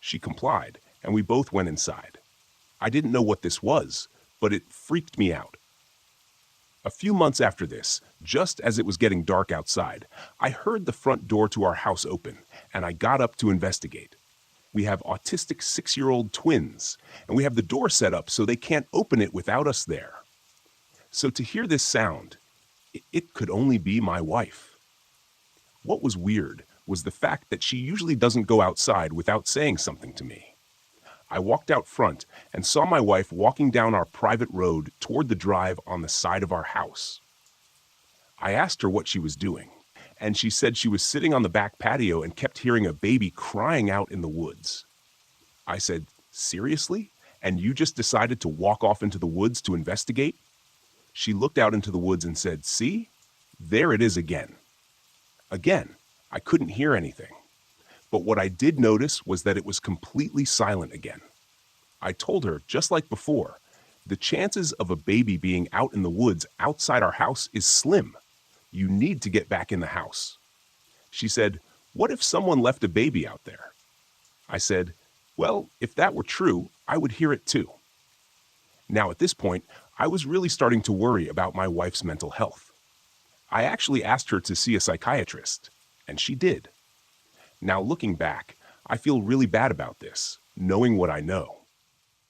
She complied, and we both went inside. I didn't know what this was, but it freaked me out. A few months after this, just as it was getting dark outside, I heard the front door to our house open, and I got up to investigate. We have autistic 6-year-old twins, and we have the door set up so they can't open it without us there. So to hear this sound, it could only be my wife. What was weird was the fact that she usually doesn't go outside without saying something to me. I walked out front and saw my wife walking down our private road toward the drive on the side of our house. I asked her what she was doing, and she said she was sitting on the back patio and kept hearing a baby crying out in the woods. I said, "Seriously? And you just decided to walk off into the woods to investigate?" She looked out into the woods and said, "See? There it is again." Again, I couldn't hear anything. But what I did notice was that it was completely silent again. I told her, just like before, the chances of a baby being out in the woods outside our house is slim. You need to get back in the house. She said, "What if someone left a baby out there?" I said, "Well, if that were true, I would hear it too." Now at this point, I was really starting to worry about my wife's mental health. I actually asked her to see a psychiatrist, and she did. Now looking back, I feel really bad about this, knowing what I know.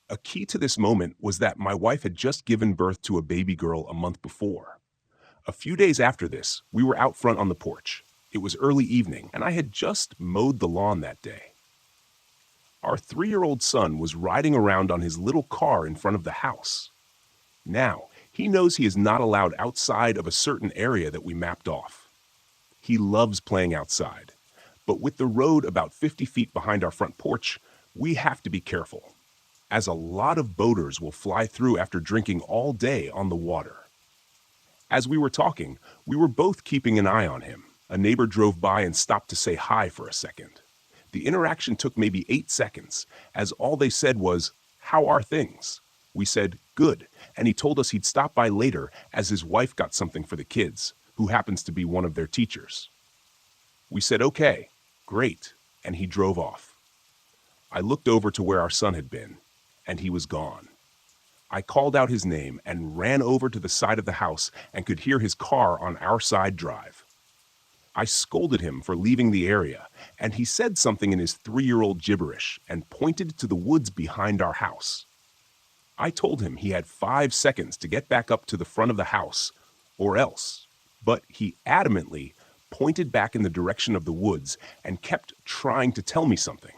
A key to this moment was that my wife had just given birth to a baby girl a month before. A few days after this, we were out front on the porch. It was early evening, and I had just mowed the lawn that day. Our 3-year-old son was riding around on his little car in front of the house. Now, he knows he is not allowed outside of a certain area that we mapped off. He loves playing outside. But with the road about 50 feet behind our front porch, we have to be careful, as a lot of boaters will fly through after drinking all day on the water. As we were talking, we were both keeping an eye on him. A neighbor drove by and stopped to say hi for a second. The interaction took maybe 8 seconds, as all they said was, "How are things?" We said, "Good," and he told us he'd stop by later as his wife got something for the kids, who happens to be one of their teachers. We said, "Okay. Great," and he drove off. I looked over to where our son had been, and he was gone. I called out his name and ran over to the side of the house and could hear his car on our side drive. I scolded him for leaving the area, and he said something in his 3-year-old gibberish and pointed to the woods behind our house. I told him he had 5 seconds to get back up to the front of the house, or else, but he adamantly pointed back in the direction of the woods and kept trying to tell me something.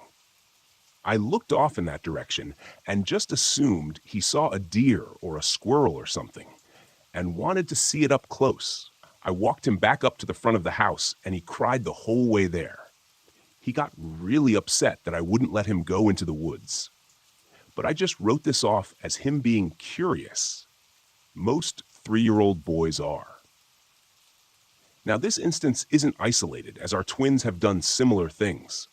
I looked off in that direction and just assumed he saw a deer or a squirrel or something and wanted to see it up close. I walked him back up to the front of the house and he cried the whole way there. He got really upset that I wouldn't let him go into the woods. But I just wrote this off as him being curious. Most 3-year-old boys are. Now, this instance isn't isolated, as our twins have done similar things,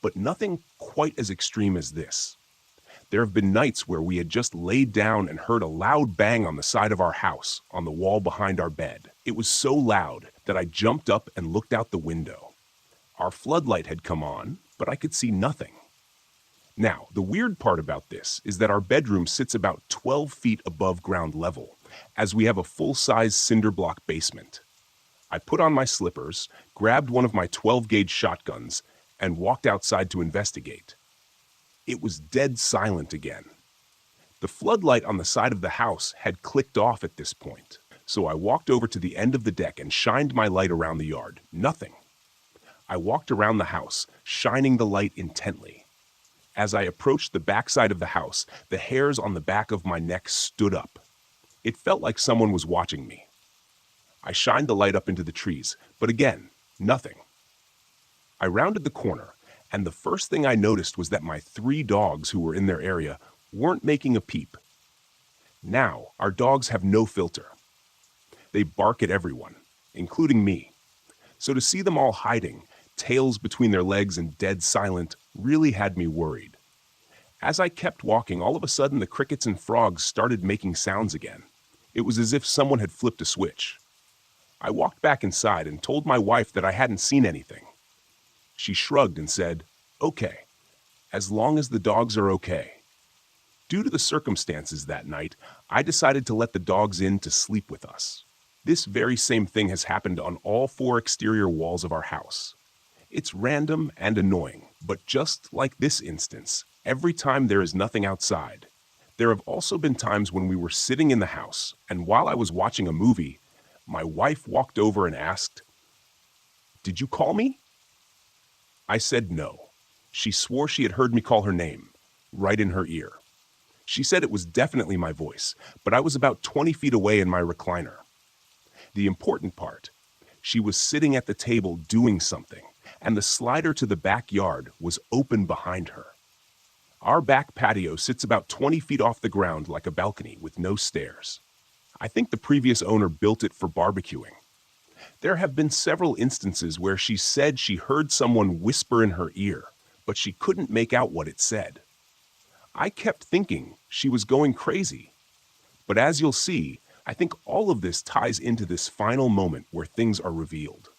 but nothing quite as extreme as this. There have been nights where we had just laid down and heard a loud bang on the side of our house, on the wall behind our bed. It was so loud that I jumped up and looked out the window. Our floodlight had come on, but I could see nothing. Now, the weird part about this is that our bedroom sits about 12 feet above ground level, as we have a full-size cinder block basement. I put on my slippers, grabbed one of my 12-gauge shotguns, and walked outside to investigate. It was dead silent again. The floodlight on the side of the house had clicked off at this point, so I walked over to the end of the deck and shined my light around the yard. Nothing. I walked around the house, shining the light intently. As I approached the backside of the house, the hairs on the back of my neck stood up. It felt like someone was watching me. I shined the light up into the trees, but again, nothing. I rounded the corner, and the first thing I noticed was that my 3 dogs who were in their area weren't making a peep. Now, our dogs have no filter. They bark at everyone, including me. So to see them all hiding, tails between their legs and dead silent, really had me worried. As I kept walking, all of a sudden the crickets and frogs started making sounds again. It was as if someone had flipped a switch. I walked back inside and told my wife that I hadn't seen anything. She shrugged and said, "Okay, as long as the dogs are okay." Due to the circumstances that night, I decided to let the dogs in to sleep with us. This very same thing has happened on all 4 exterior walls of our house. It's random and annoying, but just like this instance, every time there is nothing outside. There have also been times when we were sitting in the house, and while I was watching a movie, my wife walked over and asked, "Did you call me?" I said no. She swore she had heard me call her name, right in her ear. She said it was definitely my voice, but I was about 20 feet away in my recliner. The important part, she was sitting at the table doing something, and the slider to the backyard was open behind her. Our back patio sits about 20 feet off the ground like a balcony with no stairs. I think the previous owner built it for barbecuing. There have been several instances where she said she heard someone whisper in her ear, but she couldn't make out what it said. I kept thinking she was going crazy. But as you'll see, I think all of this ties into this final moment where things are revealed.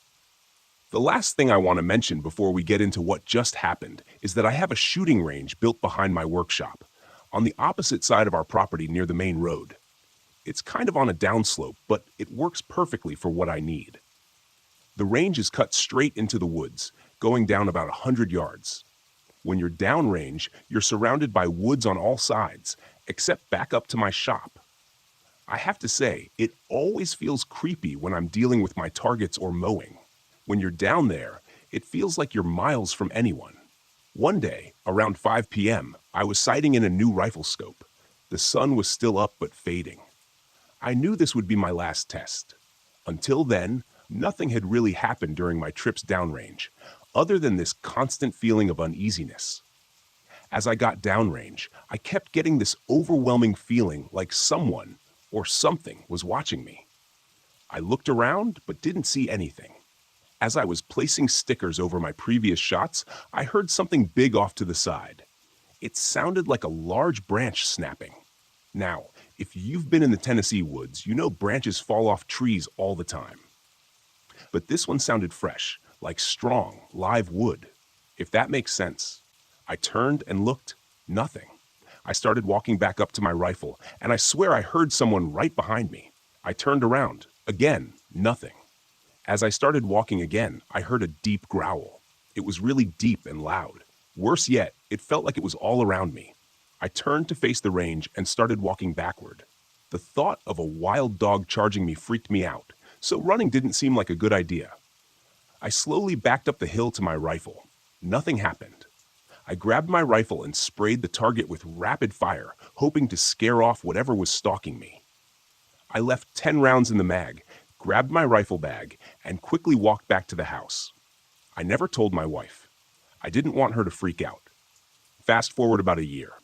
The last thing I want to mention before we get into what just happened is that I have a shooting range built behind my workshop, on the opposite side of our property near the main road. It's kind of on a downslope, but it works perfectly for what I need. The range is cut straight into the woods, going down about 100 yards. When you're downrange, you're surrounded by woods on all sides, except back up to my shop. I have to say, it always feels creepy when I'm dealing with my targets or mowing. When you're down there, it feels like you're miles from anyone. One day, around 5 p.m., I was sighting in a new rifle scope. The sun was still up but fading. I knew this would be my last test. Until then, nothing had really happened during my trips downrange, other than this constant feeling of uneasiness. As I got downrange, I kept getting this overwhelming feeling like someone or something was watching me. I looked around but didn't see anything. As I was placing stickers over my previous shots, I heard something big off to the side. It sounded like a large branch snapping. Now, if you've been in the Tennessee woods, you know branches fall off trees all the time. But this one sounded fresh, like strong, live wood, if that makes sense. I turned and looked, nothing. I started walking back up to my rifle, and I swear I heard someone right behind me. I turned around, again, nothing. As I started walking again, I heard a deep growl. It was really deep and loud. Worse yet, it felt like it was all around me. I turned to face the range and started walking backward. The thought of a wild dog charging me freaked me out, so running didn't seem like a good idea. I slowly backed up the hill to my rifle. Nothing happened. I grabbed my rifle and sprayed the target with rapid fire, hoping to scare off whatever was stalking me. I left 10 rounds in the mag, grabbed my rifle bag, and quickly walked back to the house. I never told my wife. I didn't want her to freak out. Fast forward about a year.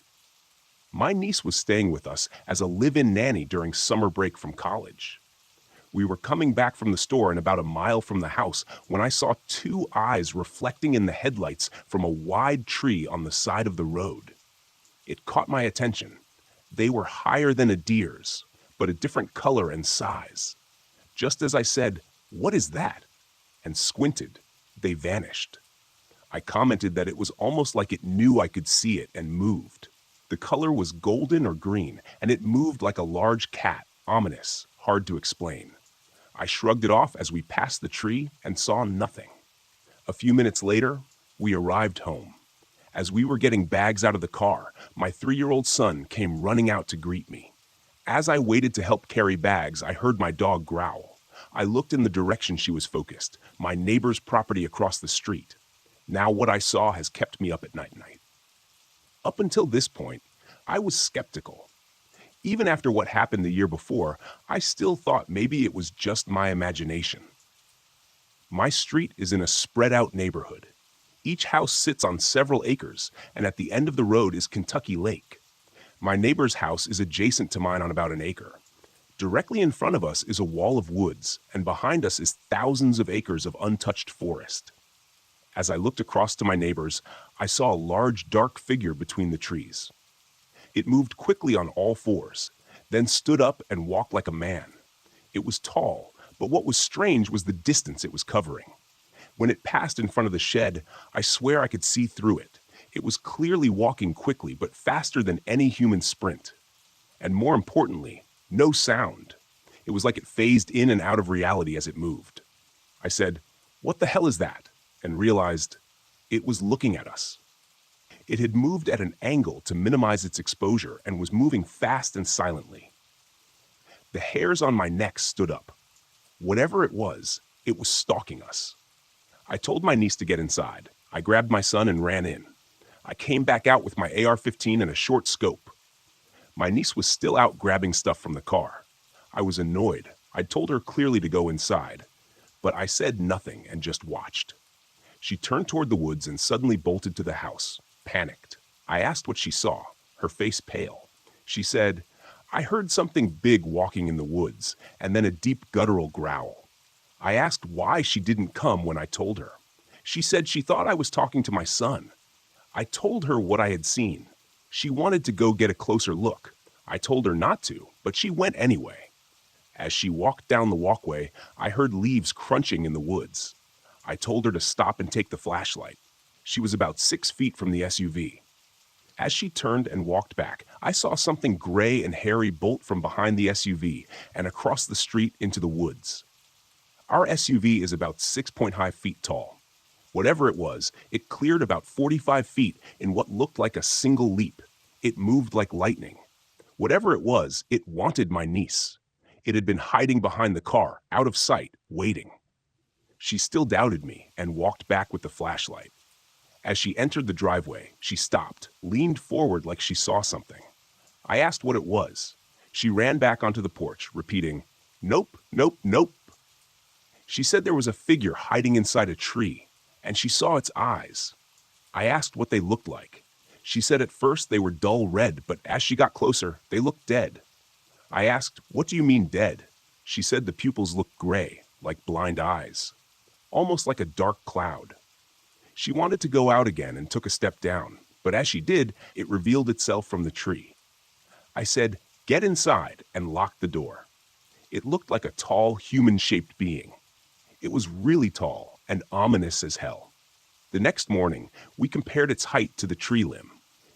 My niece was staying with us as a live-in nanny during summer break from college. We were coming back from the store and about a mile from the house when I saw 2 eyes reflecting in the headlights from a wide tree on the side of the road. It caught my attention. They were higher than a deer's, but a different color and size. Just as I said, "What is that?" and squinted, they vanished. I commented that it was almost like it knew I could see it and moved. The color was golden or green, and it moved like a large cat, ominous, hard to explain. I shrugged it off as we passed the tree and saw nothing. A few minutes later, we arrived home. As we were getting bags out of the car, my 3-year-old son came running out to greet me. As I waited to help carry bags, I heard my dog growl. I looked in the direction she was focused, my neighbor's property across the street. Now what I saw has kept me up at night. Up until this point, I was skeptical. Even after what happened the year before, I still thought maybe it was just my imagination. My street is in a spread-out neighborhood. Each house sits on several acres, and at the end of the road is Kentucky Lake. My neighbor's house is adjacent to mine on about an acre. Directly in front of us is a wall of woods, and behind us is thousands of acres of untouched forest. As I looked across to my neighbors, I saw a large dark figure between the trees. It moved quickly on all 4s, then stood up and walked like a man. It was tall, but what was strange was the distance it was covering. When it passed in front of the shed, I swear I could see through it. It was clearly walking quickly, but faster than any human sprint. And more importantly, no sound. It was like it phased in and out of reality as it moved. I said, "What the hell is that?" and realized it was looking at us. It had moved at an angle to minimize its exposure and was moving fast and silently. The hairs on my neck stood up. Whatever it was stalking us. I told my niece to get inside. I grabbed my son and ran in. I came back out with my AR-15 and a short scope. My niece was still out grabbing stuff from the car. I was annoyed. I'd told her clearly to go inside, but I said nothing and just watched. She turned toward the woods and suddenly bolted to the house, panicked. I asked what she saw, her face pale. She said, "I heard something big walking in the woods, and then a deep guttural growl." I asked why she didn't come when I told her. She said she thought I was talking to my son. I told her what I had seen. She wanted to go get a closer look. I told her not to, but she went anyway. As she walked down the walkway, I heard leaves crunching in the woods. I told her to stop and take the flashlight. She was about 6 feet from the SUV. As she turned and walked back, I saw something gray and hairy bolt from behind the SUV and across the street into the woods. Our SUV is about 6.5 feet tall. Whatever it was, it cleared about 45 feet in what looked like a single leap. It moved like lightning. Whatever it was, it wanted my niece. It had been hiding behind the car, out of sight, waiting. She still doubted me and walked back with the flashlight. As she entered the driveway, she stopped, leaned forward like she saw something. I asked what it was. She ran back onto the porch, repeating, "Nope, nope, nope." She said there was a figure hiding inside a tree, and she saw its eyes. I asked what they looked like. She said at first they were dull red, but as she got closer, they looked dead. I asked, "What do you mean dead?" She said the pupils looked gray, like blind eyes, almost like a dark cloud. She wanted to go out again and took a step down, but as she did, it revealed itself from the tree. I said, "Get inside," and locked the door. It looked like a tall, human-shaped being. It was really tall and ominous as hell. The next morning, we compared its height to the tree limb.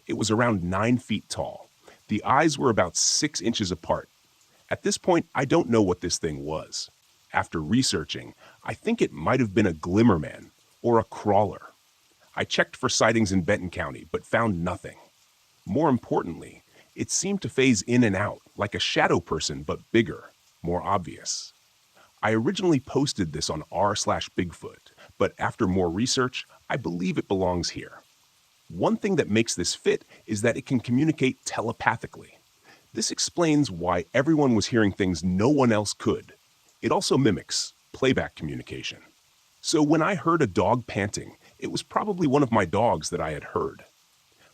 It was around 9 feet tall. The eyes were about 6 inches apart. At this point, I don't know what this thing was. After researching, I think it might have been a glimmerman or a crawler. I checked for sightings in Benton County, but found nothing. More importantly, it seemed to phase in and out, like a shadow person, but bigger, more obvious. I originally posted this on r/Bigfoot, but after more research, I believe it belongs here. One thing that makes this fit is that it can communicate telepathically. This explains why everyone was hearing things no one else could. It also mimics playback communication. So when I heard a dog panting, it was probably one of my dogs that I had heard.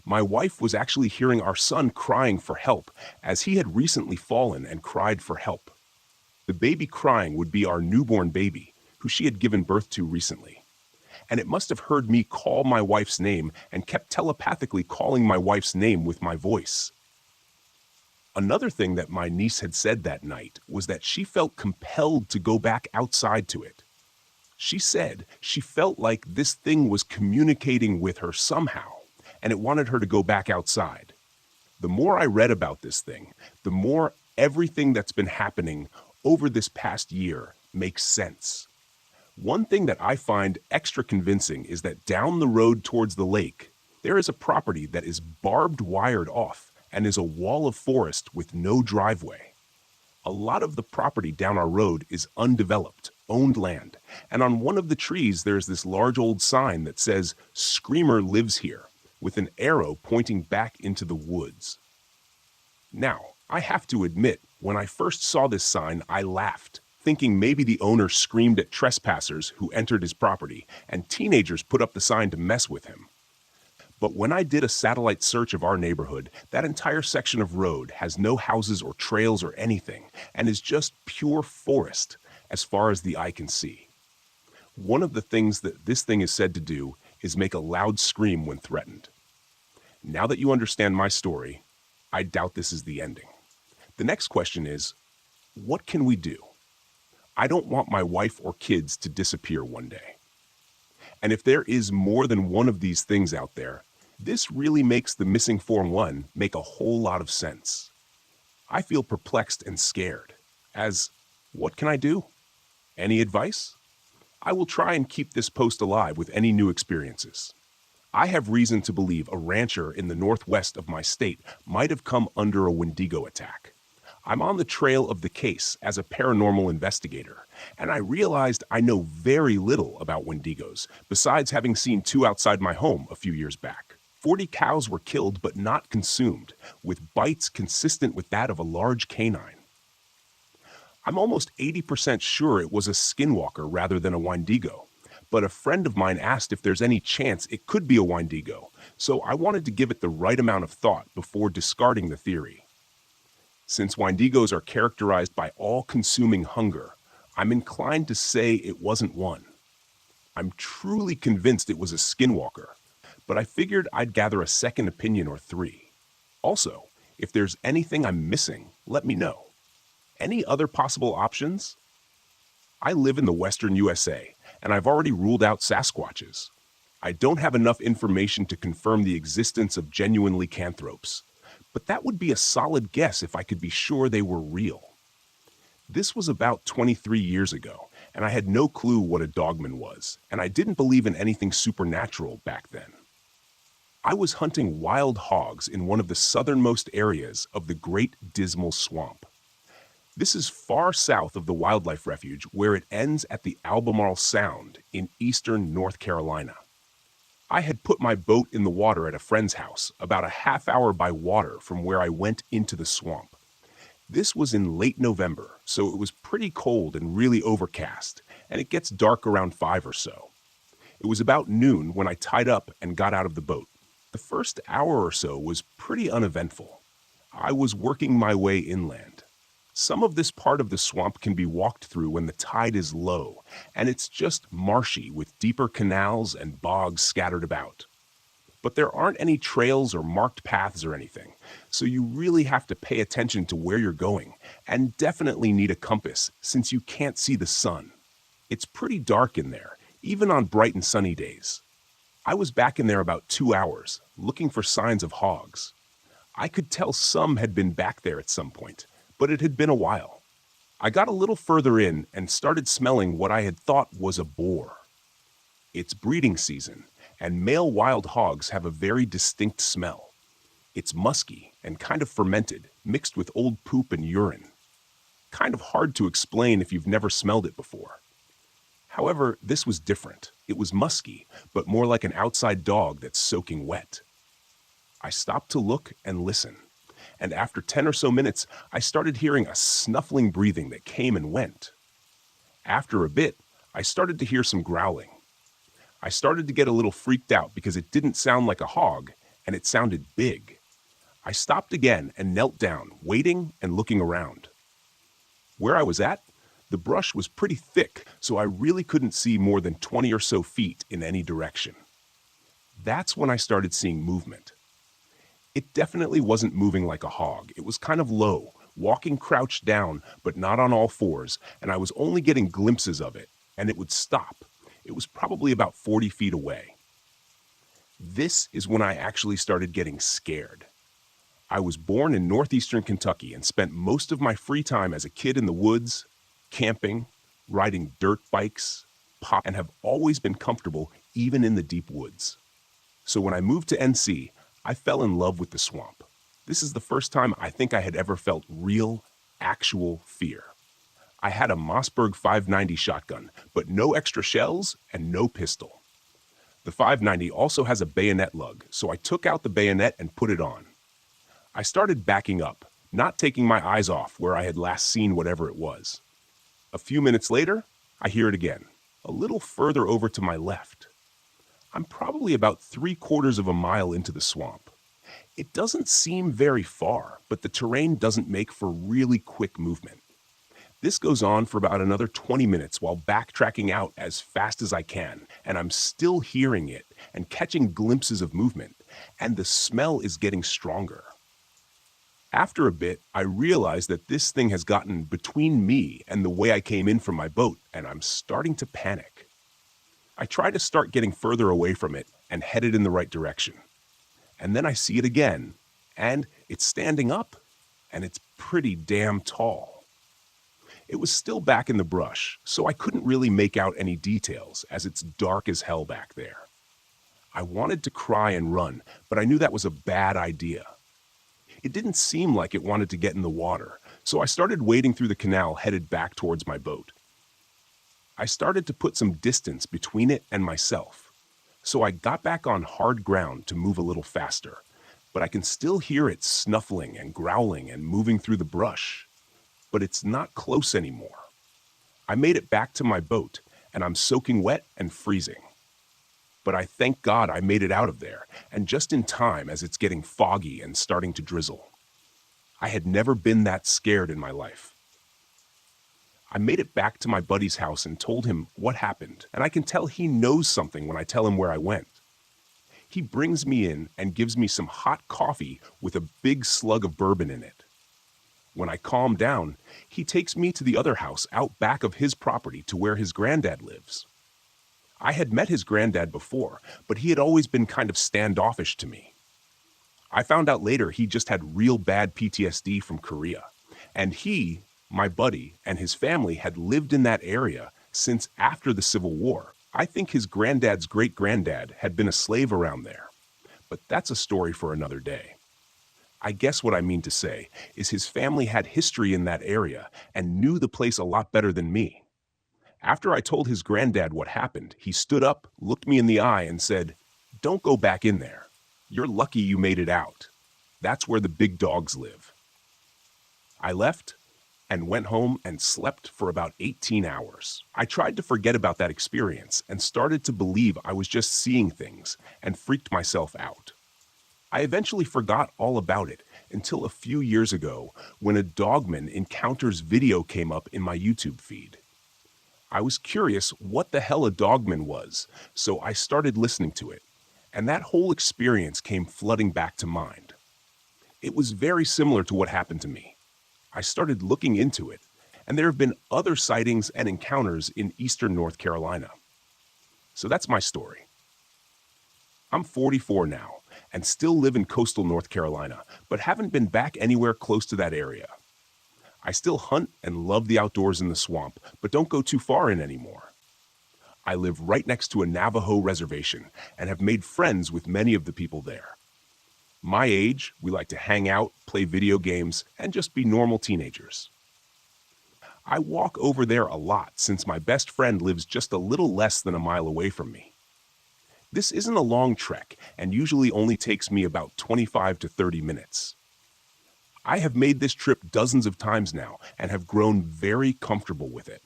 My wife was actually hearing our son crying for help, as he had recently fallen and cried for help. The baby crying would be our newborn baby, who she had given birth to recently. And it must have heard me call my wife's name and kept telepathically calling my wife's name with my voice. Another thing that my niece had said that night was that she felt compelled to go back outside to it. She said she felt like this thing was communicating with her somehow, and it wanted her to go back outside. The more I read about this thing, the more everything that's been happening over this past year makes sense. One thing that I find extra convincing is that down the road towards the lake, there is a property that is barbed wired off and is a wall of forest with no driveway. A lot of the property down our road is undeveloped, owned land, and on one of the trees there's this large old sign that says, "Screamer lives here," with an arrow pointing back into the woods. Now, I have to admit, when I first saw this sign, I laughed, thinking maybe the owner screamed at trespassers who entered his property, and teenagers put up the sign to mess with him. But when I did a satellite search of our neighborhood, that entire section of road has no houses or trails or anything, and is just pure forest as far as the eye can see. One of the things that this thing is said to do is make a loud scream when threatened. Now that you understand my story, I doubt this is the ending. The next question is, what can we do? I don't want my wife or kids to disappear one day. And if there is more than one of these things out there, This really makes the missing Form 1 make a whole lot of sense. I feel perplexed and scared. What can I do? Any advice? I will try and keep this post alive with any new experiences. I have reason to believe a rancher in the northwest of my state might have come under a Wendigo attack. I'm on the trail of the case as a paranormal investigator, and I realized I know very little about Wendigos, besides having seen 2 outside my home a few years back. 40 cows were killed but not consumed, with bites consistent with that of a large canine. I'm almost 80% sure it was a skinwalker rather than a Wendigo, but a friend of mine asked if there's any chance it could be a Wendigo, so I wanted to give it the right amount of thought before discarding the theory. Since Wendigos are characterized by all-consuming hunger, I'm inclined to say it wasn't one. I'm truly convinced it was a skinwalker, but I figured I'd gather a second opinion or 3. Also, if there's anything I'm missing, let me know. Any other possible options? I live in the western USA, and I've already ruled out Sasquatches. I don't have enough information to confirm the existence of genuine lycanthropes, but that would be a solid guess if I could be sure they were real. This was about 23 years ago, and I had no clue what a dogman was, and I didn't believe in anything supernatural back then. I was hunting wild hogs in one of the southernmost areas of the Great Dismal Swamp. This is far south of the wildlife refuge where it ends at the Albemarle Sound in eastern North Carolina. I had put my boat in the water at a friend's house, about a half hour by water from where I went into the swamp. This was in late November, so it was pretty cold and really overcast, and it gets dark around 5 or so. It was about noon when I tied up and got out of the boat. The first hour or so was pretty uneventful. I was working my way inland. Some of this part of the swamp can be walked through when the tide is low, and it's just marshy with deeper canals and bogs scattered about. But there aren't any trails or marked paths or anything, so you really have to pay attention to where you're going, and definitely need a compass since you can't see the sun. It's pretty dark in there, even on bright and sunny days. I was back in there about 2 hours, looking for signs of hogs. I could tell some had been back there at some point, but it had been a while. I got a little further in and started smelling what I had thought was a boar. It's breeding season, and male wild hogs have a very distinct smell. It's musky and kind of fermented, mixed with old poop and urine. Kind of hard to explain if you've never smelled it before. However, this was different. It was musky, but more like an outside dog that's soaking wet. I stopped to look and listen, and after 10 or so minutes, I started hearing a snuffling breathing that came and went. After a bit, I started to hear some growling. I started to get a little freaked out because it didn't sound like a hog, and it sounded big. I stopped again and knelt down, waiting and looking around. Where I was at, the brush was pretty thick, so I really couldn't see more than 20 or so feet in any direction. That's when I started seeing movement. It definitely wasn't moving like a hog. It was kind of low, walking crouched down, but not on all fours, and I was only getting glimpses of it, and it would stop. It was probably about 40 feet away. This is when I actually started getting scared. I was born in northeastern Kentucky and spent most of my free time as a kid in the woods, camping, riding dirt bikes, and have always been comfortable even in the deep woods. So when I moved to NC, I fell in love with the swamp. This is the first time I think I had ever felt real, actual fear. I had a Mossberg 590 shotgun, but no extra shells and no pistol. The 590 also has a bayonet lug, so I took out the bayonet and put it on. I started backing up, not taking my eyes off where I had last seen whatever it was. A few minutes later, I hear it again, a little further over to my left. I'm probably about 3/4 of a mile into the swamp. It doesn't seem very far, but the terrain doesn't make for really quick movement. This goes on for about another 20 minutes while backtracking out as fast as I can, and I'm still hearing it and catching glimpses of movement, and the smell is getting stronger. After a bit, I realize that this thing has gotten between me and the way I came in from my boat, and I'm starting to panic. I try to start getting further away from it and headed in the right direction. And then I see it again, and it's standing up, and it's pretty damn tall. It was still back in the brush, so I couldn't really make out any details, as it's dark as hell back there. I wanted to cry and run, but I knew that was a bad idea. It didn't seem like it wanted to get in the water, so I started wading through the canal headed back towards my boat. I started to put some distance between it and myself, so I got back on hard ground to move a little faster, but I can still hear it snuffling and growling and moving through the brush, but it's not close anymore. I made it back to my boat, and I'm soaking wet and freezing. But I thank God I made it out of there, and just in time as it's getting foggy and starting to drizzle. I had never been that scared in my life. I made it back to my buddy's house and told him what happened, and I can tell he knows something when I tell him where I went. He brings me in and gives me some hot coffee with a big slug of bourbon in it. When I calm down, he takes me to the other house out back of his property to where his granddad lives. I had met his granddad before, but he had always been kind of standoffish to me. I found out later he just had real bad PTSD from Korea, and he, my buddy, and his family had lived in that area since after the Civil War. I think his granddad's great-granddad had been a slave around there, but that's a story for another day. I guess what I mean to say is his family had history in that area and knew the place a lot better than me. After I told his granddad what happened, he stood up, looked me in the eye, and said, "Don't go back in there. You're lucky you made it out. That's where the big dogs live." I left and went home and slept for about 18 hours. I tried to forget about that experience and started to believe I was just seeing things and freaked myself out. I eventually forgot all about it until a few years ago when a dogman encounters video came up in my YouTube feed. I was curious what the hell a dogman was, so I started listening to it, and that whole experience came flooding back to mind. It was very similar to what happened to me. I started looking into it, and there have been other sightings and encounters in eastern North Carolina. So that's my story. I'm 44 now, and still live in coastal North Carolina, but haven't been back anywhere close to that area. I still hunt and love the outdoors in the swamp, but don't go too far in anymore. I live right next to a Navajo reservation and have made friends with many of the people there. My age, we like to hang out, play video games, and just be normal teenagers. I walk over there a lot since my best friend lives just a little less than a mile away from me. This isn't a long trek and usually only takes me about 25 to 30 minutes. I have made this trip dozens of times now and have grown very comfortable with it.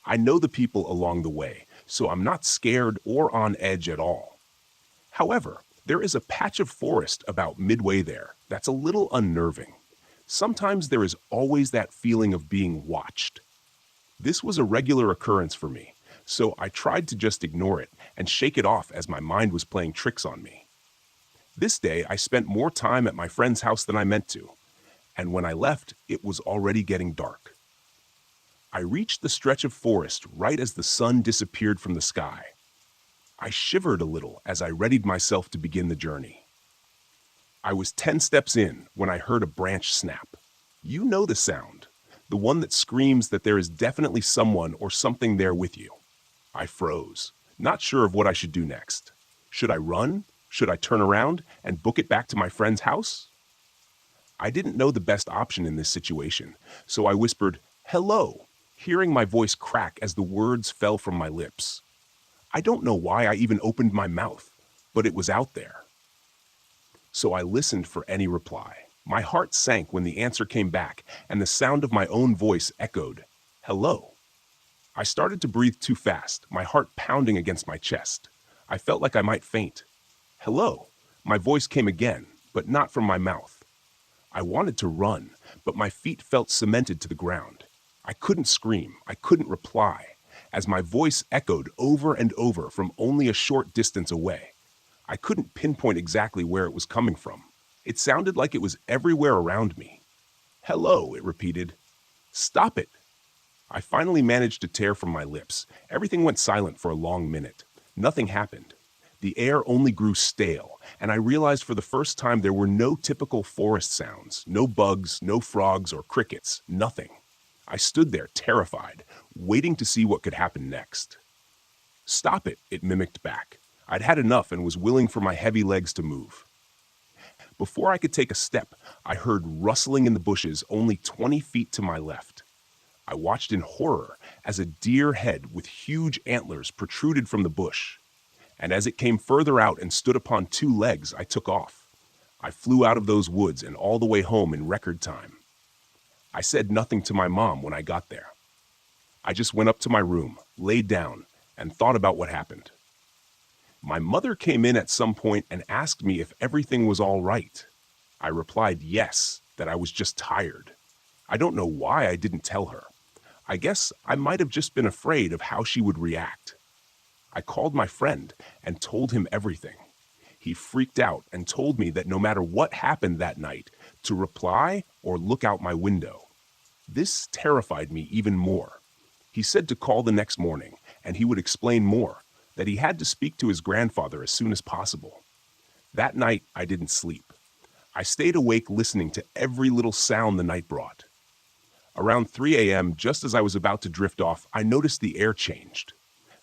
I know the people along the way, so I'm not scared or on edge at all. However, there is a patch of forest about midway there that's a little unnerving. Sometimes there is always that feeling of being watched. This was a regular occurrence for me, so I tried to just ignore it and shake it off as my mind was playing tricks on me. This day, I spent more time at my friend's house than I meant to, and when I left, it was already getting dark. I reached the stretch of forest right as the sun disappeared from the sky. I shivered a little as I readied myself to begin the journey. I was 10 steps in when I heard a branch snap. You know the sound, the one that screams that there is definitely someone or something there with you. I froze, not sure of what I should do next. Should I run? Should I turn around and book it back to my friend's house? I didn't know the best option in this situation, so I whispered, "Hello," hearing my voice crack as the words fell from my lips. I don't know why I even opened my mouth, but it was out there. So I listened for any reply. My heart sank when the answer came back and the sound of my own voice echoed, "Hello." I started to breathe too fast, my heart pounding against my chest. I felt like I might faint. "Hello." My voice came again, but not from my mouth. I wanted to run, but my feet felt cemented to the ground. I couldn't scream, I couldn't reply, as my voice echoed over and over from only a short distance away. I couldn't pinpoint exactly where it was coming from. It sounded like it was everywhere around me. "Hello," it repeated. "Stop it." I finally managed to tear from my lips. Everything went silent for a long minute. Nothing happened. The air only grew stale, and I realized for the first time there were no typical forest sounds, no bugs, no frogs or crickets, nothing. I stood there terrified, waiting to see what could happen next. "Stop it," it mimicked back. I'd had enough and was willing for my heavy legs to move. Before I could take a step, I heard rustling in the bushes only 20 feet to my left. I watched in horror as a deer head with huge antlers protruded from the bush. And as it came further out and stood upon two legs, I took off. I flew out of those woods and all the way home in record time. I said nothing to my mom when I got there. I just went up to my room, laid down, and thought about what happened. My mother came in at some point and asked me if everything was all right. I replied yes, that I was just tired. I don't know why I didn't tell her. I guess I might have just been afraid of how she would react. I called my friend and told him everything. He freaked out and told me that no matter what happened that night, to reply or look out my window. This terrified me even more. He said to call the next morning, and he would explain more, that he had to speak to his grandfather as soon as possible. That night, I didn't sleep. I stayed awake listening to every little sound the night brought. Around 3 a.m., just as I was about to drift off, I noticed the air changed.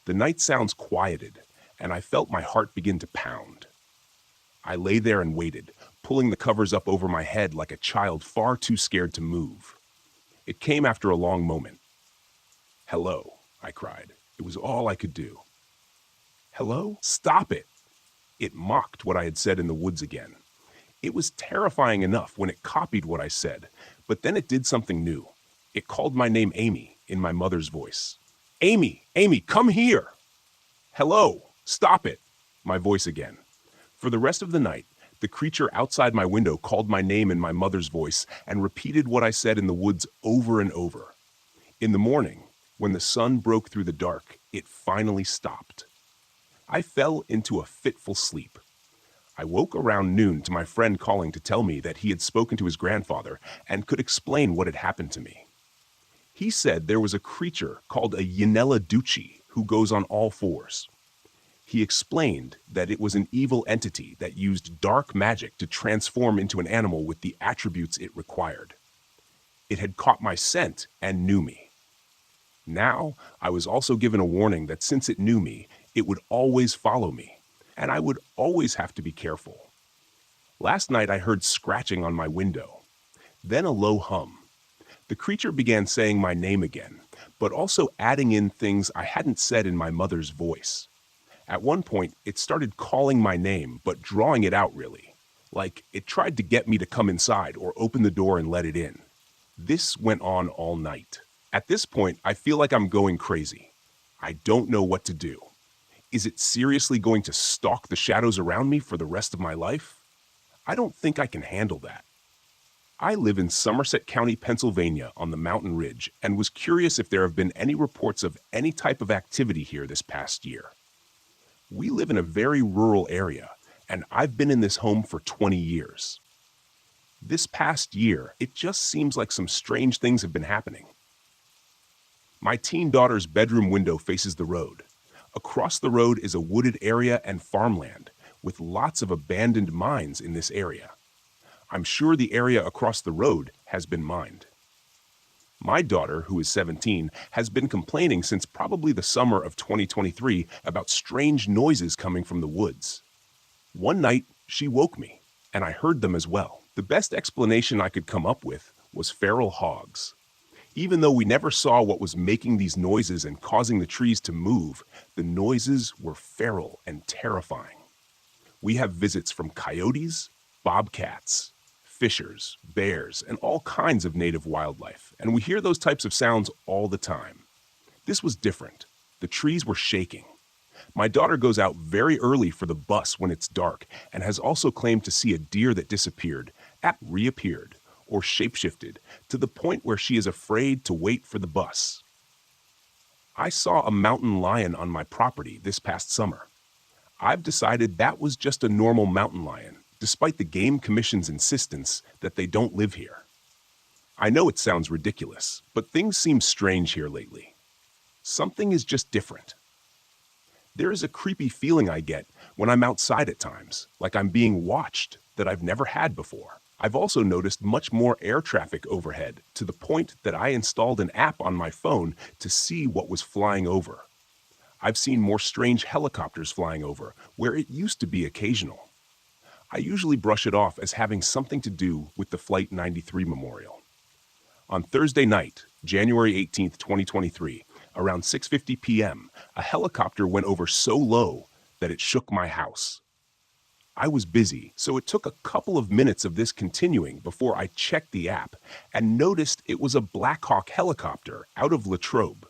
The night sounds quieted, and I felt my heart begin to pound. I lay there and waited, pulling the covers up over my head like a child far too scared to move. It came after a long moment. "Hello," I cried. It was all I could do. "Hello? Stop it!" It mocked what I had said in the woods again. It was terrifying enough when it copied what I said, but then it did something new. It called my name Amy in my mother's voice. "Amy, Amy, come here!" "Hello, stop it!" My voice again. For the rest of the night, the creature outside my window called my name in my mother's voice and repeated what I said in the woods over and over. In the morning, when the sun broke through the dark, it finally stopped. I fell into a fitful sleep. I woke around noon to my friend calling to tell me that he had spoken to his grandfather and could explain what had happened to me. He said there was a creature called a Yinella Ducci who goes on all fours. He explained that it was an evil entity that used dark magic to transform into an animal with the attributes it required. It had caught my scent and knew me. Now, I was also given a warning that since it knew me, it would always follow me, and I would always have to be careful. Last night I heard scratching on my window, then a low hum. The creature began saying my name again, but also adding in things I hadn't said in my mother's voice. At one point, it started calling my name, but drawing it out really, like it tried to get me to come inside or open the door and let it in. This went on all night. At this point, I feel like I'm going crazy. I don't know what to do. Is it seriously going to stalk the shadows around me for the rest of my life? I don't think I can handle that. I live in Somerset County, Pennsylvania on the mountain ridge and was curious if there have been any reports of any type of activity here this past year. We live in a very rural area, and I've been in this home for 20 years. This past year, it just seems like some strange things have been happening. My teen daughter's bedroom window faces the road. Across the road is a wooded area and farmland, with lots of abandoned mines in this area. I'm sure the area across the road has been mined. My daughter, who is 17, has been complaining since probably the summer of 2023 about strange noises coming from the woods. One night, she woke me, and I heard them as well. The best explanation I could come up with was feral hogs. Even though we never saw what was making these noises and causing the trees to move, the noises were feral and terrifying. We have visits from coyotes, bobcats, fishers, bears, and all kinds of native wildlife, and we hear those types of sounds all the time. This was different. The trees were shaking. My daughter goes out very early for the bus when it's dark and has also claimed to see a deer that disappeared, reappeared, or shapeshifted to the point where she is afraid to wait for the bus. I saw a mountain lion on my property this past summer. I've decided that was just a normal mountain lion, despite the Game Commission's insistence that they don't live here. I know it sounds ridiculous, but things seem strange here lately. Something is just different. There is a creepy feeling I get when I'm outside at times, like I'm being watched, that I've never had before. I've also noticed much more air traffic overhead, to the point that I installed an app on my phone to see what was flying over. I've seen more strange helicopters flying over, where it used to be occasional. I usually brush it off as having something to do with the Flight 93 memorial. On Thursday night, January 18th, 2023, around 6:50 p.m., a helicopter went over so low that it shook my house. I was busy, so it took a couple of minutes of this continuing before I checked the app and noticed it was a Black Hawk helicopter out of Latrobe.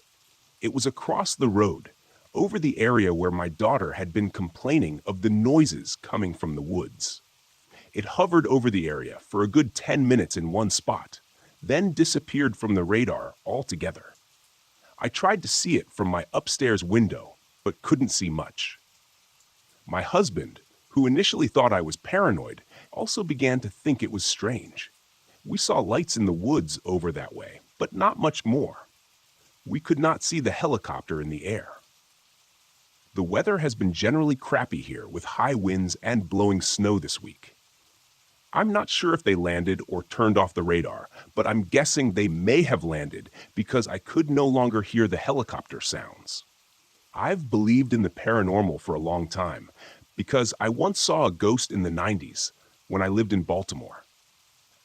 It was across the road, over the area where my daughter had been complaining of the noises coming from the woods. It hovered over the area for a good 10 minutes in one spot, then disappeared from the radar altogether. I tried to see it from my upstairs window, but couldn't see much. My husband, who initially thought I was paranoid, also began to think it was strange. We saw lights in the woods over that way, but not much more. We could not see the helicopter in the air. The weather has been generally crappy here, with high winds and blowing snow this week. I'm not sure if they landed or turned off the radar, but I'm guessing they may have landed because I could no longer hear the helicopter sounds. I've believed in the paranormal for a long time because I once saw a ghost in the 90s when I lived in Baltimore.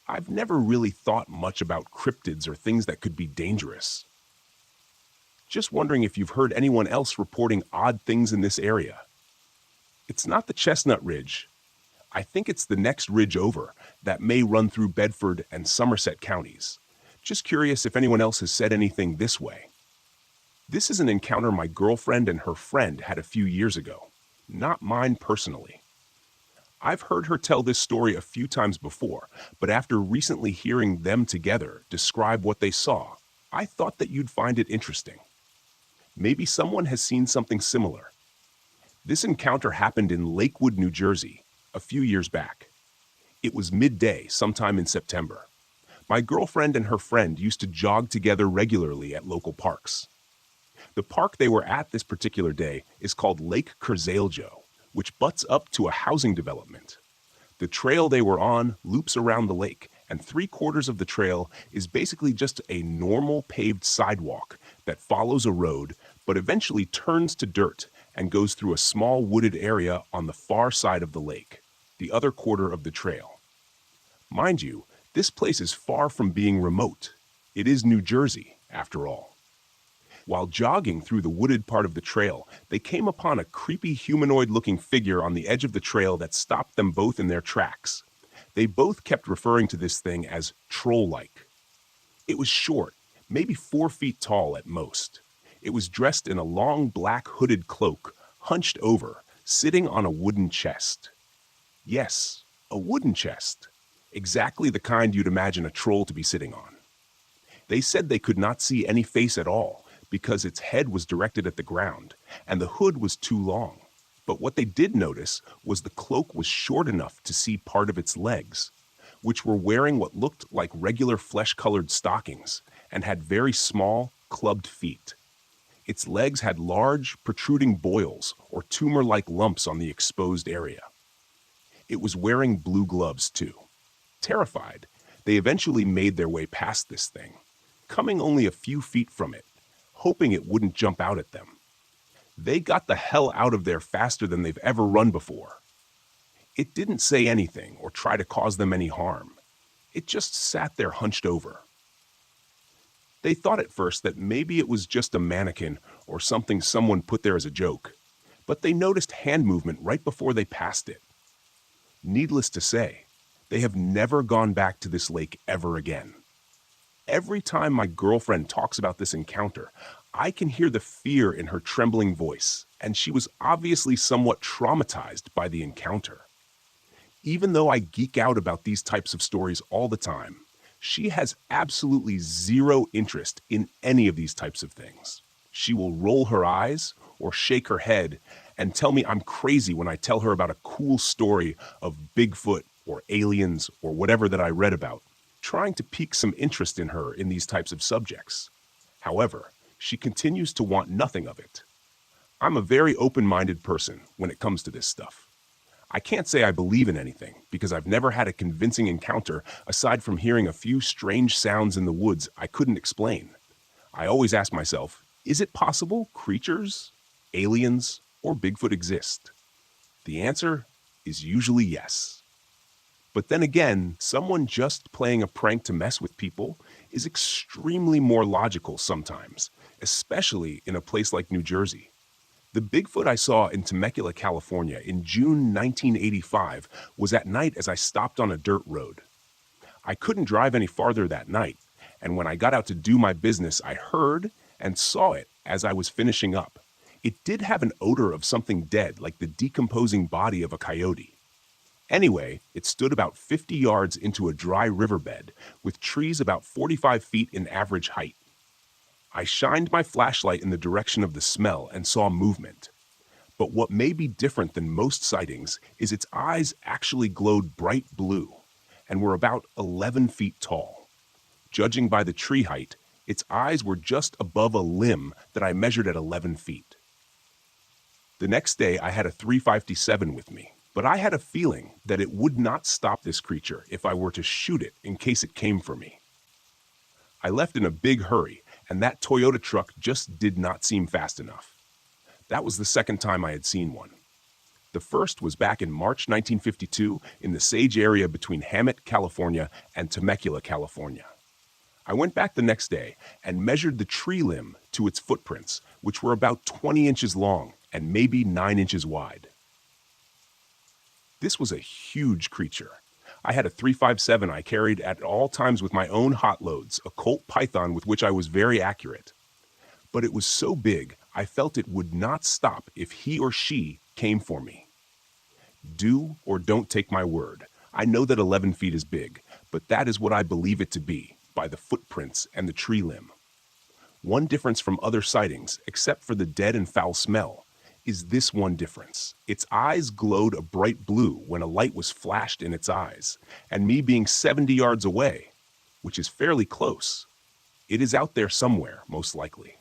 I've never really thought much about cryptids or things that could be dangerous. Just wondering if you've heard anyone else reporting odd things in this area. It's not the Chestnut Ridge. I think it's the next ridge over that may run through Bedford and Somerset counties. Just curious if anyone else has said anything this way. This is an encounter my girlfriend and her friend had a few years ago, not mine personally. I've heard her tell this story a few times before, but after recently hearing them together describe what they saw, I thought that you'd find it interesting. Maybe someone has seen something similar. This encounter happened in Lakewood, New Jersey, a few years back. It was midday, sometime in September. My girlfriend and her friend used to jog together regularly at local parks. The park they were at this particular day is called Lake Curzalejo, which butts up to a housing development. The trail they were on loops around the lake, and 3/4 of the trail is basically just a normal paved sidewalk that follows a road but eventually turns to dirt and goes through a small wooded area on the far side of the lake, the other quarter of the trail. Mind you, this place is far from being remote. It is New Jersey, after all. While jogging through the wooded part of the trail, they came upon a creepy humanoid-looking figure on the edge of the trail that stopped them both in their tracks. They both kept referring to this thing as troll-like. It was short, maybe 4 feet tall at most. It was dressed in a long black hooded cloak, hunched over, sitting on a wooden chest. Yes, a wooden chest. Exactly the kind you'd imagine a troll to be sitting on. They said they could not see any face at all because its head was directed at the ground and the hood was too long. But what they did notice was the cloak was short enough to see part of its legs, which were wearing what looked like regular flesh-colored stockings and had very small, clubbed feet. Its legs had large, protruding boils or tumor-like lumps on the exposed area. It was wearing blue gloves, too. Terrified, they eventually made their way past this thing, coming only a few feet from it, hoping it wouldn't jump out at them. They got the hell out of there faster than they've ever run before. It didn't say anything or try to cause them any harm. It just sat there hunched over. They thought at first that maybe it was just a mannequin or something someone put there as a joke, but they noticed hand movement right before they passed it. Needless to say, they have never gone back to this lake ever again. Every time my girlfriend talks about this encounter, I can hear the fear in her trembling voice, and she was obviously somewhat traumatized by the encounter. Even though I geek out about these types of stories all the time, she has absolutely zero interest in any of these types of things. She will roll her eyes or shake her head and tell me I'm crazy when I tell her about a cool story of Bigfoot or aliens or whatever that I read about, trying to pique some interest in her in these types of subjects. However, she continues to want nothing of it. I'm a very open-minded person when it comes to this stuff. I can't say I believe in anything because I've never had a convincing encounter aside from hearing a few strange sounds in the woods I couldn't explain. I always ask myself, is it possible creatures, aliens, or Bigfoot exist? The answer is usually yes. But then again, someone just playing a prank to mess with people is extremely more logical sometimes, especially in a place like New Jersey. The Bigfoot I saw in Temecula, California in June 1985 was at night as I stopped on a dirt road. I couldn't drive any farther that night, and when I got out to do my business, I heard and saw it as I was finishing up. It did have an odor of something dead, like the decomposing body of a coyote. Anyway, it stood about 50 yards into a dry riverbed, with trees about 45 feet in average height. I shined my flashlight in the direction of the smell and saw movement. But what may be different than most sightings is its eyes actually glowed bright blue and were about 11 feet tall. Judging by the tree height, its eyes were just above a limb that I measured at 11 feet. The next day, I had a .357 with me, but I had a feeling that it would not stop this creature if I were to shoot it in case it came for me. I left in a big hurry, and that Toyota truck just did not seem fast enough. That was the second time I had seen one. The first was back in March 1952 in the Sage area between Hammett, California and Temecula, California. I went back the next day and measured the tree limb to its footprints, which were about 20 inches long and maybe 9 inches wide. This was a huge creature. I had a .357 I carried at all times with my own hot loads, a Colt Python with which I was very accurate. But it was so big, I felt it would not stop if he or she came for me. Do or don't take my word. I know that 11 feet is big, but that is what I believe it to be, by the footprints and the tree limb. One difference from other sightings, except for the dead and foul smell, is this one difference. Its eyes glowed a bright blue when a light was flashed in its eyes, and me being 70 yards away, which is fairly close, it is out there somewhere, most likely.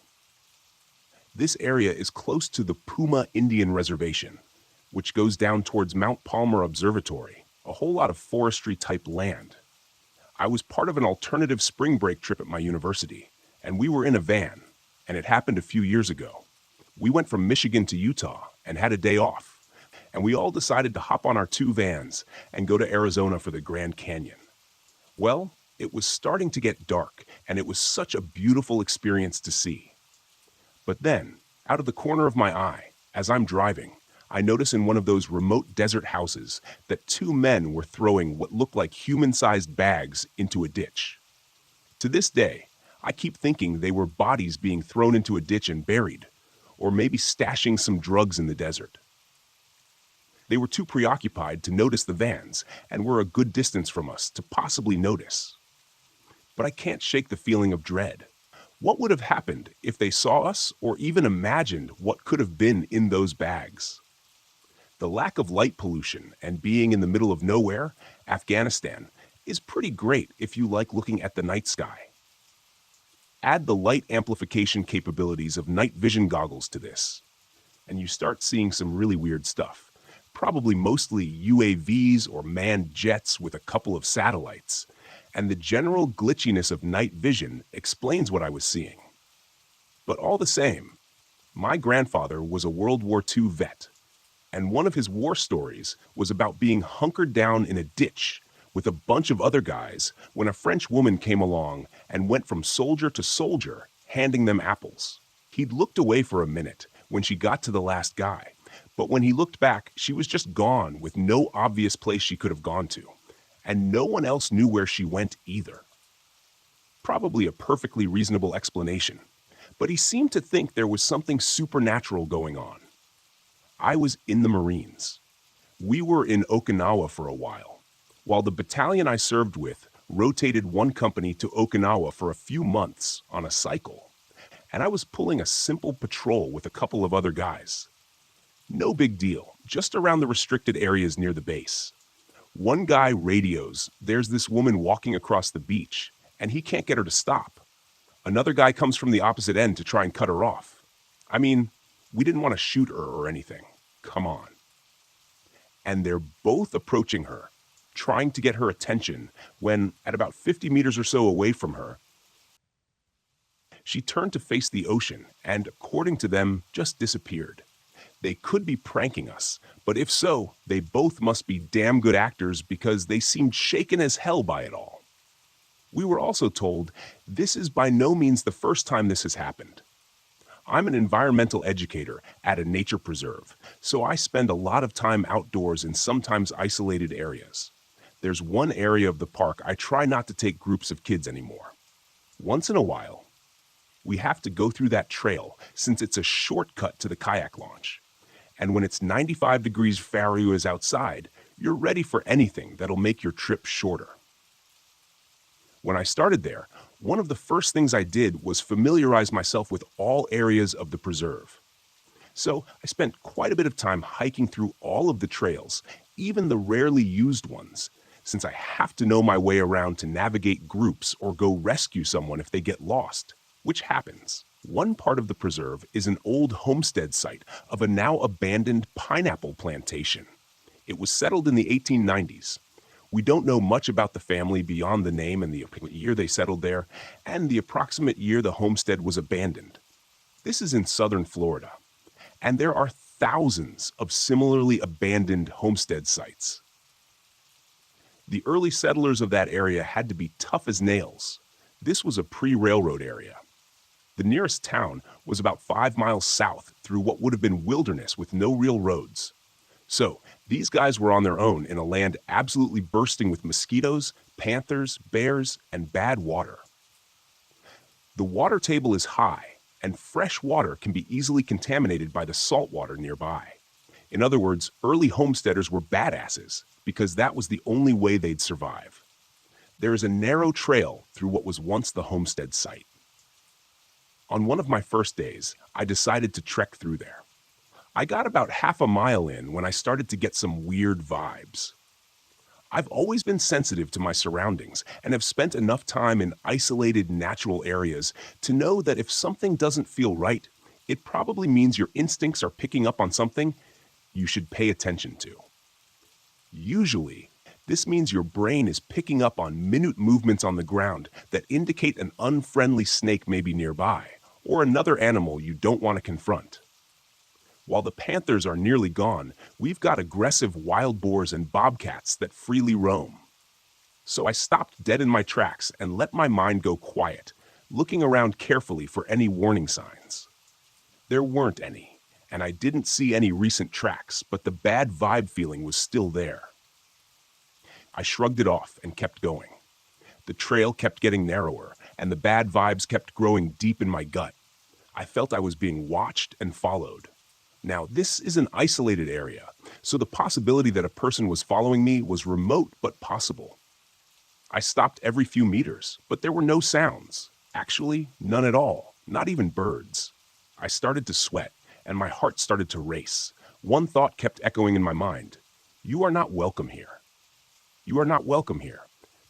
This area is close to the Puma Indian Reservation, which goes down towards Mount Palmer Observatory, a whole lot of forestry-type land. I was part of an alternative spring break trip at my university, and we were in a van, and it happened a few years ago. We went from Michigan to Utah and had a day off, and we all decided to hop on our 2 vans and go to Arizona for the Grand Canyon. Well, it was starting to get dark, and it was such a beautiful experience to see. But then, out of the corner of my eye, as I'm driving, I notice in one of those remote desert houses that 2 men were throwing what looked like human-sized bags into a ditch. To this day, I keep thinking they were bodies being thrown into a ditch and buried, or maybe stashing some drugs in the desert. They were too preoccupied to notice the vans and were a good distance from us to possibly notice. But I can't shake the feeling of dread. What would have happened if they saw us or even imagined what could have been in those bags? The lack of light pollution and being in the middle of nowhere, Afghanistan, is pretty great if you like looking at the night sky. Add the light amplification capabilities of night vision goggles to this, and you start seeing some really weird stuff. Probably mostly UAVs or manned jets with a couple of satellites, and the general glitchiness of night vision explains what I was seeing. But all the same, my grandfather was a World War II vet, and one of his war stories was about being hunkered down in a ditch with a bunch of other guys when a French woman came along and went from soldier to soldier, handing them apples. He'd looked away for a minute when she got to the last guy, but when he looked back, she was just gone with no obvious place she could have gone to, and no one else knew where she went either. Probably a perfectly reasonable explanation, but he seemed to think there was something supernatural going on. I was in the Marines. We were in Okinawa for a while the battalion I served with rotated one company to Okinawa for a few months on a cycle, and I was pulling a simple patrol with a couple of other guys. No big deal, just around the restricted areas near the base. One guy radios, there's this woman walking across the beach, and he can't get her to stop. Another guy comes from the opposite end to try and cut her off. I mean, We didn't want to shoot her or anything. Come on. And they're both approaching her, trying to get her attention, when, at about 50 meters or so away from her, she turned to face the ocean and, according to them, just disappeared. They could be pranking us, but if so, they both must be damn good actors because they seemed shaken as hell by it all. We were also told this is by no means the first time this has happened. I'm an environmental educator at a nature preserve, so I spend a lot of time outdoors in sometimes isolated areas. There's one area of the park I try not to take groups of kids anymore. Once in a while, we have to go through that trail since it's a shortcut to the kayak launch. And when it's 95 degrees Fahrenheit outside, you're ready for anything that'll make your trip shorter. When I started there, one of the first things I did was familiarize myself with all areas of the preserve. So I spent quite a bit of time hiking through all of the trails, even the rarely used ones, since I have to know my way around to navigate groups or go rescue someone if they get lost, which happens. One part of the preserve is an old homestead site of a now abandoned pineapple plantation. It was settled in the 1890s. We don't know much about the family beyond the name and the year they settled there, and the approximate year the homestead was abandoned. This is in southern Florida, and there are thousands of similarly abandoned homestead sites. The early settlers of that area had to be tough as nails. This was a pre-railroad area. The nearest town was about 5 miles south through what would have been wilderness with no real roads. So, these guys were on their own in a land absolutely bursting with mosquitoes, panthers, bears, and bad water. The water table is high, and fresh water can be easily contaminated by the salt water nearby. In other words, early homesteaders were badasses because that was the only way they'd survive. There is a narrow trail through what was once the homestead site. On one of my first days, I decided to trek through there. I got about half a mile in when I started to get some weird vibes. I've always been sensitive to my surroundings and have spent enough time in isolated natural areas to know that if something doesn't feel right, it probably means your instincts are picking up on something you should pay attention to. Usually, this means your brain is picking up on minute movements on the ground that indicate an unfriendly snake may be nearby, or another animal you don't want to confront. While the panthers are nearly gone, we've got aggressive wild boars and bobcats that freely roam. So I stopped dead in my tracks and let my mind go quiet, looking around carefully for any warning signs. There weren't any, and I didn't see any recent tracks, but the bad vibe feeling was still there. I shrugged it off and kept going. The trail kept getting narrower, and the bad vibes kept growing deep in my gut. I felt I was being watched and followed. Now, this is an isolated area, so the possibility that a person was following me was remote but possible. I stopped every few meters, but there were no sounds. Actually, none at all, not even birds. I started to sweat, and my heart started to race. One thought kept echoing in my mind. You are not welcome here. You are not welcome here.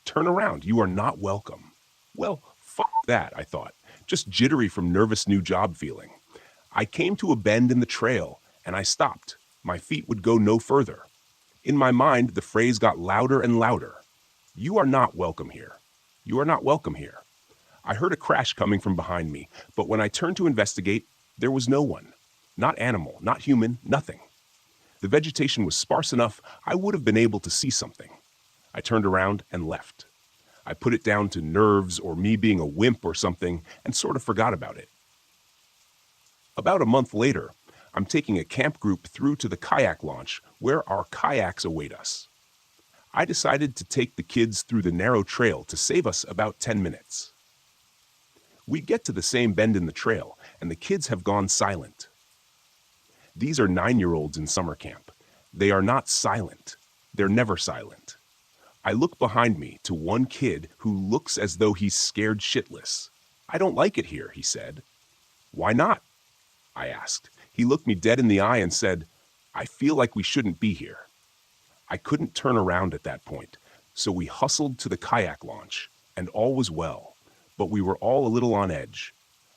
Turn around, you are not welcome. Well, fuck that, I thought, just jittery from nervous new job feeling. I came to a bend in the trail, and I stopped. My feet would go no further. In my mind, the phrase got louder and louder. You are not welcome here. You are not welcome here. I heard a crash coming from behind me, but when I turned to investigate, there was no one. Not animal, not human, nothing. The vegetation was sparse enough I would have been able to see something. I turned around and left. I put it down to nerves or me being a wimp or something and sort of forgot about it. About a month later, I'm taking a camp group through to the kayak launch where our kayaks await us. I decided to take the kids through the narrow trail to save us about 10 minutes. We get to the same bend in the trail, and the kids have gone silent. These are 9-year-olds in summer camp. They are not silent. They're never silent. I look behind me to one kid who looks as though he's scared shitless. I don't like it here, he said. Why not? I asked. He looked me dead in the eye and said, I feel like we shouldn't be here. I couldn't turn around at that point, so we hustled to the kayak launch, and all was well, but we were all a little on edge.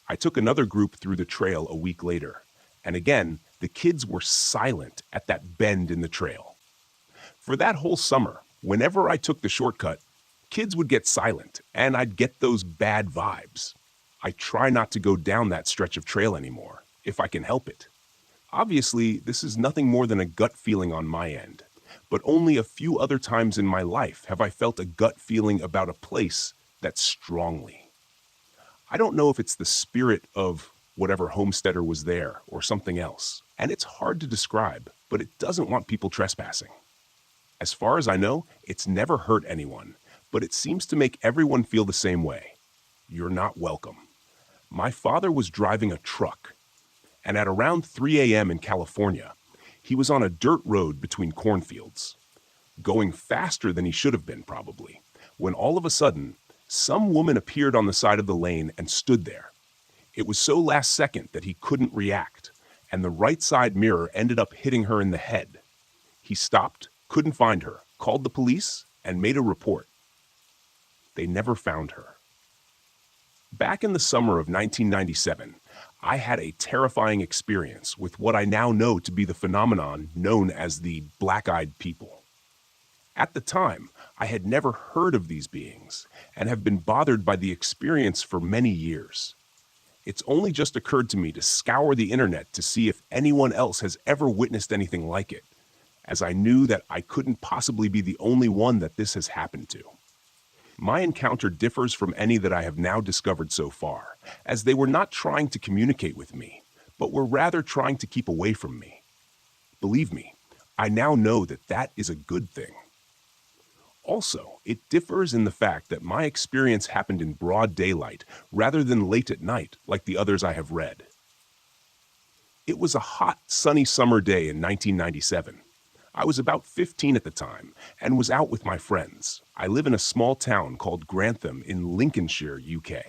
I took another group through the trail a week later, And again, the kids were silent at that bend in the trail. For that whole summer, whenever I took the shortcut, kids would get silent and I'd get those bad vibes. I try not to go down that stretch of trail anymore, if I can help it. Obviously, this is nothing more than a gut feeling on my end, but only a few other times in my life have I felt a gut feeling about a place that strongly. I don't know if it's the spirit of whatever homesteader was there or something else, and it's hard to describe, but it doesn't want people trespassing. As far as I know, it's never hurt anyone, but it seems to make everyone feel the same way. You're not welcome. My father was driving a truck, and at around 3 a.m. in California, he was on a dirt road between cornfields, going faster than he should have been probably, when all of a sudden, some woman appeared on the side of the lane and stood there. It was so last second that he couldn't react, and the right side mirror ended up hitting her in the head. He stopped, couldn't find her, called the police, and made a report. They never found her. Back in the summer of 1997, I had a terrifying experience with what I now know to be the phenomenon known as the black-eyed people. At the time, I had never heard of these beings and have been bothered by the experience for many years. It's only just occurred to me to scour the internet to see if anyone else has ever witnessed anything like it, as I knew that I couldn't possibly be the only one that this has happened to. My encounter differs from any that I have now discovered so far, as they were not trying to communicate with me, but were rather trying to keep away from me. Believe me, I now know that that is a good thing. Also, it differs in the fact that my experience happened in broad daylight rather than late at night like the others I have read. It was a hot, sunny summer day in 1997. I was about 15 at the time and was out with my friends. I live in a small town called Grantham in Lincolnshire, UK.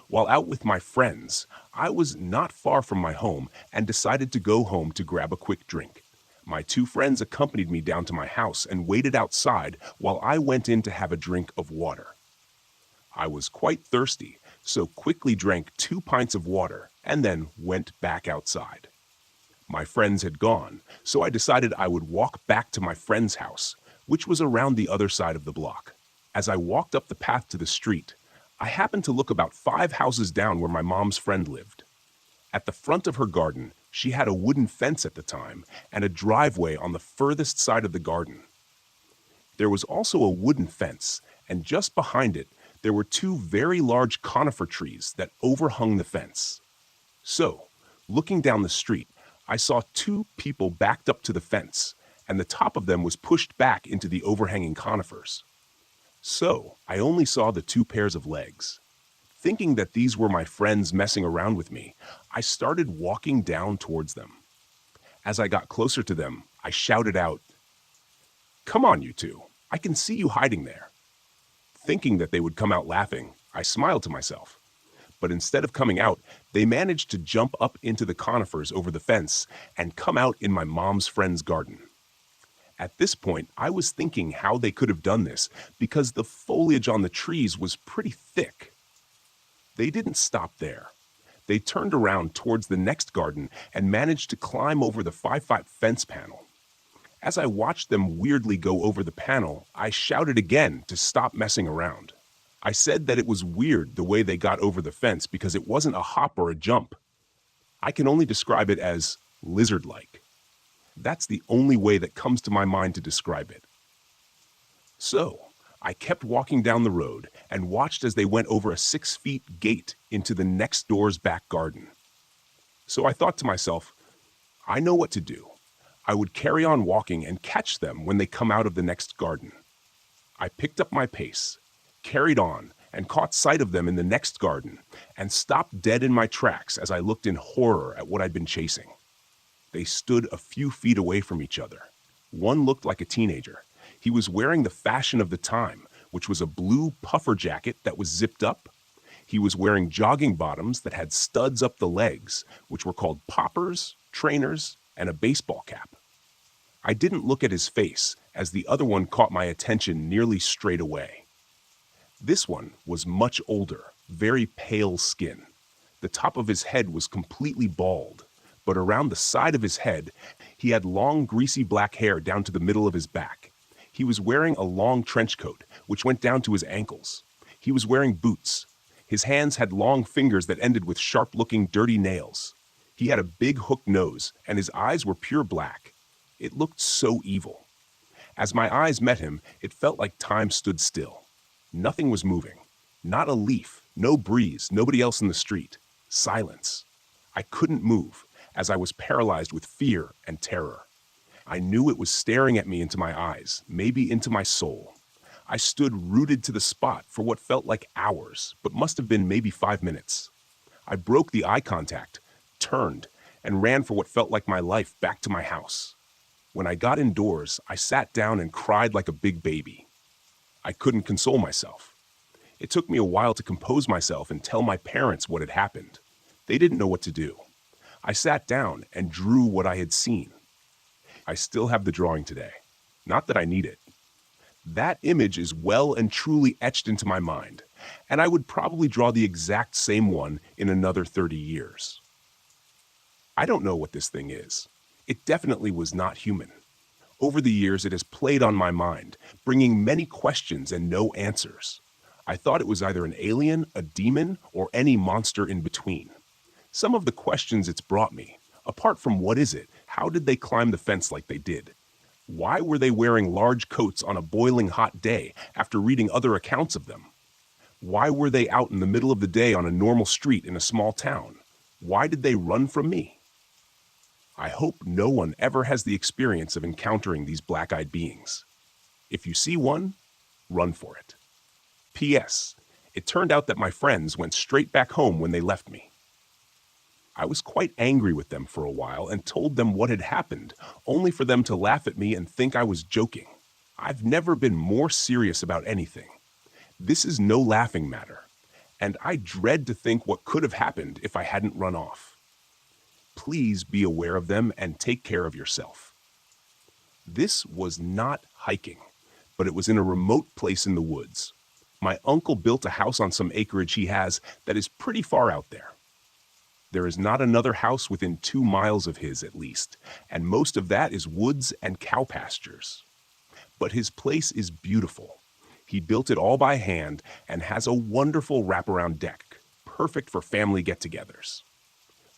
While out with my friends, I was not far from my home and decided to go home to grab a quick drink. My two friends accompanied me down to my house and waited outside while I went in to have a drink of water. I was quite thirsty, so quickly drank 2 pints of water and then went back outside. My friends had gone, so I decided I would walk back to my friend's house, which was around the other side of the block. As I walked up the path to the street, I happened to look about 5 houses down where my mom's friend lived. At the front of her garden, she had a wooden fence at the time and a driveway on the furthest side of the garden. There was also a wooden fence, and just behind it, there were 2 very large conifer trees that overhung the fence. So, looking down the street, I saw 2 people backed up to the fence, and the top of them was pushed back into the overhanging conifers. So, I only saw the 2 pairs of legs. Thinking that these were my friends messing around with me, I started walking down towards them. As I got closer to them, I shouted out, "Come on, you 2, I can see you hiding there." Thinking that they would come out laughing, I smiled to myself. But instead of coming out, they managed to jump up into the conifers over the fence and come out in my mom's friend's garden. At this point, I was thinking how they could have done this because the foliage on the trees was pretty thick. They didn't stop there. They turned around towards the next garden and managed to climb over the 5-foot fence panel. As I watched them weirdly go over the panel, I shouted again to stop messing around. I said that it was weird the way they got over the fence because it wasn't a hop or a jump. I can only describe it as lizard-like. That's the only way that comes to my mind to describe it. So, I kept walking down the road and watched as they went over a 6-foot gate into the next door's back garden. So I thought to myself, I know what to do. I would carry on walking and catch them when they come out of the next garden. I picked up my pace, carried on, and caught sight of them in the next garden, and stopped dead in my tracks as I looked in horror at what I'd been chasing. They stood a few feet away from each other. One looked like a teenager. He was wearing the fashion of the time, which was a blue puffer jacket that was zipped up. He was wearing jogging bottoms that had studs up the legs, which were called poppers, trainers, and a baseball cap. I didn't look at his face, as the other one caught my attention nearly straight away. This one was much older, very pale skin. The top of his head was completely bald, but around the side of his head, he had long, greasy black hair down to the middle of his back. He was wearing a long trench coat, which went down to his ankles. He was wearing boots. His hands had long fingers that ended with sharp-looking, dirty nails. He had a big hooked nose, and his eyes were pure black. It looked so evil. As my eyes met him, it felt like time stood still. Nothing was moving. Not a leaf, no breeze, nobody else in the street. Silence. I couldn't move, as I was paralyzed with fear and terror. I knew it was staring at me into my eyes, maybe into my soul. I stood rooted to the spot for what felt like hours, but must have been maybe 5 minutes. I broke the eye contact, turned, and ran for what felt like my life back to my house. When I got indoors, I sat down and cried like a big baby. I couldn't console myself. It took me a while to compose myself and tell my parents what had happened. They didn't know what to do. I sat down and drew what I had seen. I still have the drawing today. Not that I need it. That image is well and truly etched into my mind, and I would probably draw the exact same one in another 30 years. I don't know what this thing is. It definitely was not human. Over the years, it has played on my mind, bringing many questions and no answers. I thought it was either an alien, a demon, or any monster in between. Some of the questions it's brought me, apart from what is it, how did they climb the fence like they did? Why were they wearing large coats on a boiling hot day after reading other accounts of them? Why were they out in the middle of the day on a normal street in a small town? Why did they run from me? I hope no one ever has the experience of encountering these black-eyed beings. If you see one, run for it. P.S. It turned out that my friends went straight back home when they left me. I was quite angry with them for a while and told them what had happened, only for them to laugh at me and think I was joking. I've never been more serious about anything. This is no laughing matter, and I dread to think what could have happened if I hadn't run off. Please be aware of them and take care of yourself. This was not hiking, but it was in a remote place in the woods. My uncle built a house on some acreage he has that is pretty far out there. There is not another house within 2 miles of his, at least, and most of that is woods and cow pastures. But his place is beautiful. He built it all by hand and has a wonderful wraparound deck, perfect for family get-togethers.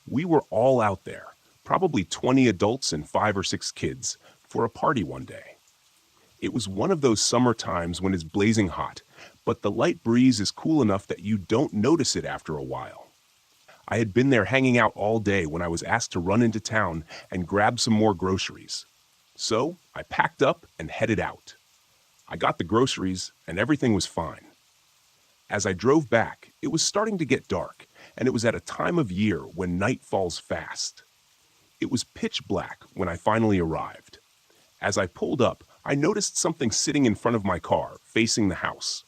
We were all out there, probably 20 adults and 5 or 6 kids, for a party one day. It was one of those summer times when it's blazing hot, but the light breeze is cool enough that you don't notice it after a while. I had been there hanging out all day when I was asked to run into town and grab some more groceries. So I packed up and headed out. I got the groceries and everything was fine. As I drove back, it was starting to get dark, and it was at a time of year when night falls fast. It was pitch black when I finally arrived. As I pulled up, I noticed something sitting in front of my car, facing the house.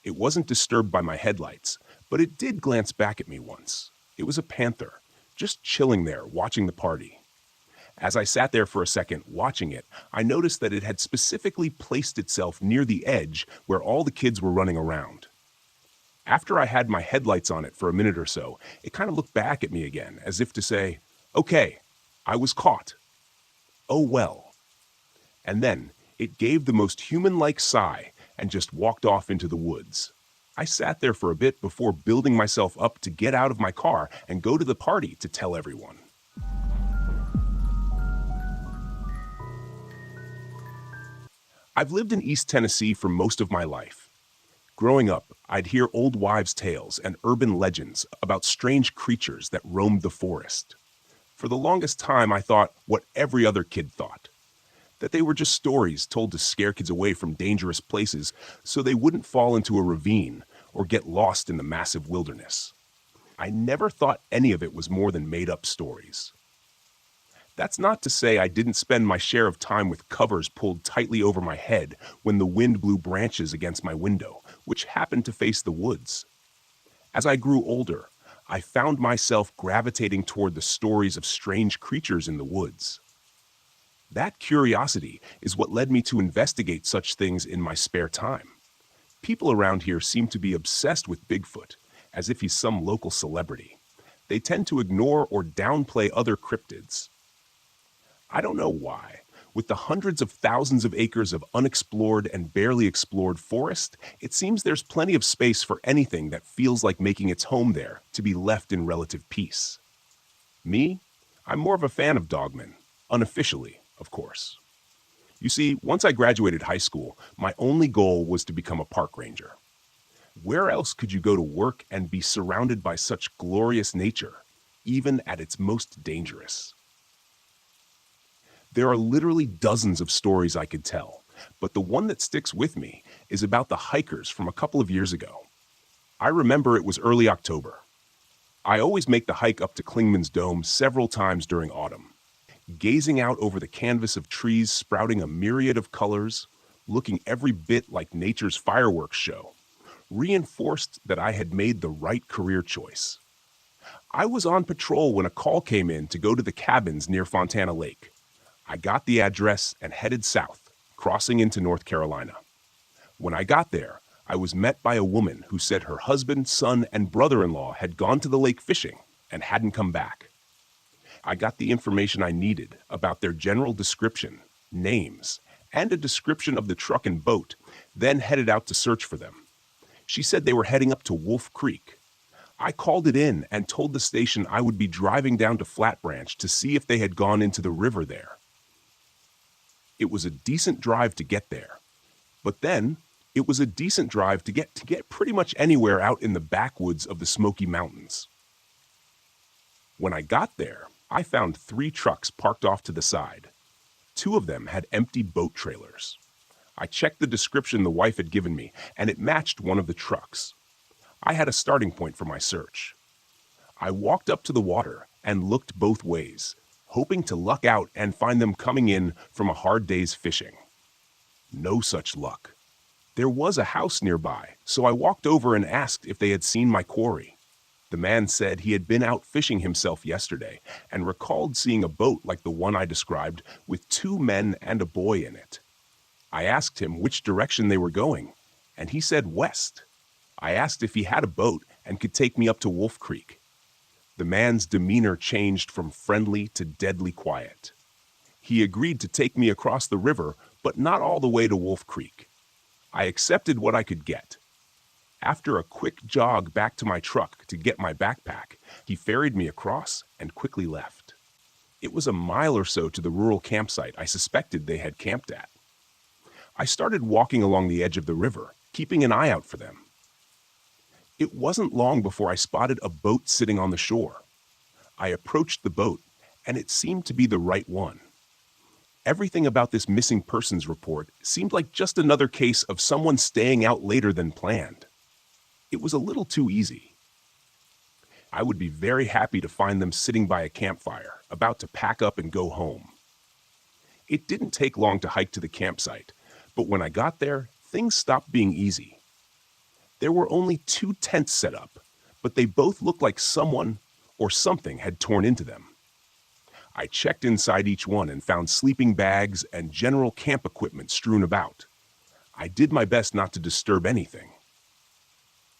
It wasn't disturbed by my headlights, but it did glance back at me once. It was a panther, just chilling there, watching the party. As I sat there for a second, watching it, I noticed that it had specifically placed itself near the edge where all the kids were running around. After I had my headlights on it for a minute or so, it kind of looked back at me again, as if to say, "Okay, I was caught. Oh well." And then it gave the most human-like sigh and just walked off into the woods. I sat there for a bit before building myself up to get out of my car and go to the party to tell everyone. I've lived in East Tennessee for most of my life. Growing up, I'd hear old wives' tales and urban legends about strange creatures that roamed the forest. For the longest time, I thought what every other kid thought, that they were just stories told to scare kids away from dangerous places so they wouldn't fall into a ravine or get lost in the massive wilderness. I never thought any of it was more than made-up stories. That's not to say I didn't spend my share of time with covers pulled tightly over my head when the wind blew branches against my window, which happened to face the woods. As I grew older, I found myself gravitating toward the stories of strange creatures in the woods. That curiosity is what led me to investigate such things in my spare time. People around here seem to be obsessed with Bigfoot, as if he's some local celebrity. they tend to ignore or downplay other cryptids. I don't know why. With the hundreds of thousands of acres of unexplored and barely explored forest, it seems there's plenty of space for anything that feels like making its home there to be left in relative peace. Me? I'm more of a fan of dogmen, unofficially, of course. You see, once I graduated high school, my only goal was to become a park ranger. Where else could you go to work and be surrounded by such glorious nature, even at its most dangerous? There are literally dozens of stories I could tell, but the one that sticks with me is about the hikers from a couple of years ago. I remember it was early October. I always make the hike up to Klingman's Dome several times during autumn. Gazing out over the canvas of trees sprouting a myriad of colors, looking every bit like nature's fireworks show, reinforced that I had made the right career choice. I was on patrol when a call came in to go to the cabins near Fontana Lake. I got the address and headed south, crossing into North Carolina. When I got there, I was met by a woman who said her husband, son, and brother-in-law had gone to the lake fishing and hadn't come back. I got the information I needed about their general description, names, and a description of the truck and boat, then headed out to search for them. She said they were heading up to Wolf Creek. I called it in and told the station I would be driving down to Flat Branch to see if they had gone into the river there. It was a decent drive to get there, but then it was a decent drive to get pretty much anywhere out in the backwoods of the Smoky Mountains. When I got there, I found 3 trucks parked off to the side. 2 of them had empty boat trailers. I checked the description the wife had given me, and it matched one of the trucks. I had a starting point for my search. I walked up to the water and looked both ways, hoping to luck out and find them coming in from a hard day's fishing. No such luck. There was a house nearby, so I walked over and asked if they had seen my quarry. The man said he had been out fishing himself yesterday and recalled seeing a boat like the one I described with 2 men and a boy in it. I asked him which direction they were going, and he said west. I asked if he had a boat and could take me up to Wolf Creek. The man's demeanor changed from friendly to deadly quiet. He agreed to take me across the river, but not all the way to Wolf Creek. I accepted what I could get. After a quick jog back to my truck to get my backpack, he ferried me across and quickly left. It was a mile or so to the rural campsite I suspected they had camped at. I started walking along the edge of the river, keeping an eye out for them. It wasn't long before I spotted a boat sitting on the shore. I approached the boat, and it seemed to be the right one. Everything about this missing persons report seemed like just another case of someone staying out later than planned. It was a little too easy. I would be very happy to find them sitting by a campfire, about to pack up and go home. It didn't take long to hike to the campsite, but when I got there, things stopped being easy. There were only 2 tents set up, but they both looked like someone or something had torn into them. I checked inside each one and found sleeping bags and general camp equipment strewn about. I did my best not to disturb anything.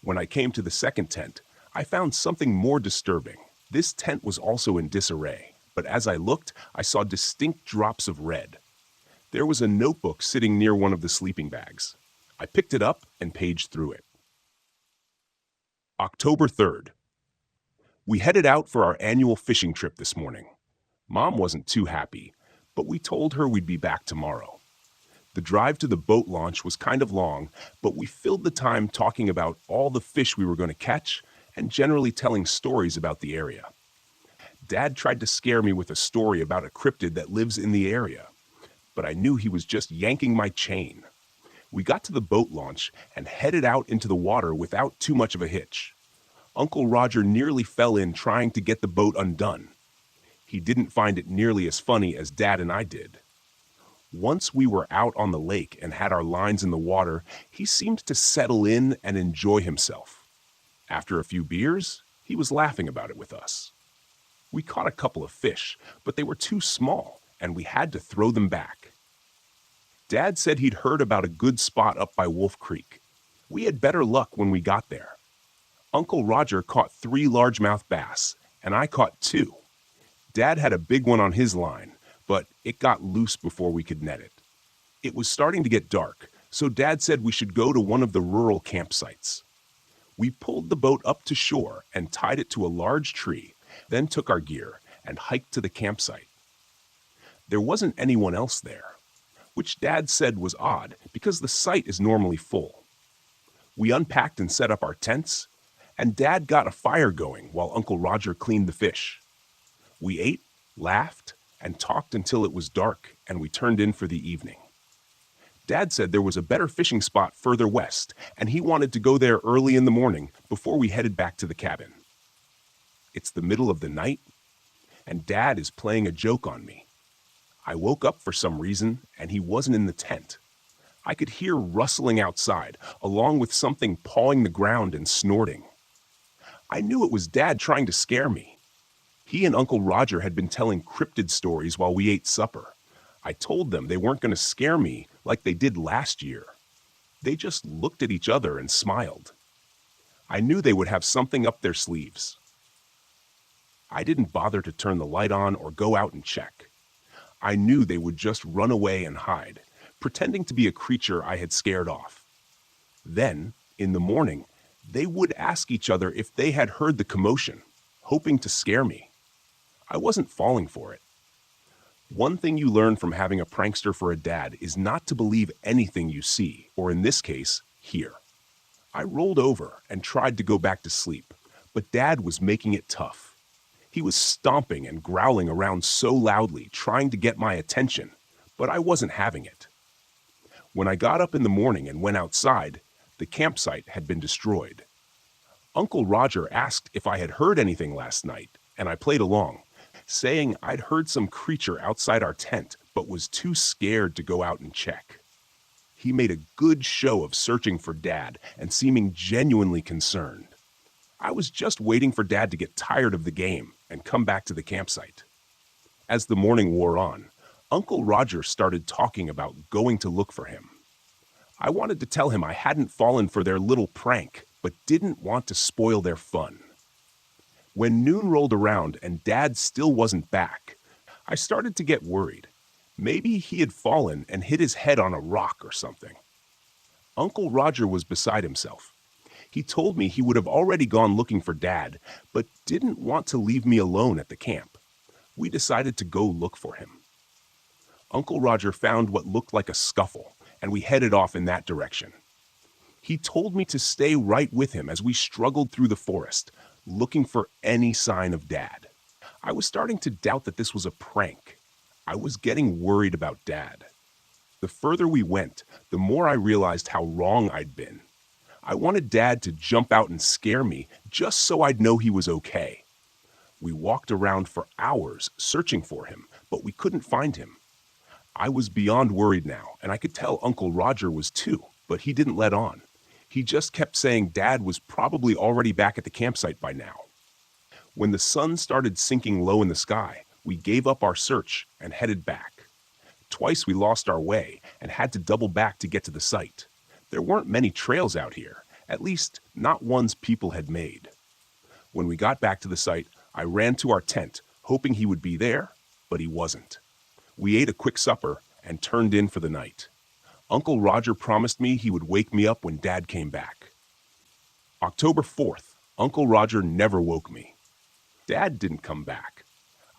When I came to the second tent, I found something more disturbing. This tent was also in disarray, but as I looked, I saw distinct drops of red. There was a notebook sitting near one of the sleeping bags. I picked it up and paged through it. October 3rd. We headed out for our annual fishing trip this morning. Mom wasn't too happy, but we told her we'd be back tomorrow. The drive to the boat launch was kind of long, but we filled the time talking about all the fish we were going to catch and generally telling stories about the area. Dad tried to scare me with a story about a cryptid that lives in the area, but I knew he was just yanking my chain. We got to the boat launch and headed out into the water without too much of a hitch. Uncle Roger nearly fell in trying to get the boat undone. He didn't find it nearly as funny as Dad and I did. Once we were out on the lake and had our lines in the water, he seemed to settle in and enjoy himself. After a few beers, he was laughing about it with us. We caught a couple of fish, but they were too small, and we had to throw them back. Dad said he'd heard about a good spot up by Wolf Creek. We had better luck when we got there. Uncle Roger caught 3 largemouth bass, and I caught two. Dad had a big one on his line, but it got loose before we could net it. It was starting to get dark, so Dad said we should go to one of the rural campsites. We pulled the boat up to shore and tied it to a large tree, then took our gear and hiked to the campsite. There wasn't anyone else there, which Dad said was odd because the site is normally full. We unpacked and set up our tents, and Dad got a fire going while Uncle Roger cleaned the fish. We ate, laughed, and talked until it was dark and we turned in for the evening. Dad said there was a better fishing spot further west, and he wanted to go there early in the morning before we headed back to the cabin. It's the middle of the night, and Dad is playing a joke on me. I woke up for some reason, and he wasn't in the tent. I could hear rustling outside, along with something pawing the ground and snorting. I knew it was Dad trying to scare me. He and Uncle Roger had been telling cryptid stories while we ate supper. I told them they weren't going to scare me like they did last year. They just looked at each other and smiled. I knew they would have something up their sleeves. I didn't bother to turn the light on or go out and check. I knew they would just run away and hide, pretending to be a creature I had scared off. Then, in the morning, they would ask each other if they had heard the commotion, hoping to scare me. I wasn't falling for it. One thing you learn from having a prankster for a dad is not to believe anything you see, or in this case, hear. I rolled over and tried to go back to sleep, but Dad was making it tough. He was stomping and growling around so loudly, trying to get my attention, but I wasn't having it. When I got up in the morning and went outside, the campsite had been destroyed. Uncle Roger asked if I had heard anything last night, and I played along, saying I'd heard some creature outside our tent, but was too scared to go out and check. He made a good show of searching for Dad and seeming genuinely concerned. I was just waiting for Dad to get tired of the game and come back to the campsite. As the morning wore on, Uncle Roger started talking about going to look for him. I wanted to tell him I hadn't fallen for their little prank, but didn't want to spoil their fun. When noon rolled around and Dad still wasn't back, I started to get worried. Maybe he had fallen and hit his head on a rock or something. Uncle Roger was beside himself. He told me he would have already gone looking for Dad, but didn't want to leave me alone at the camp. We decided to go look for him. Uncle Roger found what looked like a scuffle, and we headed off in that direction. He told me to stay right with him as we struggled through the forest, looking for any sign of Dad. I was starting to doubt that this was a prank. I was getting worried about Dad. The further we went, the more I realized how wrong I'd been. I wanted Dad to jump out and scare me just so I'd know he was okay. We walked around for hours searching for him, but we couldn't find him. I was beyond worried now, and I could tell Uncle Roger was too, but he didn't let on. He just kept saying Dad was probably already back at the campsite by now. When the sun started sinking low in the sky, we gave up our search and headed back. Twice we lost our way and had to double back to get to the site. There weren't many trails out here, at least not ones people had made. When we got back to the site, I ran to our tent, hoping he would be there, but he wasn't. We ate a quick supper and turned in for the night. Uncle Roger promised me he would wake me up when Dad came back. October 4th, Uncle Roger never woke me. Dad didn't come back.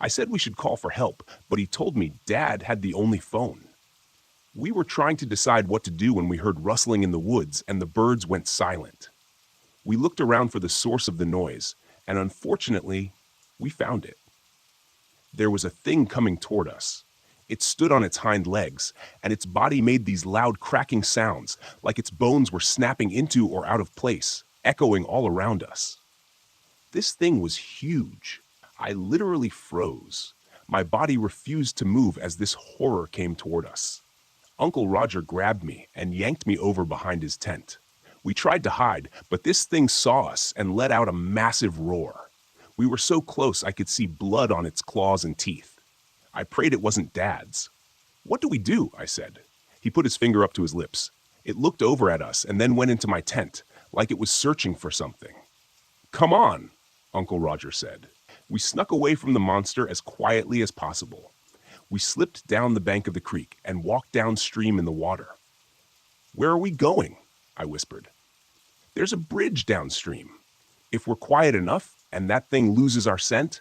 I said we should call for help, but he told me Dad had the only phone. We were trying to decide what to do when we heard rustling in the woods and the birds went silent. We looked around for the source of the noise, and unfortunately, we found it. There was a thing coming toward us. It stood on its hind legs, and its body made these loud cracking sounds, like its bones were snapping into or out of place, echoing all around us. This thing was huge. I literally froze. My body refused to move as this horror came toward us. Uncle Roger grabbed me and yanked me over behind his tent. We tried to hide, but this thing saw us and let out a massive roar. We were so close I could see blood on its claws and teeth. I prayed it wasn't Dad's. "What do we do?" I said. He put his finger up to his lips. It looked over at us and then went into my tent, like it was searching for something. "Come on," Uncle Roger said. We snuck away from the monster as quietly as possible. We slipped down the bank of the creek and walked downstream in the water. "Where are we going?" I whispered. "There's a bridge downstream. If we're quiet enough and that thing loses our scent,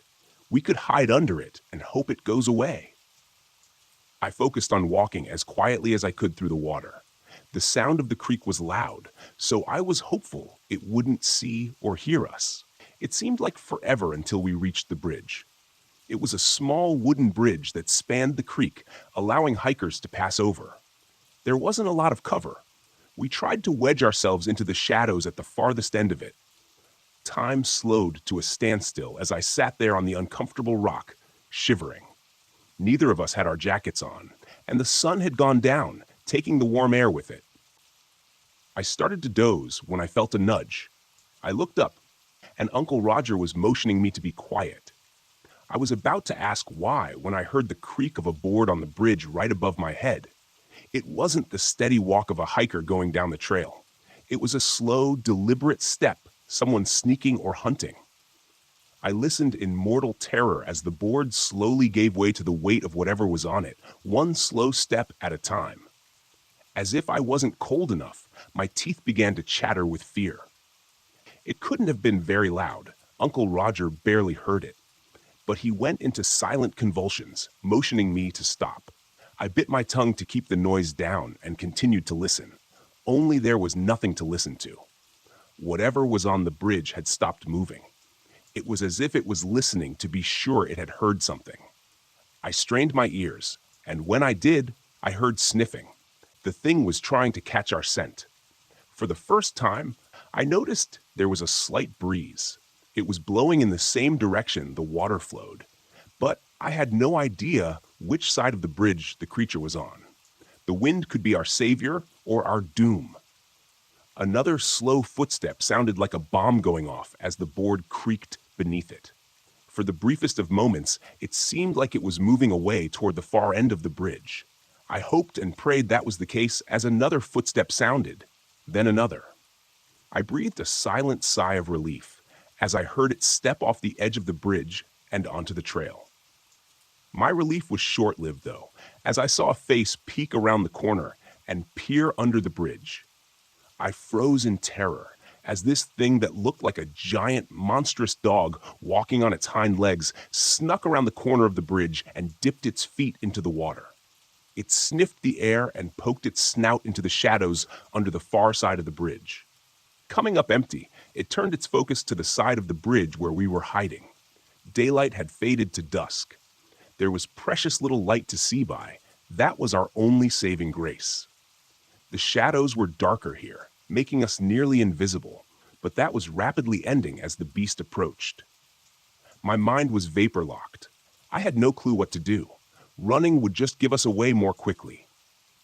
we could hide under it and hope it goes away." I focused on walking as quietly as I could through the water. The sound of the creek was loud, so I was hopeful it wouldn't see or hear us. It seemed like forever until we reached the bridge. It was a small wooden bridge that spanned the creek, allowing hikers to pass over. There wasn't a lot of cover. We tried to wedge ourselves into the shadows at the farthest end of it. Time slowed to a standstill as I sat there on the uncomfortable rock, shivering. Neither of us had our jackets on, and the sun had gone down, taking the warm air with it. I started to doze when I felt a nudge. I looked up, and Uncle Roger was motioning me to be quiet. I was about to ask why when I heard the creak of a board on the bridge right above my head. It wasn't the steady walk of a hiker going down the trail. It was a slow, deliberate step, someone sneaking or hunting. I listened in mortal terror as the board slowly gave way to the weight of whatever was on it, one slow step at a time. As if I wasn't cold enough, my teeth began to chatter with fear. It couldn't have been very loud. Uncle Roger barely heard it. But he went into silent convulsions, motioning me to stop. I bit my tongue to keep the noise down and continued to listen. Only there was nothing to listen to. Whatever was on the bridge had stopped moving. It was as if it was listening to be sure it had heard something. I strained my ears, and when I did, I heard sniffing. The thing was trying to catch our scent. For the first time, I noticed there was a slight breeze. It was blowing in the same direction the water flowed, but I had no idea which side of the bridge the creature was on. The wind could be our savior or our doom. Another slow footstep sounded like a bomb going off as the board creaked beneath it. For the briefest of moments, it seemed like it was moving away toward the far end of the bridge. I hoped and prayed that was the case as another footstep sounded, then another. I breathed a silent sigh of relief as I heard it step off the edge of the bridge and onto the trail. My relief was short-lived, though, as I saw a face peek around the corner and peer under the bridge. I froze in terror as this thing that looked like a giant, monstrous dog walking on its hind legs snuck around the corner of the bridge and dipped its feet into the water. It sniffed the air and poked its snout into the shadows under the far side of the bridge. Coming up empty, it turned its focus to the side of the bridge where we were hiding. Daylight had faded to dusk. There was precious little light to see by. That was our only saving grace. The shadows were darker here, making us nearly invisible, but that was rapidly ending as the beast approached. My mind was vapor-locked. I had no clue what to do. Running would just give us away more quickly.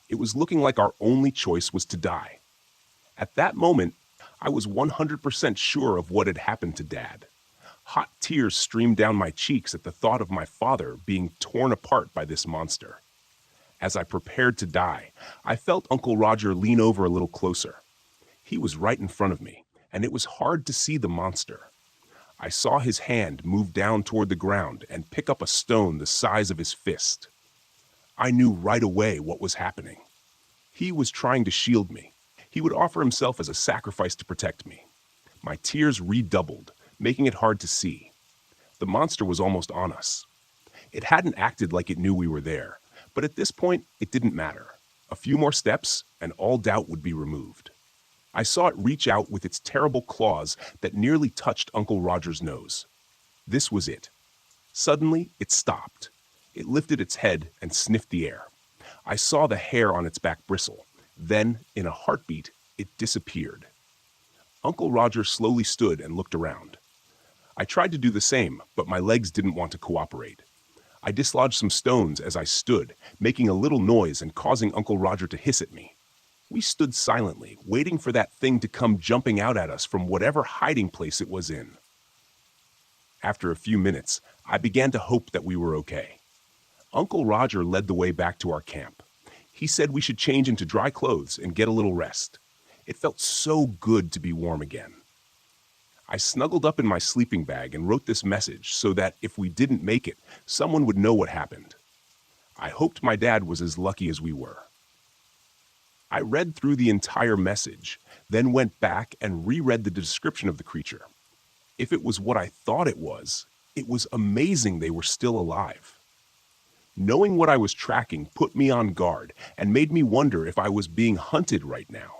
It was looking like our only choice was to die. At that moment, I was 100% sure of what had happened to Dad. Hot tears streamed down my cheeks at the thought of my father being torn apart by this monster. As I prepared to die, I felt Uncle Roger lean over a little closer. He was right in front of me, and it was hard to see the monster. I saw his hand move down toward the ground and pick up a stone the size of his fist. I knew right away what was happening. He was trying to shield me. He would offer himself as a sacrifice to protect me. My tears redoubled, making it hard to see. The monster was almost on us. It hadn't acted like it knew we were there, but at this point, it didn't matter. A few more steps, and all doubt would be removed. I saw it reach out with its terrible claws that nearly touched Uncle Roger's nose. This was it. Suddenly, it stopped. It lifted its head and sniffed the air. I saw the hair on its back bristle. Then, in a heartbeat, it disappeared. Uncle Roger slowly stood and looked around. I tried to do the same, but my legs didn't want to cooperate. I dislodged some stones as I stood, making a little noise and causing Uncle Roger to hiss at me. We stood silently, waiting for that thing to come jumping out at us from whatever hiding place it was in. After a few minutes, I began to hope that we were okay. Uncle Roger led the way back to our camp. He said we should change into dry clothes and get a little rest. It felt so good to be warm again. I snuggled up in my sleeping bag and wrote this message so that if we didn't make it, someone would know what happened. I hoped my dad was as lucky as we were. I read through the entire message, then went back and reread the description of the creature. If it was what I thought it was amazing they were still alive. Knowing what I was tracking put me on guard and made me wonder if I was being hunted right now,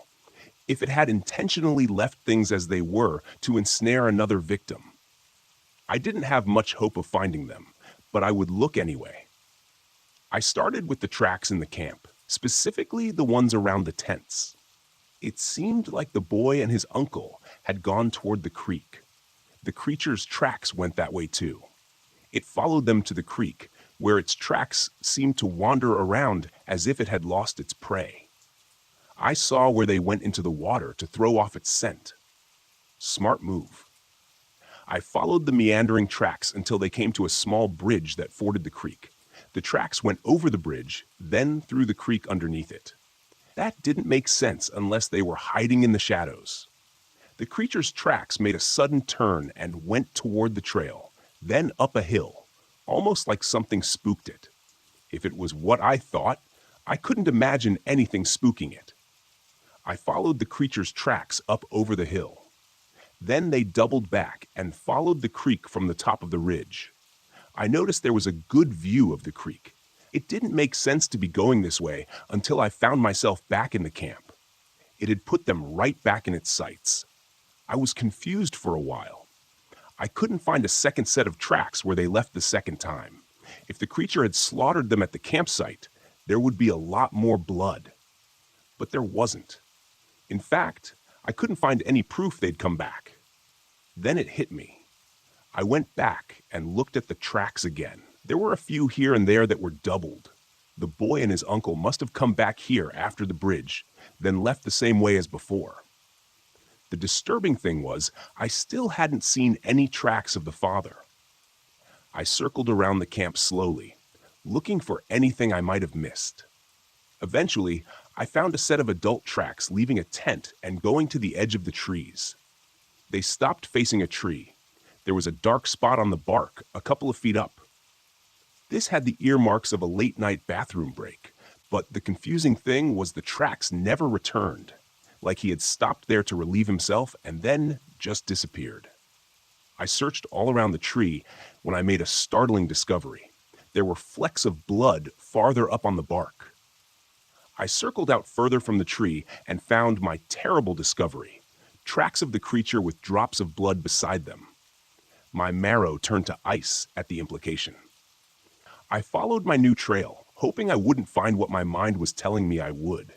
if it had intentionally left things as they were to ensnare another victim. I didn't have much hope of finding them, but I would look anyway. I started with the tracks in the camp, specifically the ones around the tents. It seemed like the boy and his uncle had gone toward the creek. The creature's tracks went that way too. It followed them to the creek, where its tracks seemed to wander around as if it had lost its prey. I saw where they went into the water to throw off its scent. Smart move. I followed the meandering tracks until they came to a small bridge that forded the creek. The tracks went over the bridge, then through the creek underneath it. That didn't make sense unless they were hiding in the shadows. The creature's tracks made a sudden turn and went toward the trail, then up a hill, almost like something spooked it. If it was what I thought, I couldn't imagine anything spooking it. I followed the creature's tracks up over the hill. Then they doubled back and followed the creek from the top of the ridge. I noticed there was a good view of the creek. It didn't make sense to be going this way until I found myself back in the camp. It had put them right back in its sights. I was confused for a while. I couldn't find a second set of tracks where they left the second time. If the creature had slaughtered them at the campsite, there would be a lot more blood. But there wasn't. In fact, I couldn't find any proof they'd come back. Then it hit me. I went back and looked at the tracks again. There were a few here and there that were doubled. The boy and his uncle must have come back here after the bridge, then left the same way as before. The disturbing thing was, I still hadn't seen any tracks of the father. I circled around the camp slowly, looking for anything I might have missed. Eventually, I found a set of adult tracks leaving a tent and going to the edge of the trees. They stopped facing a tree. There was a dark spot on the bark, a couple of feet up. This had the earmarks of a late-night bathroom break, but the confusing thing was the tracks never returned, like he had stopped there to relieve himself and then just disappeared. I searched all around the tree when I made a startling discovery. There were flecks of blood farther up on the bark. I circled out further from the tree and found my terrible discovery, tracks of the creature with drops of blood beside them. My marrow turned to ice at the implication. I followed my new trail, hoping I wouldn't find what my mind was telling me I would.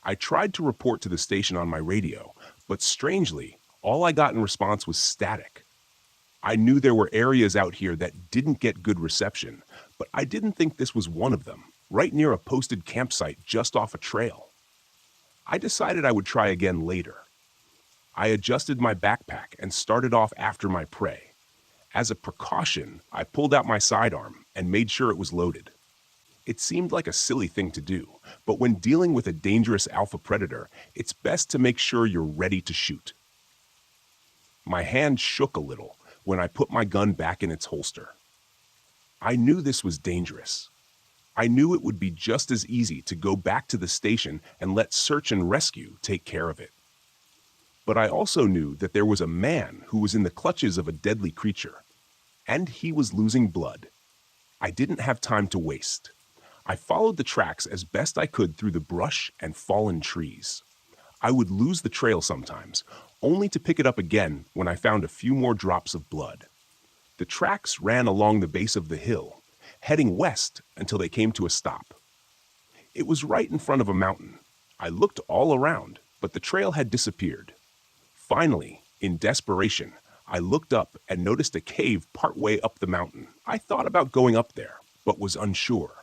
I tried to report to the station on my radio, but strangely, all I got in response was static. I knew there were areas out here that didn't get good reception, but I didn't think this was one of them, right near a posted campsite just off a trail. I decided I would try again later. I adjusted my backpack and started off after my prey. As a precaution, I pulled out my sidearm and made sure it was loaded. It seemed like a silly thing to do, but when dealing with a dangerous alpha predator, it's best to make sure you're ready to shoot. My hand shook a little when I put my gun back in its holster. I knew this was dangerous. I knew it would be just as easy to go back to the station and let search and rescue take care of it. But I also knew that there was a man who was in the clutches of a deadly creature, and he was losing blood. I didn't have time to waste. I followed the tracks as best I could through the brush and fallen trees. I would lose the trail sometimes, only to pick it up again when I found a few more drops of blood. The tracks ran along the base of the hill, heading west until they came to a stop. It was right in front of a mountain. I looked all around, but the trail had disappeared. Finally, in desperation, I looked up and noticed a cave partway up the mountain. I thought about going up there, but was unsure.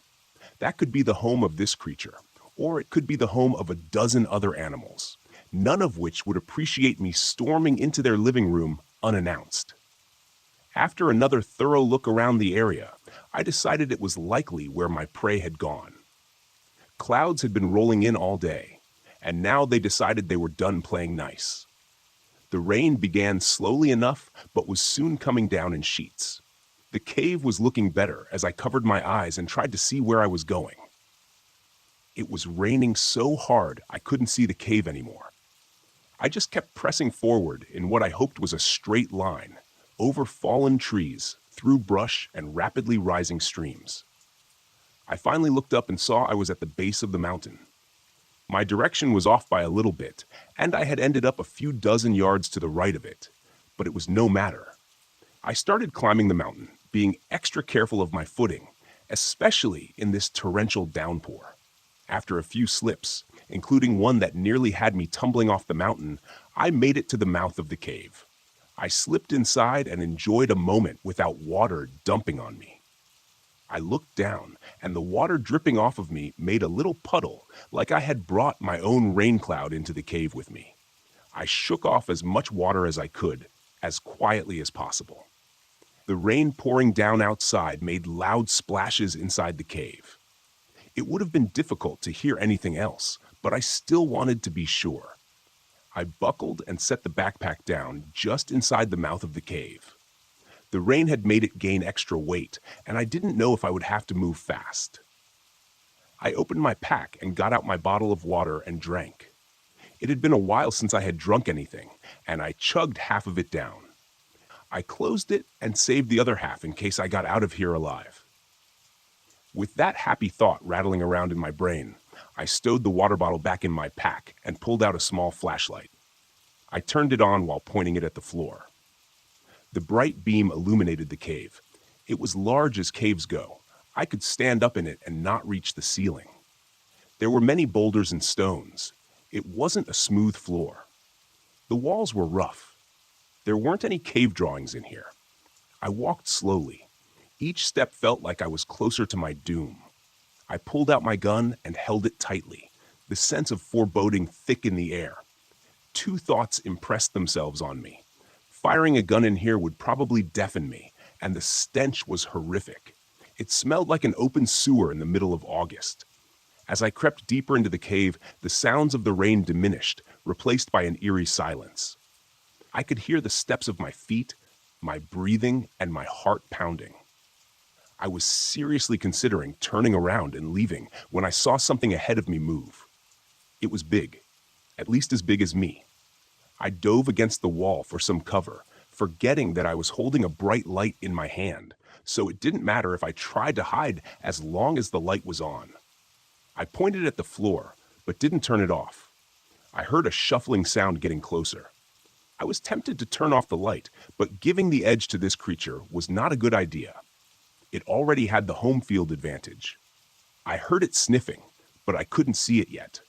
That could be the home of this creature, or it could be the home of a dozen other animals, none of which would appreciate me storming into their living room unannounced. After another thorough look around the area, I decided it was likely where my prey had gone. Clouds had been rolling in all day, and now they decided they were done playing nice. The rain began slowly enough, but was soon coming down in sheets. The cave was looking better as I covered my eyes and tried to see where I was going. It was raining so hard I couldn't see the cave anymore. I just kept pressing forward in what I hoped was a straight line, over fallen trees, through brush and rapidly rising streams. I finally looked up and saw I was at the base of the mountain. My direction was off by a little bit, and I had ended up a few dozen yards to the right of it, but it was no matter. I started climbing the mountain, being extra careful of my footing, especially in this torrential downpour. After a few slips, including one that nearly had me tumbling off the mountain, I made it to the mouth of the cave. I slipped inside and enjoyed a moment without water dumping on me. I looked down, and the water dripping off of me made a little puddle, like I had brought my own rain cloud into the cave with me. I shook off as much water as I could, as quietly as possible. The rain pouring down outside made loud splashes inside the cave. It would have been difficult to hear anything else, but I still wanted to be sure. I buckled and set the backpack down just inside the mouth of the cave. The rain had made it gain extra weight, and I didn't know if I would have to move fast. I opened my pack and got out my bottle of water and drank. It had been a while since I had drunk anything, and I chugged half of it down. I closed it and saved the other half in case I got out of here alive. With that happy thought rattling around in my brain, I stowed the water bottle back in my pack and pulled out a small flashlight. I turned it on while pointing it at the floor. The bright beam illuminated the cave. It was large as caves go. I could stand up in it and not reach the ceiling. There were many boulders and stones. It wasn't a smooth floor. The walls were rough. There weren't any cave drawings in here. I walked slowly. Each step felt like I was closer to my doom. I pulled out my gun and held it tightly, the sense of foreboding thick in the air. Two thoughts impressed themselves on me. Firing a gun in here would probably deafen me, and the stench was horrific. It smelled like an open sewer in the middle of August. As I crept deeper into the cave, the sounds of the rain diminished, replaced by an eerie silence. I could hear the steps of my feet, my breathing, and my heart pounding. I was seriously considering turning around and leaving when I saw something ahead of me move. It was big, at least as big as me. I dove against the wall for some cover, forgetting that I was holding a bright light in my hand, so it didn't matter if I tried to hide as long as the light was on. I pointed at the floor, but didn't turn it off. I heard a shuffling sound getting closer. I was tempted to turn off the light, but giving the edge to this creature was not a good idea. It already had the home field advantage. I heard it sniffing, but I couldn't see it yet.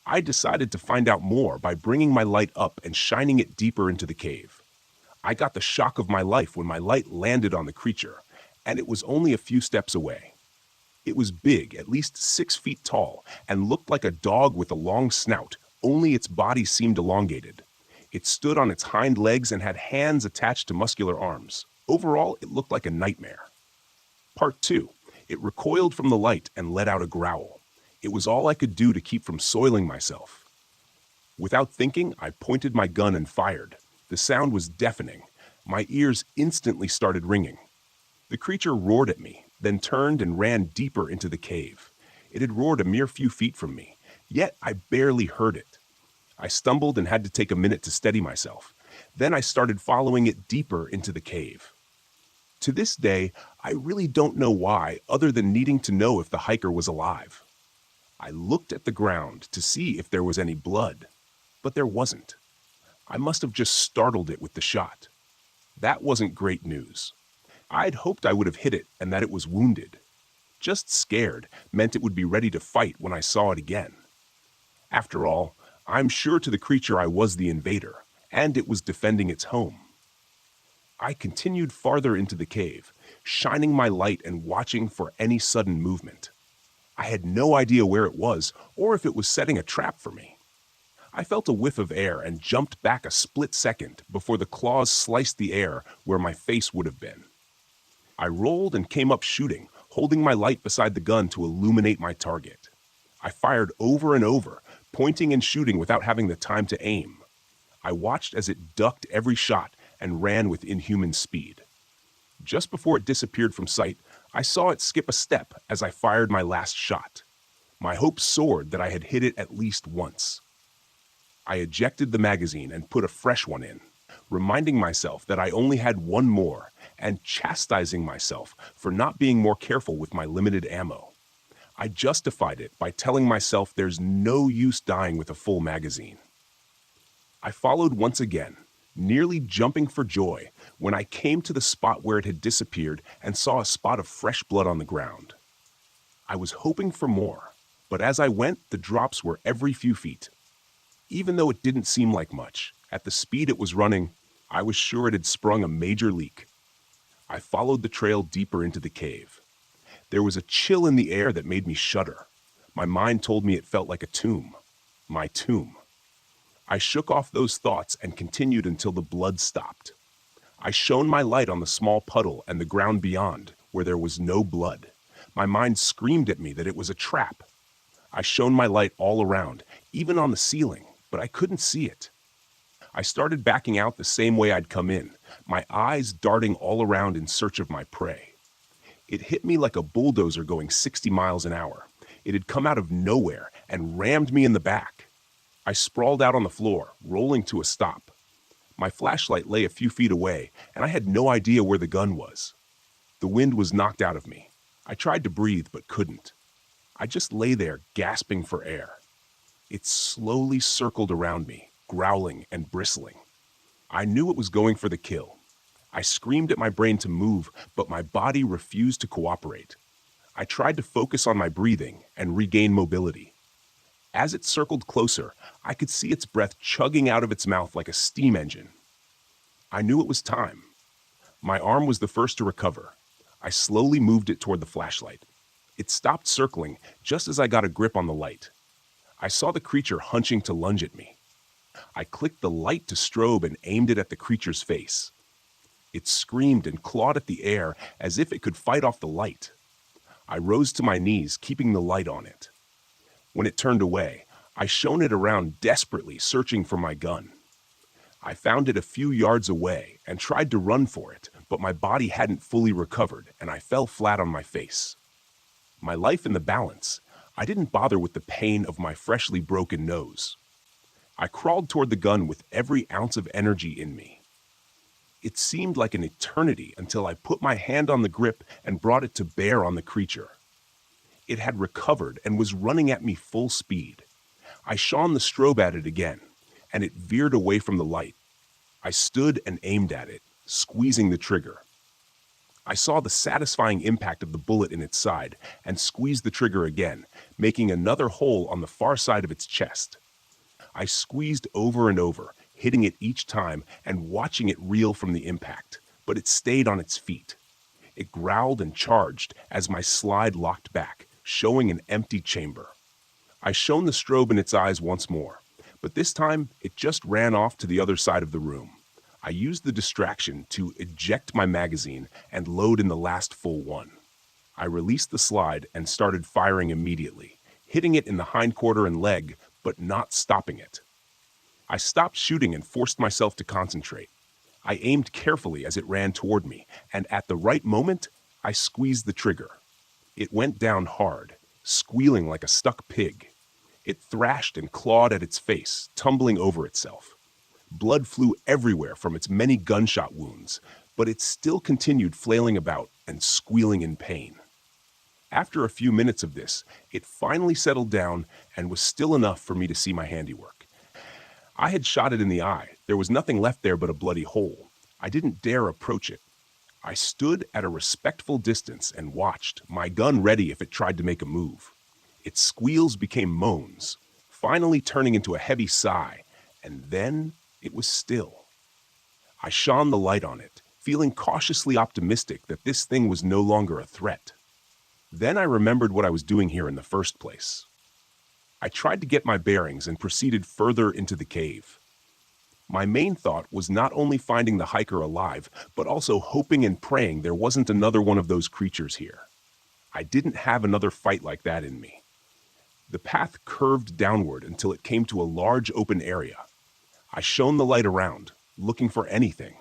I decided to find out more by bringing my light up and shining it deeper into the cave. I got the shock of my life when my light landed on the creature, and it was only a few steps away. It was big, at least 6 feet tall, and looked like a dog with a long snout, only its body seemed elongated. It stood on its hind legs and had hands attached to muscular arms. Overall, it looked like a nightmare. Part 2. It recoiled from the light and let out a growl. It was all I could do to keep from soiling myself. Without thinking, I pointed my gun and fired. The sound was deafening. My ears instantly started ringing. The creature roared at me, then turned and ran deeper into the cave. It had roared a mere few feet from me, yet I barely heard it. I stumbled and had to take a minute to steady myself. Then I started following it deeper into the cave. To this day, I really don't know why, other than needing to know if the hiker was alive. I looked at the ground to see if there was any blood, but there wasn't. I must have just startled it with the shot. That wasn't great news. I'd hoped I would have hit it and that it was wounded. Just scared meant it would be ready to fight when I saw it again. After all, I'm sure to the creature I was the invader, and it was defending its home. I continued farther into the cave, shining my light and watching for any sudden movement. I had no idea where it was or if it was setting a trap for me. I felt a whiff of air and jumped back a split second before the claws sliced the air where my face would have been. I rolled and came up shooting, holding my light beside the gun to illuminate my target. I fired over and over, pointing and shooting without having the time to aim. I watched as it ducked every shot and ran with inhuman speed. Just before it disappeared from sight, I saw it skip a step as I fired my last shot. My hopes soared that I had hit it at least once. I ejected the magazine and put a fresh one in, reminding myself that I only had one more and chastising myself for not being more careful with my limited ammo. I justified it by telling myself there's no use dying with a full magazine. I followed once again, nearly jumping for joy when I came to the spot where it had disappeared and saw a spot of fresh blood on the ground. I was hoping for more, but as I went, the drops were every few feet. Even though it didn't seem like much, at the speed it was running, I was sure it had sprung a major leak. I followed the trail deeper into the cave. There was a chill in the air that made me shudder. My mind told me it felt like a tomb. My tomb. I shook off those thoughts and continued until the blood stopped. I shone my light on the small puddle and the ground beyond, where there was no blood. My mind screamed at me that it was a trap. I shone my light all around, even on the ceiling, but I couldn't see it. I started backing out the same way I'd come in, my eyes darting all around in search of my prey. It hit me like a bulldozer going 60 miles an hour. It had come out of nowhere and rammed me in the back. I sprawled out on the floor, rolling to a stop. My flashlight lay a few feet away, and I had no idea where the gun was. The wind was knocked out of me. I tried to breathe, but couldn't. I just lay there, gasping for air. It slowly circled around me, growling and bristling. I knew it was going for the kill. I screamed at my brain to move, but my body refused to cooperate. I tried to focus on my breathing and regain mobility. As it circled closer, I could see its breath chugging out of its mouth like a steam engine. I knew it was time. My arm was the first to recover. I slowly moved it toward the flashlight. It stopped circling just as I got a grip on the light. I saw the creature hunching to lunge at me. I clicked the light to strobe and aimed it at the creature's face. It screamed and clawed at the air as if it could fight off the light. I rose to my knees, keeping the light on it. When it turned away, I shone it around desperately, searching for my gun. I found it a few yards away and tried to run for it, but my body hadn't fully recovered and I fell flat on my face. My life in the balance, I didn't bother with the pain of my freshly broken nose. I crawled toward the gun with every ounce of energy in me. It seemed like an eternity until I put my hand on the grip and brought it to bear on the creature. It had recovered and was running at me full speed. I shone the strobe at it again, and it veered away from the light. I stood and aimed at it, squeezing the trigger. I saw the satisfying impact of the bullet in its side and squeezed the trigger again, making another hole on the far side of its chest. I squeezed over and over, hitting it each time and watching it reel from the impact, but it stayed on its feet. It growled and charged as my slide locked back, showing an empty chamber. I shone the strobe in its eyes once more, but this time it just ran off to the other side of the room. I used the distraction to eject my magazine and load in the last full one. I released the slide and started firing immediately, hitting it in the hindquarter and leg, but not stopping it. I stopped shooting and forced myself to concentrate. I aimed carefully as it ran toward me, and at the right moment, I squeezed the trigger. It went down hard, squealing like a stuck pig. It thrashed and clawed at its face, tumbling over itself. Blood flew everywhere from its many gunshot wounds, but it still continued flailing about and squealing in pain. After a few minutes of this, it finally settled down and was still enough for me to see my handiwork. I had shot it in the eye. There was nothing left there but a bloody hole. I didn't dare approach it. I stood at a respectful distance and watched, my gun ready if it tried to make a move. Its squeals became moans, finally turning into a heavy sigh, and then it was still. I shone the light on it, feeling cautiously optimistic that this thing was no longer a threat. Then I remembered what I was doing here in the first place. I tried to get my bearings and proceeded further into the cave. My main thought was not only finding the hiker alive, but also hoping and praying there wasn't another one of those creatures here. I didn't have another fight like that in me. The path curved downward until it came to a large open area. I shone the light around, looking for anything.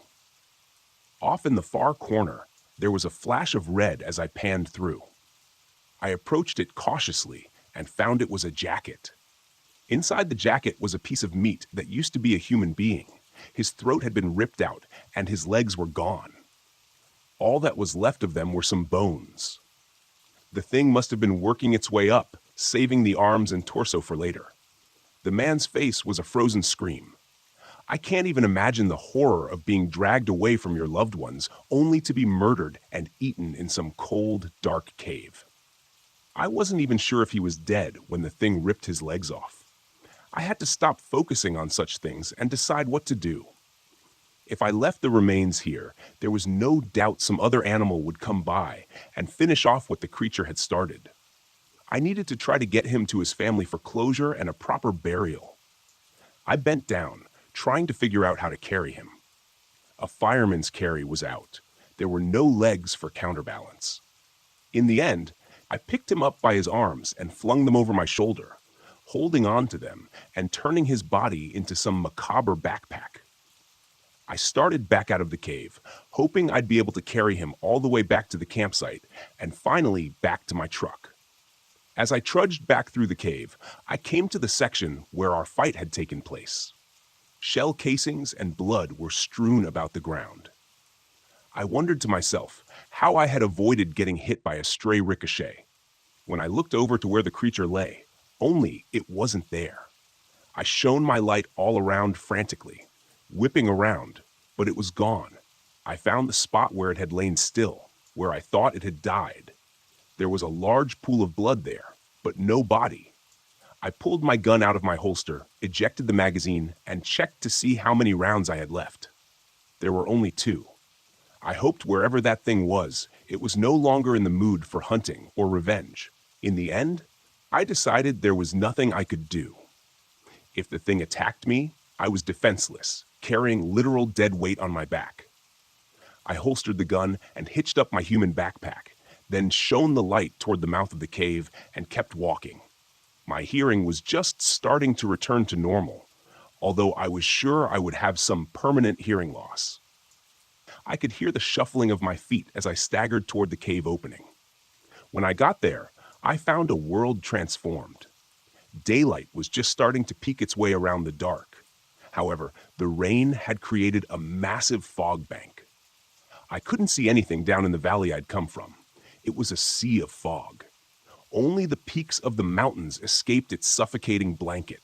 Off in the far corner, there was a flash of red as I panned through. I approached it cautiously and found it was a jacket. Inside the jacket was a piece of meat that used to be a human being. His throat had been ripped out and his legs were gone. All that was left of them were some bones. The thing must have been working its way up, saving the arms and torso for later. The man's face was a frozen scream. I can't even imagine the horror of being dragged away from your loved ones only to be murdered and eaten in some cold, dark cave. I wasn't even sure if he was dead when the thing ripped his legs off. I had to stop focusing on such things and decide what to do. If I left the remains here, there was no doubt some other animal would come by and finish off what the creature had started. I needed to try to get him to his family for closure and a proper burial. I bent down, trying to figure out how to carry him. A fireman's carry was out. There were no legs for counterbalance. In the end, I picked him up by his arms and flung them over my shoulder, holding on to them and turning his body into some macabre backpack. I started back out of the cave, hoping I'd be able to carry him all the way back to the campsite and finally back to my truck. As I trudged back through the cave, I came to the section where our fight had taken place. Shell casings and blood were strewn about the ground. I wondered to myself how I had avoided getting hit by a stray ricochet. When I looked over to where the creature lay, only it wasn't there. I shone my light all around frantically, whipping around, but it was gone. I found the spot where it had lain still, where I thought it had died. There was a large pool of blood there, but no body. I pulled my gun out of my holster, ejected the magazine, and checked to see how many rounds I had left. There were only 2. I hoped wherever that thing was, it was no longer in the mood for hunting or revenge. In the end, I decided there was nothing I could do. If the thing attacked me, I was defenseless, carrying literal dead weight on my back. I holstered the gun and hitched up my human backpack, then shone the light toward the mouth of the cave and kept walking. My hearing was just starting to return to normal, although I was sure I would have some permanent hearing loss. I could hear the shuffling of my feet as I staggered toward the cave opening. When I got there, I found a world transformed. Daylight was just starting to peek its way around the dark. However, the rain had created a massive fog bank. I couldn't see anything down in the valley I'd come from. It was a sea of fog. Only the peaks of the mountains escaped its suffocating blanket.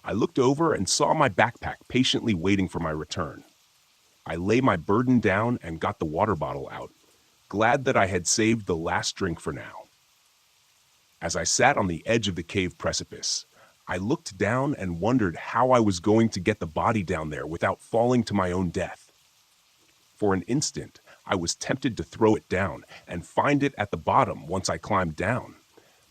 I looked over and saw my backpack patiently waiting for my return. I lay my burden down and got the water bottle out, glad that I had saved the last drink for now. As I sat on the edge of the cave precipice, I looked down and wondered how I was going to get the body down there without falling to my own death. For an instant, I was tempted to throw it down and find it at the bottom once I climbed down.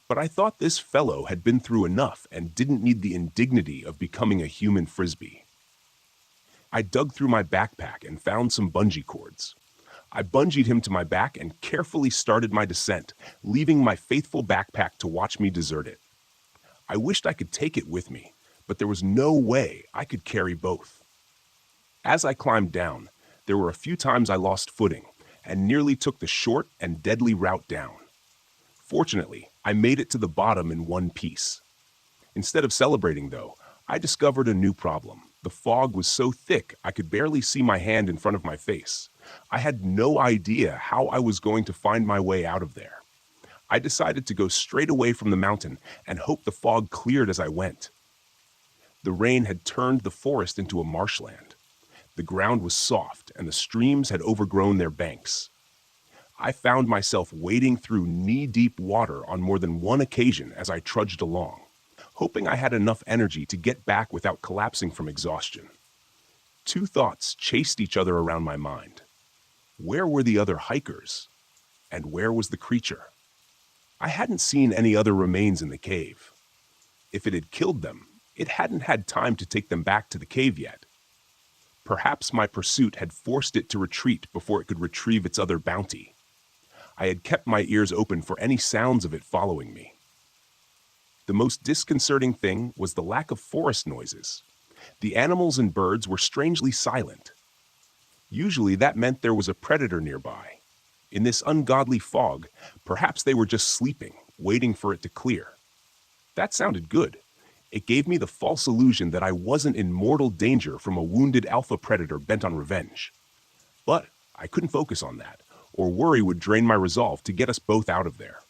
But I thought this fellow had been through enough and didn't need the indignity of becoming a human frisbee. I dug through my backpack and found some bungee cords. I bungeed him to my back and carefully started my descent, leaving my faithful backpack to watch me desert it. I wished I could take it with me, but there was no way I could carry both. As I climbed down, there were a few times I lost footing and nearly took the short and deadly route down. Fortunately, I made it to the bottom in one piece. Instead of celebrating, though, I discovered a new problem. The fog was so thick I could barely see my hand in front of my face. I had no idea how I was going to find my way out of there. I decided to go straight away from the mountain and hope the fog cleared as I went. The rain had turned the forest into a marshland. The ground was soft and the streams had overgrown their banks. I found myself wading through knee-deep water on more than one occasion as I trudged along, hoping I had enough energy to get back without collapsing from exhaustion. 2 thoughts chased each other around my mind. Where were the other hikers? And where was the creature? I hadn't seen any other remains in the cave. If it had killed them, it hadn't had time to take them back to the cave yet. Perhaps my pursuit had forced it to retreat before it could retrieve its other bounty. I had kept my ears open for any sounds of it following me. The most disconcerting thing was the lack of forest noises. The animals and birds were strangely silent. Usually that meant there was a predator nearby. In this ungodly fog, perhaps they were just sleeping, waiting for it to clear. That sounded good. It gave me the false illusion that I wasn't in mortal danger from a wounded alpha predator bent on revenge. But I couldn't focus on that, or worry would drain my resolve to get us both out of there.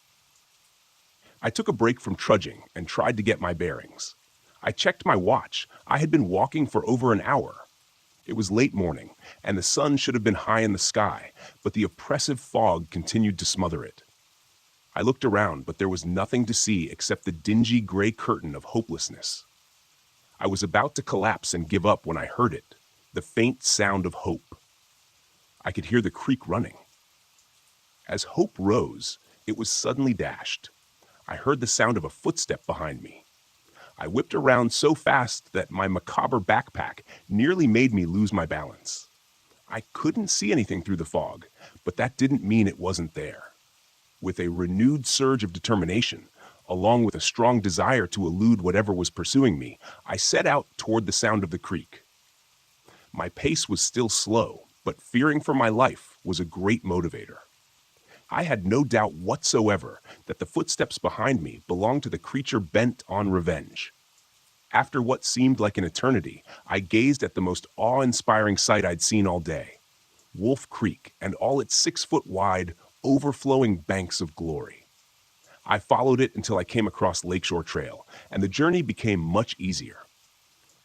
I took a break from trudging and tried to get my bearings. I checked my watch. I had been walking for over an hour. It was late morning, and the sun should have been high in the sky, but the oppressive fog continued to smother it. I looked around, but there was nothing to see except the dingy gray curtain of hopelessness. I was about to collapse and give up when I heard it, the faint sound of hope. I could hear the creek running. As hope rose, it was suddenly dashed. I heard the sound of a footstep behind me. I whipped around so fast that my macabre backpack nearly made me lose my balance. I couldn't see anything through the fog, but that didn't mean it wasn't there. With a renewed surge of determination, along with a strong desire to elude whatever was pursuing me, I set out toward the sound of the creek. My pace was still slow, but fearing for my life was a great motivator. I had no doubt whatsoever that the footsteps behind me belonged to the creature bent on revenge. After what seemed like an eternity, I gazed at the most awe-inspiring sight I'd seen all day. Wolf Creek and all its 6-foot-wide, overflowing banks of glory. I followed it until I came across Lakeshore Trail, and the journey became much easier.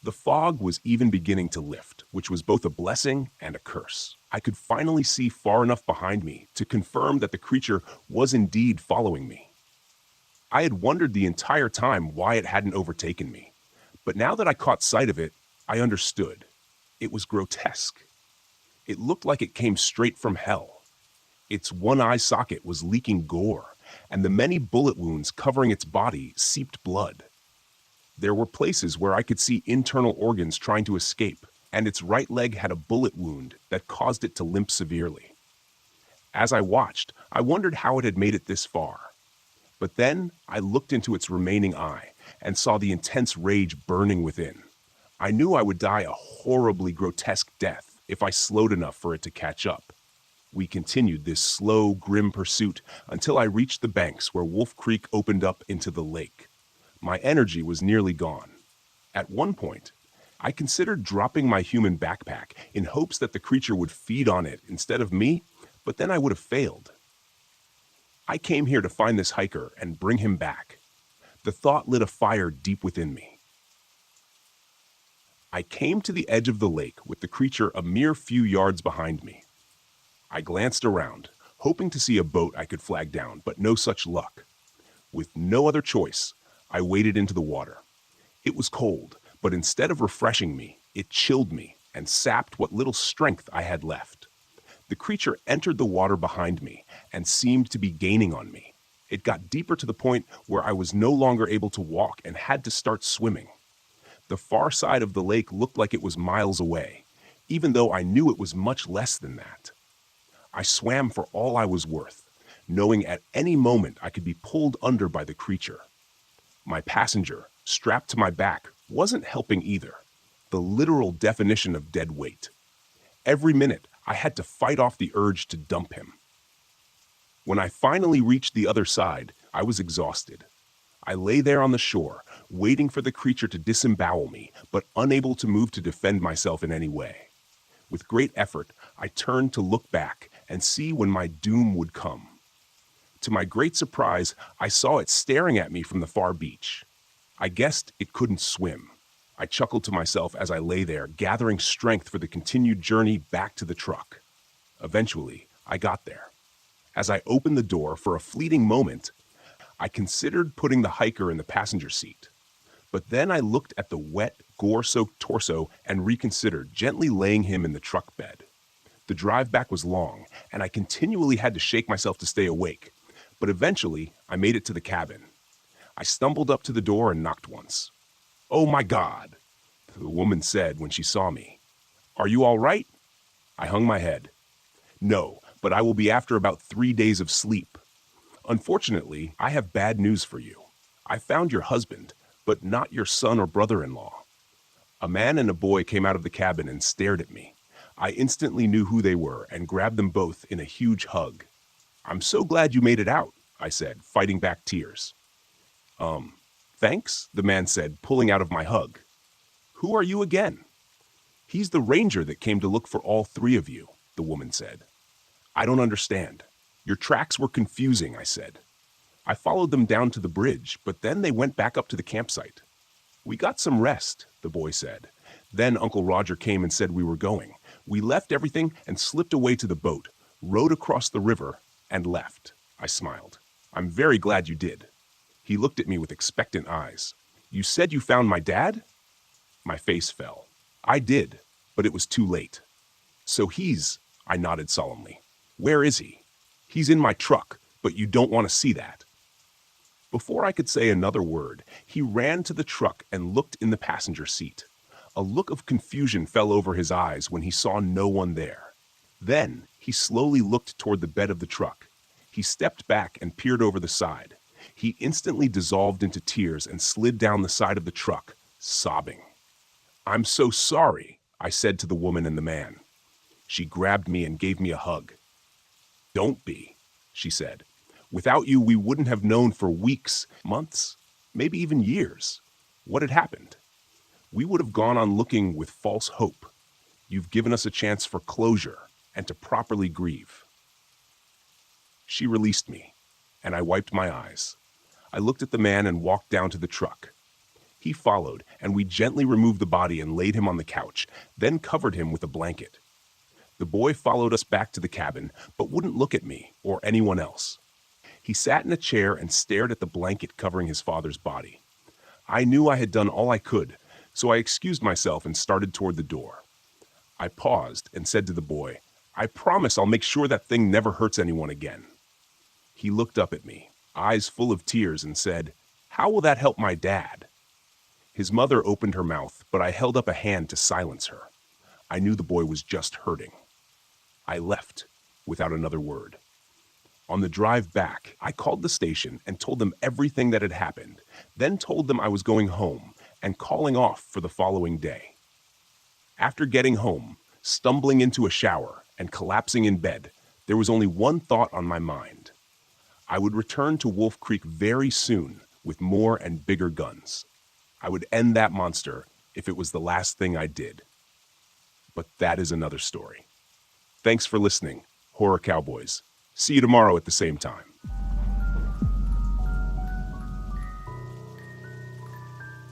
The fog was even beginning to lift, which was both a blessing and a curse. I could finally see far enough behind me to confirm that the creature was indeed following me. I had wondered the entire time why it hadn't overtaken me, but now that I caught sight of it, I understood. It was grotesque. It looked like it came straight from hell. Its one eye socket was leaking gore, and the many bullet wounds covering its body seeped blood. There were places where I could see internal organs trying to escape, and its right leg had a bullet wound that caused it to limp severely. As I watched, I wondered how it had made it this far. But then I looked into its remaining eye and saw the intense rage burning within. I knew I would die a horribly grotesque death if I slowed enough for it to catch up. We continued this slow, grim pursuit until I reached the banks where Wolf Creek opened up into the lake. My energy was nearly gone. At one point, I considered dropping my human backpack in hopes that the creature would feed on it instead of me, but then I would have failed. I came here to find this hiker and bring him back. The thought lit a fire deep within me. I came to the edge of the lake with the creature a mere few yards behind me. I glanced around, hoping to see a boat I could flag down, but no such luck. With no other choice, I waded into the water. It was cold, but instead of refreshing me, it chilled me and sapped what little strength I had left. The creature entered the water behind me and seemed to be gaining on me. It got deeper to the point where I was no longer able to walk and had to start swimming. The far side of the lake looked like it was miles away, even though I knew it was much less than that. I swam for all I was worth, knowing at any moment I could be pulled under by the creature. My passenger, strapped to my back, wasn't helping either, the literal definition of dead weight. Every minute, I had to fight off the urge to dump him. When I finally reached the other side, I was exhausted. I lay there on the shore, waiting for the creature to disembowel me, but unable to move to defend myself in any way. With great effort, I turned to look back and see when my doom would come. To my great surprise, I saw it staring at me from the far beach. I guessed it couldn't swim. I chuckled to myself as I lay there, gathering strength for the continued journey back to the truck. Eventually, I got there. As I opened the door for a fleeting moment, I considered putting the hiker in the passenger seat. But then I looked at the wet, gore-soaked torso and reconsidered, gently laying him in the truck bed. The drive back was long, and I continually had to shake myself to stay awake. But eventually, I made it to the cabin. I stumbled up to the door and knocked once. "Oh my God," the woman said when she saw me. "Are you all right?" I hung my head. "No, but I will be after about 3 days of sleep. Unfortunately, I have bad news for you. I found your husband, but not your son or brother-in-law." A man and a boy came out of the cabin and stared at me. I instantly knew who they were and grabbed them both in a huge hug. "I'm so glad you made it out," I said, fighting back tears. Thanks," the man said, pulling out of my hug. "Who are you again?" "He's the ranger that came to look for all three of you," the woman said. "I don't understand. Your tracks were confusing," I said. "I followed them down to the bridge, but then they went back up to the campsite." "We got some rest," the boy said. "Then Uncle Roger came and said we were going. We left everything and slipped away to the boat, rowed across the river, and left." I smiled. "I'm very glad you did." He looked at me with expectant eyes. "You said you found my dad?" My face fell. "I did, but it was too late." "So I nodded solemnly. "Where is he?" "He's in my truck, but you don't want to see that." Before I could say another word, he ran to the truck and looked in the passenger seat. A look of confusion fell over his eyes when he saw no one there. Then he slowly looked toward the bed of the truck. He stepped back and peered over the side. He instantly dissolved into tears and slid down the side of the truck, sobbing. "I'm so sorry," I said to the woman and the man. She grabbed me and gave me a hug. "Don't be," she said. "Without you, we wouldn't have known for weeks, months, maybe even years what had happened. We would have gone on looking with false hope. You've given us a chance for closure and to properly grieve." She released me, and I wiped my eyes. I looked at the man and walked down to the truck. He followed, and we gently removed the body and laid him on the couch, then covered him with a blanket. The boy followed us back to the cabin, but wouldn't look at me or anyone else. He sat in a chair and stared at the blanket covering his father's body. I knew I had done all I could, so I excused myself and started toward the door. I paused and said to the boy, "I promise I'll make sure that thing never hurts anyone again." He looked up at me, eyes full of tears, and said, "How will that help my dad?" His mother opened her mouth, but I held up a hand to silence her. I knew the boy was just hurting. I left without another word. On the drive back, I called the station and told them everything that had happened, then told them I was going home and calling off for the following day. After getting home, stumbling into a shower, and collapsing in bed, there was only one thought on my mind. I would return to Wolf Creek very soon with more and bigger guns. I would end that monster if it was the last thing I did. But that is another story. Thanks for listening, Horror Cowboys. See you tomorrow at the same time.